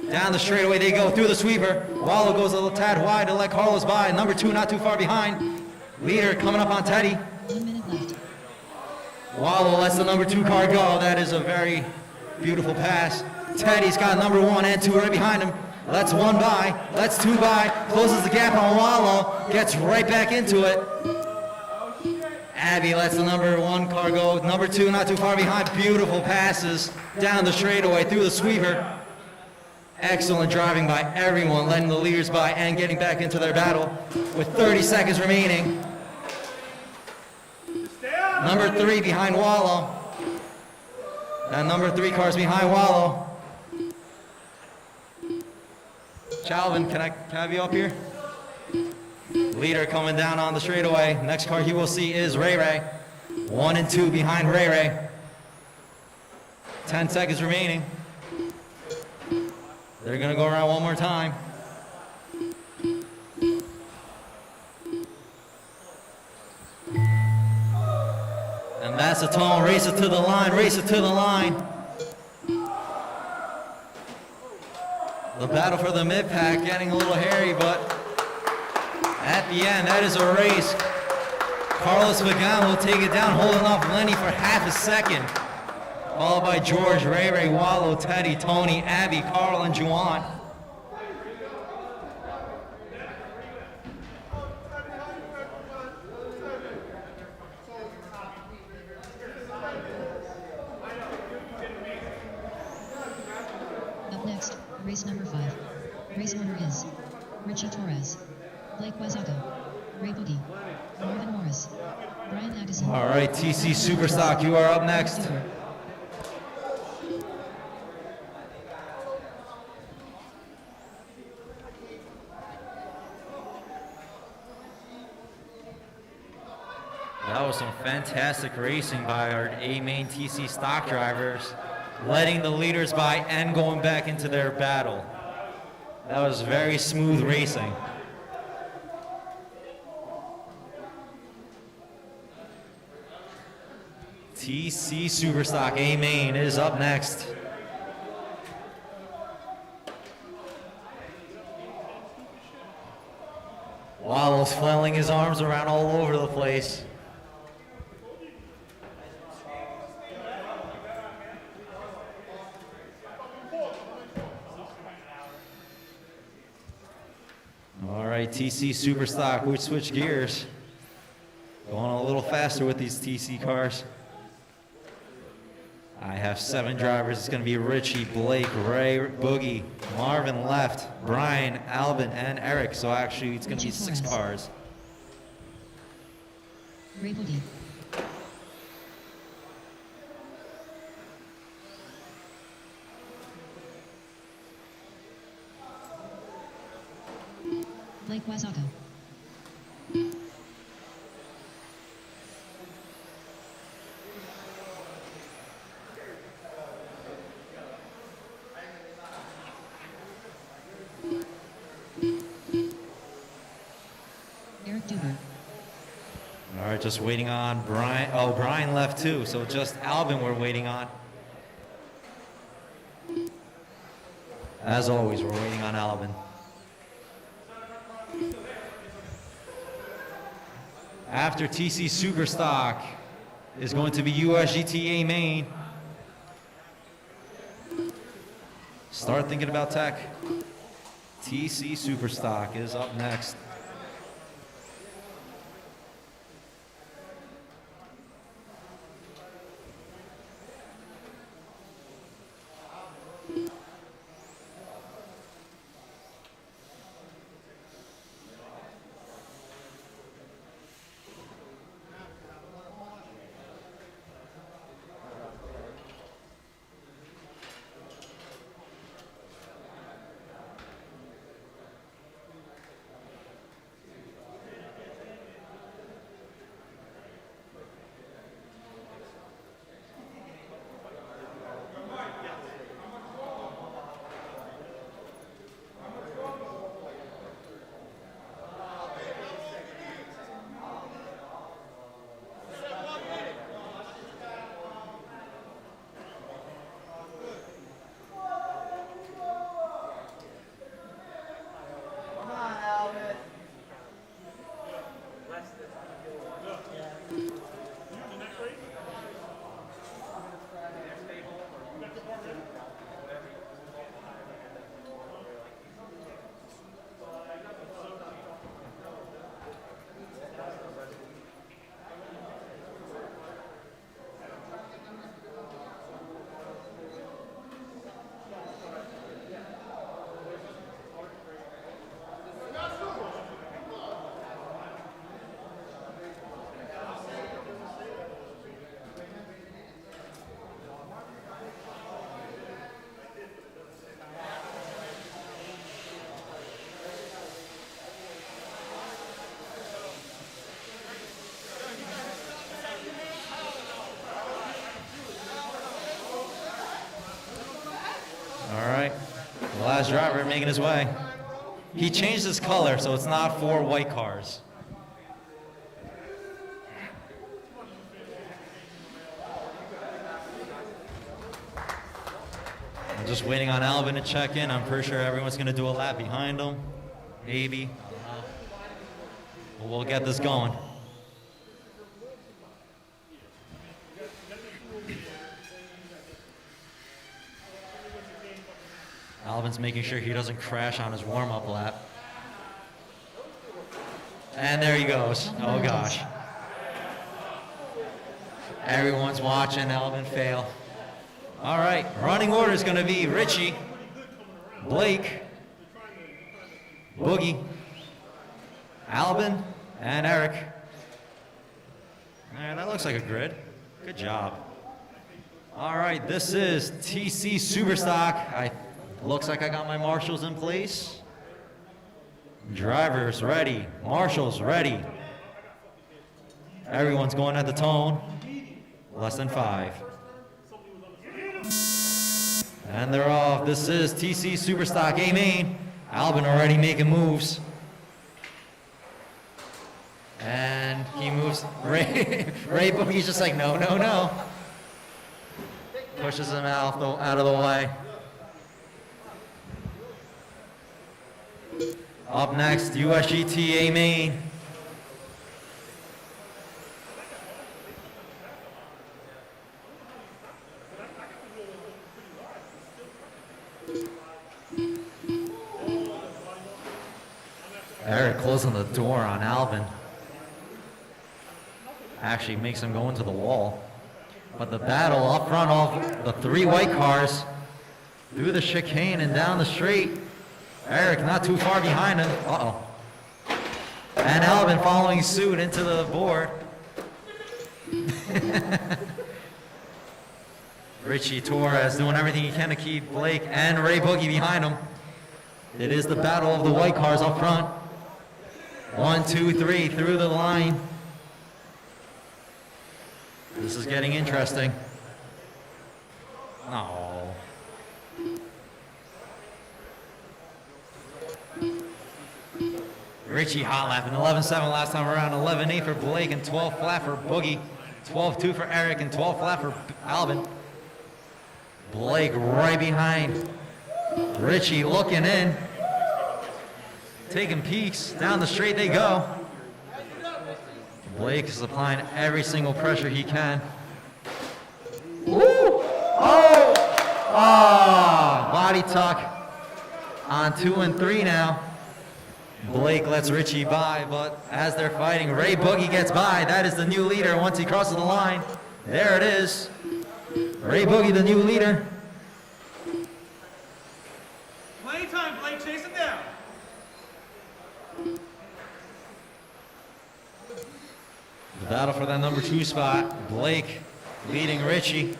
Down the straightaway they go through the sweeper. Wallow goes a little tad wide to let Carlos by. Number 2 not too far behind. Leader coming up on Teddy. 1 minute left. Wallow lets the number 2 car go. That is a very beautiful pass. Teddy's got number 1 and 2 right behind him. Lets 1 by, lets 2 by, closes the gap on Wallow, gets right back into it. Abby lets the number 1 car go. Number 2 not too far behind. Beautiful passes down the straightaway through the sweeper. Excellent driving by everyone, letting the leaders by and getting back into their battle with 30 seconds remaining. Number 3 behind Wallow. That number 3 car's behind Wallow. Calvin, can I have you up here? Leader coming down on the straightaway. Next car you will see is Ray Ray. 1 and 2 behind Ray Ray. 10 seconds remaining. They're gonna go around one more time. And that's the tone. Race it to the line, race it to the line. The battle for the mid-pack getting a little hairy, but at the end, that is a race. Carlos Pagan will take it down, holding off Lenny for half a second. Followed by George, Ray Ray, Wallow, Teddy, Tony, Abby, Carl, and Juwan. Up next, race number 5. Race order is Richie Torres, Blake Wazaga, Ray Boogie, Marvin Morris, Brian Addison. All right, TC Superstock, you are up next. That was some fantastic racing by our A-main TC stock drivers, letting the leaders by and going back into their battle. That was very smooth racing. TC Superstock A-main is up next. Wallow's flailing his arms around all over the place. All right, TC Superstock, we switch gears. Going a little faster with these TC cars. I have 7 drivers. It's going to be Richie, Blake, Ray, Boogie, Marvin left, Brian, Alvin, and Eric. So actually, it's going to be 6 cars. Ray Boogie, Blake Wazaga, Eric Duber, All right, just waiting on Brian. Oh, Brian left too, so just Alvin we're waiting on. As always, we're waiting on Alvin. After TC Superstock is going to be USGTA main. Start thinking about tech. TC Superstock is up next. last driver making his way. He changed his color, so it's not 4 white cars. I'm just waiting on Alvin to check in. I'm pretty sure everyone's going to do a lap behind him. Maybe. I don't know. But we'll get this going. Alvin's making sure he doesn't crash on his warm-up lap. And there he goes. Oh gosh. Everyone's watching Alvin fail. All right, running order is going to be Richie, Blake, Boogie, Alvin, and Eric. All right, that looks like a grid. Good job. All right, this is TC Superstock. Looks like I got my marshals in place. Drivers ready. Marshals ready. Everyone's going at the tone. Less than 5. And they're off. This is TC Superstock A main. Alvin already making moves. And he moves. Ray Boogie's just like, no, no, no. Pushes him out of the way. Up next, USGT A main. Eric closing the door on Alvin. Actually makes him go into the wall. But the battle up front of the 3 white cars through the chicane and down the straight. Eric not too far behind him. Uh-oh. And Alvin following suit into the board. Richie Torres doing everything he can to keep Blake and Ray Boogie behind him. It is the battle of the white cars up front. 1, 2, 3 through the line. This is getting interesting. Oh. Richie hot lapping 11.7 last time around, 11.8 for Blake and 12 flat for Boogie, 12.2 for Eric and 12 flat for Alvin. Blake right behind. Richie looking in, taking peeks. Down the straight they go. Blake is applying every single pressure he can. Ooh! Oh! Oh! Body tuck on 2 and 3 now. Blake lets Richie by, but as they're fighting, Ray Boogie gets by. That is the new leader once he crosses the line. There it is. Ray Boogie, the new leader. Plenty of time, Blake. Chase him down. The battle for that number 2 spot. Blake leading Richie.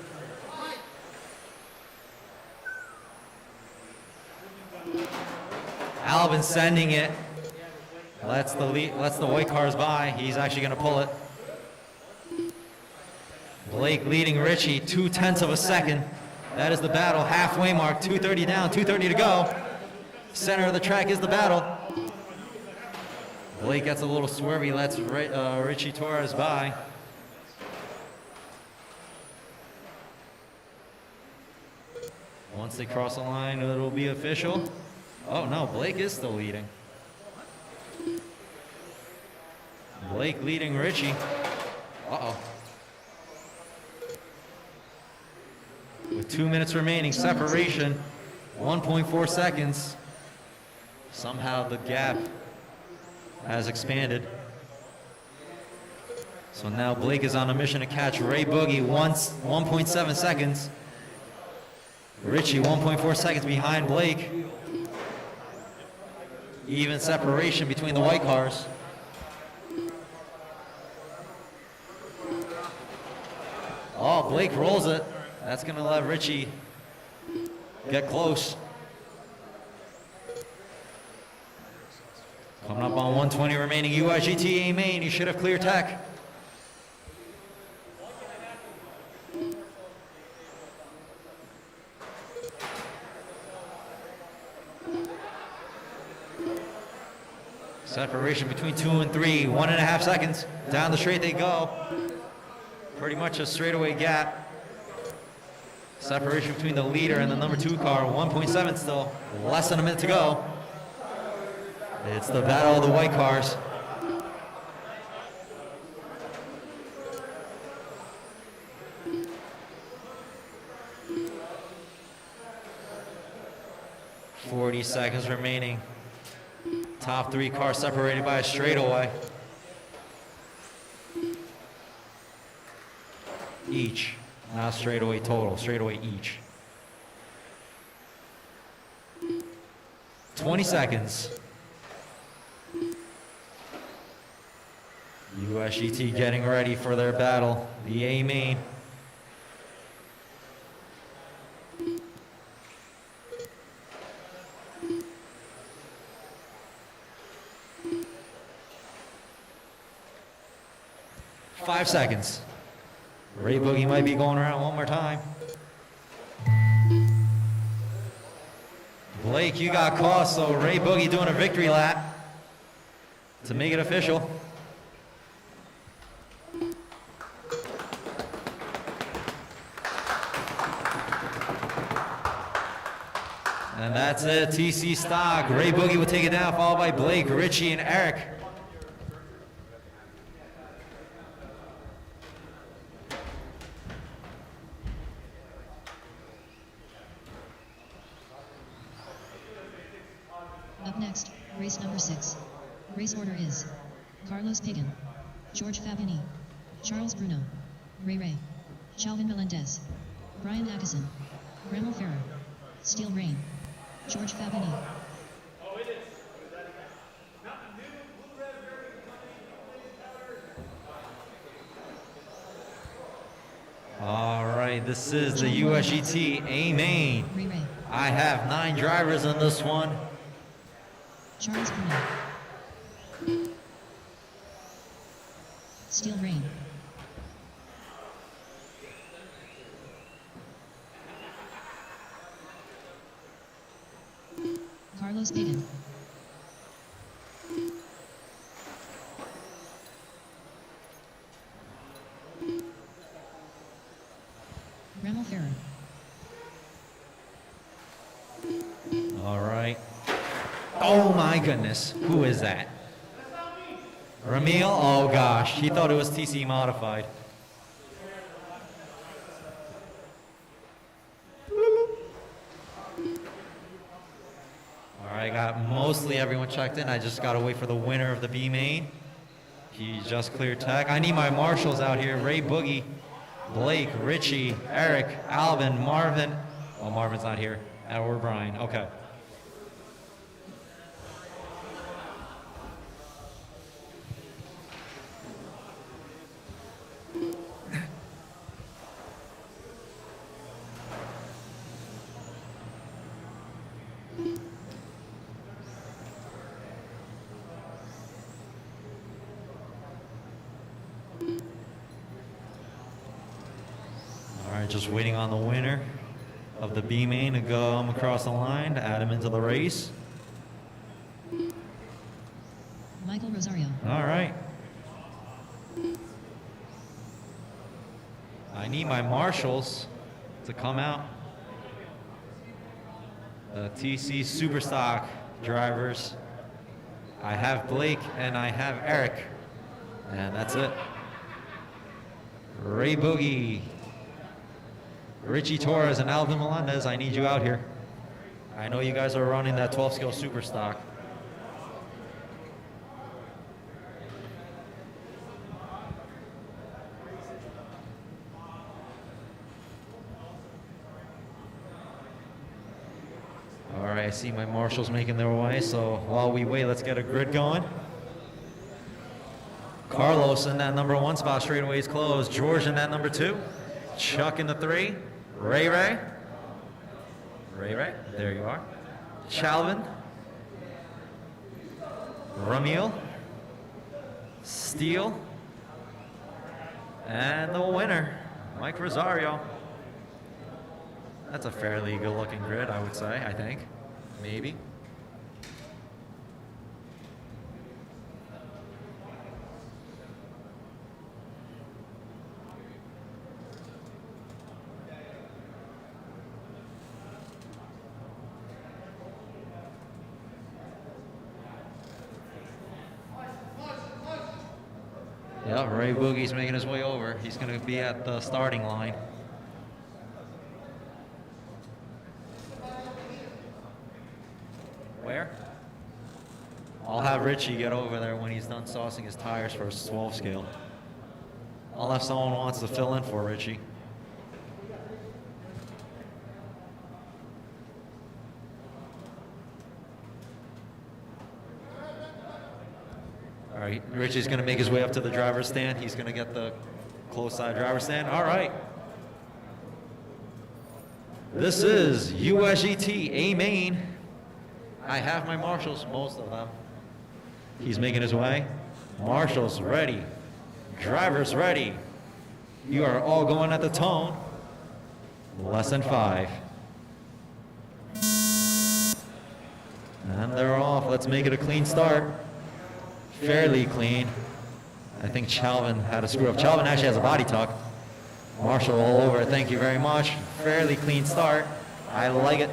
Alvin sending it. Lets the white cars by. He's actually going to pull it. Blake leading Richie 0.2 of a second. That is the battle. Halfway mark. 2:30 down. 2:30 to go. Center of the track is the battle. Blake gets a little swervy. Lets Richie Torres by. Once they cross the line, it'll be official. Oh no, Blake is still leading. Blake leading Richie. Uh-oh. With 2 minutes remaining, separation, 1.4 seconds. Somehow the gap has expanded. So now Blake is on a mission to catch Ray Boogie 1.7 seconds. Richie 1.4 seconds behind Blake. Even separation between the white cars. Oh, Blake rolls it. That's going to let Richie get close. Coming up on 120 remaining, UIGTA main. You should have clear tech. Separation between 2 and 3, 1.5 seconds. Down the straight they go. Pretty much a straightaway gap. Separation between the leader and the number 2 car, 1.7 still. Less than a minute to go. It's the battle of the white cars. .40 seconds remaining. Top 3 cars separated by a straightaway. Each, not straightaway total, straightaway each. 20 seconds. USGT getting ready for their battle, the A main. Five seconds. Ray Boogie might be going around one more time. Blake, you got caught, so Ray Boogie doing a victory lap to make it official. And that's it, TC stock. Ray Boogie will take it down, followed by Blake, Richie, and Eric. Up next, race number 6. Race order is Carlos Pagan, George Fabini, Charles Bruno, Ray, Chalvin Melendez, Brian Atkinson, Gremel Ferrer, Steel Rain, George Fabini. All right, this is the USGT A main. Ray, I have 9 drivers in this one. Charles Bruno, Steel Rain, Carlos Pagan, Gremel Ferrer, All right. Oh my goodness, who is that? Ramil? Oh gosh, he thought it was TC modified. All right, got mostly everyone checked in. I just gotta wait for the winner of the B main. He just cleared tech. I need my marshals out here. Ray Boogie, Blake, Richie, Eric, Alvin, Marvin. Oh, Marvin's not here. Or Brian, okay. All right, just waiting on the winner of the B main to come across the line to add him into the race. Michael Rosario, All right. I need my marshals to come out. The TC Superstock drivers. I have Blake and I have Eric. And that's it. Ray Boogie, Richie Torres, and Alvin Melendez, I need you out here. I know you guys are running that 12 scale Superstock. All right, I see my marshals making their way, so while we wait, let's get a grid going. Carlos in that number 1 spot, straightaways closed. George in that number 2. Chuck in the 3. Ray, there you are. Chalvin. Ramil. Steele. And the winner, Mike Rosario. That's a fairly good looking grid, I would say, I think. Maybe. Yeah, Ray Boogie's making his way over. He's going to be at the starting line. Where? I'll have Richie get over there when he's done saucing his tires for his 12 scale. Unless someone wants to fill in for Richie. All right, Richie's going to make his way up to the driver's stand. He's going to get the close side driver's stand. All right. This is USGT A main. I have my marshals, most of them. He's making his way. Marshals ready. Drivers ready. You are all going at the tone. Less than 5. And they're off. Let's make it a clean start. Fairly clean. I think Chalvin had a screw up. Chalvin actually has a body tuck. Marshall all over. Thank you very much. Fairly clean start. I like it.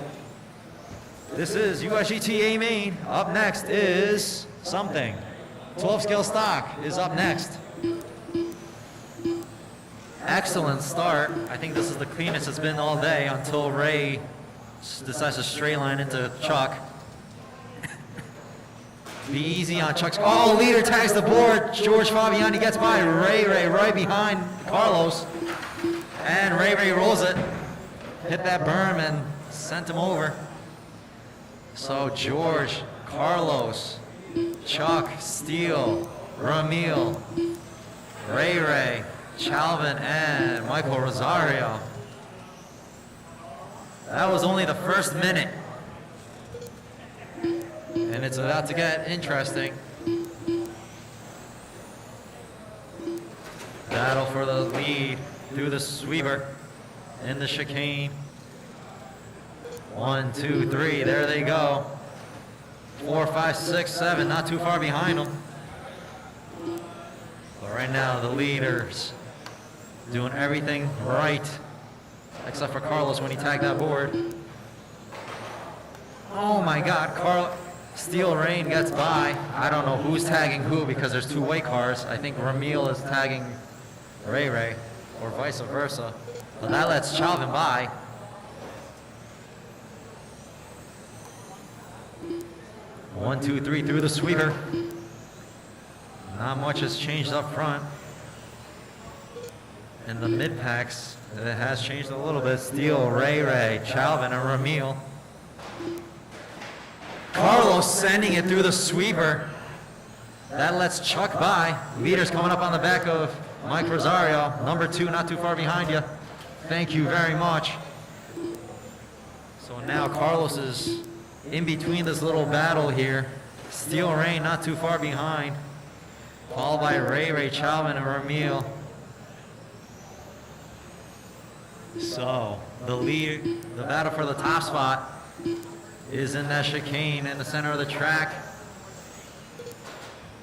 This is USGT A main. Up next is something. 12 scale stock is up next. Excellent start. I think this is the cleanest it's been all day until Ray decides to straight line into Chuck. Be easy on Chuck's. Oh, leader tags the board. George Fabiani gets by. Ray right behind Carlos. And Ray rolls it. Hit that berm and sent him over. So George, Carlos, Chuck, Steele, Ramil, Ray, Chalvin, and Michael Rosario. That was only the first minute. And it's about to get interesting. Battle for the lead through the sweeper in the chicane. 1, 2, 3, there they go. 4, 5, 6, 7, not too far behind them. But right now the leaders doing everything right, except for Carlos when he tagged that board. Oh my God, Steel Rain gets by. I don't know who's tagging who because there's 2 white cars. I think Ramil is tagging Ray, or vice versa. But that lets Chalvin by. One, 2, 3 through the sweeper. Not much has changed up front. In the mid packs, it has changed a little bit. Steele, Ray, Chalvin, and Ramil. Carlos sending it through the sweeper. That lets Chuck by. Leaders coming up on the back of Mike Rosario. Number 2, not too far behind you. Thank you very much. So now Carlos is in between this little battle here. Steel Rain not too far behind. Followed by Ray, Chalvin, and Ramil. So the battle for the top spot is in that chicane in the center of the track.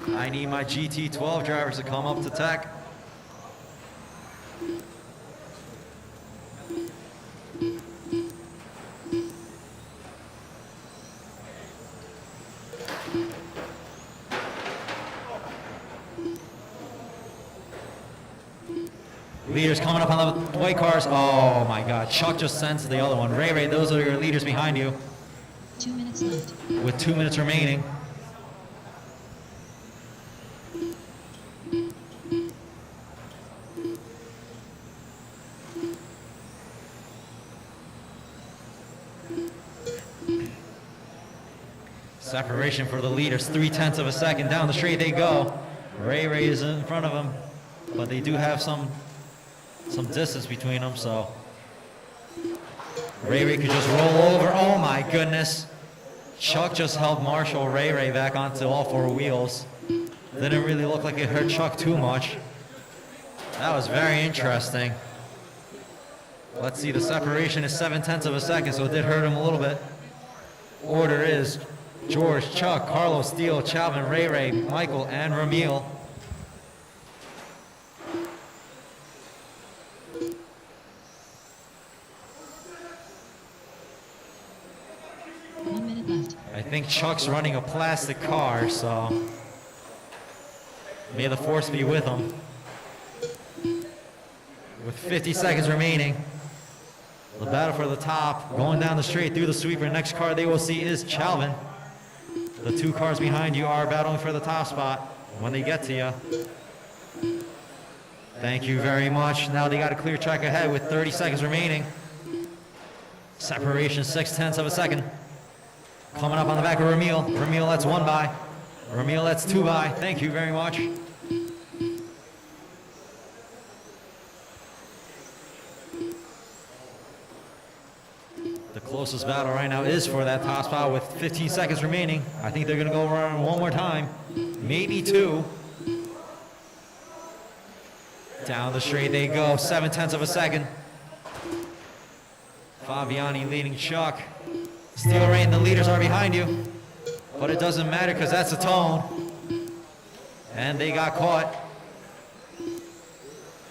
I need my GT12 drivers to come up to tech. Leaders coming up on the white cars. Oh my God, Chuck just sends the other one. Ray, those are your leaders behind you. 2 minutes left. With 2 minutes remaining. Separation for the leaders, 0.3 of a second. Down the straight they go. Ray is in front of them, but they do have some distance between them, so Ray could just roll over. Oh my goodness. Chuck just held Marshall Ray back onto all 4 wheels. Didn't really look like it hurt Chuck too much. That was very interesting. Let's see, the separation is 0.7 of a second, so it did hurt him a little bit. Order is George, Chuck, Carlos, Steele, Chalvin, Ray, Michael, and Ramil. I think Chuck's running a plastic car, so may the force be with him. with 50 seconds remaining. The battle for the top, going down the straight through the sweeper. Next car they will see is Chalvin. The two cars behind you are battling for the top spot when they get to you. Thank you very much. Now they got a clear track ahead with 30 seconds remaining. Separation 0.6 of a second. Coming up on the back of Ramil. Ramil lets one by. Ramil lets two by. Thank you very much. The closest battle right now is for that top spot with 15 seconds remaining. I think they're going to go around one more time. Maybe two. Down the straight they go. 0.7 of a second. Fabiani leading Chuck. Steel Rain, the leaders are behind you. But it doesn't matter because that's a tone. And they got caught.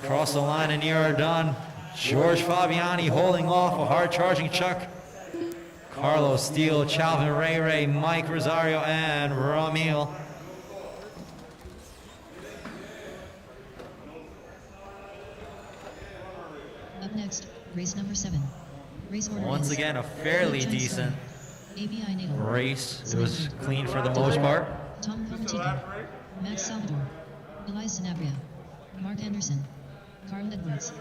Cross the line and you are done. George Fabiani holding off a hard-charging Chuck. Carlos Steele, Chalvin Ray, Mike Rosario, and Ramil. Up next, race number 7. Race order Once is again, a fairly Blake Jones decent ABI Natal, race. It was clean for the most part. Tom Comatica, Max Salvador, Elias Sanabria, Mark Anderson, Carl Edwards.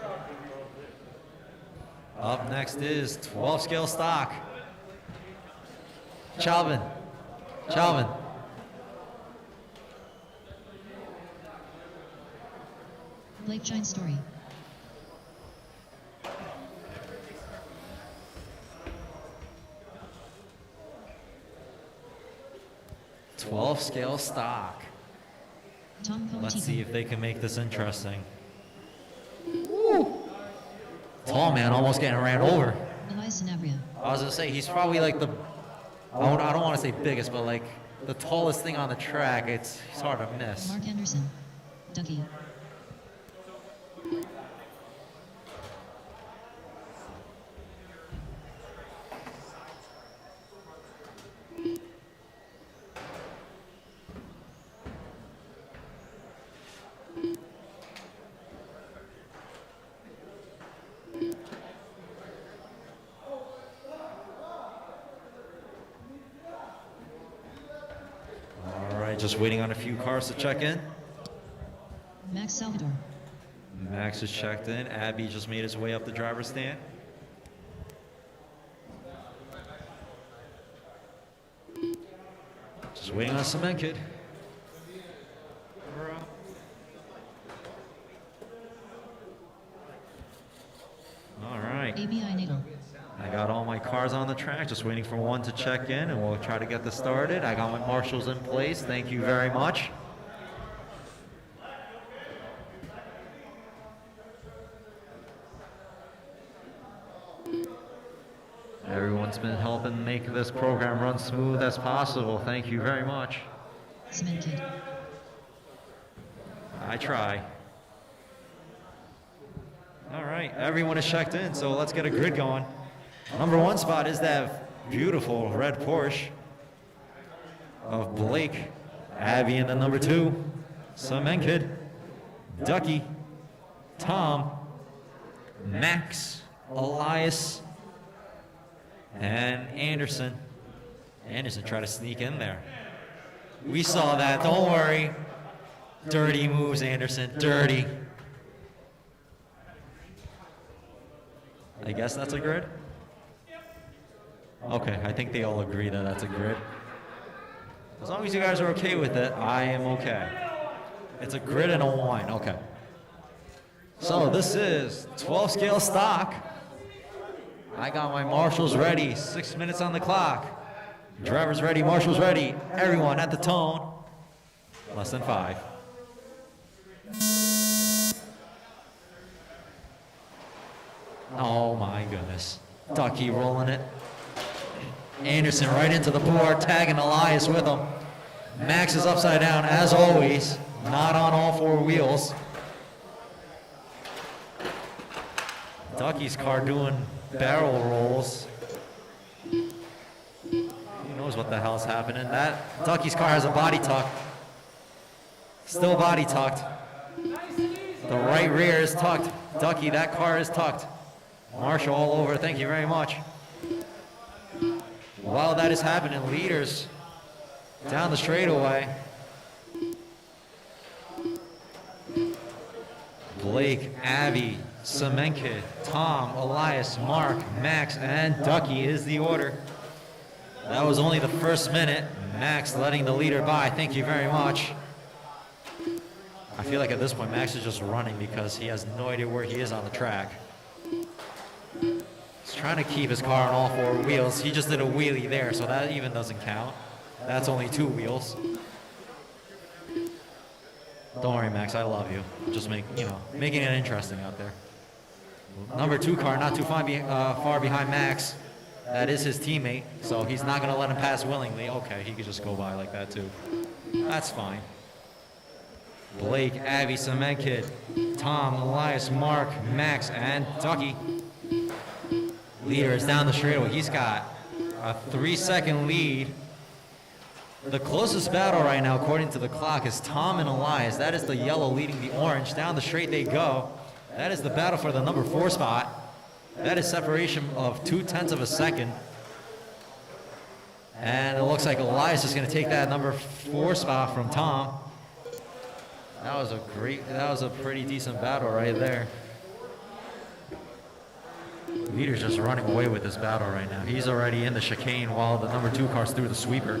Up next is 12 scale stock. Chalvin. Blake Shine Story, 12 scale stock. Tom Let's see Comatica, if they can make this interesting. Woo. Tall man almost getting ran over. Elias Sanabria, I was gonna say he's probably like the, I don't want to say biggest, but like the tallest thing on the track. It's hard to miss. Mark Anderson, Ducky, All right, just waiting on a few cars to check in. Max Salvador, Max is checked in. Abby just made his way up the driver's stand. Just waiting on Cement Kid. All right. ABI Natal, I got all my cars on the track, just waiting for one to check in, and we'll try to get this started. I got my marshals in place. Thank you very much. Everyone's been helping make this program run smooth as possible. Thank you very much. Cement Kid, I try. All right, everyone is checked in, so let's get a grid going. Number one spot is that beautiful red Porsche of Blake. Abby in the number 2. Cement Kid, Ducky, Tom, Max, Elias, and Anderson. Anderson tried to sneak in there. We saw that, don't worry. Dirty moves, Anderson, dirty. I guess that's a grid? Okay, I think they all agree that that's a grid. As long as you guys are okay with it, I am okay. It's a grid and a wine, okay. So this is 12 scale stock. I got my marshals ready, 6 minutes on the clock. Drivers ready, marshals ready, everyone at the tone. Less than 5. Oh my goodness. Ducky rolling it. Anderson right into the board, tagging Elias with him. Max is upside down as always, not on all 4 wheels. Ducky's car doing barrel rolls. Who knows what the hell's happening? That Ducky's car has a body tuck. Still body tucked. The right rear is tucked Ducky, that car is tucked. Marshall all over, thank you very much. While that is happening, leaders down the straightaway. Blake, Abby, Semenke, Tom, Elias, Mark, Max, and Ducky is the order. That was only the first minute. Max letting the leader by, thank you very much. I feel like at this point, Max is just running because he has no idea where he is on the track. He's trying to keep his car on all four wheels. He just did a wheelie there, so that even doesn't count. That's only 2 wheels. Don't worry, Max, I love you. Just making it interesting out there. Number 2 car, not too far behind Max. That is his teammate, so he's not gonna let him pass willingly. Okay, he could just go by like that too. That's fine. Blake, Abby, Semenkid, Tom, Elias, Mark, Max, and Ducky. Leader is down the straightaway. He's got a 3-second lead. The closest battle right now, according to the clock, is Tom and Elias. That is the yellow leading the orange. Down the straight they go. That is the battle for the number 4 spot. That is separation of 0.2 of a second. And it looks like Elias is going to take that number 4 spot from Tom. That was a pretty decent battle right there. Leader's just running away with this battle right now. He's already in the chicane while the number 2 car's through the sweeper.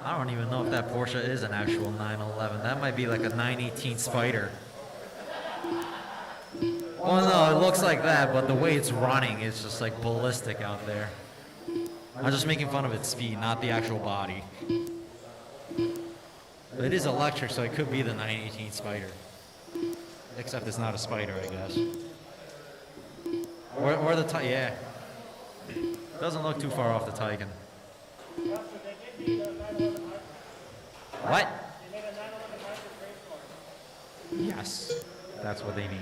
I don't even know if that Porsche is an actual 911. That might be like a 918 Spider. Well, no, it looks like that, but the way it's running is just like ballistic out there. I'm just making fun of its speed, not the actual body. But it is electric, so it could be the 918 Spider. Except it's not a Spider, I guess. Or the Titan, yeah. Doesn't look too far off the Titan. What? Yes, that's what they need.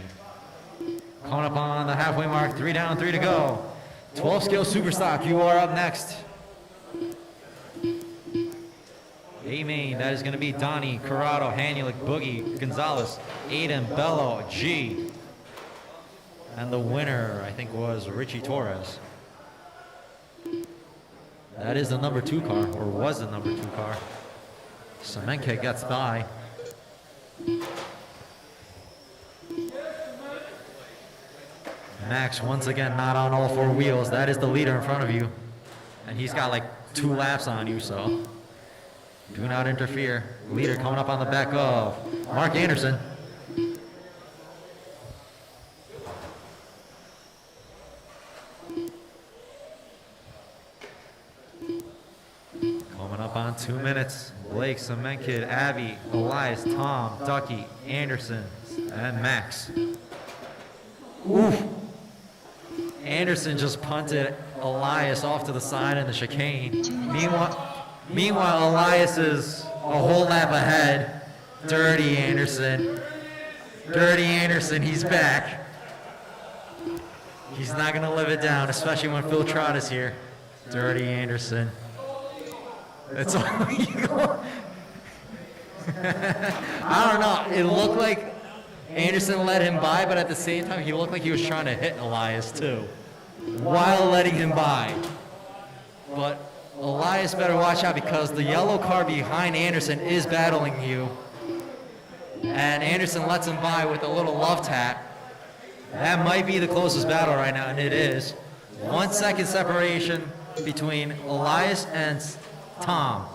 Coming up on the halfway mark, 3 down, 3 to go. 12 scale super stock, you are up next. A main, that is going to be Donnie, Corrado, Hanulik, Boogie, Gonzalez, Aiden, Bello, G. And the winner, I think, was Richie Torres. That is the number 2 car, or was the number 2 car. Semenke gets by. Max, once again, not on all 4 wheels. That is the leader in front of you. And he's got like 2 laps on you, so do not interfere. Leader coming up on the back of Mark Anderson. Coming up on 2 minutes. Blake, Semenkid, Abby, Elias, Tom, Ducky, Anderson, and Max. Oof. Anderson just punted Elias off to the side in the chicane. Meanwhile, Elias is a whole lap ahead. Dirty Anderson. Dirty Anderson, he's back. He's not gonna live it down, especially when Phil Trott is here. Dirty Anderson. That's all you go. I don't know. It looked like Anderson let him by, but at the same time, he looked like he was trying to hit Elias too, while letting him by. But Elias better watch out because the yellow car behind Anderson is battling you. And Anderson lets him by with a little love tap. That might be the closest battle right now, and it is. 1 second separation between Elias and Tom.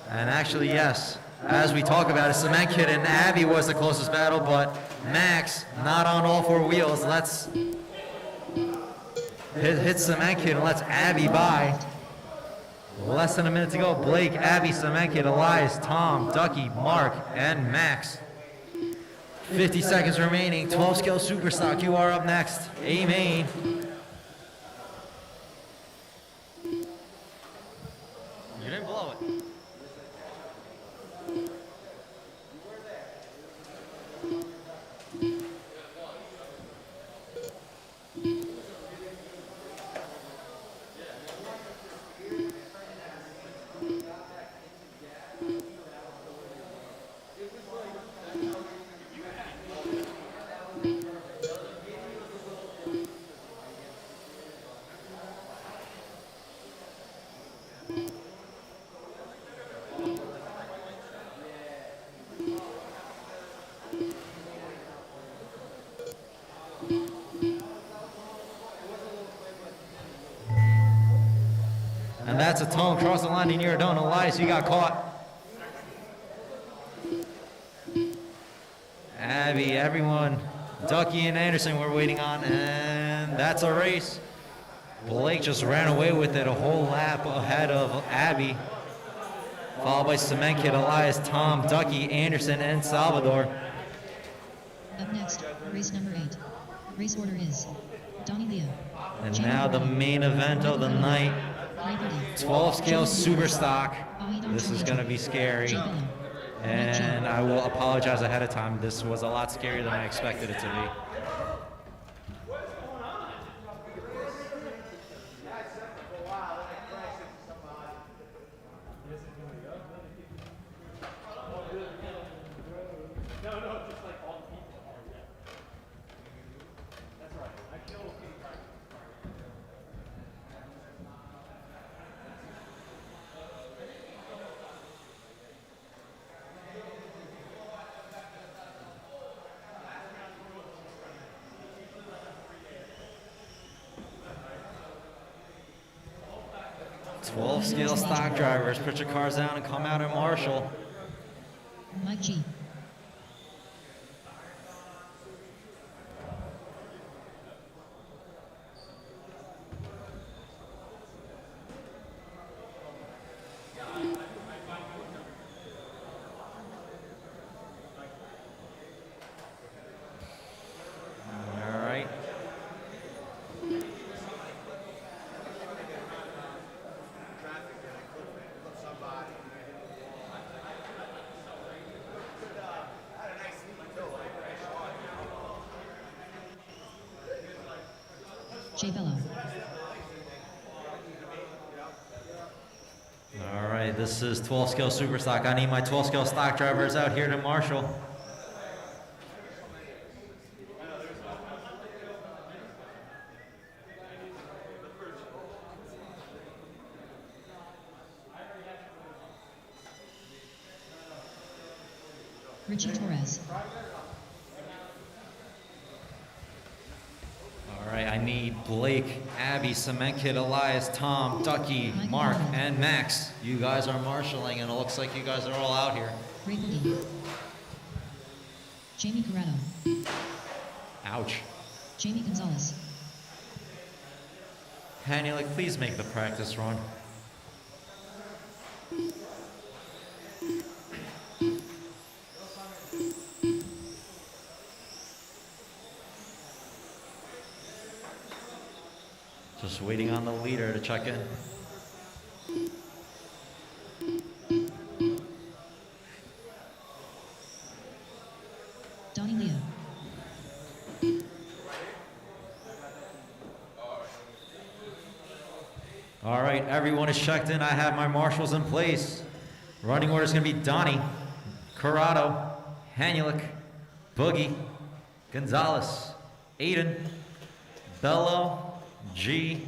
And actually, yes, as we talk about it, Semenkid and Abby was the closest battle, but Max, not on all 4 wheels, let's hit Semenkid and lets Abby by. Less than a minute to go. Blake, Abby, Semenkid, Elias, Tom, Ducky, Mark, and Max. 50 seconds remaining. 12 scale super stock. You are up next. A main. You didn't blow it. that's a tone across the line in Iridone. Elias, you got caught. Abby, everyone, Ducky and Anderson we're waiting on, and that's a race. Blake just ran away with it a whole lap ahead of Abby, followed by Cement Kid, Elias, Tom, Ducky, Anderson, and Salvador. Up next, race number 8. Race order is Donnie Leo. And Jamie now the Guerrero, main event of the Michael night, Ray Birdie, 12 scale Jamie super Gonzalez, stock. Aidon This is Trujillo, gonna be scary. Jay Bello, Mike G. And I will apologize ahead of time. This was a lot scarier than I expected it to be. No, just like all the people. That's right. I killed King Frank. 12 scale stock drivers, put your cars down and come out at Marshall. Mike G. All right. Jay Bello. All right, this is 12 scale super stock. I need my 12 scale stock drivers out here to Marshall. Richie Torres. All right, I need Blake, Abby, Cement Kid, Elias, Tom, Ducky, Mark, and Max. You guys are marshalling, and it looks like you guys are all out here. Ray Boogie. Jamie Corrado. Ouch. Jamie Gonzalez. Hanny, please make the practice run. Just waiting on the leader to check in. Donnie Leo. All right, everyone is checked in. I have my marshals in place. Running order is going to be Donnie, Corrado, Hanulik, Boogie, Gonzalez, Aiden, Bello, G,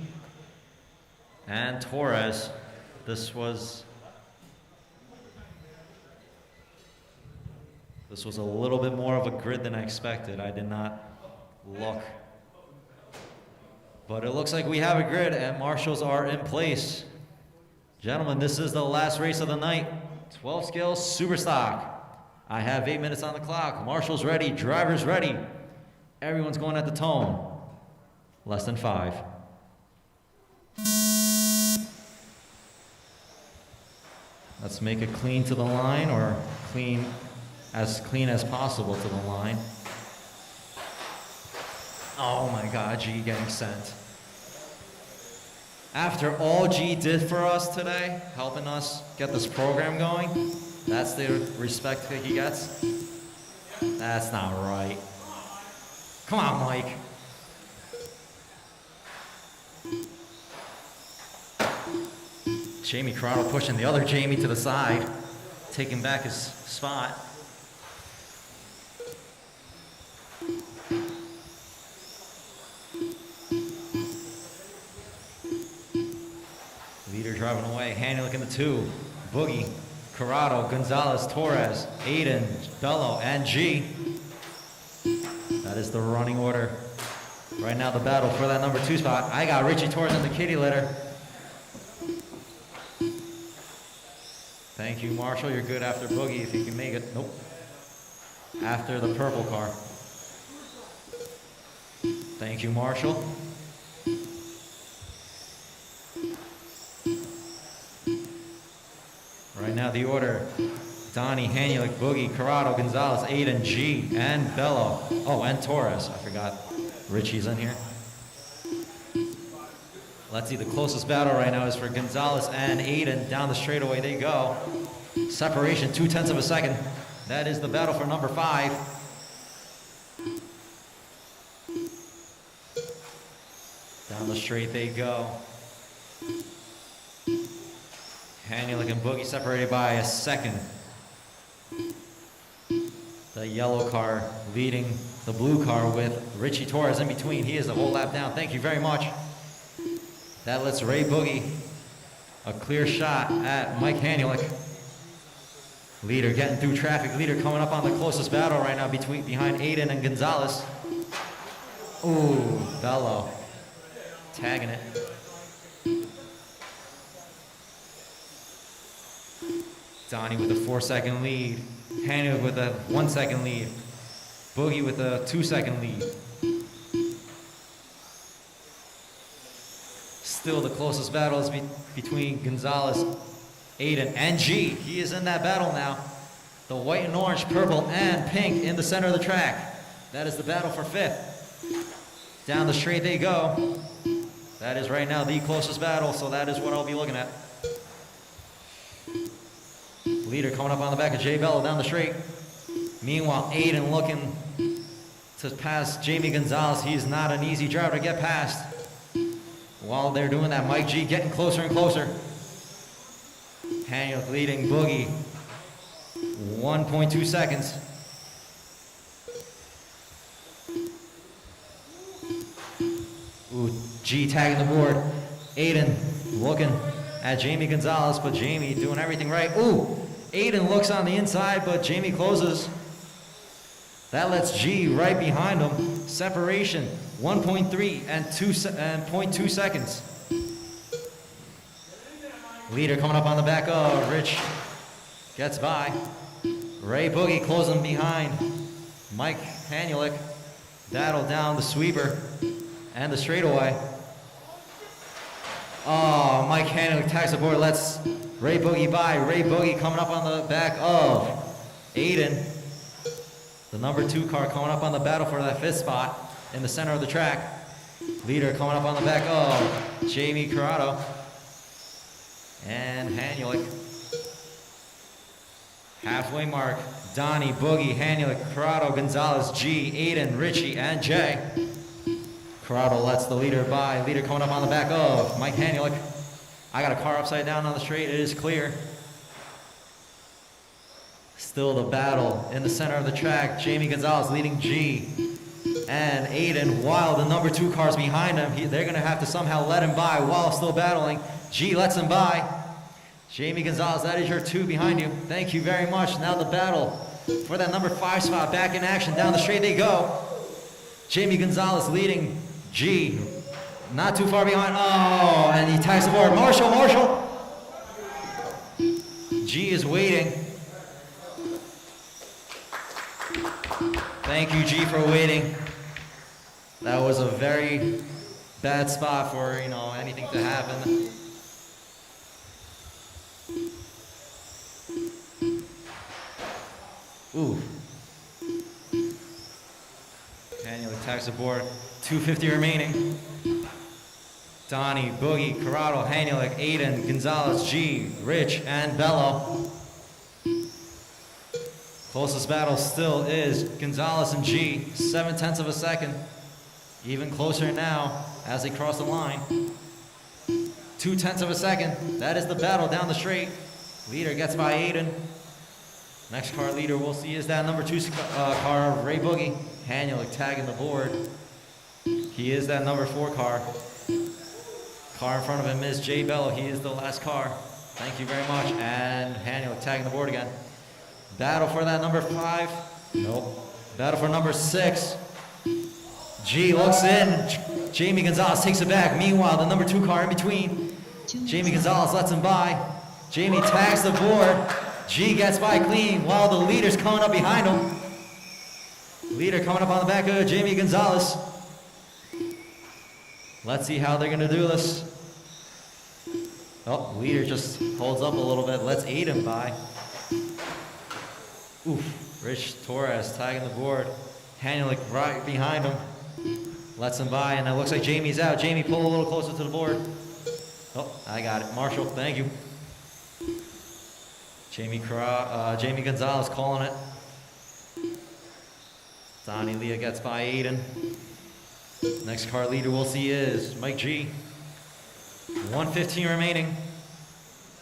and Torres. This was a little bit more of a grid than I expected. I did not look. But it looks like we have a grid and marshals are in place. Gentlemen, this is the last race of the night. 12 scale super stock. I have 8 minutes on the clock. Marshals ready, drivers ready. Everyone's going at the tone. Less than 5. Let's make it clean to the line, or clean as possible to the line. Oh my God, G getting sent. After all G did for us today, helping us get this program going, that's the respect that he gets? That's not right. Come on, Mike. Jamie Corrado pushing the other Jamie to the side, taking back his spot. Leader driving away, Hanulik in the 2, Boogie, Corrado, Gonzalez, Torres, Aiden, Bello, and G. That is the running order. Right now the battle for that number 2 spot. I got Richie Torres in the kitty litter. Thank you, Marshall. You're good after Boogie if you can make it. Nope. After the purple car. Thank you, Marshall. Right now, the order: Donnie, Hanulik, Boogie, Corrado, Gonzalez, Aiden, G, and Bello. Oh, and Torres. I forgot Richie's in here. Let's see, the closest battle right now is for Gonzalez and Aiden. Down the straightaway they go. Separation, 0.2 of a second. That is the battle for number 5. Down the straight they go. Hanulik and Boogie separated by a second. The yellow car leading the blue car with Richie Torres in between. He is the whole lap down. Thank you very much. That lets Ray Boogie a clear shot at Mike Hanulik. Leader getting through traffic. Leader coming up on the closest battle right now behind Aiden and Gonzalez. Ooh, Bello tagging it. Donnie with a 4-second lead. Hanulik with a 1-second lead. Boogie with a 2-second lead. Still the closest battle is between Gonzalez, Aiden, and G. He is in that battle now. The white and orange, purple, and pink in the center of the track. That is the battle for 5th. Down the straight they go. That is right now the closest battle, so that is what I'll be looking at. Leader coming up on the back of Jay Bello down the straight. Meanwhile, Aiden looking to pass Jamie Gonzalez. He's not an easy driver to get past. While they're doing that, Mike G getting closer and closer. Hanulik leading Boogie 1.2 seconds. Ooh, G tagging the board. Aiden looking at Jamie Gonzalez, but Jamie doing everything right. Ooh, Aiden looks on the inside, but Jamie closes. That lets G right behind him. Separation, 1.3 and 0.2 seconds. Leader coming up on the back of Rich. Gets by. Ray Boogie closing behind Mike Hanulik. Battle down the sweeper and the straightaway. Oh, Mike Hanulik tags the board, lets Ray Boogie by. Ray Boogie coming up on the back of Aiden. The number 2 car coming up on the battle for that 5th spot in the center of the track. Leader coming up on the back of Jamie Corrado and Hanulik. Halfway mark, Donnie, Boogie, Hanulik, Corrado, Gonzalez, G, Aiden, Richie, and Jay. Corrado lets the leader by. Leader coming up on the back of Mike Hanulik. I got a car upside down on the straight. It is clear. Still the battle in the center of the track. Jamie Gonzalez leading G and Aiden, while the number 2 car's behind him. They're going to have to somehow let him by while still battling. G lets him by. Jamie Gonzalez, that is your 2 behind you. Thank you very much. Now the battle for that number 5 spot. Back in action. Down the straight they go. Jamie Gonzalez leading G. Not too far behind. Oh, and he tags the board. Marshall. G is waiting. Thank you, G, for waiting. That was a very bad spot for, anything to happen. Ooh. Hanulik tags the board. 250 remaining. Donnie, Boogie, Corrado, Hanulik, Aiden, Gonzalez, G, Rich, and Bello. Closest battle still is Gonzalez and G, 0.7 of a second. Even closer now as they cross the line. 0.2 of a second. That is the battle down the straight. Leader gets by Aiden. Next car leader we'll see is that number 2 car, Ray Boogie. Hanulik tagging the board. He is that number 4 car. Car in front of him is Jay Bello. He is the last car. Thank you very much. And Hanulik tagging the board again. Battle for that number 5. Nope. Battle for number 6. G looks in. Jamie Gonzalez takes it back. Meanwhile, the number 2 car in between. Jamie Gonzalez lets him by. Jamie tags the board. G gets by clean while the leader's coming up behind him. Leader coming up on the back of Jamie Gonzalez. Let's see how they're gonna do this. Oh, leader just holds up a little bit. Let's aid him by. Oof, Rich Torres tagging the board. Hanulik right behind him. Lets him by, and it looks like Jamie's out. Jamie, pull a little closer to the board. Oh, I got it. Marshall, thank you. Jamie Gonzalez calling it. Donnie Leah gets by Aiden. Next car leader we'll see is Mike G. 1:15 remaining.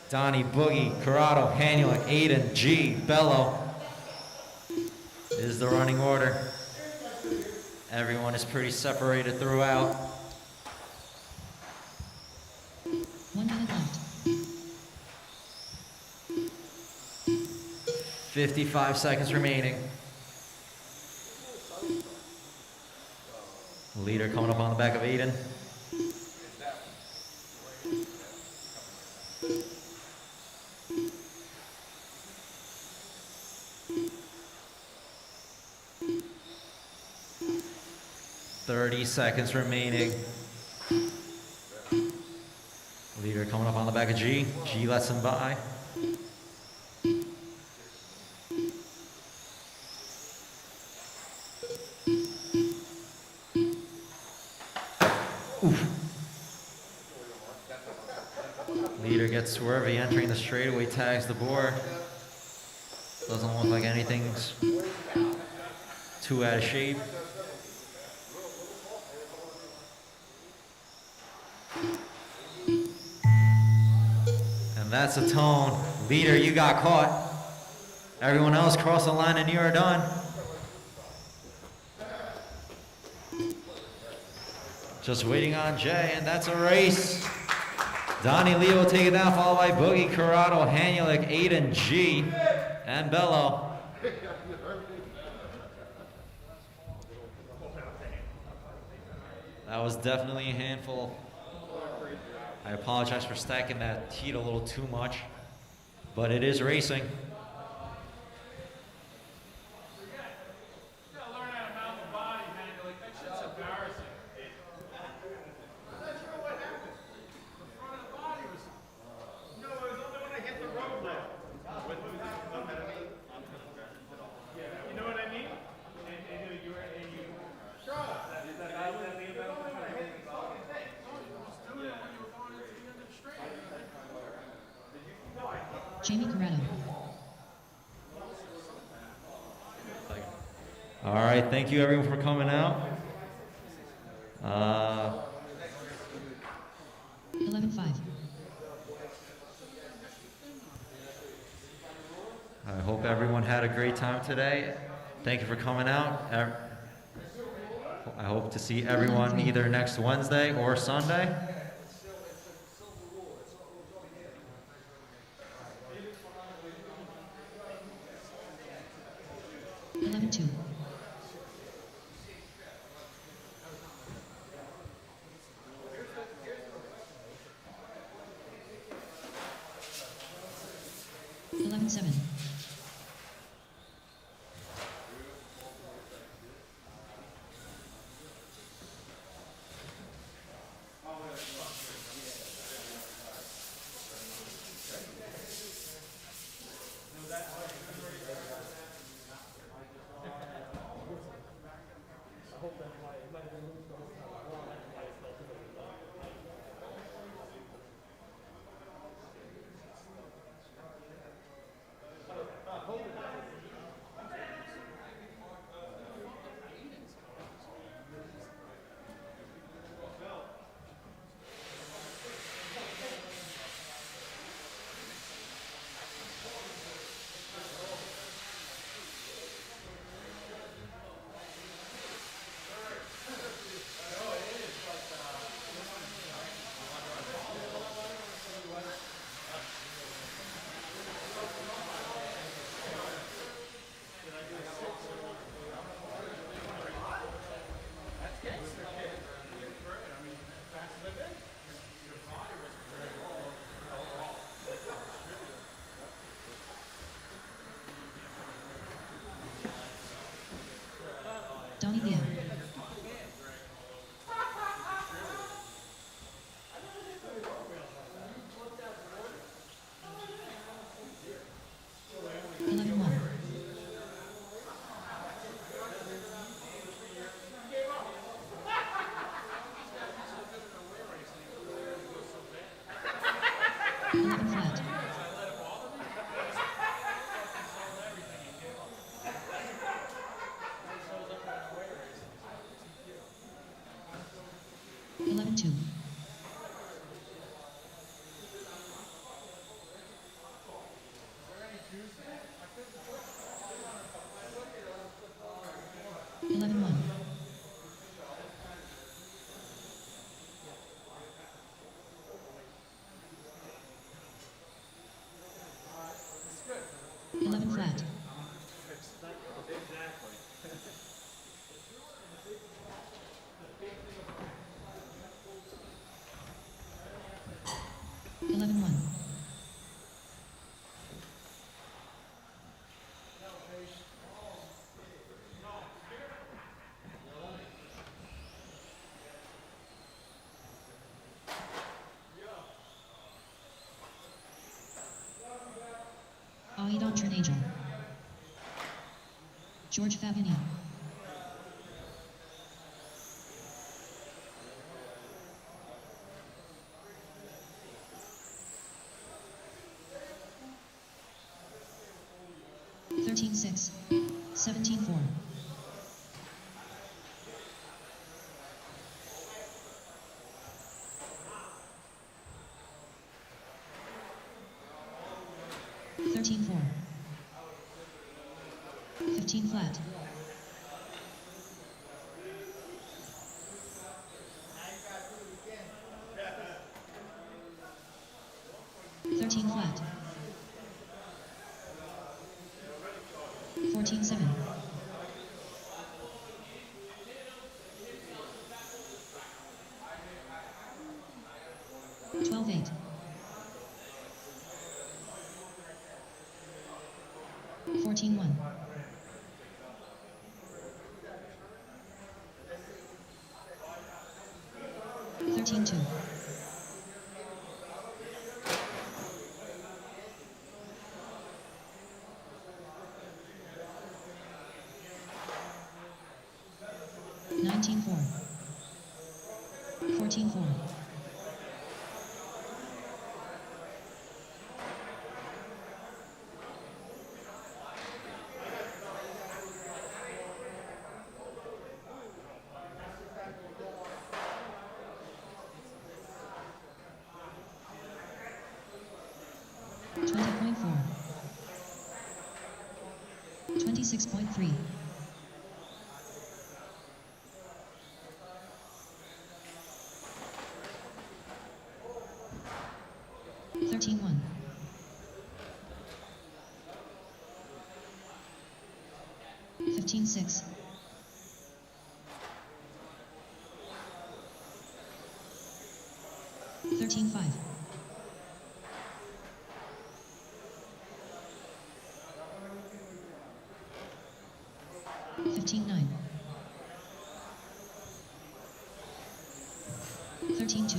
Donnie, Boogie, Corrado, Hanulik, Aiden, G, Bello is the running order. Everyone is pretty separated throughout. 1 minute left. 55 seconds remaining. Leader coming up on the back of Aiden. Seconds remaining. Leader coming up on the back of G. G lets him by. Oof. Leader gets swervy entering the straightaway, tags the board. Doesn't look like anything's too out of shape. That's a tone. Leader, you got caught. Everyone else cross the line and you are done. Just waiting on Jay, and that's a race. Donnie Lee will take it down, followed by Boogie, Corrado, Hanulik, Aiden, G, and Bello. That was definitely a handful. I apologize for stacking that heat a little too much, but it is racing. Jamie Corrado. All right, thank you everyone for coming out. 11-5. I hope everyone had a great time today. Thank you for coming out. I hope to see everyone either next Wednesday or Sunday. Donnie Leo. Eleven one. 11 flat. 11 2. 11 1. 11 flat. 11 1. 'Aidon Trinagel. George Fabini. Thirteen six. 17-4. 13-4. 15 flat. 13 flat. 14-7. 12-8. 14-1. 13-2. 19-4. 14-4. 20.4. 26.3. 13-1. 15-6. 13-5. 15-9. 13-2.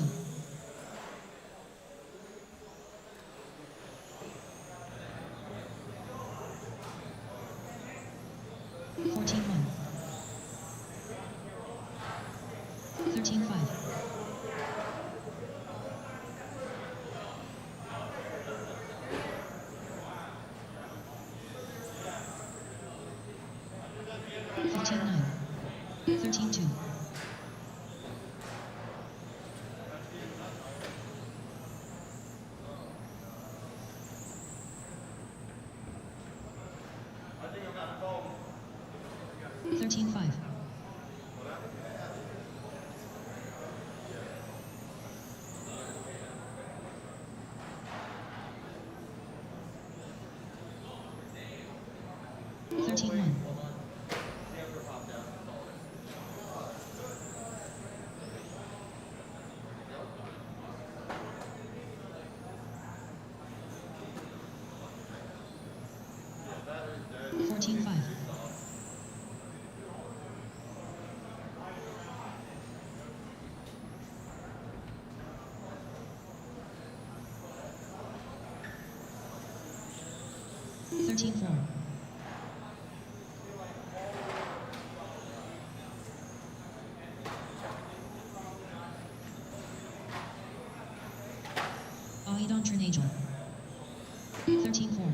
14-1. 13-5. 15-9. 13-2. 13-5. 13-1. 14-5. 13-4. Aidon Trinagel. 13-4.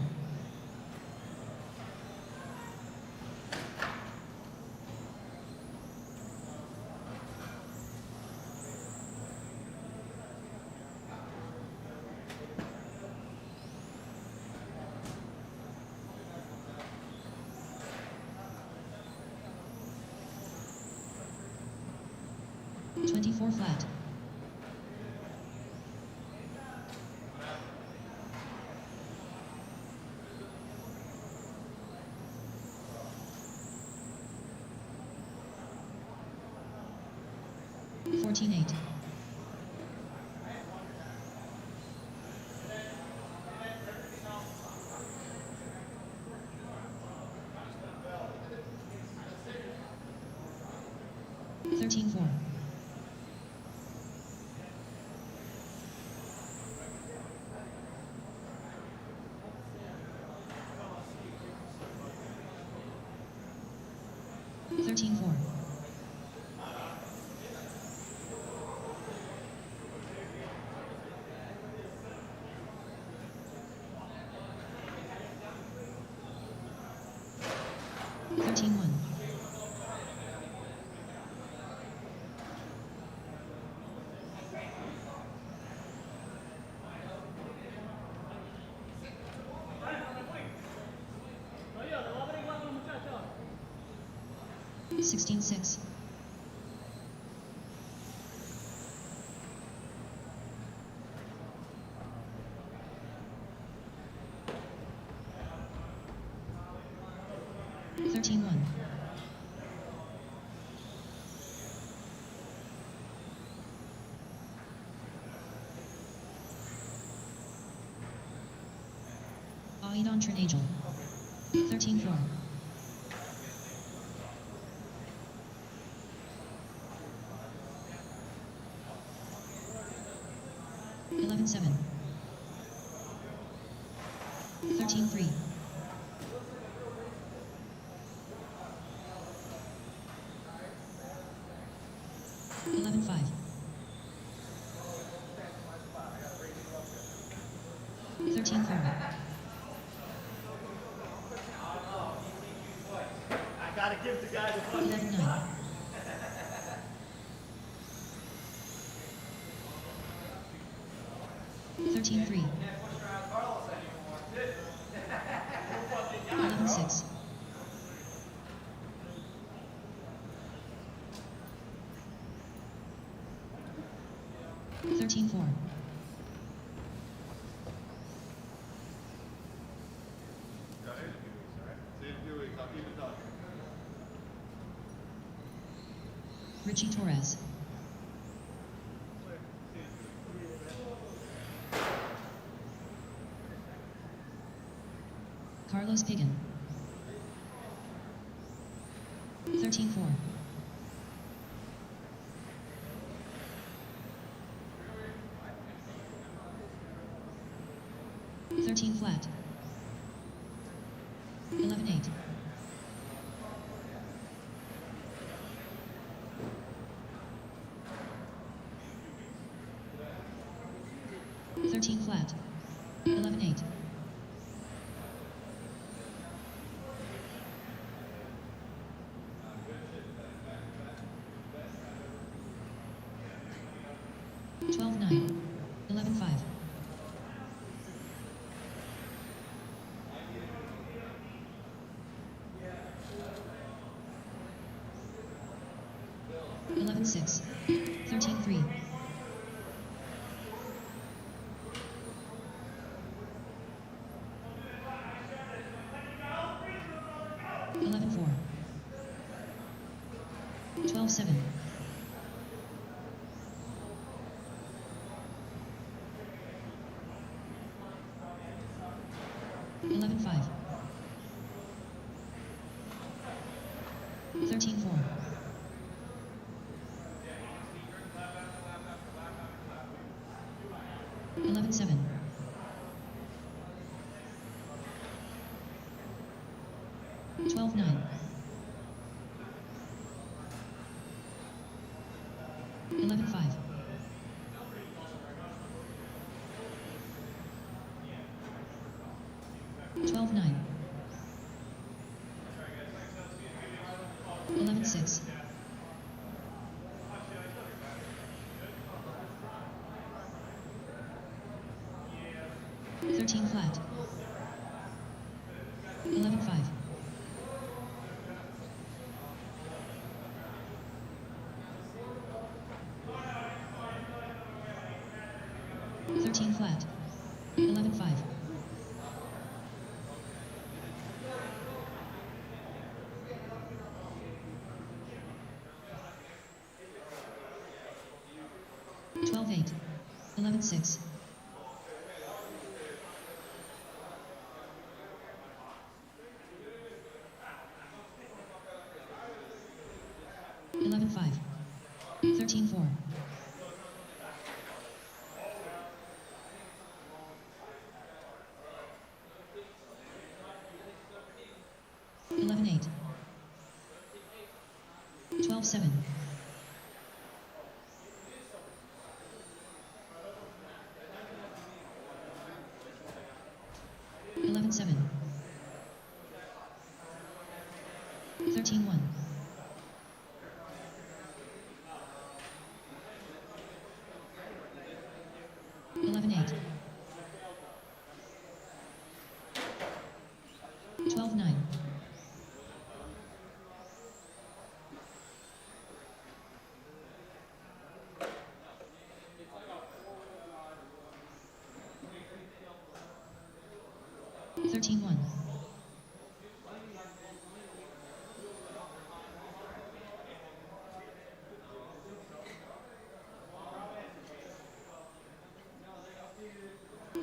24 flat. 14-8. 13-4. 13-4. 13-1. 16-6. 13-1. 8 Trinagel. 13-4. 11-7. 13-3. 11-5. 13-4. I gotta give the guy the fucking 11-9. 13-3. 11-6. 13-4. Richie Torres. Carlos Pigan. 13-4. 13 flat. 11-8. 13 flat. 11-8. 12-9. 11-5. 11-6. 13-3. 11-4. 12-7. 11-5. 13-4. 11-7. 12-9. 11-5. 12-9. 11-6. 13 flat. 11-5. 13 flat. 11-5. 12-8. 11-6. 11-5. 13-4. 11-8. 12-7. 11-7. 13-1. 11-8. 12-9. 13-1.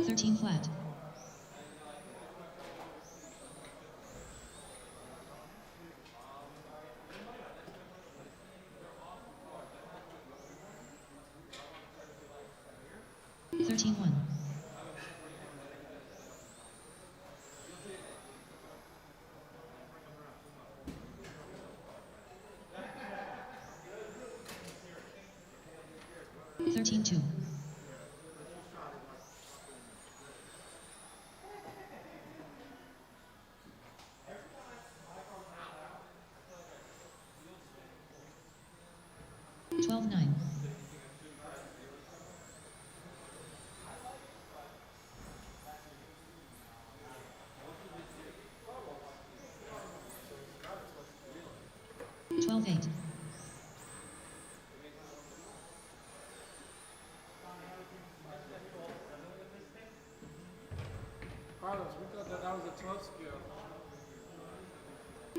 13 flat. 13-1. 13-2. 12-9. 12-8.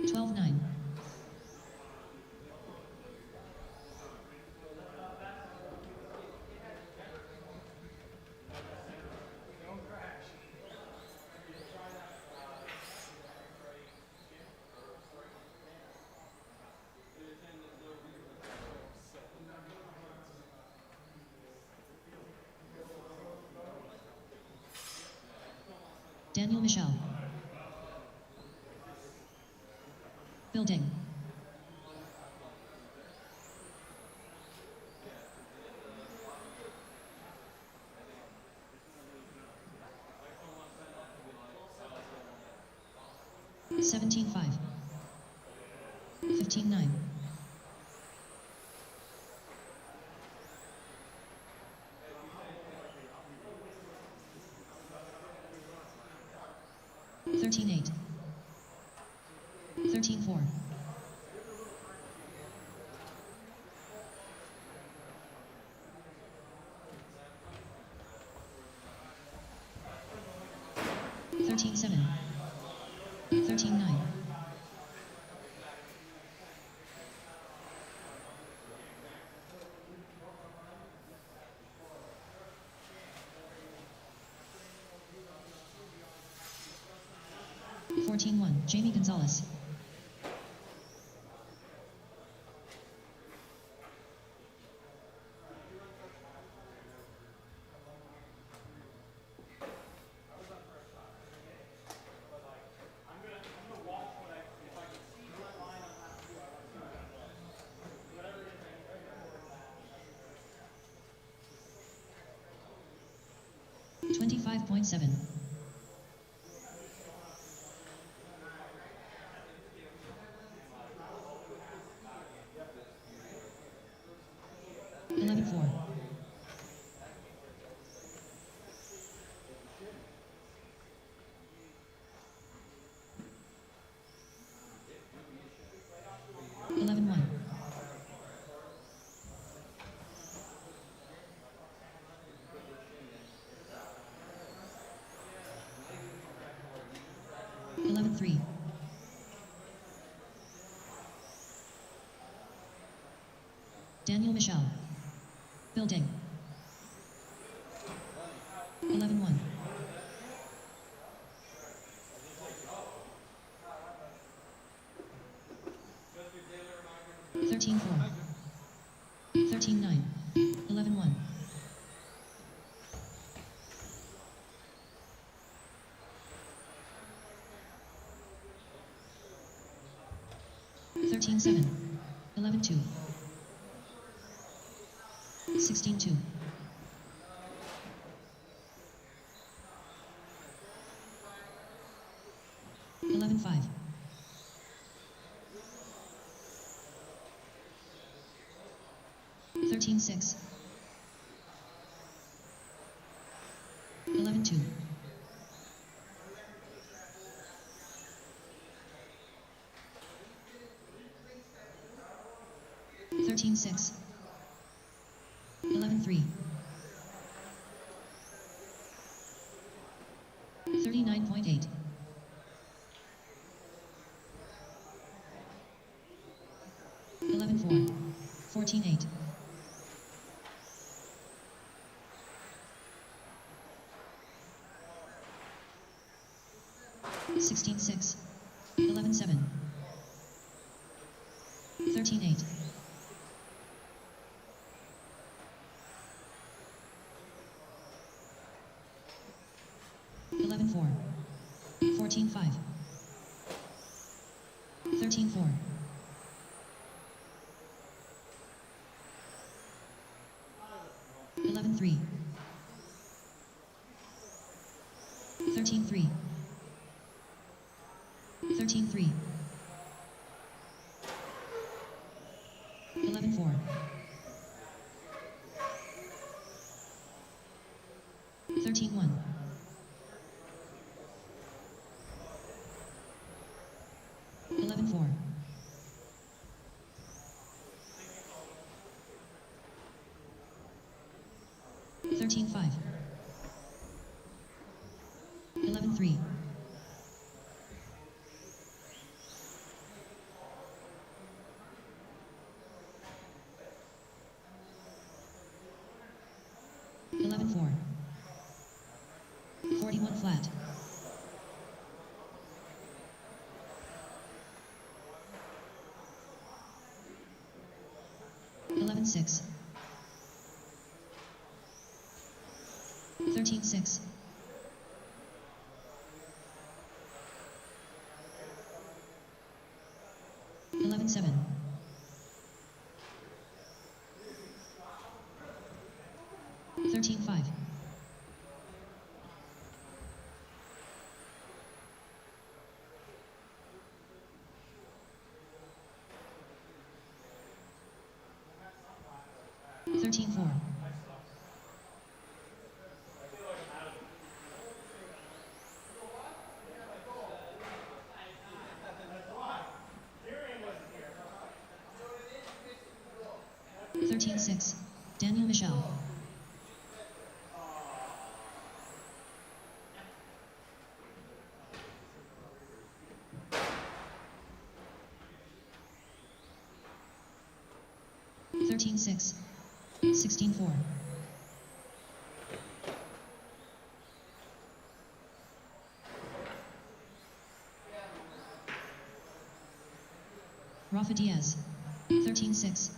12-9. 'Daniel Michel. Building. $17.5. $15.9. $13.8. $13.4. $13.7. $13.9. $14.1. Jamie Gonzalez. 25.7. Eleven four. 11-1. 11-3. 'Daniel Michel. Building. 11-1. 13-4. 13-9. 11-1. 13-7. 11-2. 16-2. 11-5. 13-6. 11-2. 13-6. 11-3. 39.8. 11-4. 14-8. 16-6. 11-7. 13-8. 11-4. 14-5. 13-4. 11-3. 13-3. 13-3. 11-4. 13-1. 11-4. 13-5. 11-3. 11-4. 41 flat. 11-6. 13-6. 11-7. 13-5. 13-4. 13-6. Daniel Michel. 13-6. 16-4. 'Rafa Diaz. 13-6.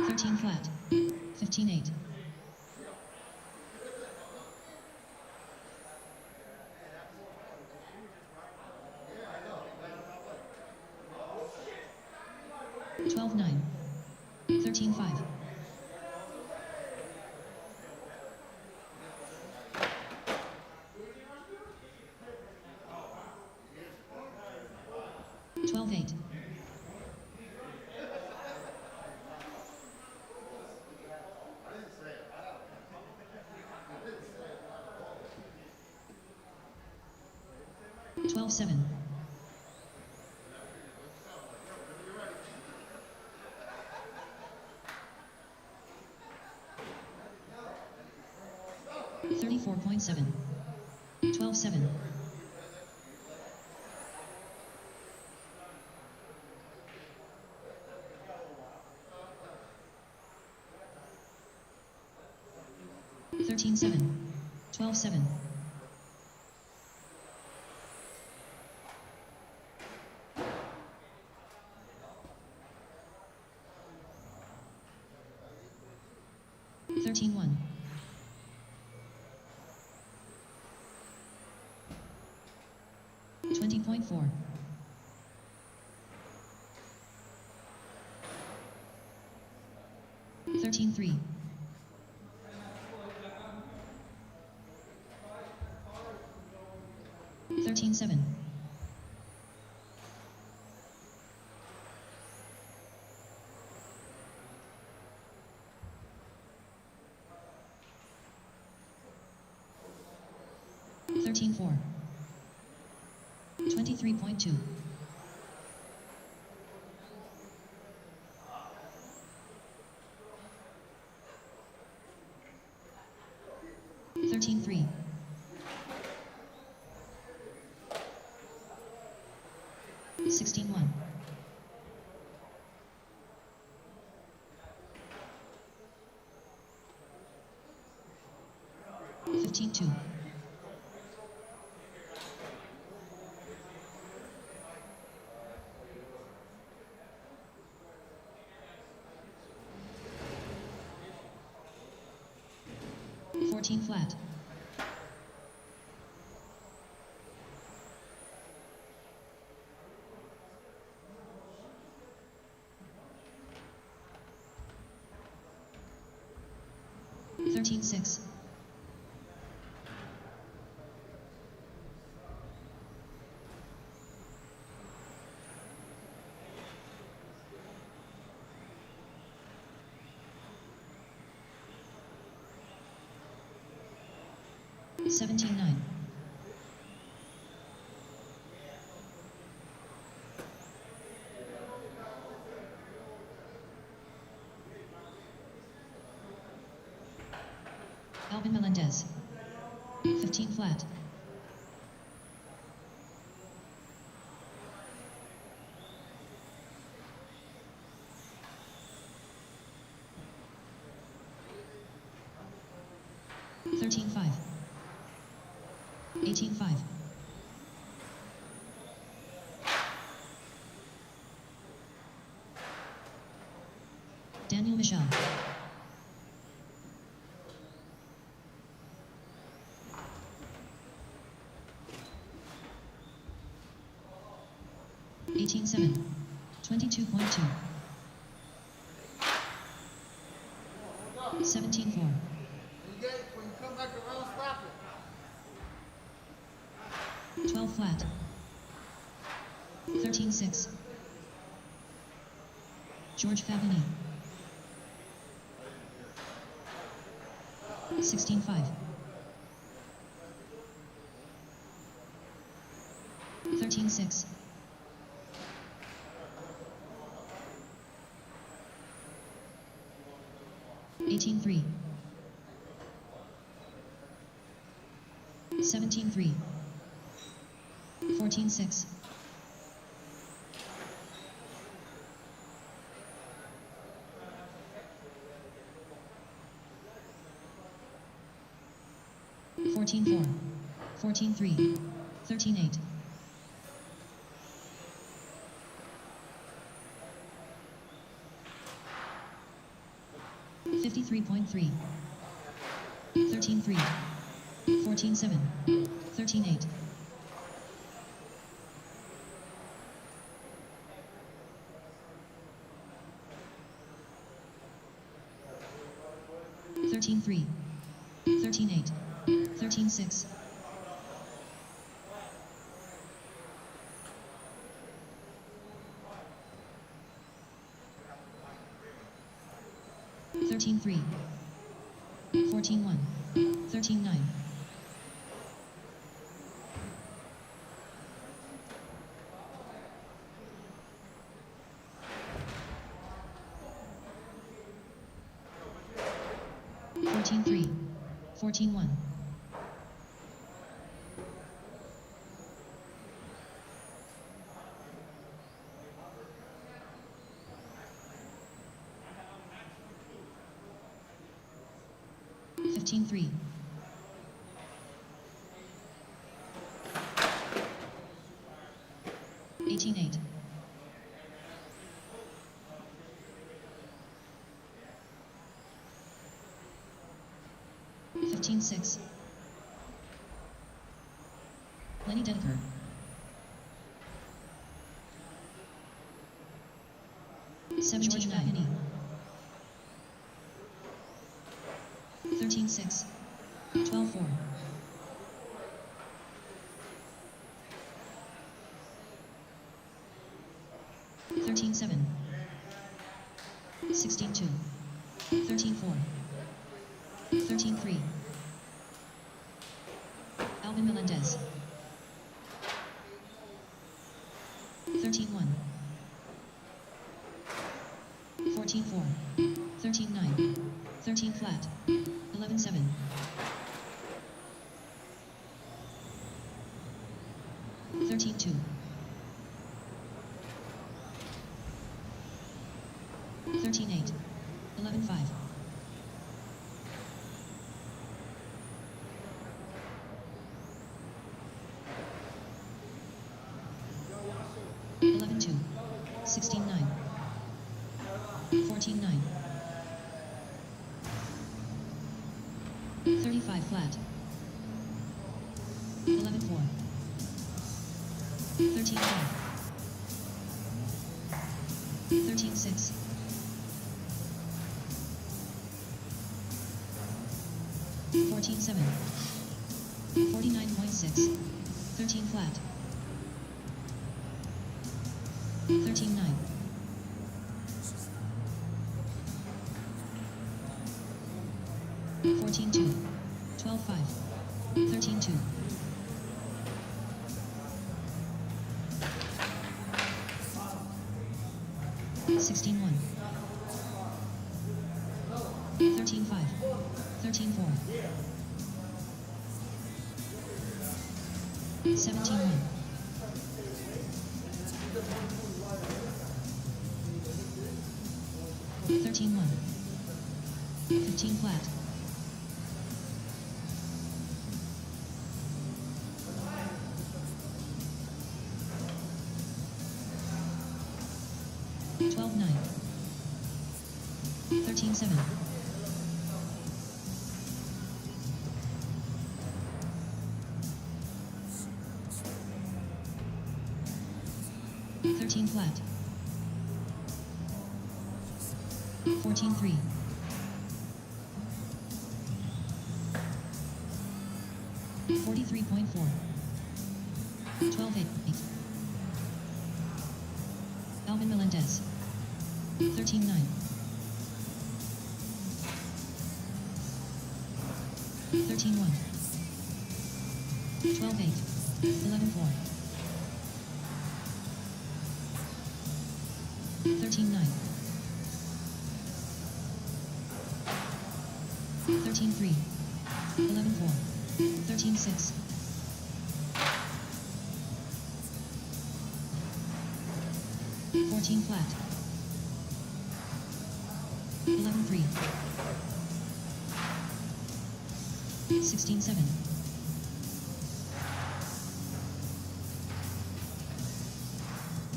13 flat. 15-8. 13-6. 12-9. 13-5. 12-8. 12-7. 34.7. 12-7. 13-7. 12-7. 13-1. 20.4. 13-3. 13-7. 13-4. 23.2. 13-3. 16-1. 15-2. 14 flat. 13-6. 17-9. 'Alvin Melendez. 15 flat. 13-5. 18-5. 'Daniel Michel. 18-7. 22.2. 17-4. When you come back around, stop it. 12 flat. 13-6. George Fabini. 16-5. 13-6. 18-3. 17-3. 14-6. 14-4. 14-3. 13-8. 53.3. 13-3. 14-7. 13-8. 13-4. 13-3, 13-8, 13-6, 13-3, 14-1, 13-9, 14-3, 14-1, 15-3, 18-8, 15-6, Lenny Dedeker, 17-9, 13-6, 12-4, 13-7, 16-2, 13-4, 13-3, Alvin Melendez, 13-1, 14-4, 13-9, 13 flat, 11-7, 13-2, 13-8, 11-5, 11-2, 16-9, 14-9, 35 flat, 11-4, 13-5, 13-6, 14-7, 49.6, 13 flat, 13-9, 14-2, 12-5, 13-2, 16-1, 13-5, 13-4, 17-1, 13-1, 15 flat, 12-9, 13-7, 13 flat, 14-3, 43.4, 12-8, Alvin Melendez, 13-9, 13-1, 12-8, 11-4, 13-9, 13-3, 11-4, 13-6, 14 flat, 11-3, 16-7,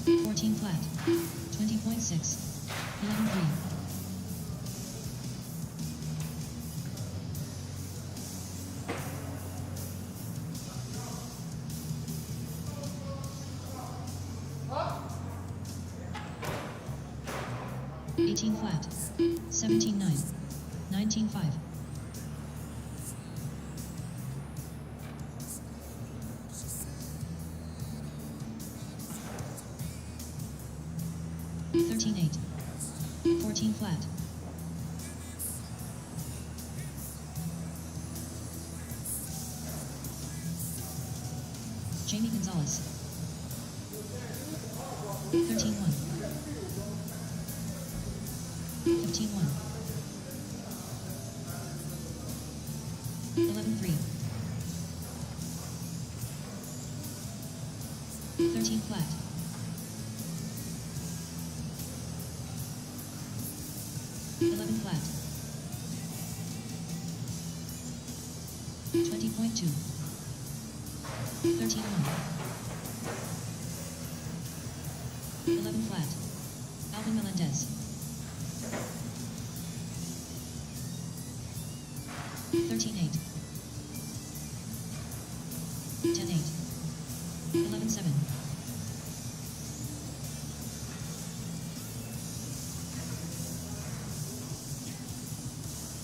14 flat, 20.6, 11-3, 18 flat, 17-9, 19-5, 13-8. 14 flat. Jamie Gonzalez. 13-1. 15-1. 11-3. 13 flat. 11 flat. 20.2. 13-1. 11 flat. Alvin Melendez. 13-8. 10-8. 11-7.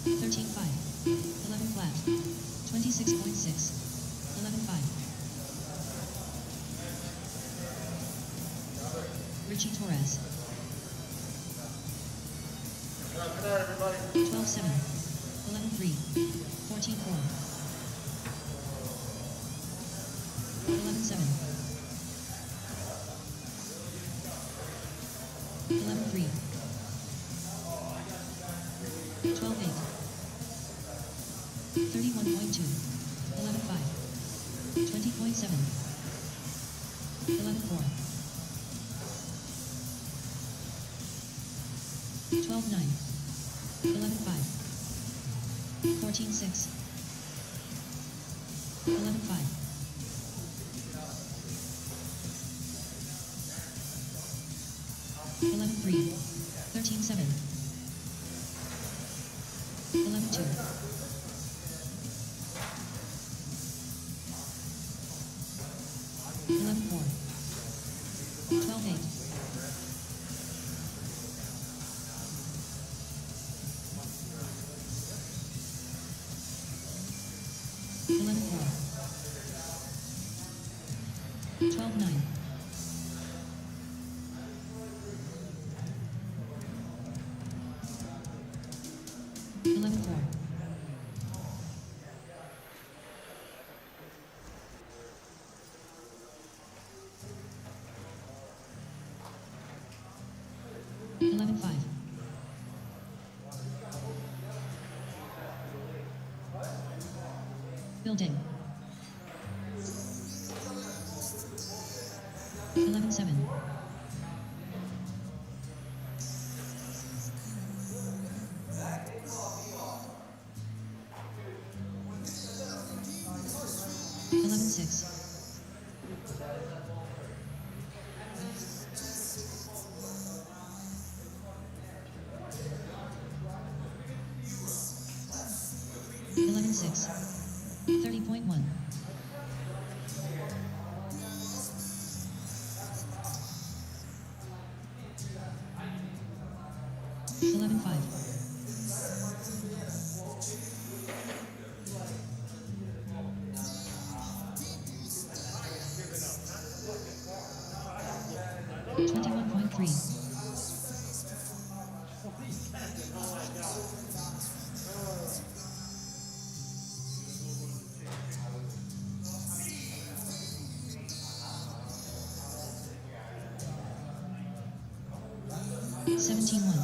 13-5. 11 flat. 26.6. 11-5. Richie Torres. 12-7. 11-3. 14-4. 11-7. 11-3. 12-8. 31.2. 11-5. 20.7. 11-4. 12-9. 11-5. 14-6. 11-5. 11-3. 13-7. 11-2. 11-4. 12-8. 11-4. 12-9. 11-4. 11-5. 'Building. 11-7. 11-6. 11-6. 30.1. 11-5. 21.3. 17-1.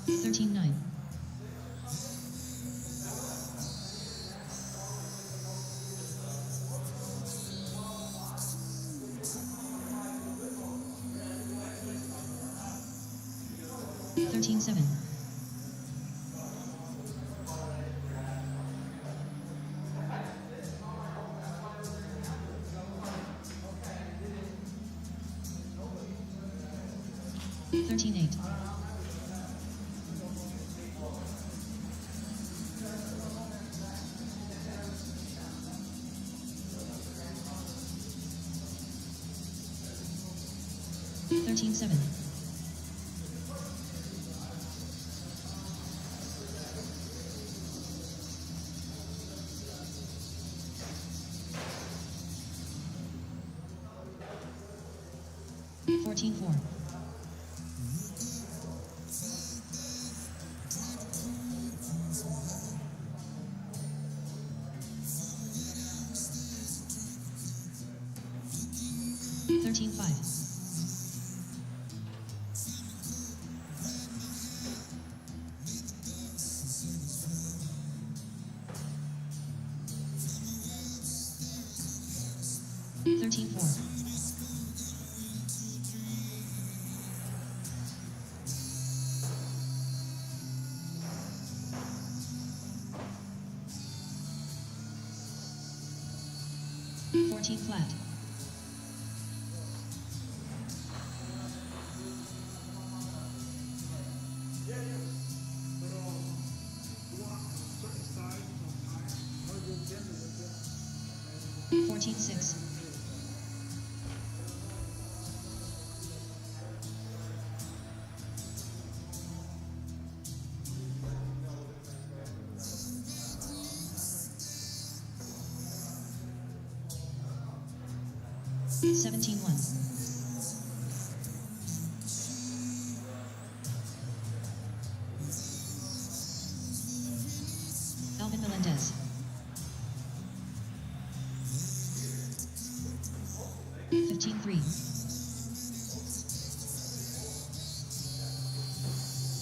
13-9. 13-7. 13-8. 13-7. 14-4. 13-5. 13-4. 14 flat. 14-6. 17-1. 15-3.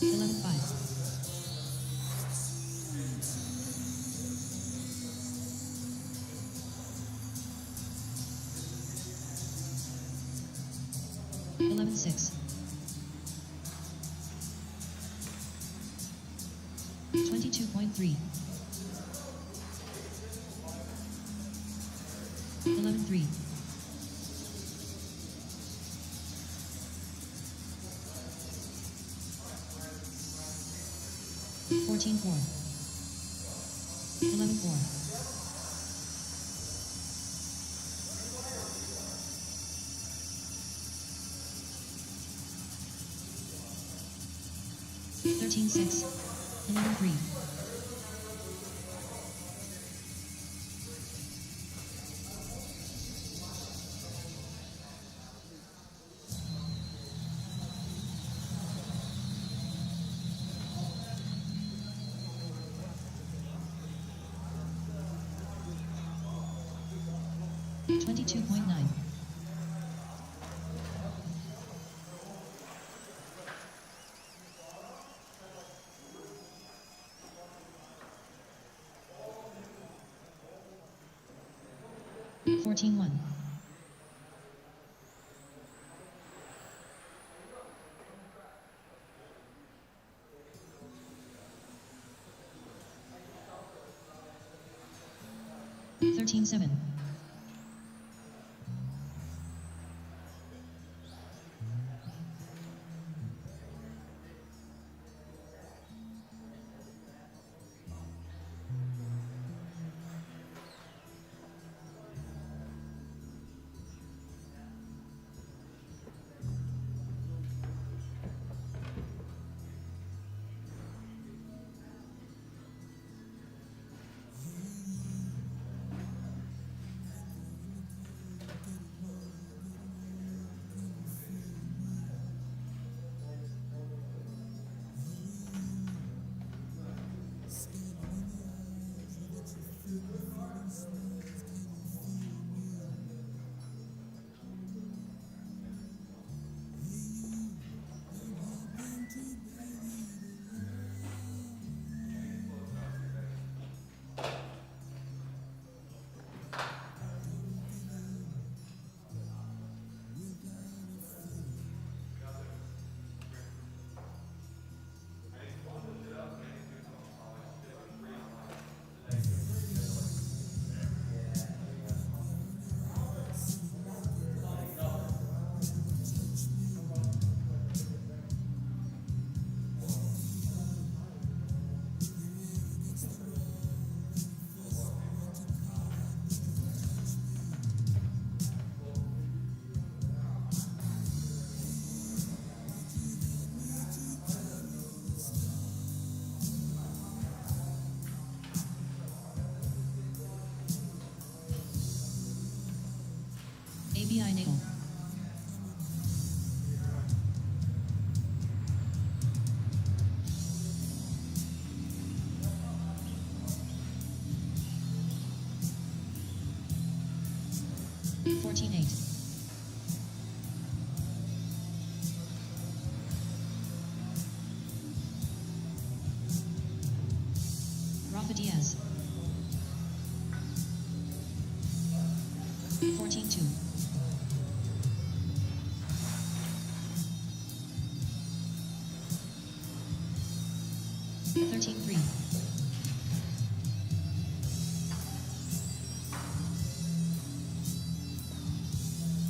11-5. 11-6. 22.3. 11-3. 14-4. 11-4. 13-6. 11-3. 22.9. 14-1. 13-7. 14-1. 14-8. Rafa Diaz. 14-2. 13-3.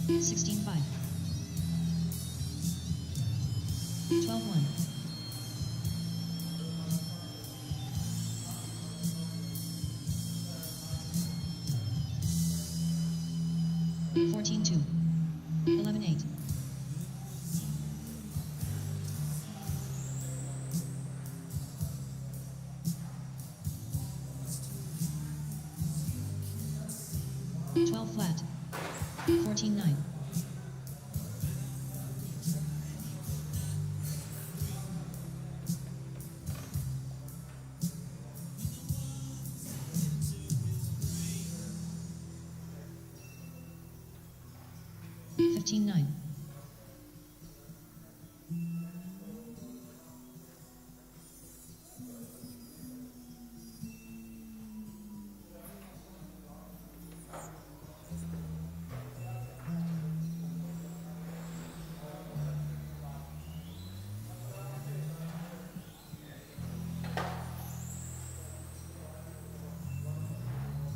16-5. 12-1. 14-2. 11-8. 12 flat. 14-9. 15-9.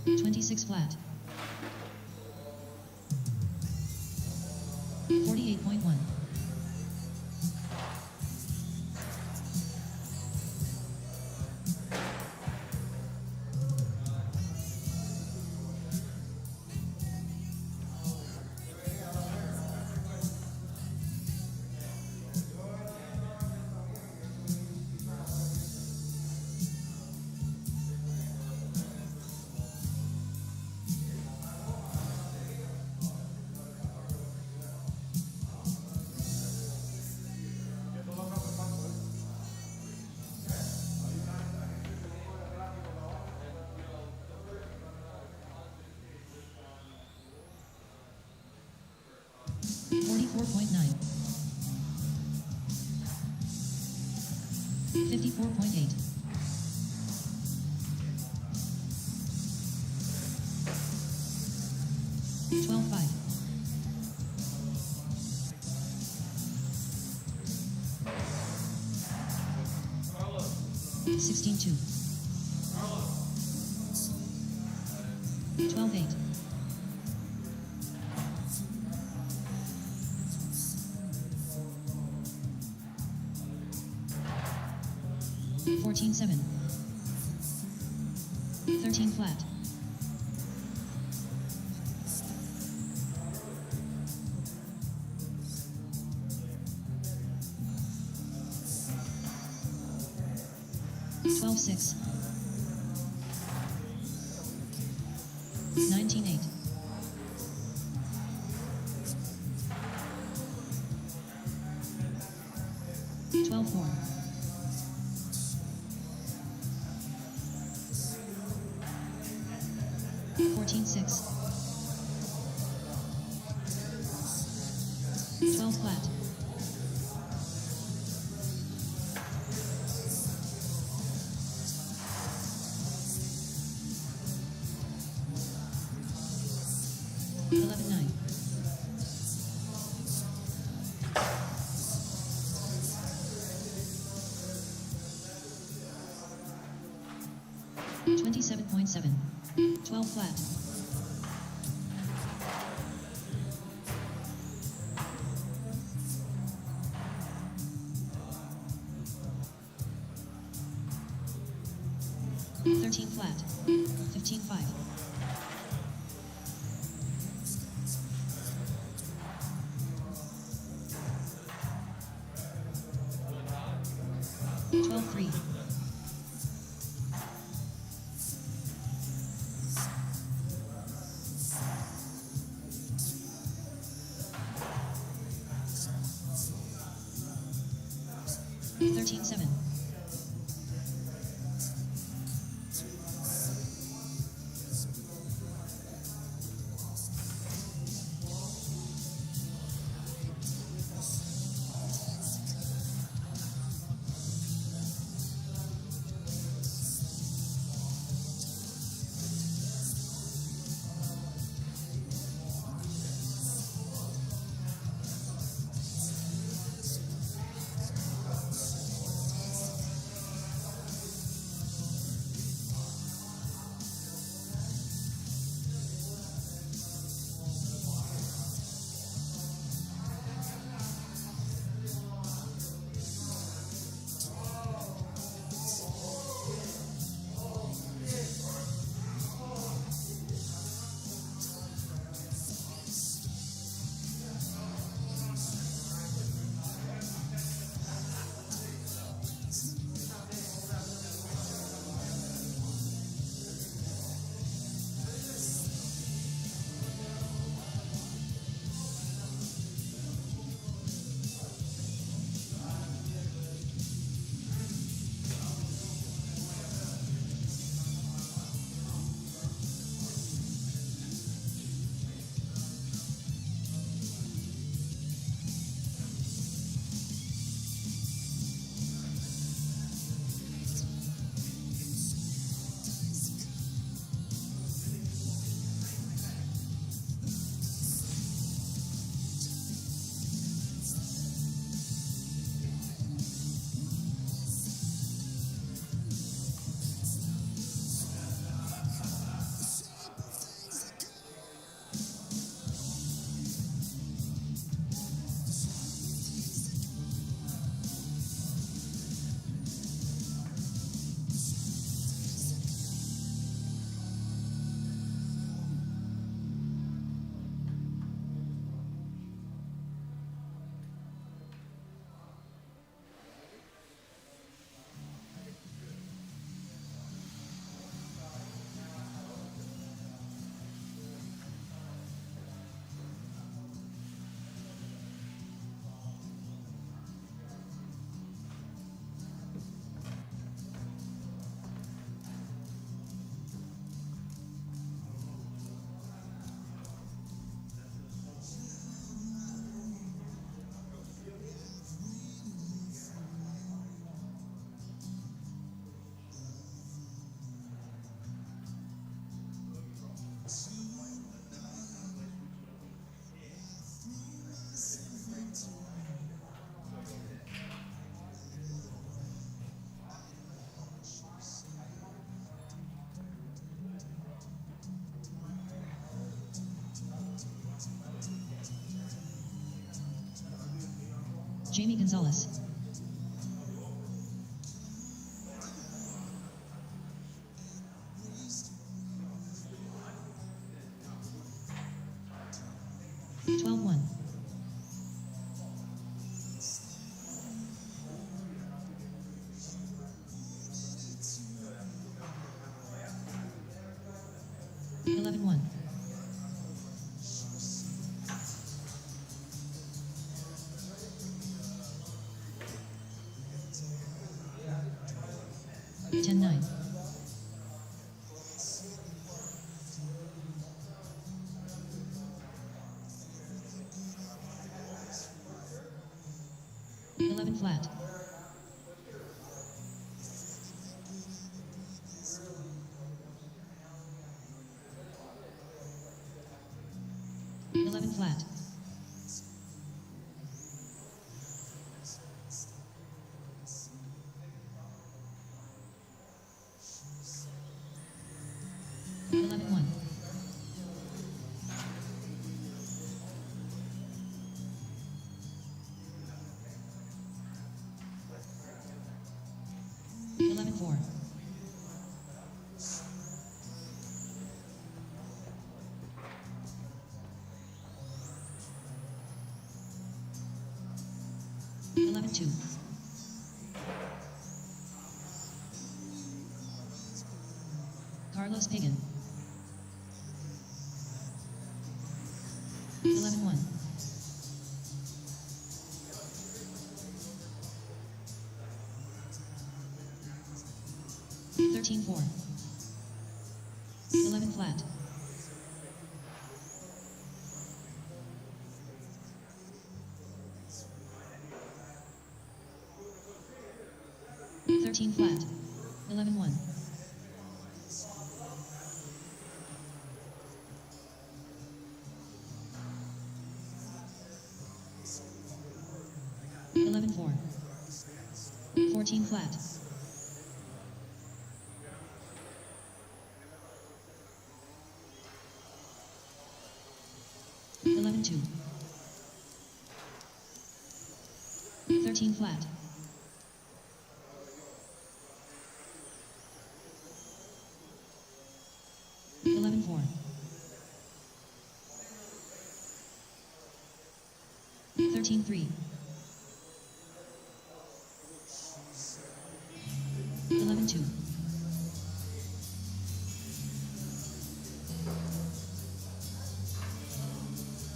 26 flat. 48.1. 44.9. 54.8. 12-5. 16-2. 12-8. 14-7. 13 flat. 12-6. 19-8. 12-4. 14-6. 12 flat. 11-9. 27.7. 12 flat. 13 flat. 15-5. 12-3. 13-7. 14-6. Jamie Gonzalez. Twelve one. 11-1. 10-9. 11 flat. 11 flat. 11-1. 11-4. 11-2. 'Carlos Pagan. 11-1. 13-4. 11 flat. 13 flat. 11-1. 11-4. 14 flat. 11-2. 13 flat. 11-4. 13-3. 11-2.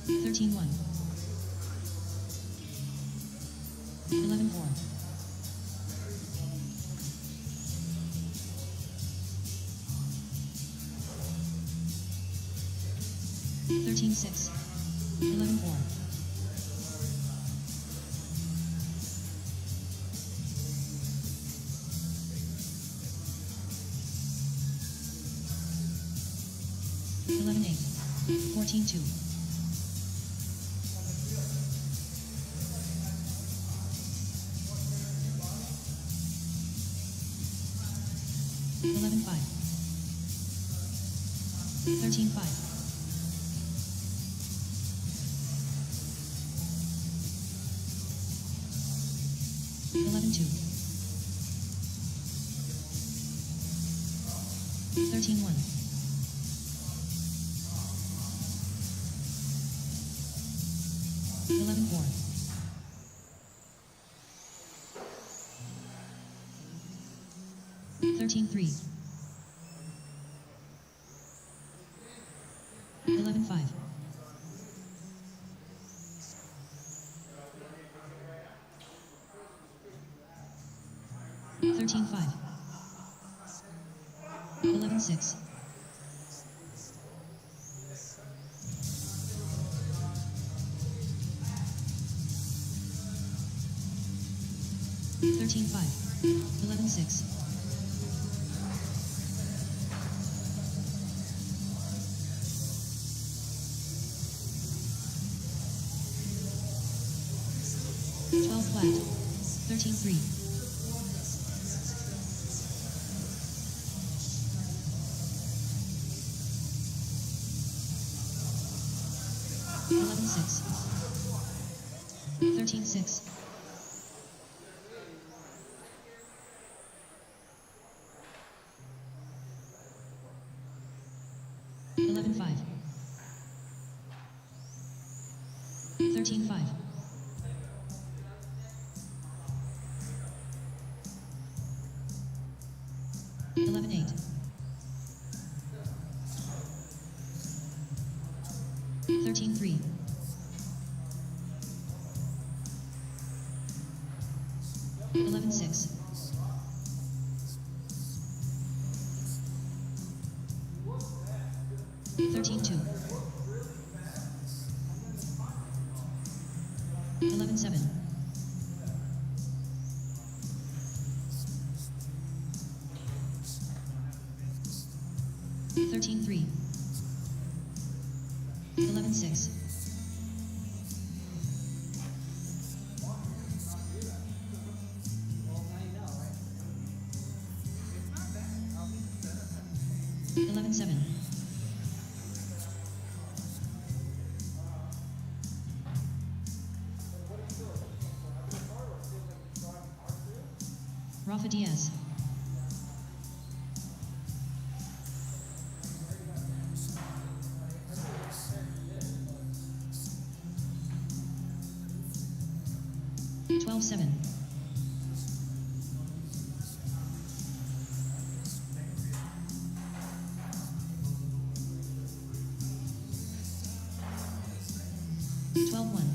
13-1. 11-4. 13-6. 11-4. 11-8. 14-2. 11-5. 13-5. 11-2. 13-1. 11-4. 13-3. 11-5. 13-5. 11-6. 13-5. 11-6. 12 flat. 13-3. 11-6. 13-6. 11-5. 13-5. 11-8. 13-3. 11-6. 13-2. 11-7. 13-3. 11-6. 11-7. 'Rafa Diaz. 12-7. 12-1.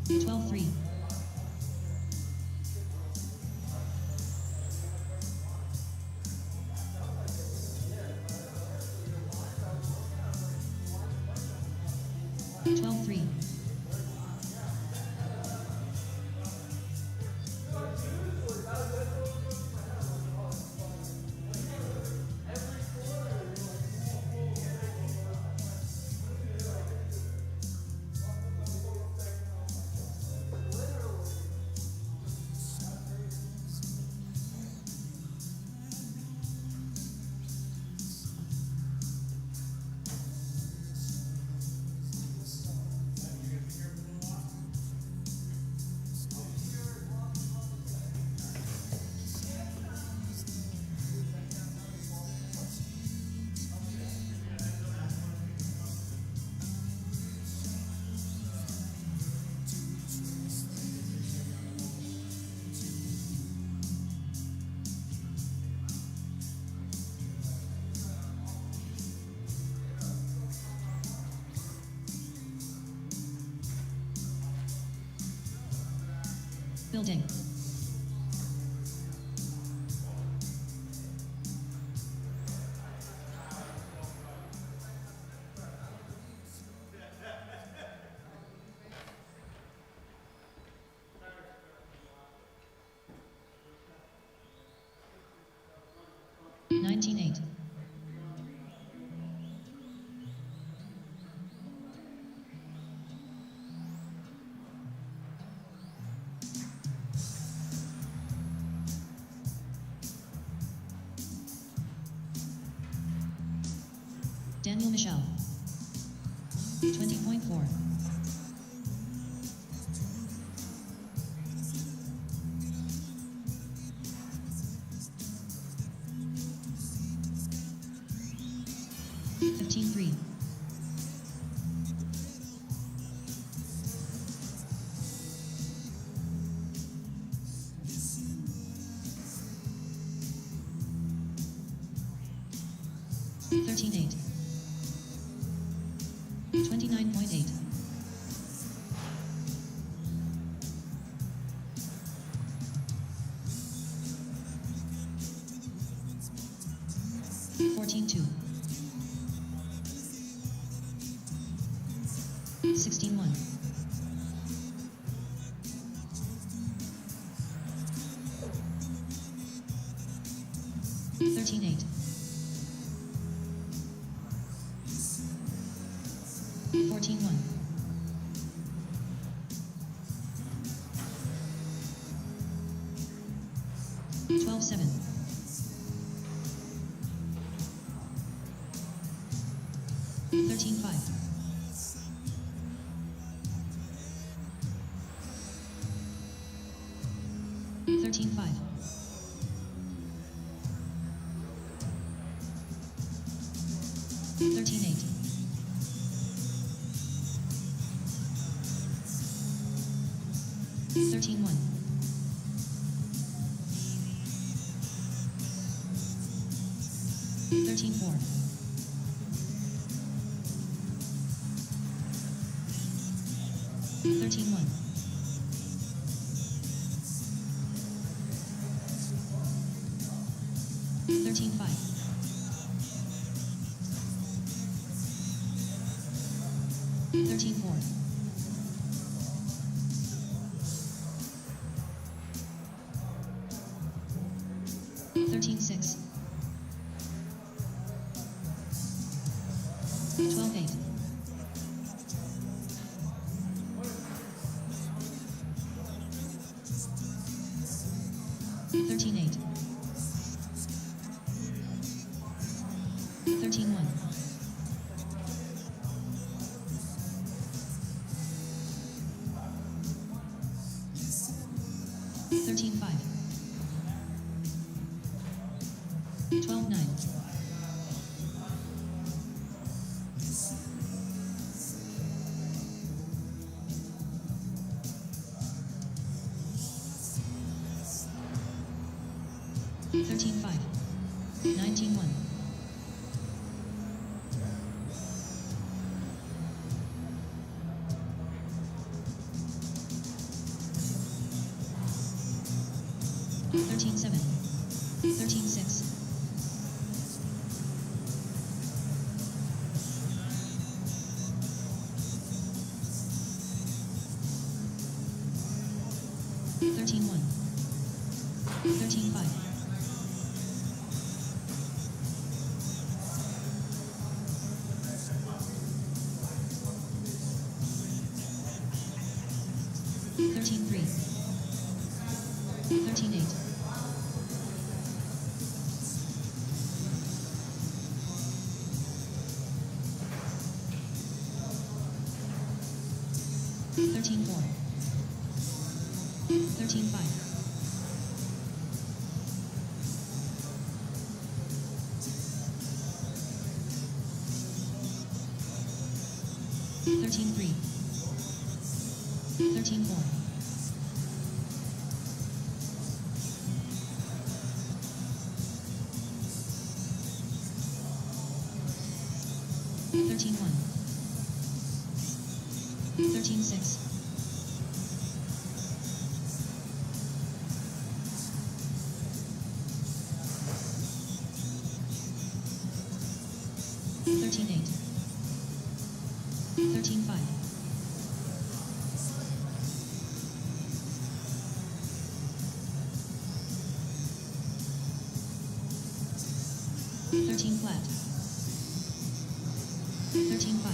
12-3. 12-3. 'Building. 19-8. 'Daniel Michel. 20.4. 15-3. 13-8. 29.8. 14-2. 16-1. 13-8. 14-1. 12-7. 13-5. 13-5. 13-8. 13-1. 13-4. 13-1. 13-5. 13-4. 13-6. 12-8. 13-8. 13-1. 13-5. 12-9. 13-5. 19-1. 13-7. 13-6. 13-1. 13-5. 13-3. 13-8. 13-4. 13-5. 13-3. 13-4. 13-1. 13-6. 13-8. 13-5. 13 flat. 13-5.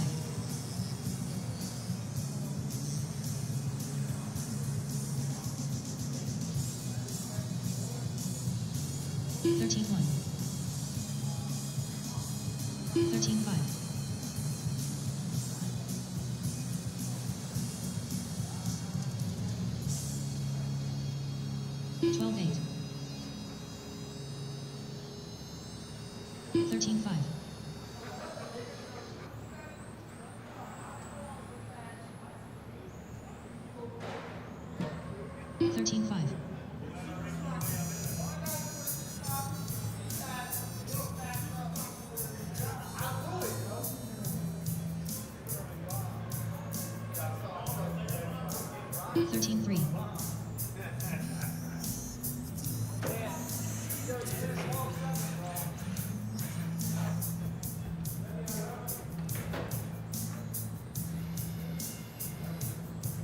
13-1. 13-5. 12-8. 13-5. 13-5. 13-3.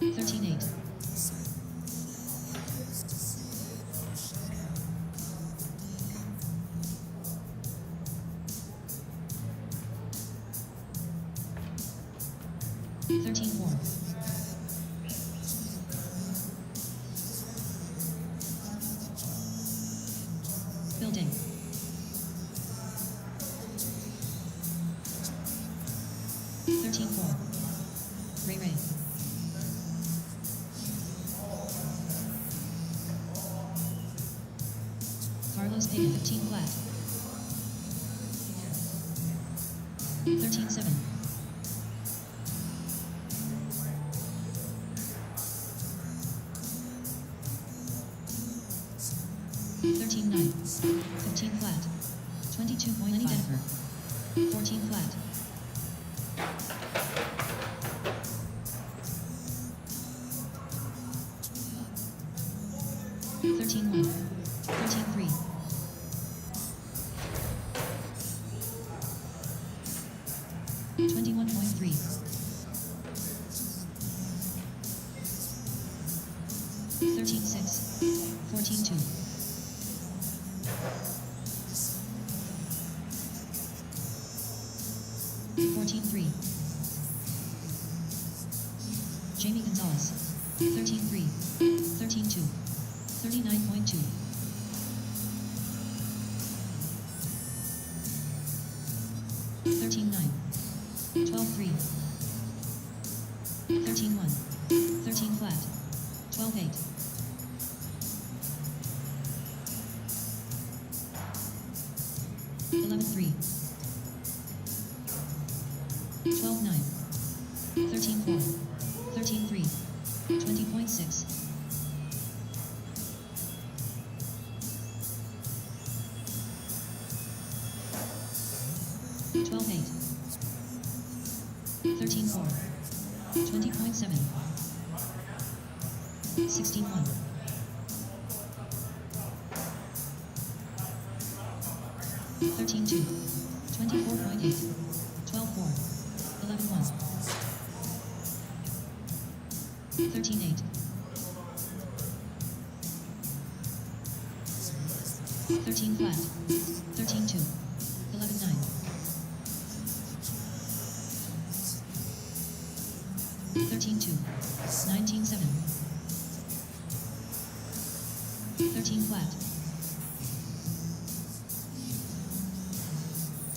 13-8. 13-4. 'Building. 13-4. Ray Ray. 13-5. 8, 15 flat. 13 7. 13 9. 15 flat. 22.5. Denver. 14 flat. 13 1. 13 3. 21.3. 13 6. 14 2. 14 3. Jamie Gonzalez. 13 3. 13 2. 39.2. 13 9. 12 3. 13 1. 13 flat. 12 8. 11 3. 12 9. 13 4. 13 3. 20.6. 12 8. 13 4. 20.7. 16 1. 13 2. 24.8. 12 4. 11 1. 13 8. 13 flat. 13 2. 11 9. 13 2. 19 7. 13 flat.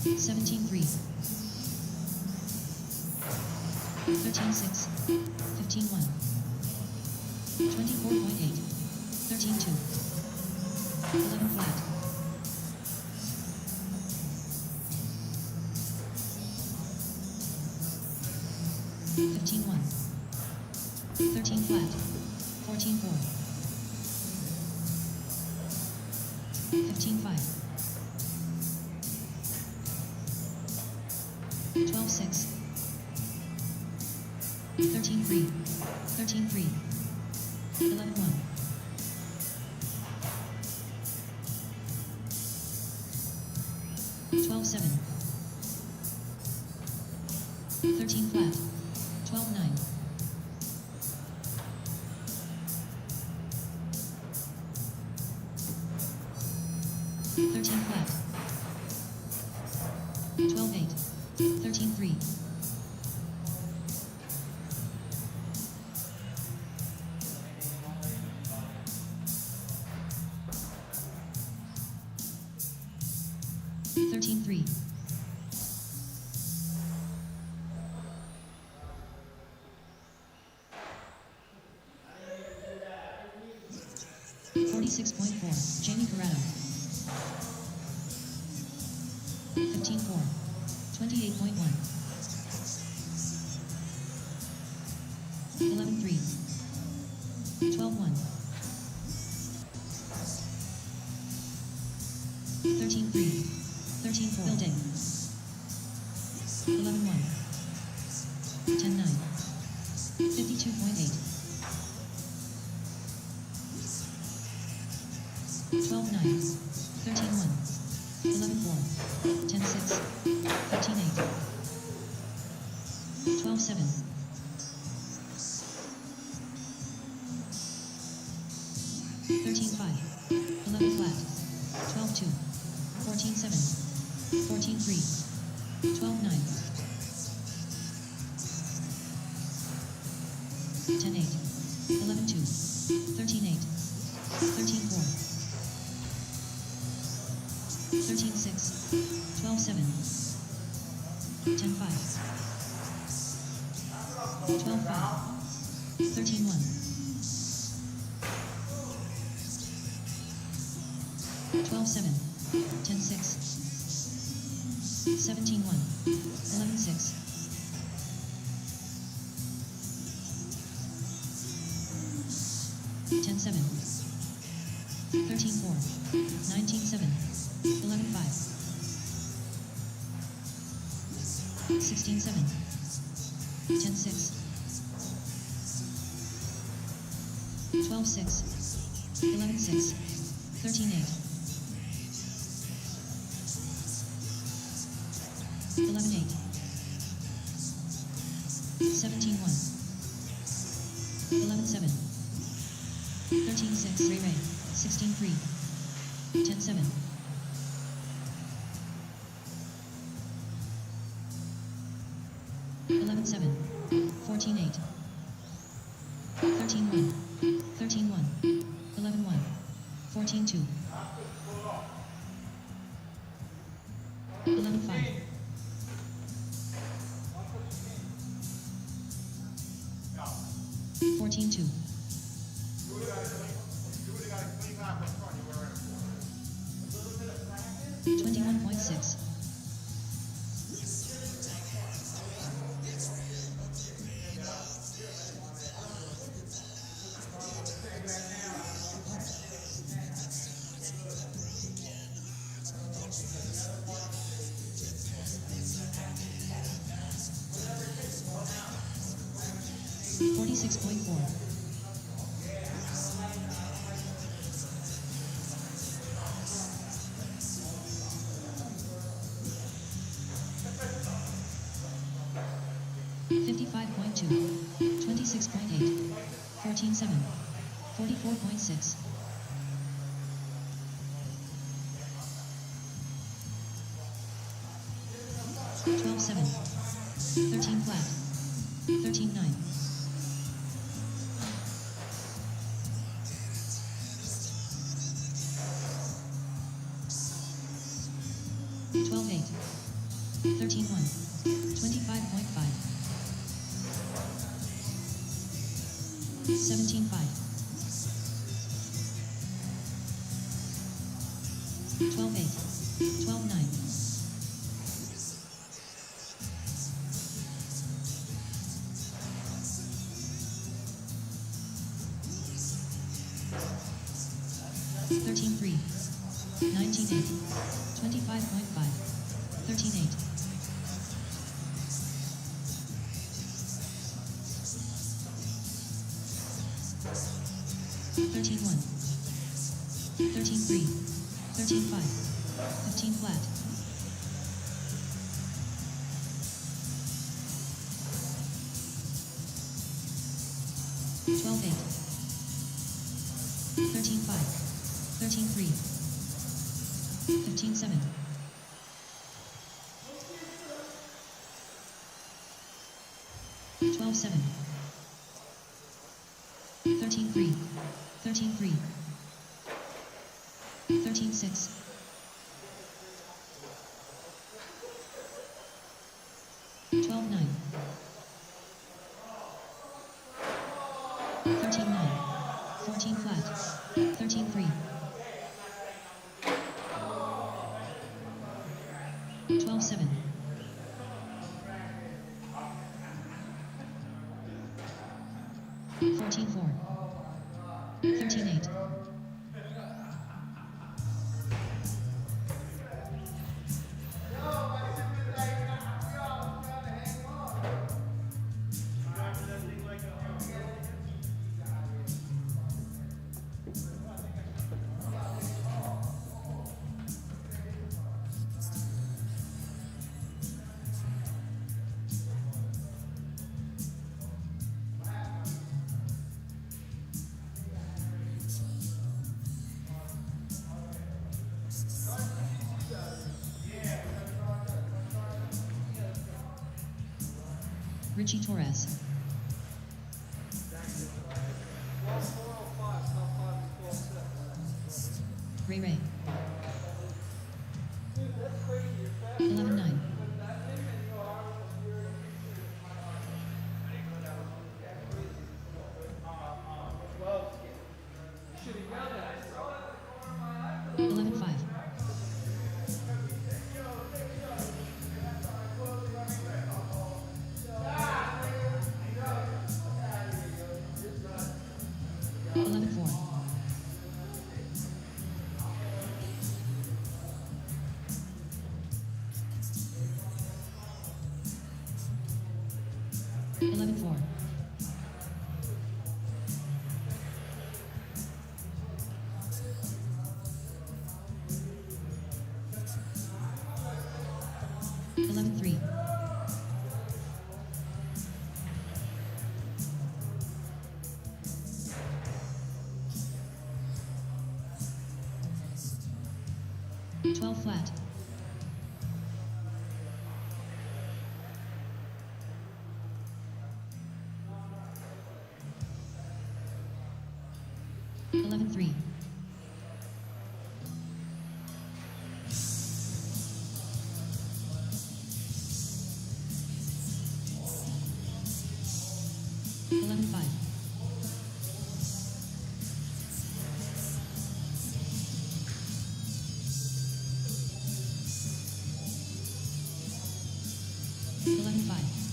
17 3. 13 6. 15 1. 24.8. 13 2. 11 flat. 15 1. 13 flat. 14 4. 15 5. 12 6. 13 3. 13 3. 11 1. 12 7. 13 flat. 12 9. 13 flat. 12 8. 13 3. 13 3. 46.4. Jamie Corrado. 15 4. 28.1. 11 3. 12 1. 13 3. 13 4. Building. 11 1. 10 9. 52.8. 12 9. 13 1. 11 4. 10 6. 13 8. 12 7. 13 5. 11 flat. 12 2. 14 7. 14 3. 12 9. 10 8. 11 2. 13 8. 13 4. 13 6. 12 7. 10 5. 12 5. 13 1. 12 7. 17-1. 11-6. 10-7. 13-4. 19-7. 11-5. 16-7. 10-6. 12-6. 11-6. 13-8. 11-8. 17-1. 11-7. 13-6. Ray. 16-3. 10-7. 11-7. 14-8. 13-1. 13-1. 11-1. 14-2. 11-5. 14-2. 21.6. 46.4. 55.2. 26.8. 14-7. 44.6. 12-7. 13 flat. 13-9. 12-8. 13-1. 25.5. 17-5. 12-8. 12-9. 13-3. 19-8. 25.5. 13-8. 13-1. 13-3. 13-5. 15 flat. 12-8. 13-5. 13-3. 15-7. 12-7. 13-3. 13-3. 13-6. 12-9. 13-9. 14 flat. 13-3. 12-7. 14-4. 13-8. 'Richie Torres. Ray Ray. 11-9. 11-5. 11-4. 11-4. 11-3. 12 flat. 11-3. 11-5. 11-5. 11-6.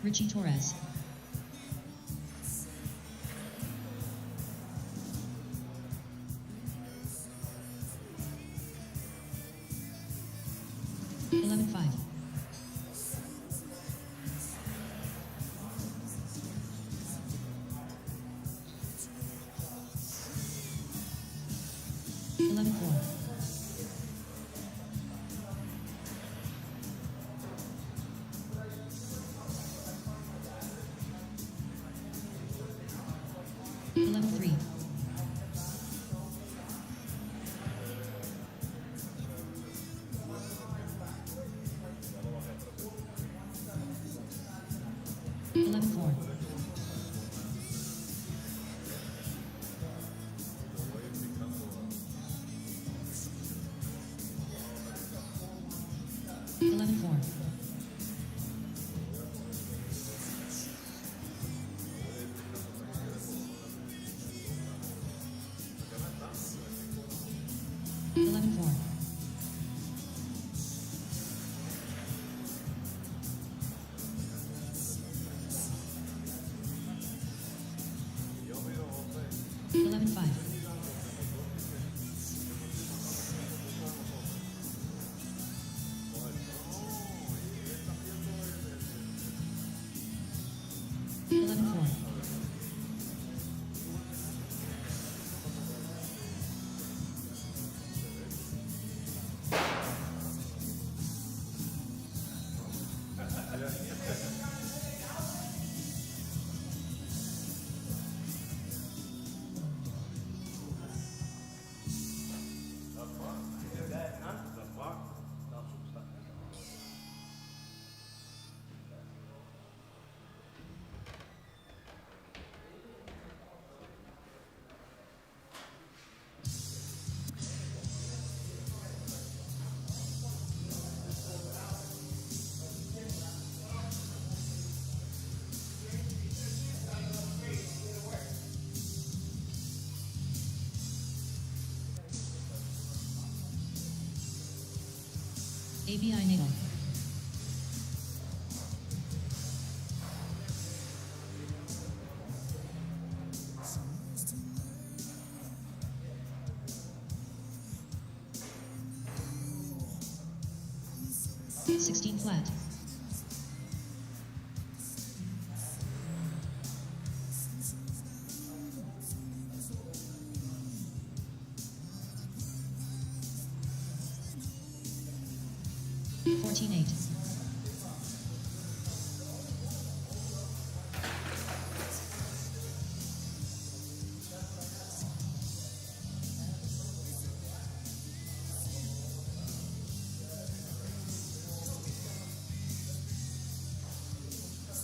Richie Torres. $11.5. $11.4. $11.3. $11.4. $11.4. $11.4. $11.5. $11.4. ABI Nagel. $16 flat. $14.8.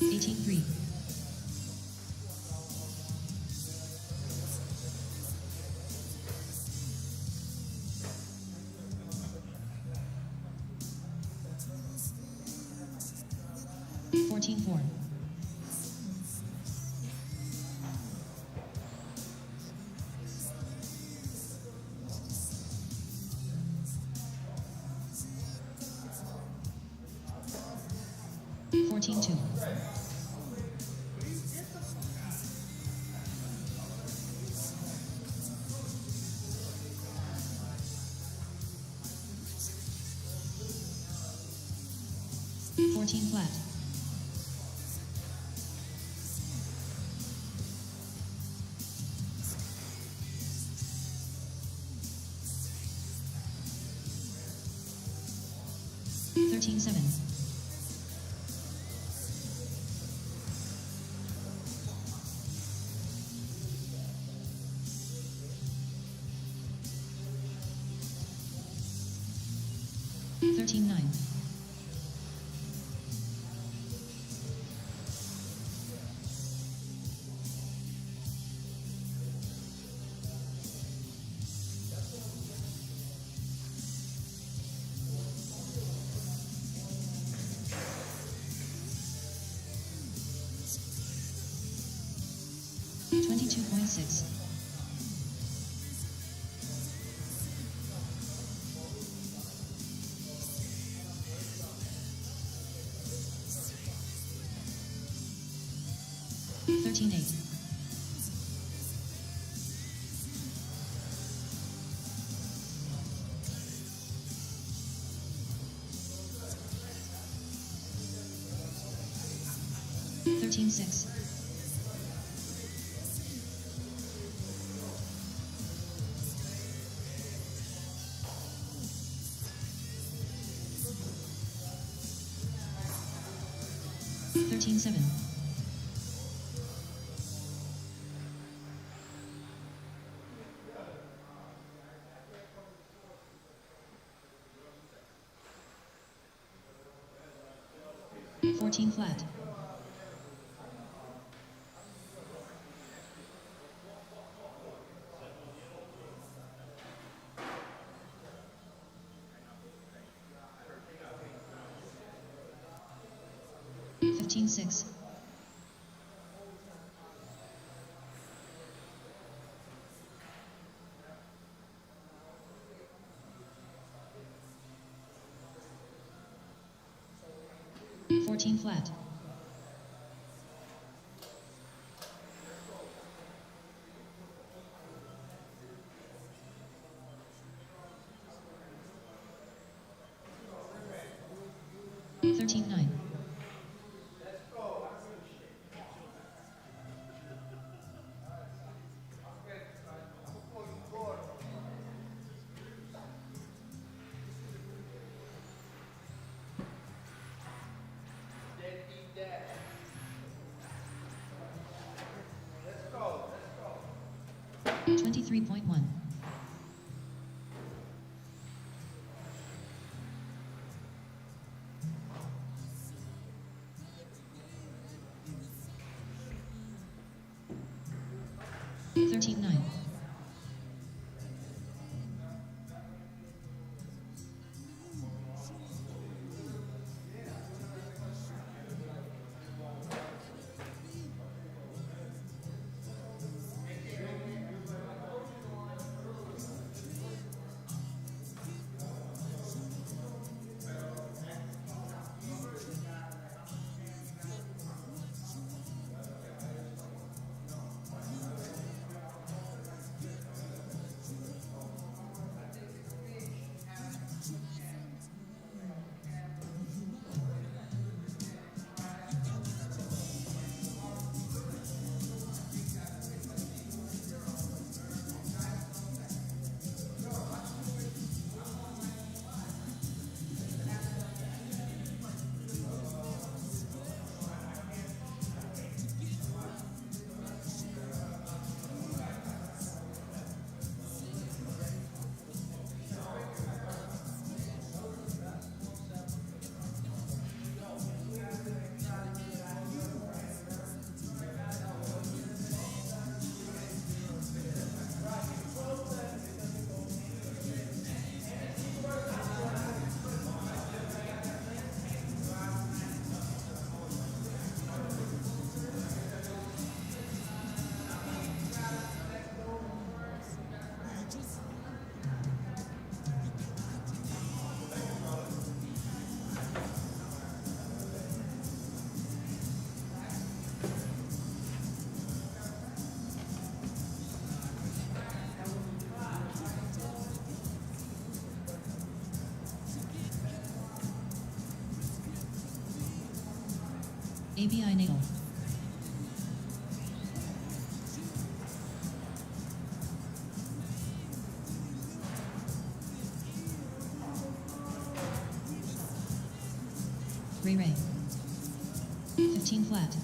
$18.3. $14.4. $14.2. $14 flat. $13.7. $13.9. $22.6. 13-8. Thirteen six. 13-7. 14 flat. 15-6. 14 flat. 13-9. 23.1. 13-9. 'ABI Natal. Ray. 15 flat.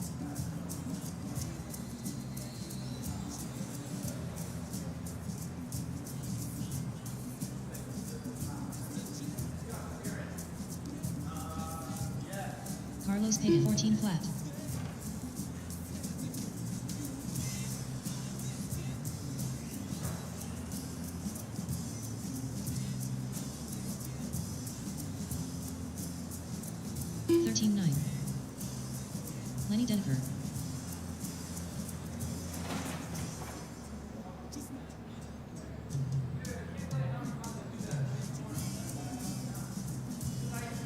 14 flat. 13-9. Lenny Denver.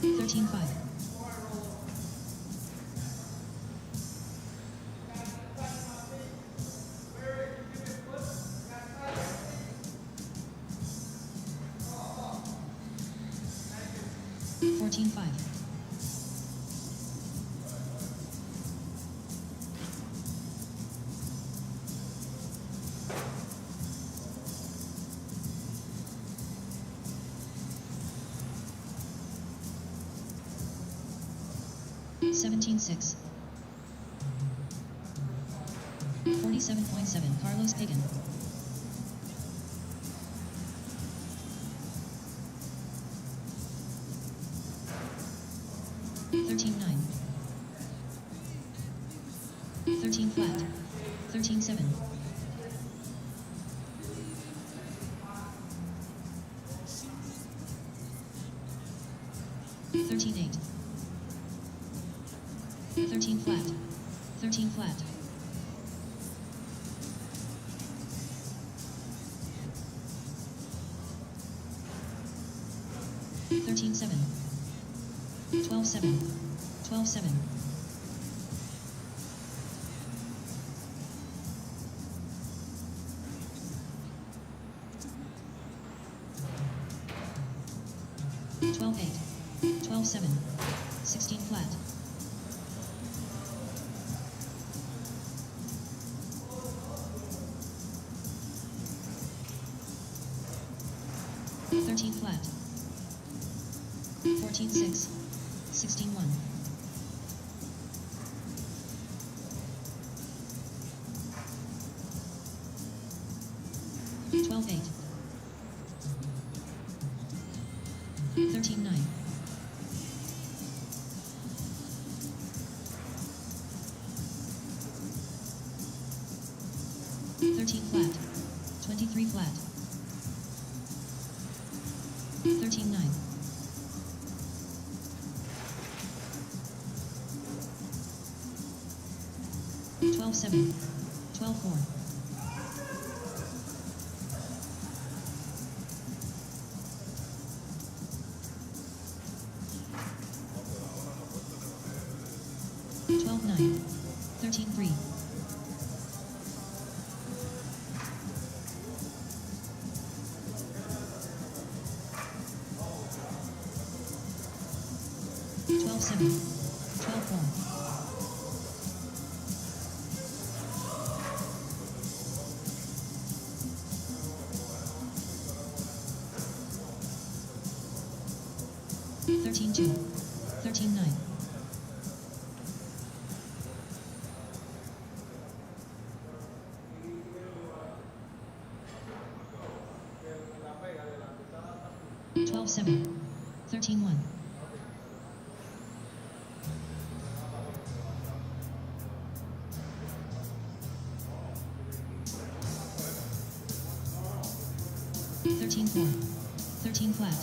13-5. 13-6. 13-5. $17-6. 47.7. Carlos Pagan. $13-9. 13 flat. 13-7. 13-8. 13 flat. 13 flat. 13-7. 12-7. 12-7. 12-8. 12-7. 16 flat. 13 flat. 14-6. 16-1. 12-8. 13-9. 13 flat. 23 flat. 13-9. 12-7. 12-4. 12-9. 13-3. 12-7. 12-4. 13-2. 13-9. 12-7. 13-1. 13-4. 13 flat.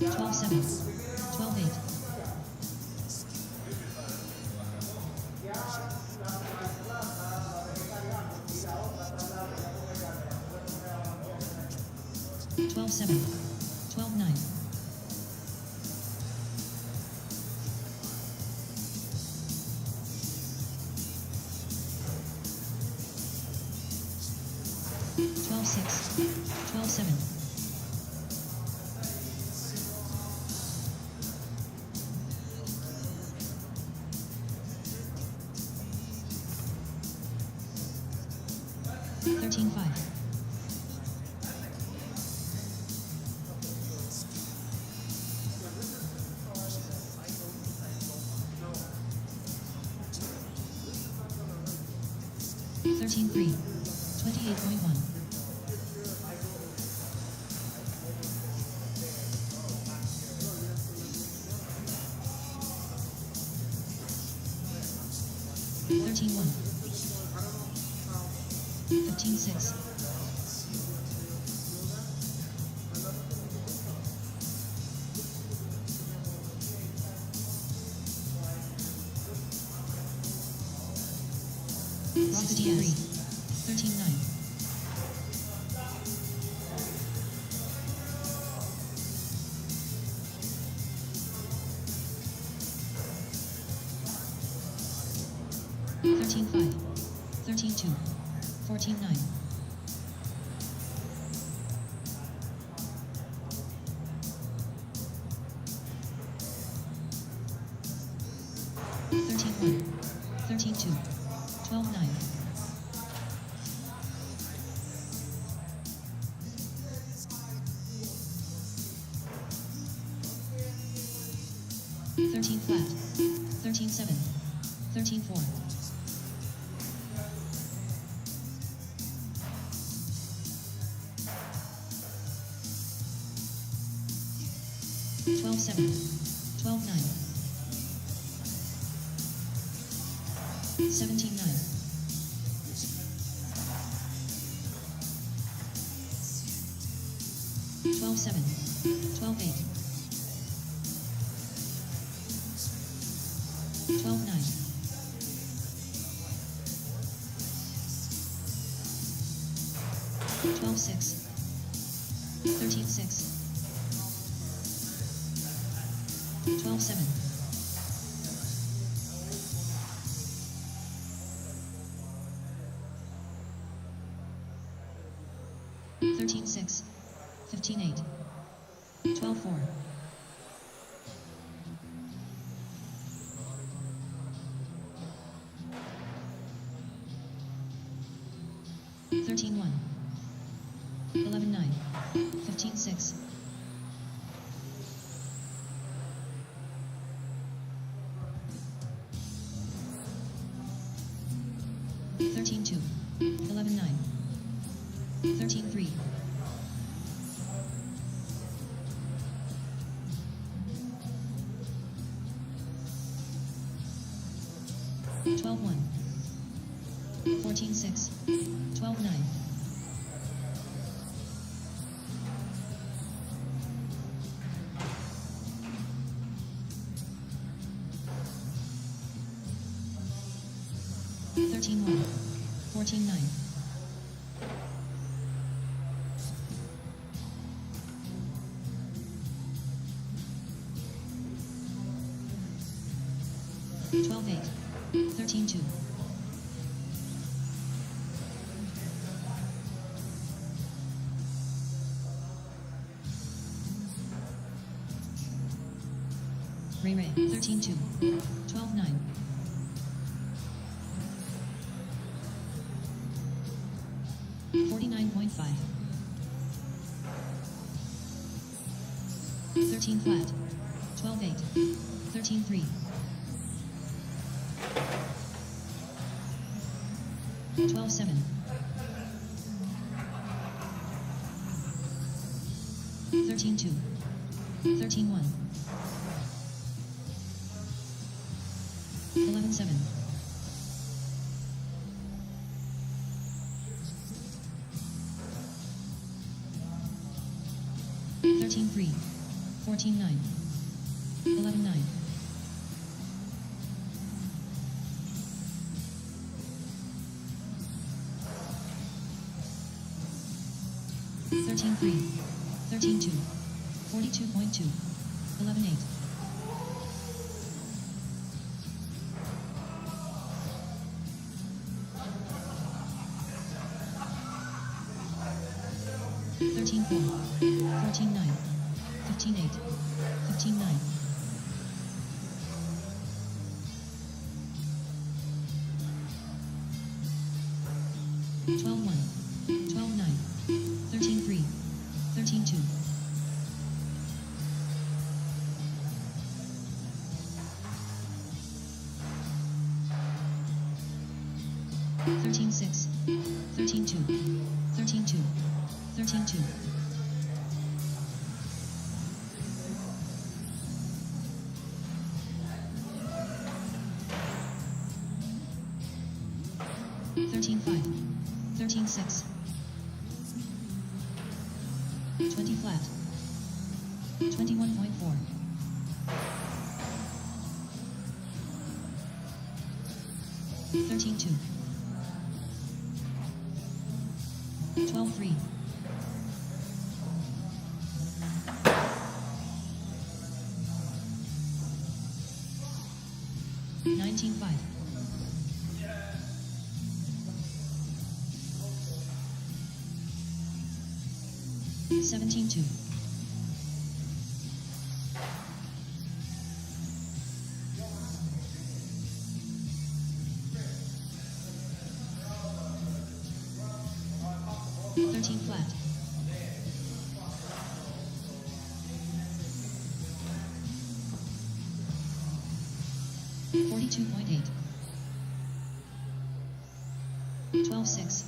12-7. 12-8. 12-7. 12-9. 12-6. 12-7. 13-5. 13-3. 28.1. 13-1. 15-6. 63. 13-9. 13-8. 14-9. 13-1. 13-2. 12-9. 13 flat. 13-7. 13-4. 12-7. 12-9. 17-9. 12-7. 12-8. 12-9. 12-6. 13-6. 12-7. 13-6. 15-8. 12-4. 13-1. 11-9. 15-6. 13-2. 11-9. 13-3. 12-1. 14-6. 12-9. 13-1. 14-9. 12-8. 13-2. 13-2. 12-9. 49.5. 13 flat. 12-8. 13-3. 12-7. 13-2. 13-1. 11-7. 13-3. 14-9. 11-9. 13-3. 13-2. 42.2. 11-8. 13-4. 14-9. 15-8. 15-9. 12-1. 12-9. 13-3. 13-2. 13-6. 13-2. 13-2. 13-2. 13-5. 13-6. 20 flat. 21.4. 13-2. 12-3. 19-5. 17-2. Thirteen flat. 42.8. 12-6.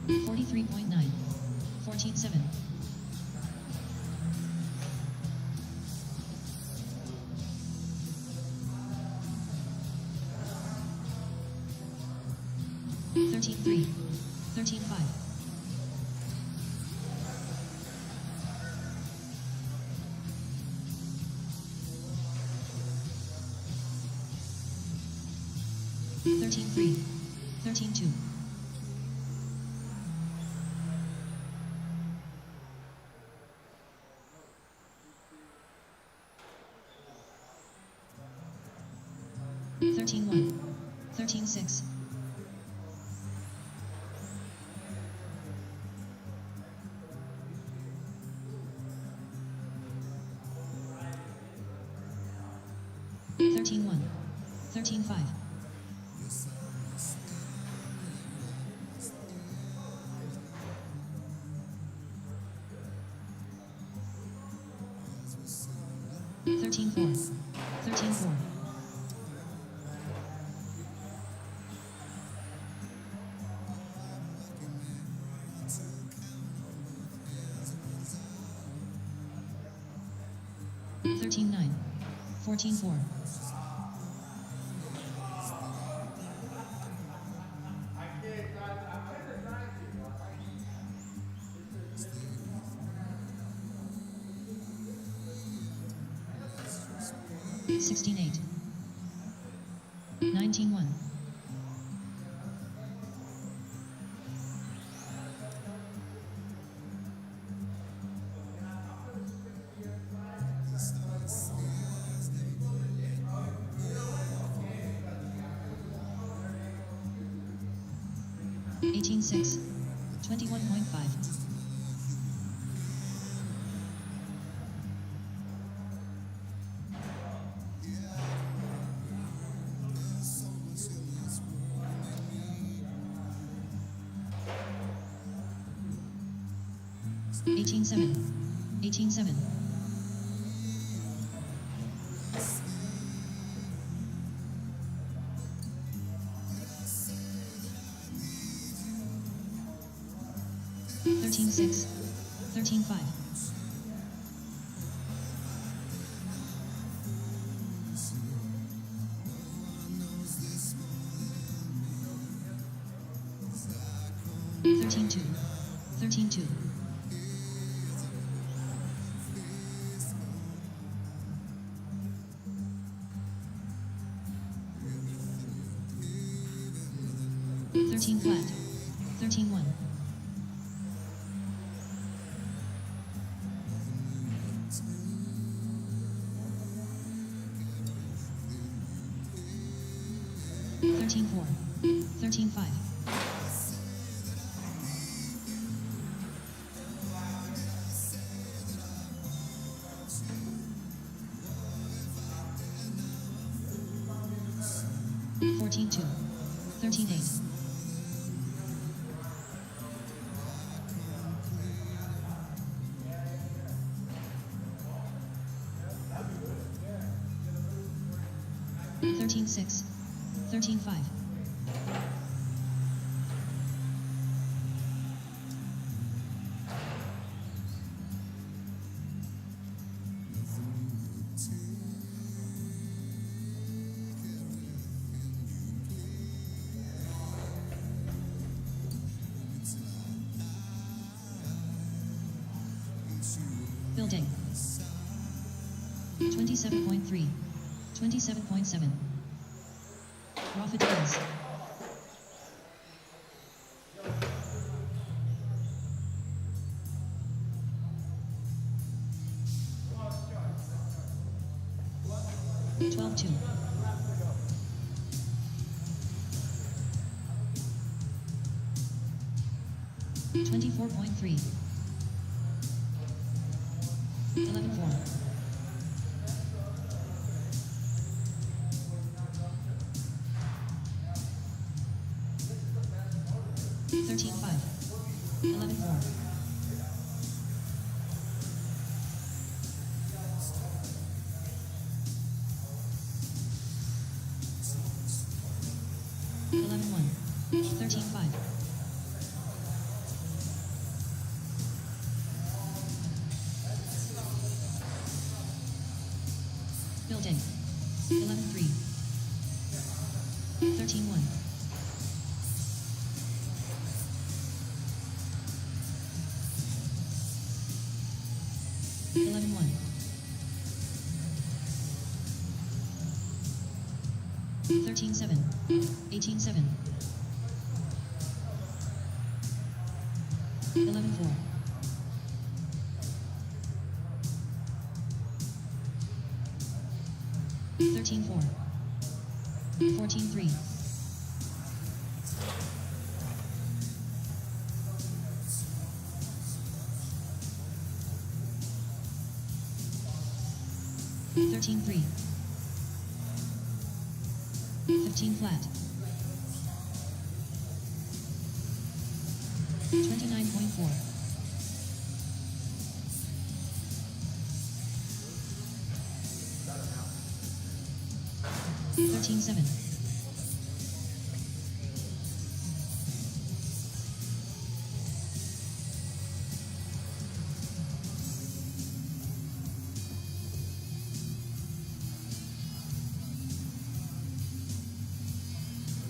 43.9. 14-7. 13-3. 13-5. 13-3. 13-2. 13-1. 13-6. 13-1. 13-5. 13-4. 13-4. 13-9. 14-4. 16-8. 19-1. 18-6. 21.5. 18-7. 18-7. 13-6. 13-5. 13-2. 13-2. 13 flat. 13-1. 13-4. 13-5. 14-2. 13-8. 13-6. 13-5. 27.3. 27.7. Profit is. $12.2. 24.3. 11.4. 13.5. 11.4. 11.1. 13.5. Building. 11.3. 13.1. 11.1. 13.7. 18.7. 11.4. 13.4. 14.3. 13.3. 15 flat. 29.4. 13.7.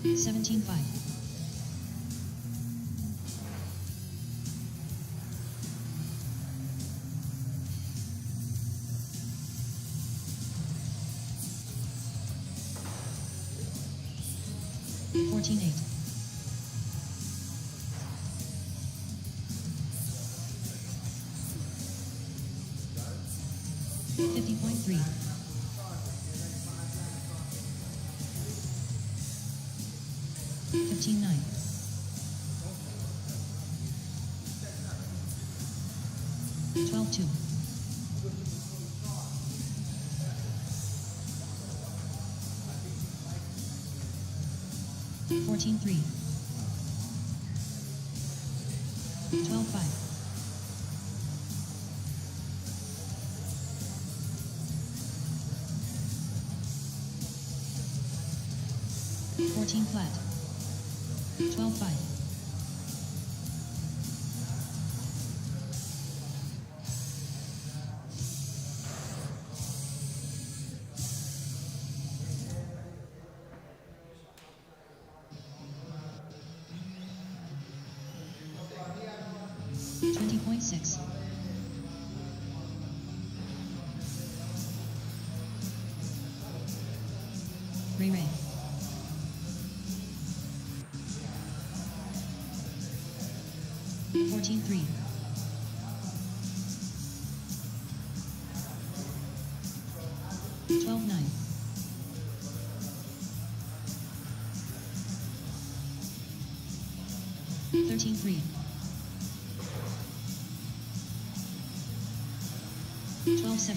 17.5. 14.8. 50.3. 15.9. 12.2. 14.3. 12.5. 14 flat. 12.5. 20.6. 3 Ray. 14.3. 12.9. 13.3. 12.7.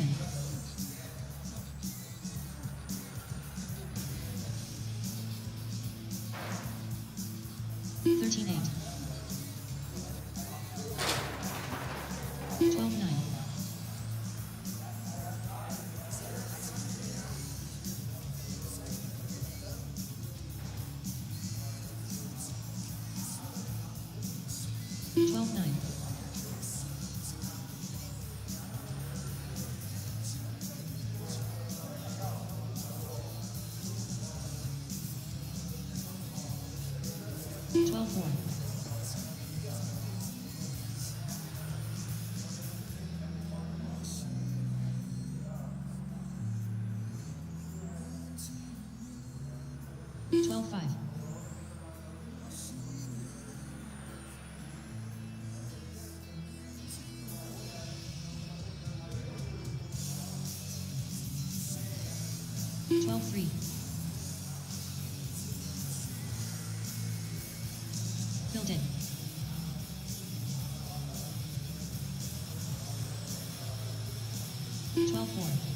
13.8. 12.9. 12.9. 12.4. 12.5. 12.3. 12.3. Built in. 12-4.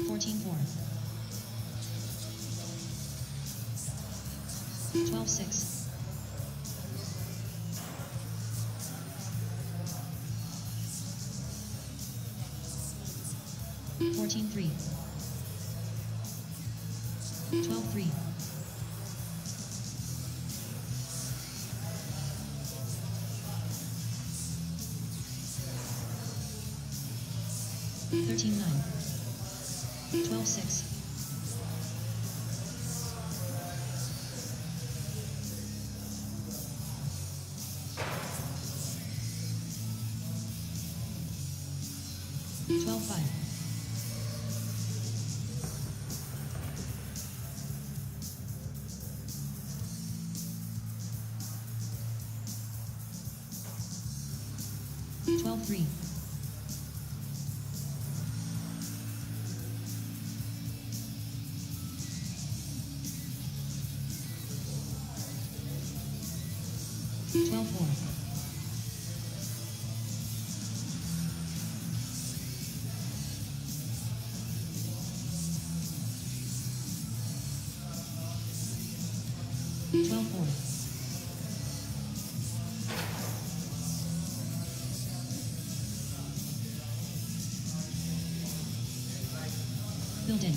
14-4. 12-6. 14-3. 12-3. 13-9. 12-6. 12-5. 12-3. 12-4. 12-4. 'Built-in.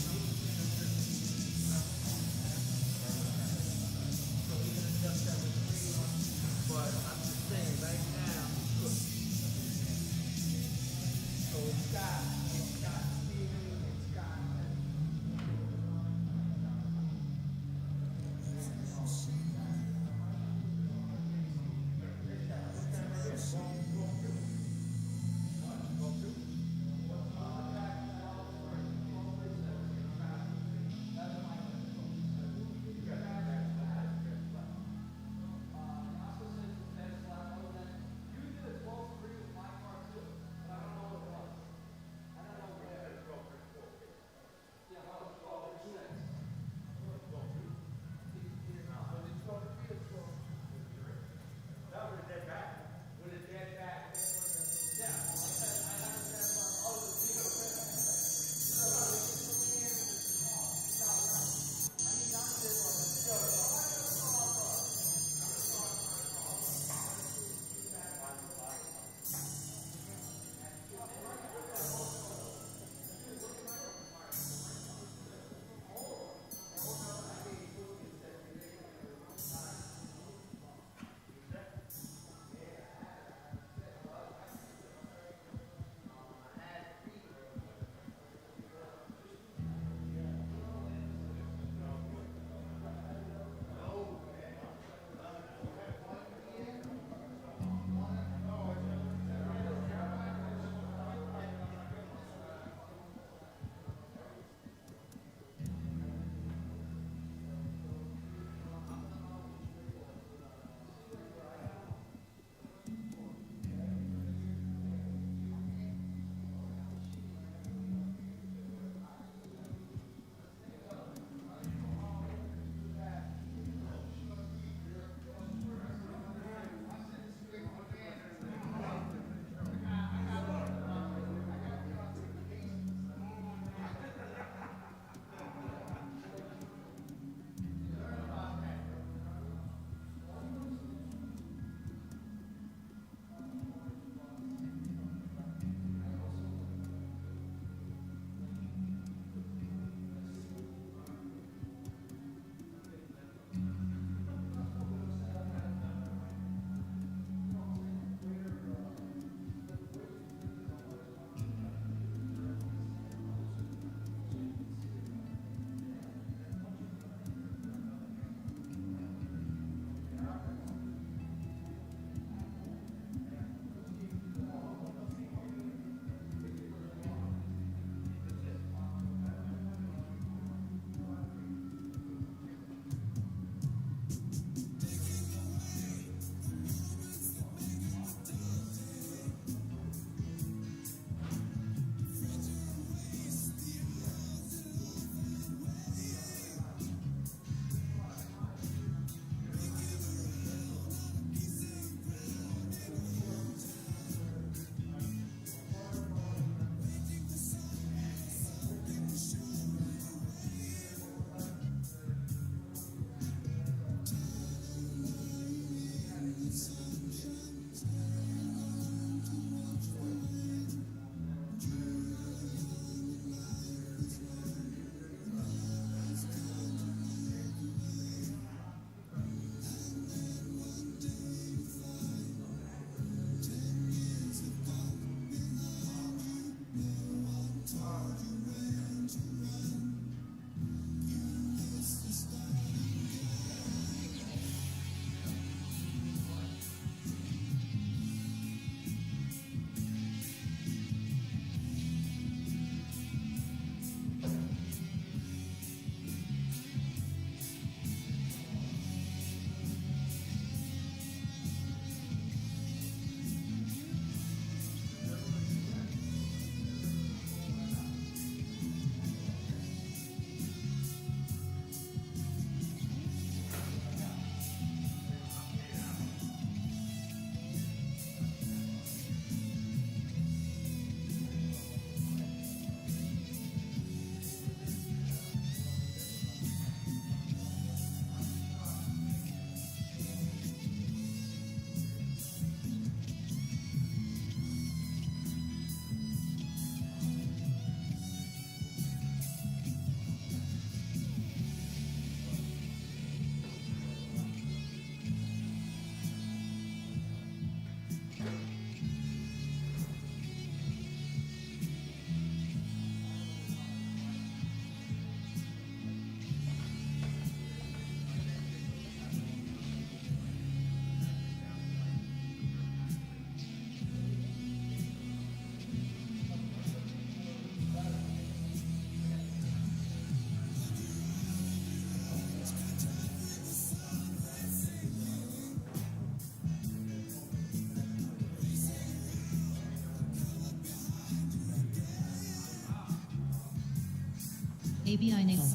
ABI Natal.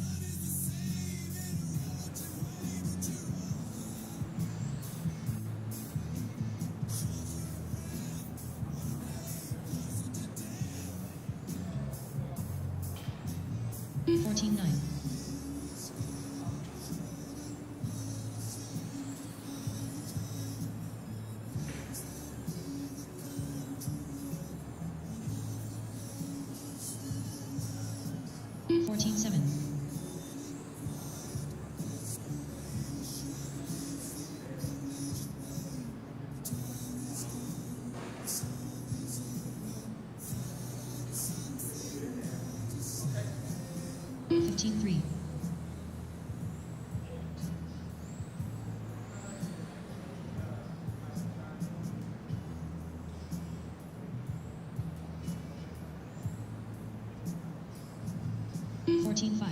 Fourteen nine. Fourteen seven. 15-3. 14-5.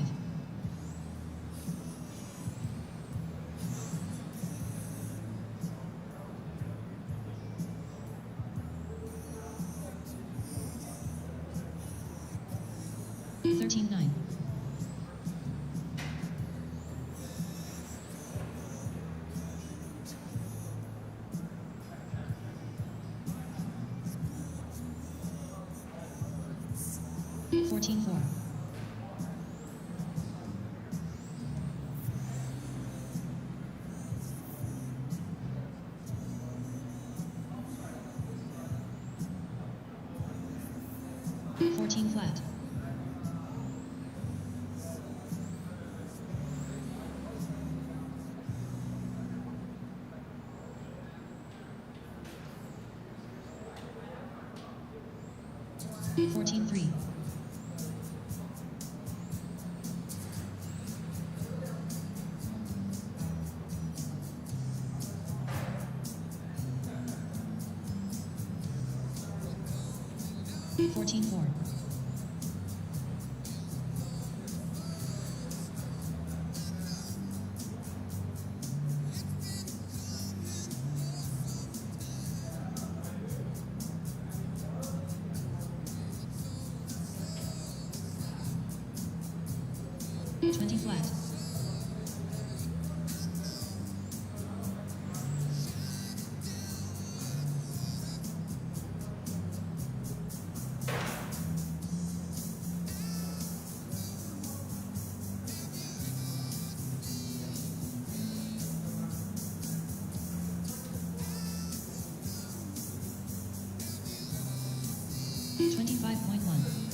13-9. 14-4. 14 flat. 14-3. 14-4. 20 flat. 25.1. 15-5.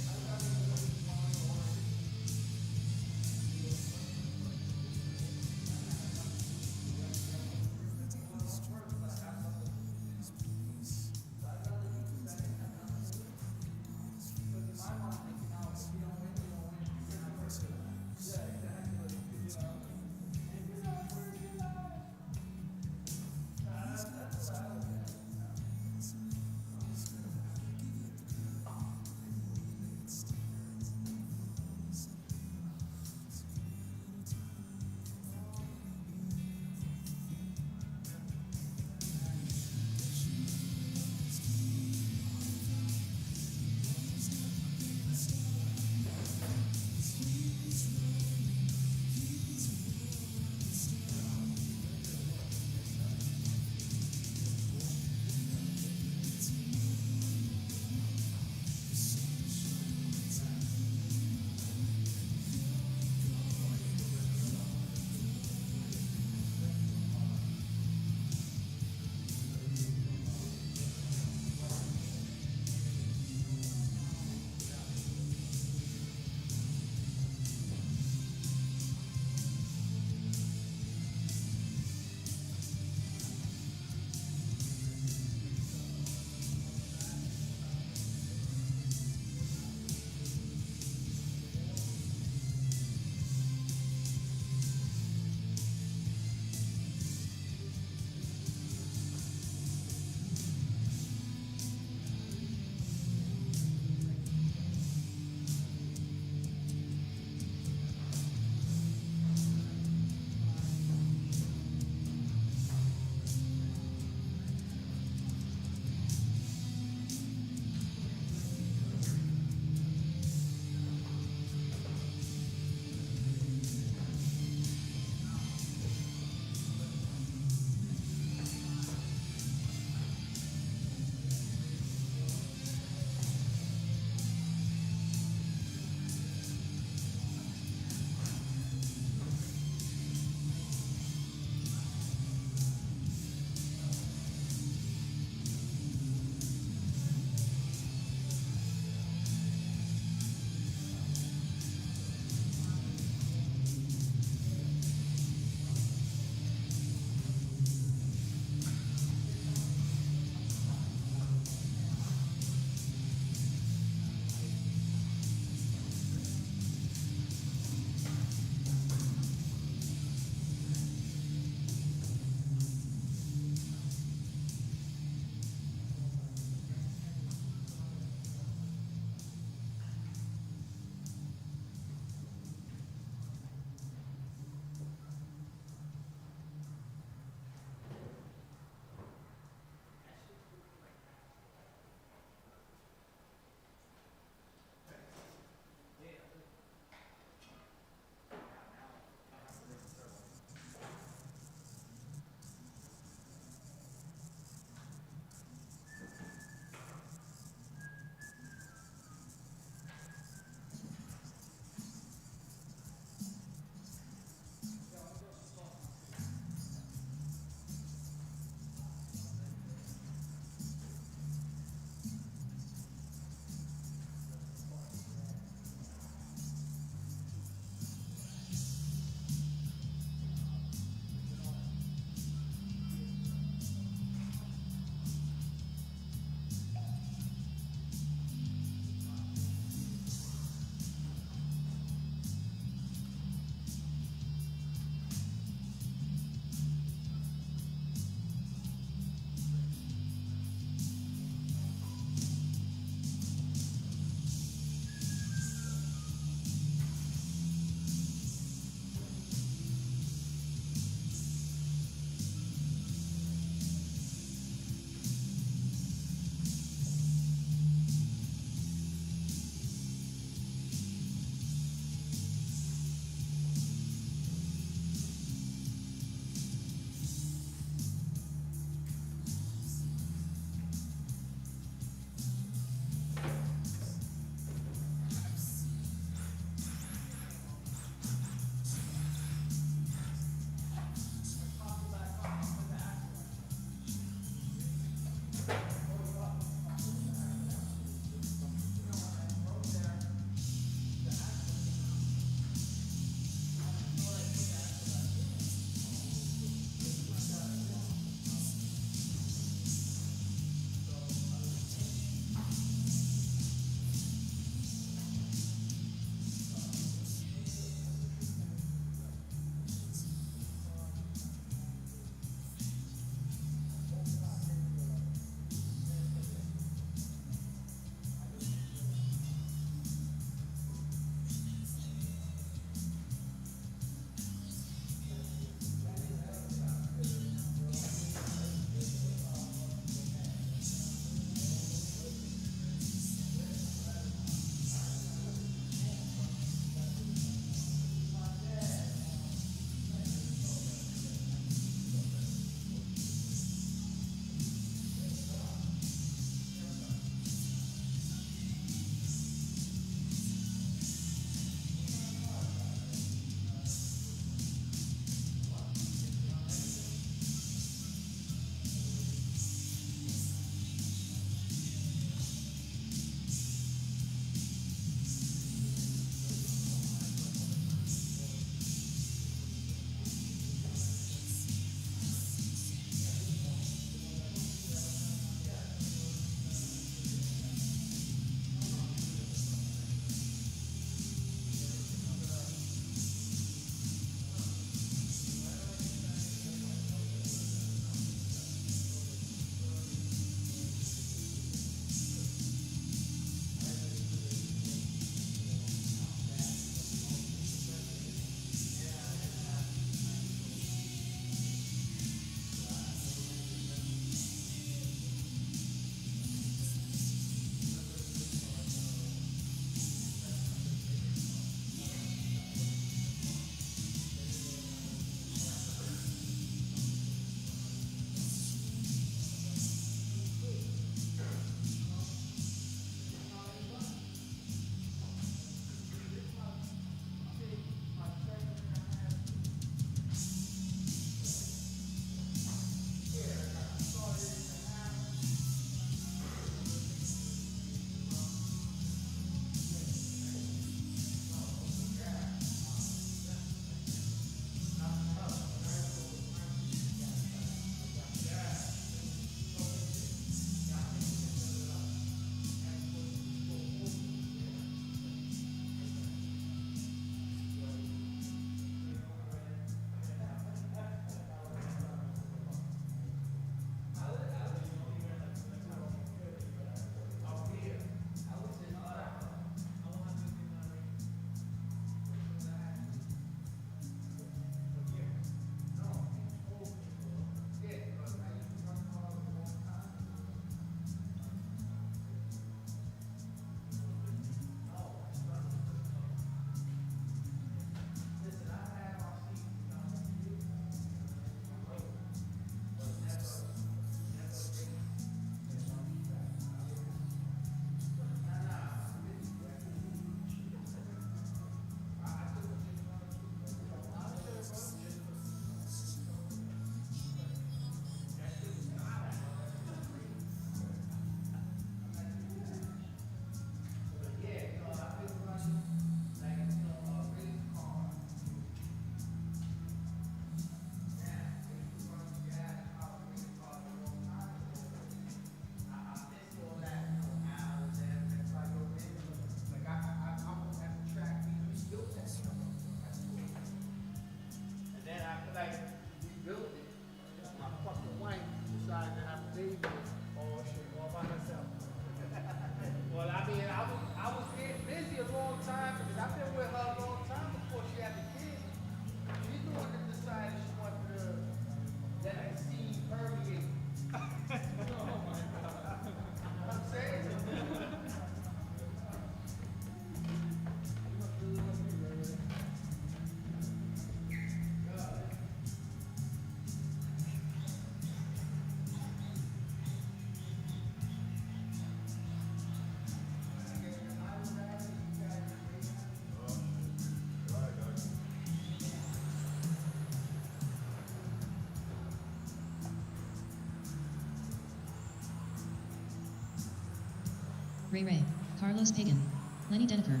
Ray, Carlos Pagan, Lenny Denker.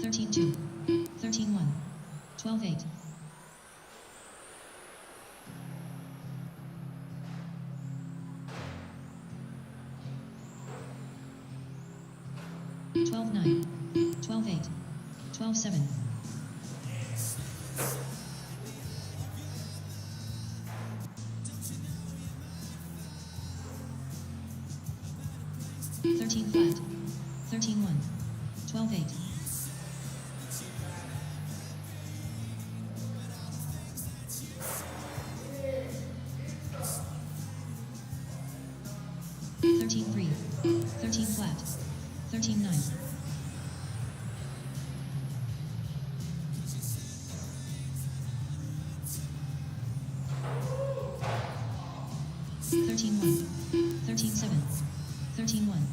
Thirteen two, 13-1, 12-8. 12-9, 12-8, 12-7. 13 flat, 13-1, 12-8. 13-3, 13 flat, 13-9. 13-1, 13-7, 13-1.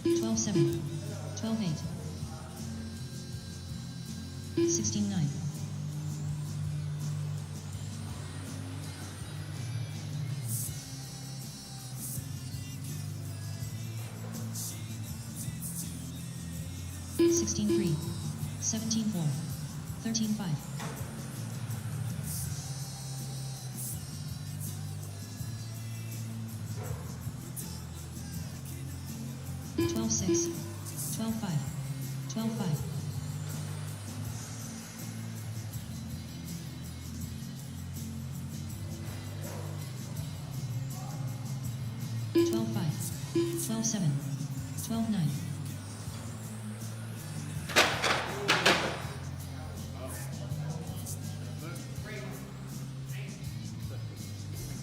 12-7, 12-8. 16-9. 16-3, 17-4, 13-5. 12-6, 12-5, 12-5. 12-5, 12-7, 12-9.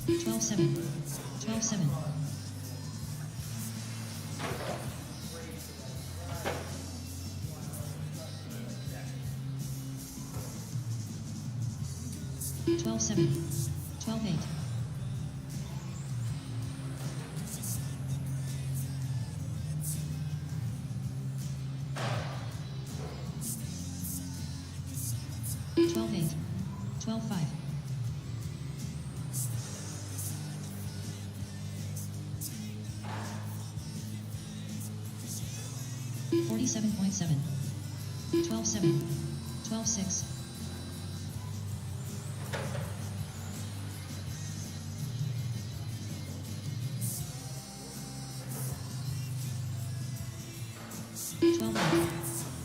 12-7, 12-7. 12-7, 12-8. 12-8, 12-5. 47.7, 12-7, 12-6. 12-8,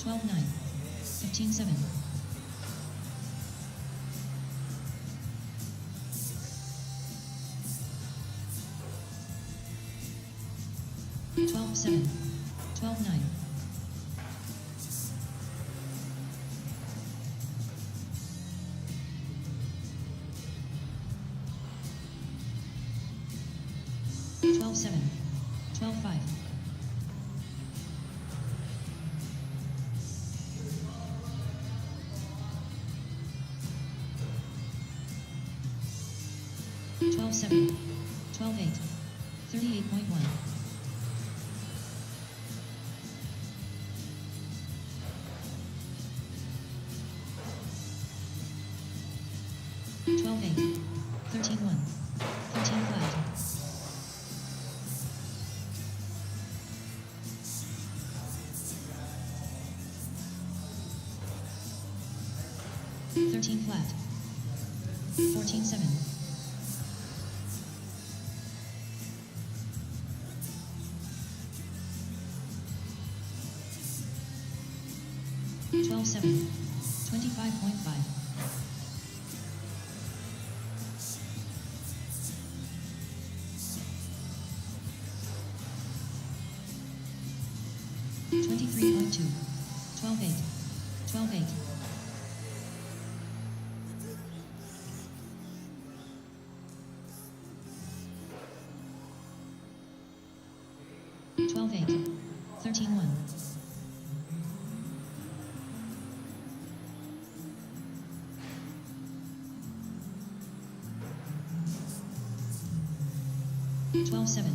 12-9, 15-7. 12-7, 12-9. 12-7, 12-5. 12-7, 12-8, 38.1. 12-8, 13-1, 13 flat. 13 flat. 14-7. 12-7. 25.5. 23.2. 12-8. 12-8. 12-8. 13-1. 12-7, 12-7.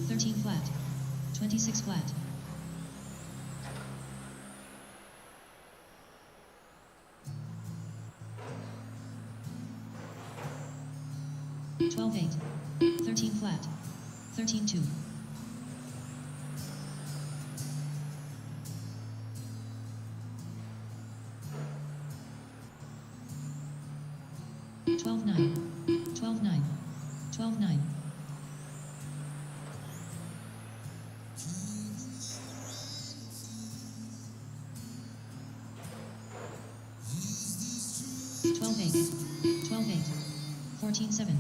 13 flat. 26 flat. 12-8. 13 flat. 13-2. 12-9. 12-9. 12-9. 12-8. 12-8. 14-7.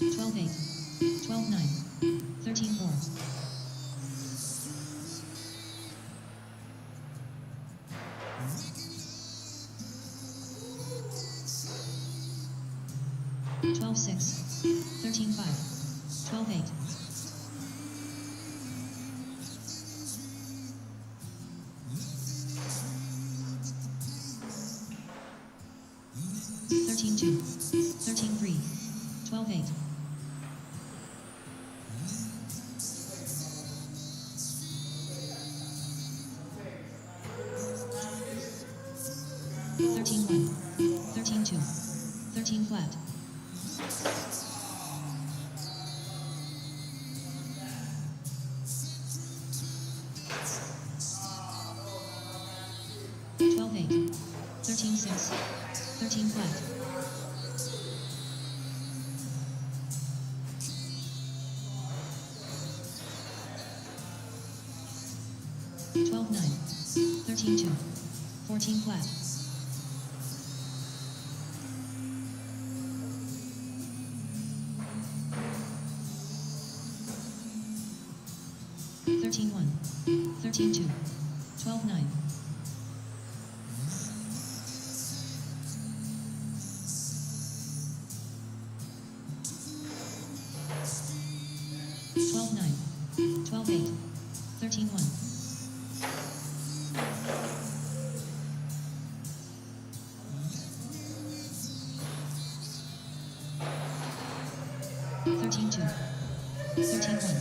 12-8. 12-9. 13-4. 12-6. 13-5. 12-8. 13-2. 13-3. 12-8. 13-1. 13-2. 13 flat. 12-8. 13-6. 13 flat. 12-9. 13-2. 14 flat. 13-1. 13-2. 12-9. 12-9. 12-8. 13-1. 13-2. 13-1.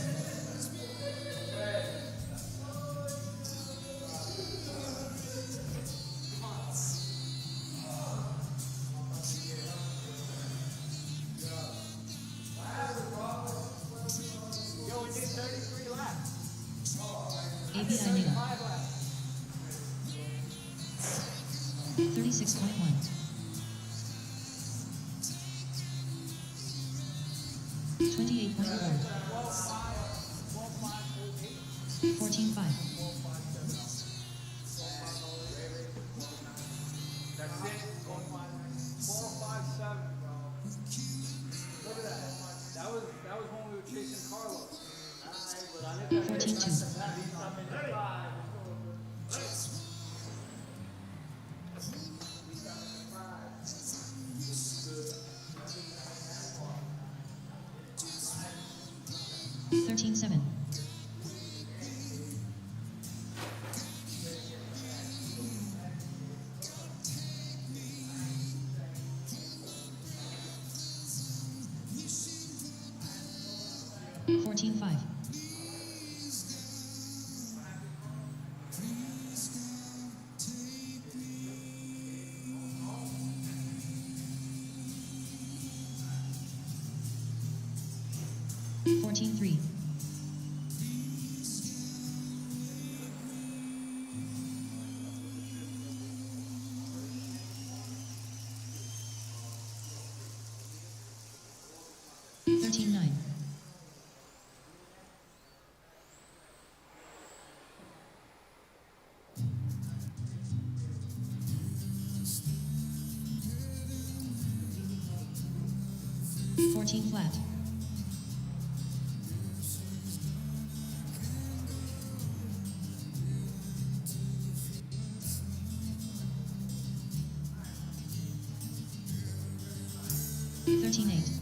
33 laps. ABI Nita. 36.1. 28.4. 14.5. That's it. 457. Look at that. That was when we were chasing Carlos. 14.2. $13.7. 14.5. 14.3. 13.9. 14 flat. 13.8. 14.9.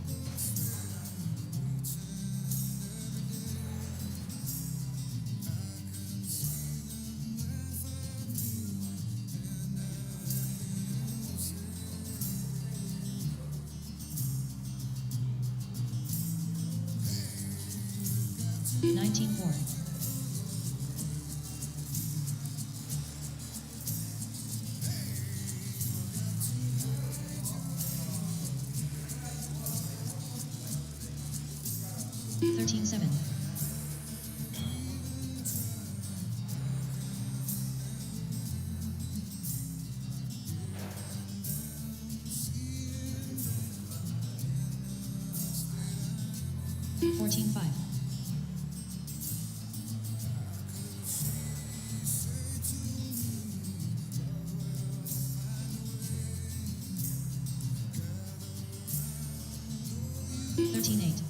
19-4. 13-7. 14-5. 13-8.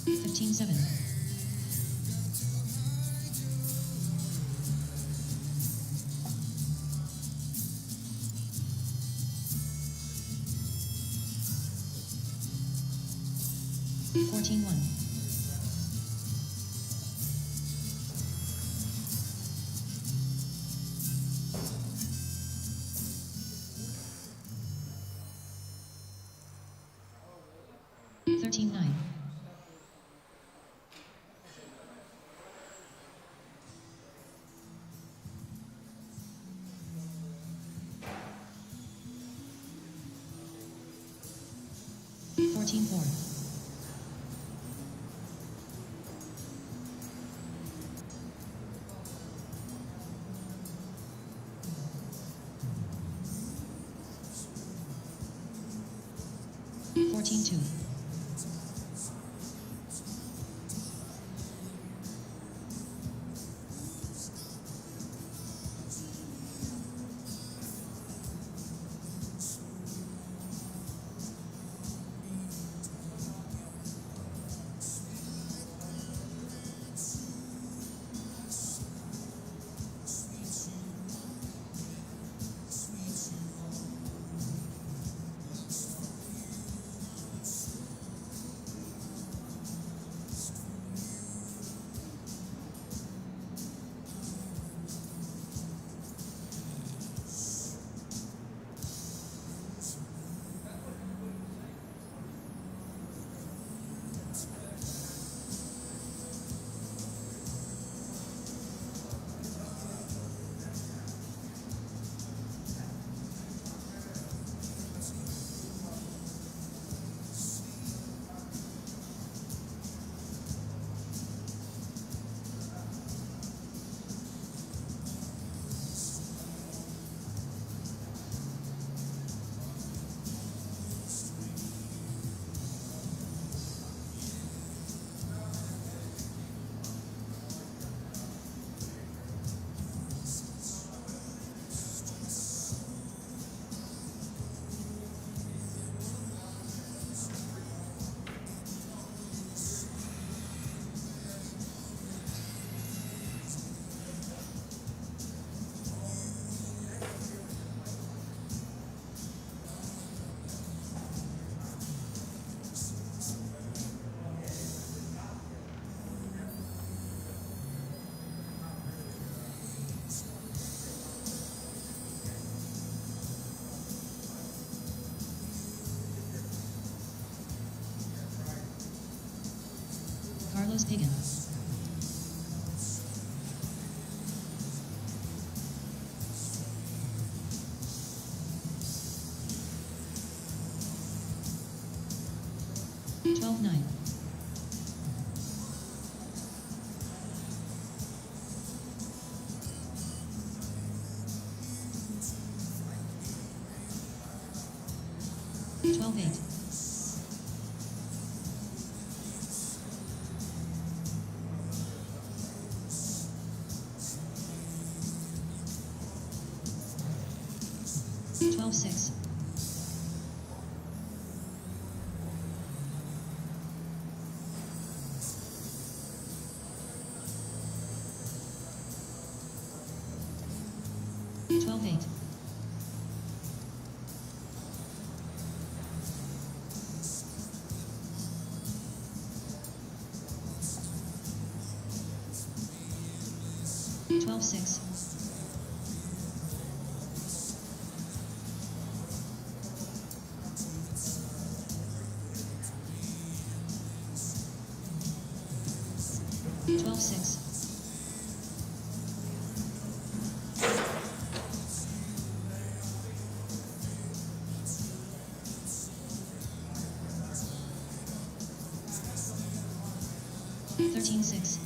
15-7. 14-1. 13-9. 14-4. 14-2. Carlos Pagan. 12-9. 12-8. 12-6. 12-8. 12-9. 12-6. 12-6. 13-6.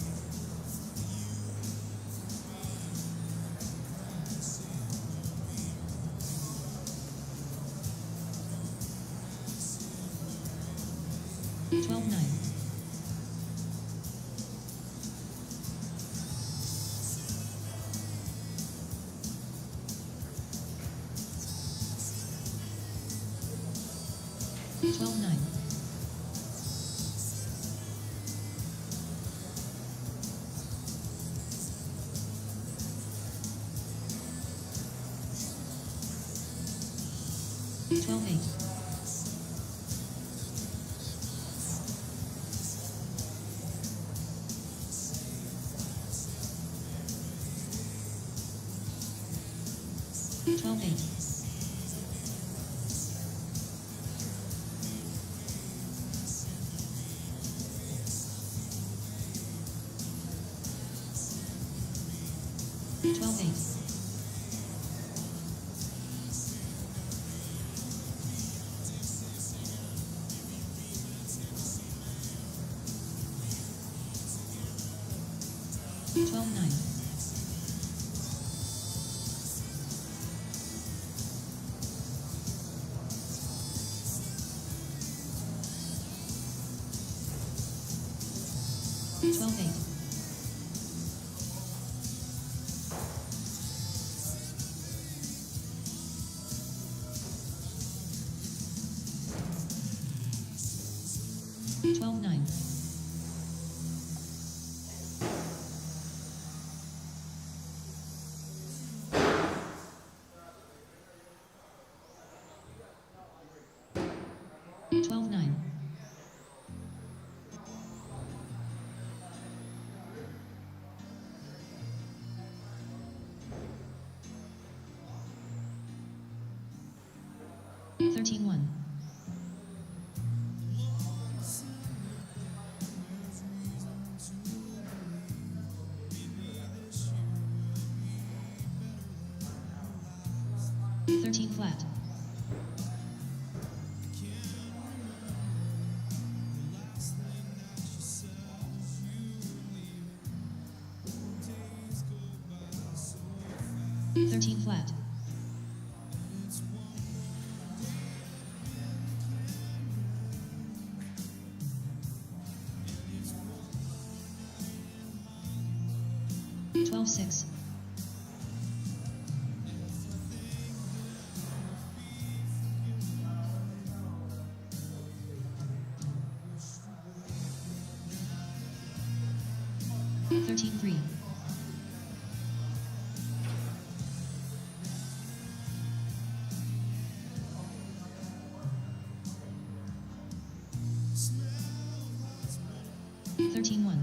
12-9. 12-9. 12-8. 12-8. 12-8. 12-9. 12-8. 12-9. 12-9. 13-1. 13 flat. 13 flat. 12-6. 13-3. 13-1.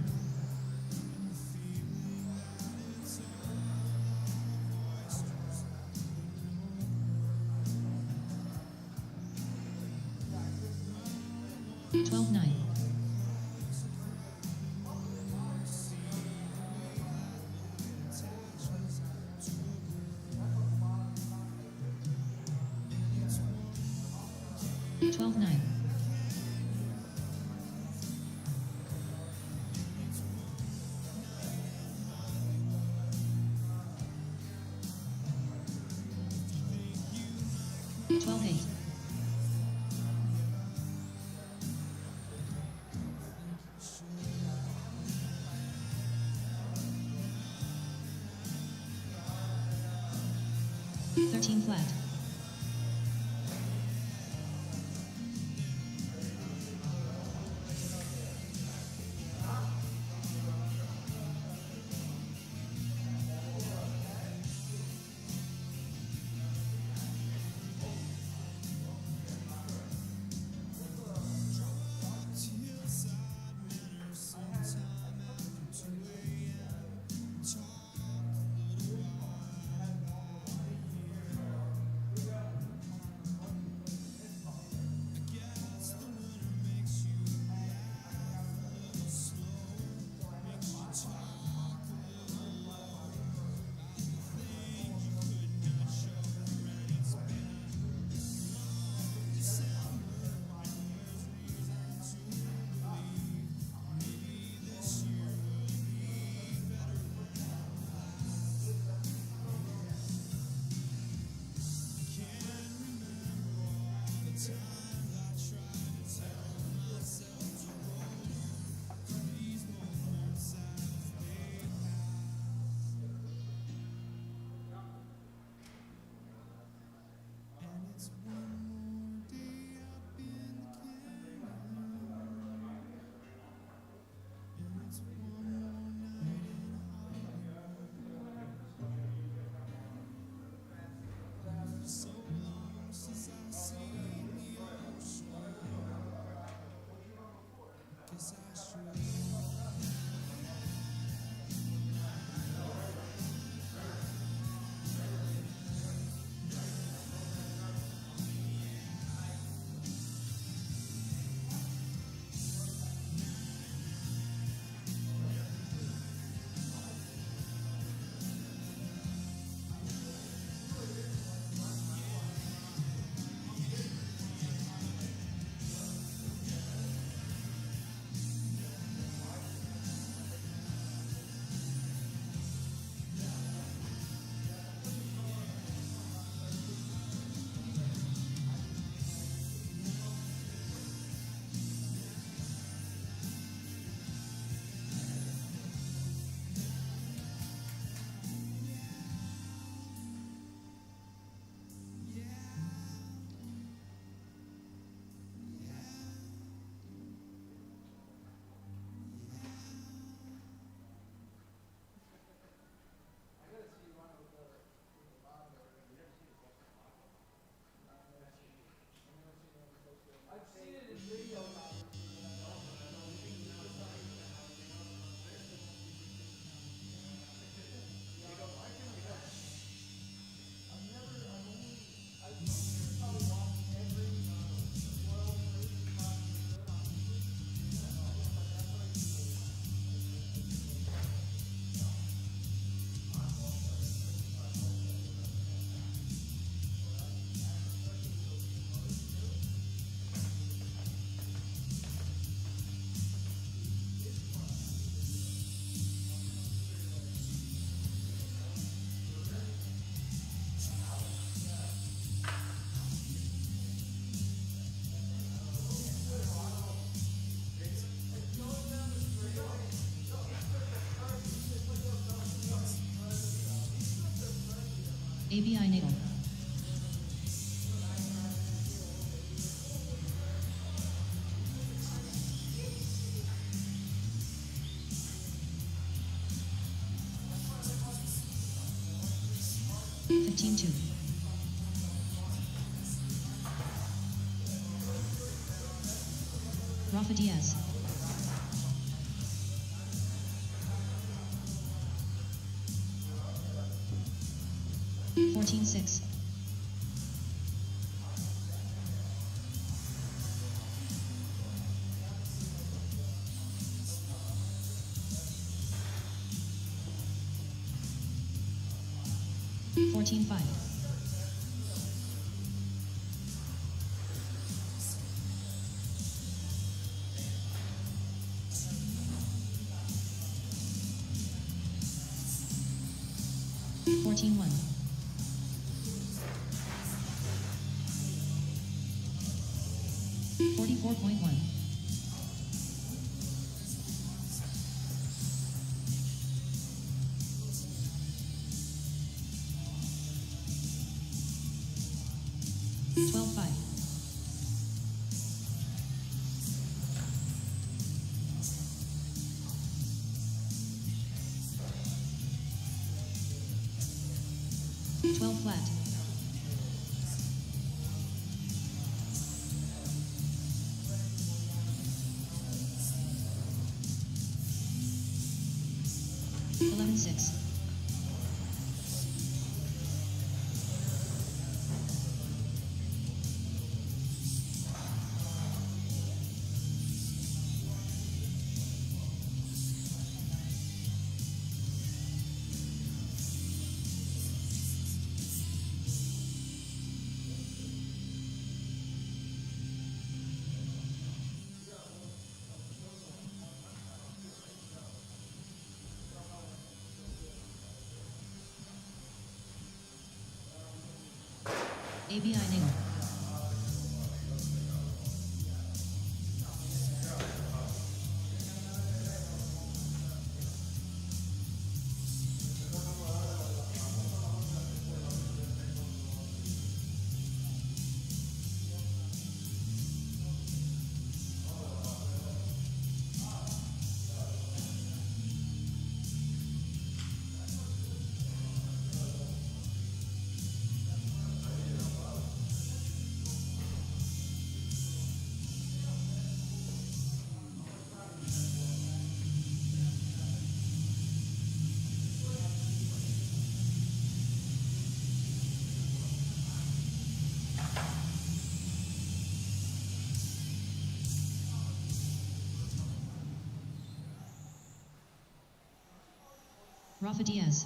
12-9. 12-9. 12-8. 13 flat. 13-1. ABI Nagel. Fifteen two. Rafa Diaz. Fourteen six. Fourteen five. 14-1. 44.1. 12-5. 12 flat. 11-6. 'ABI Nagel. Rafa Diaz.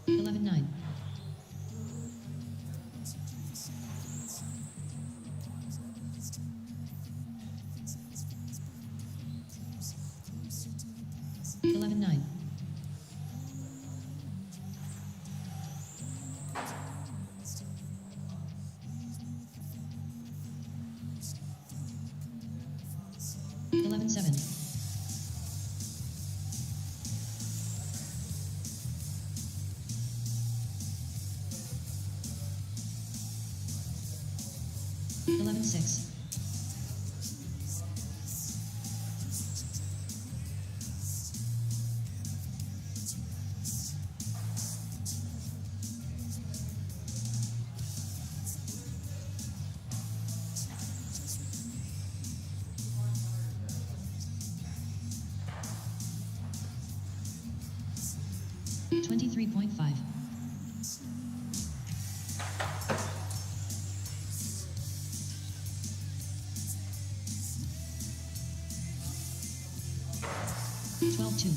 Eleven nine. 11-9. 11-7. 11-6. 23.5. 12-2.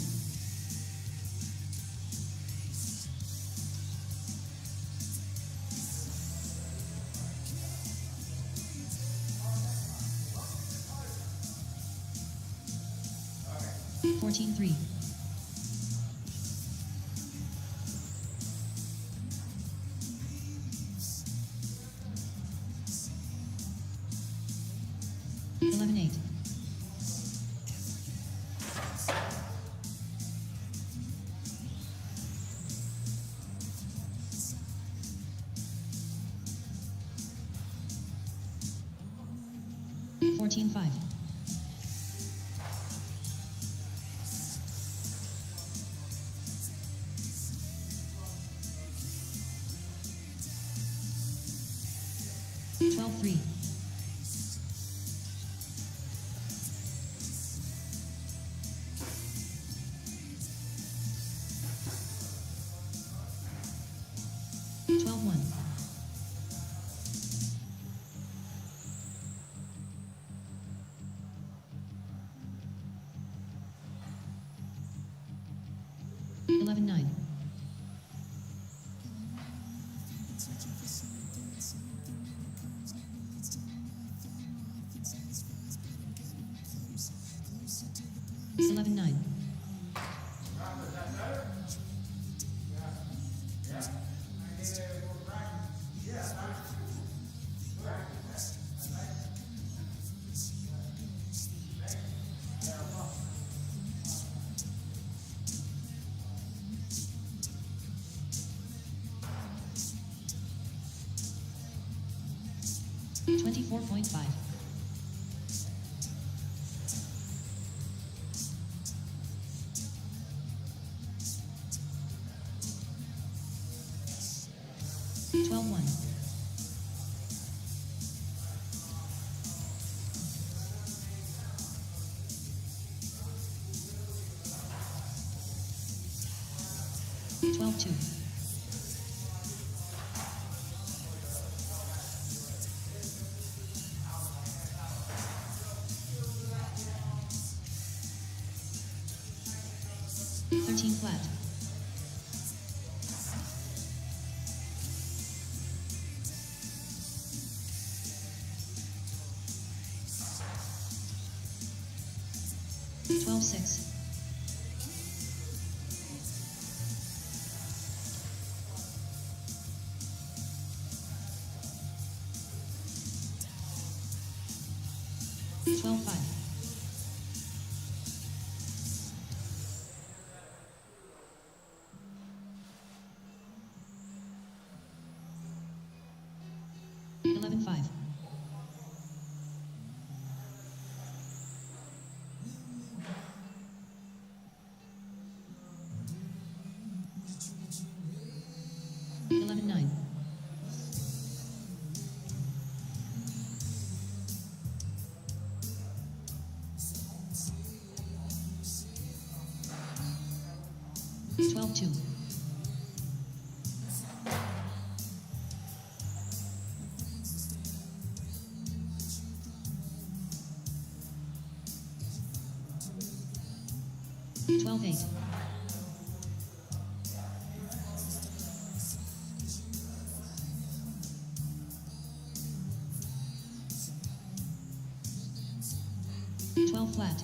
14-3. 15-5. 11-8. 14-5. 12-3. 12-1. 11-9. 11-9. 24.5. 12-1. 12-2. 13 flat. 12-6. 12-5. 11-5. 11-9. 12-2. 12-8. 12 flat.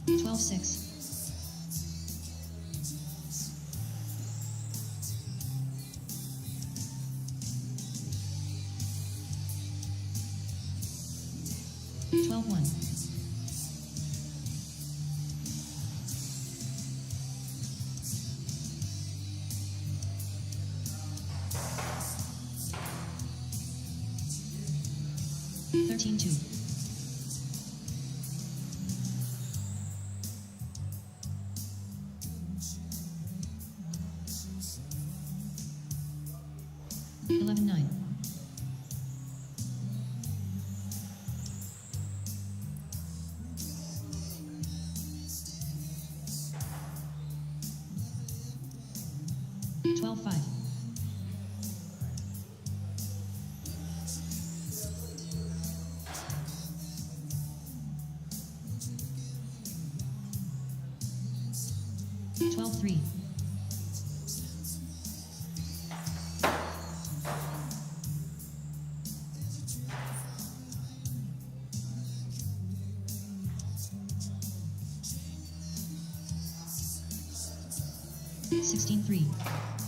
12-6. 12-1. 13-2. 11-9. 12-5. 12-3. 13-4. 16-3.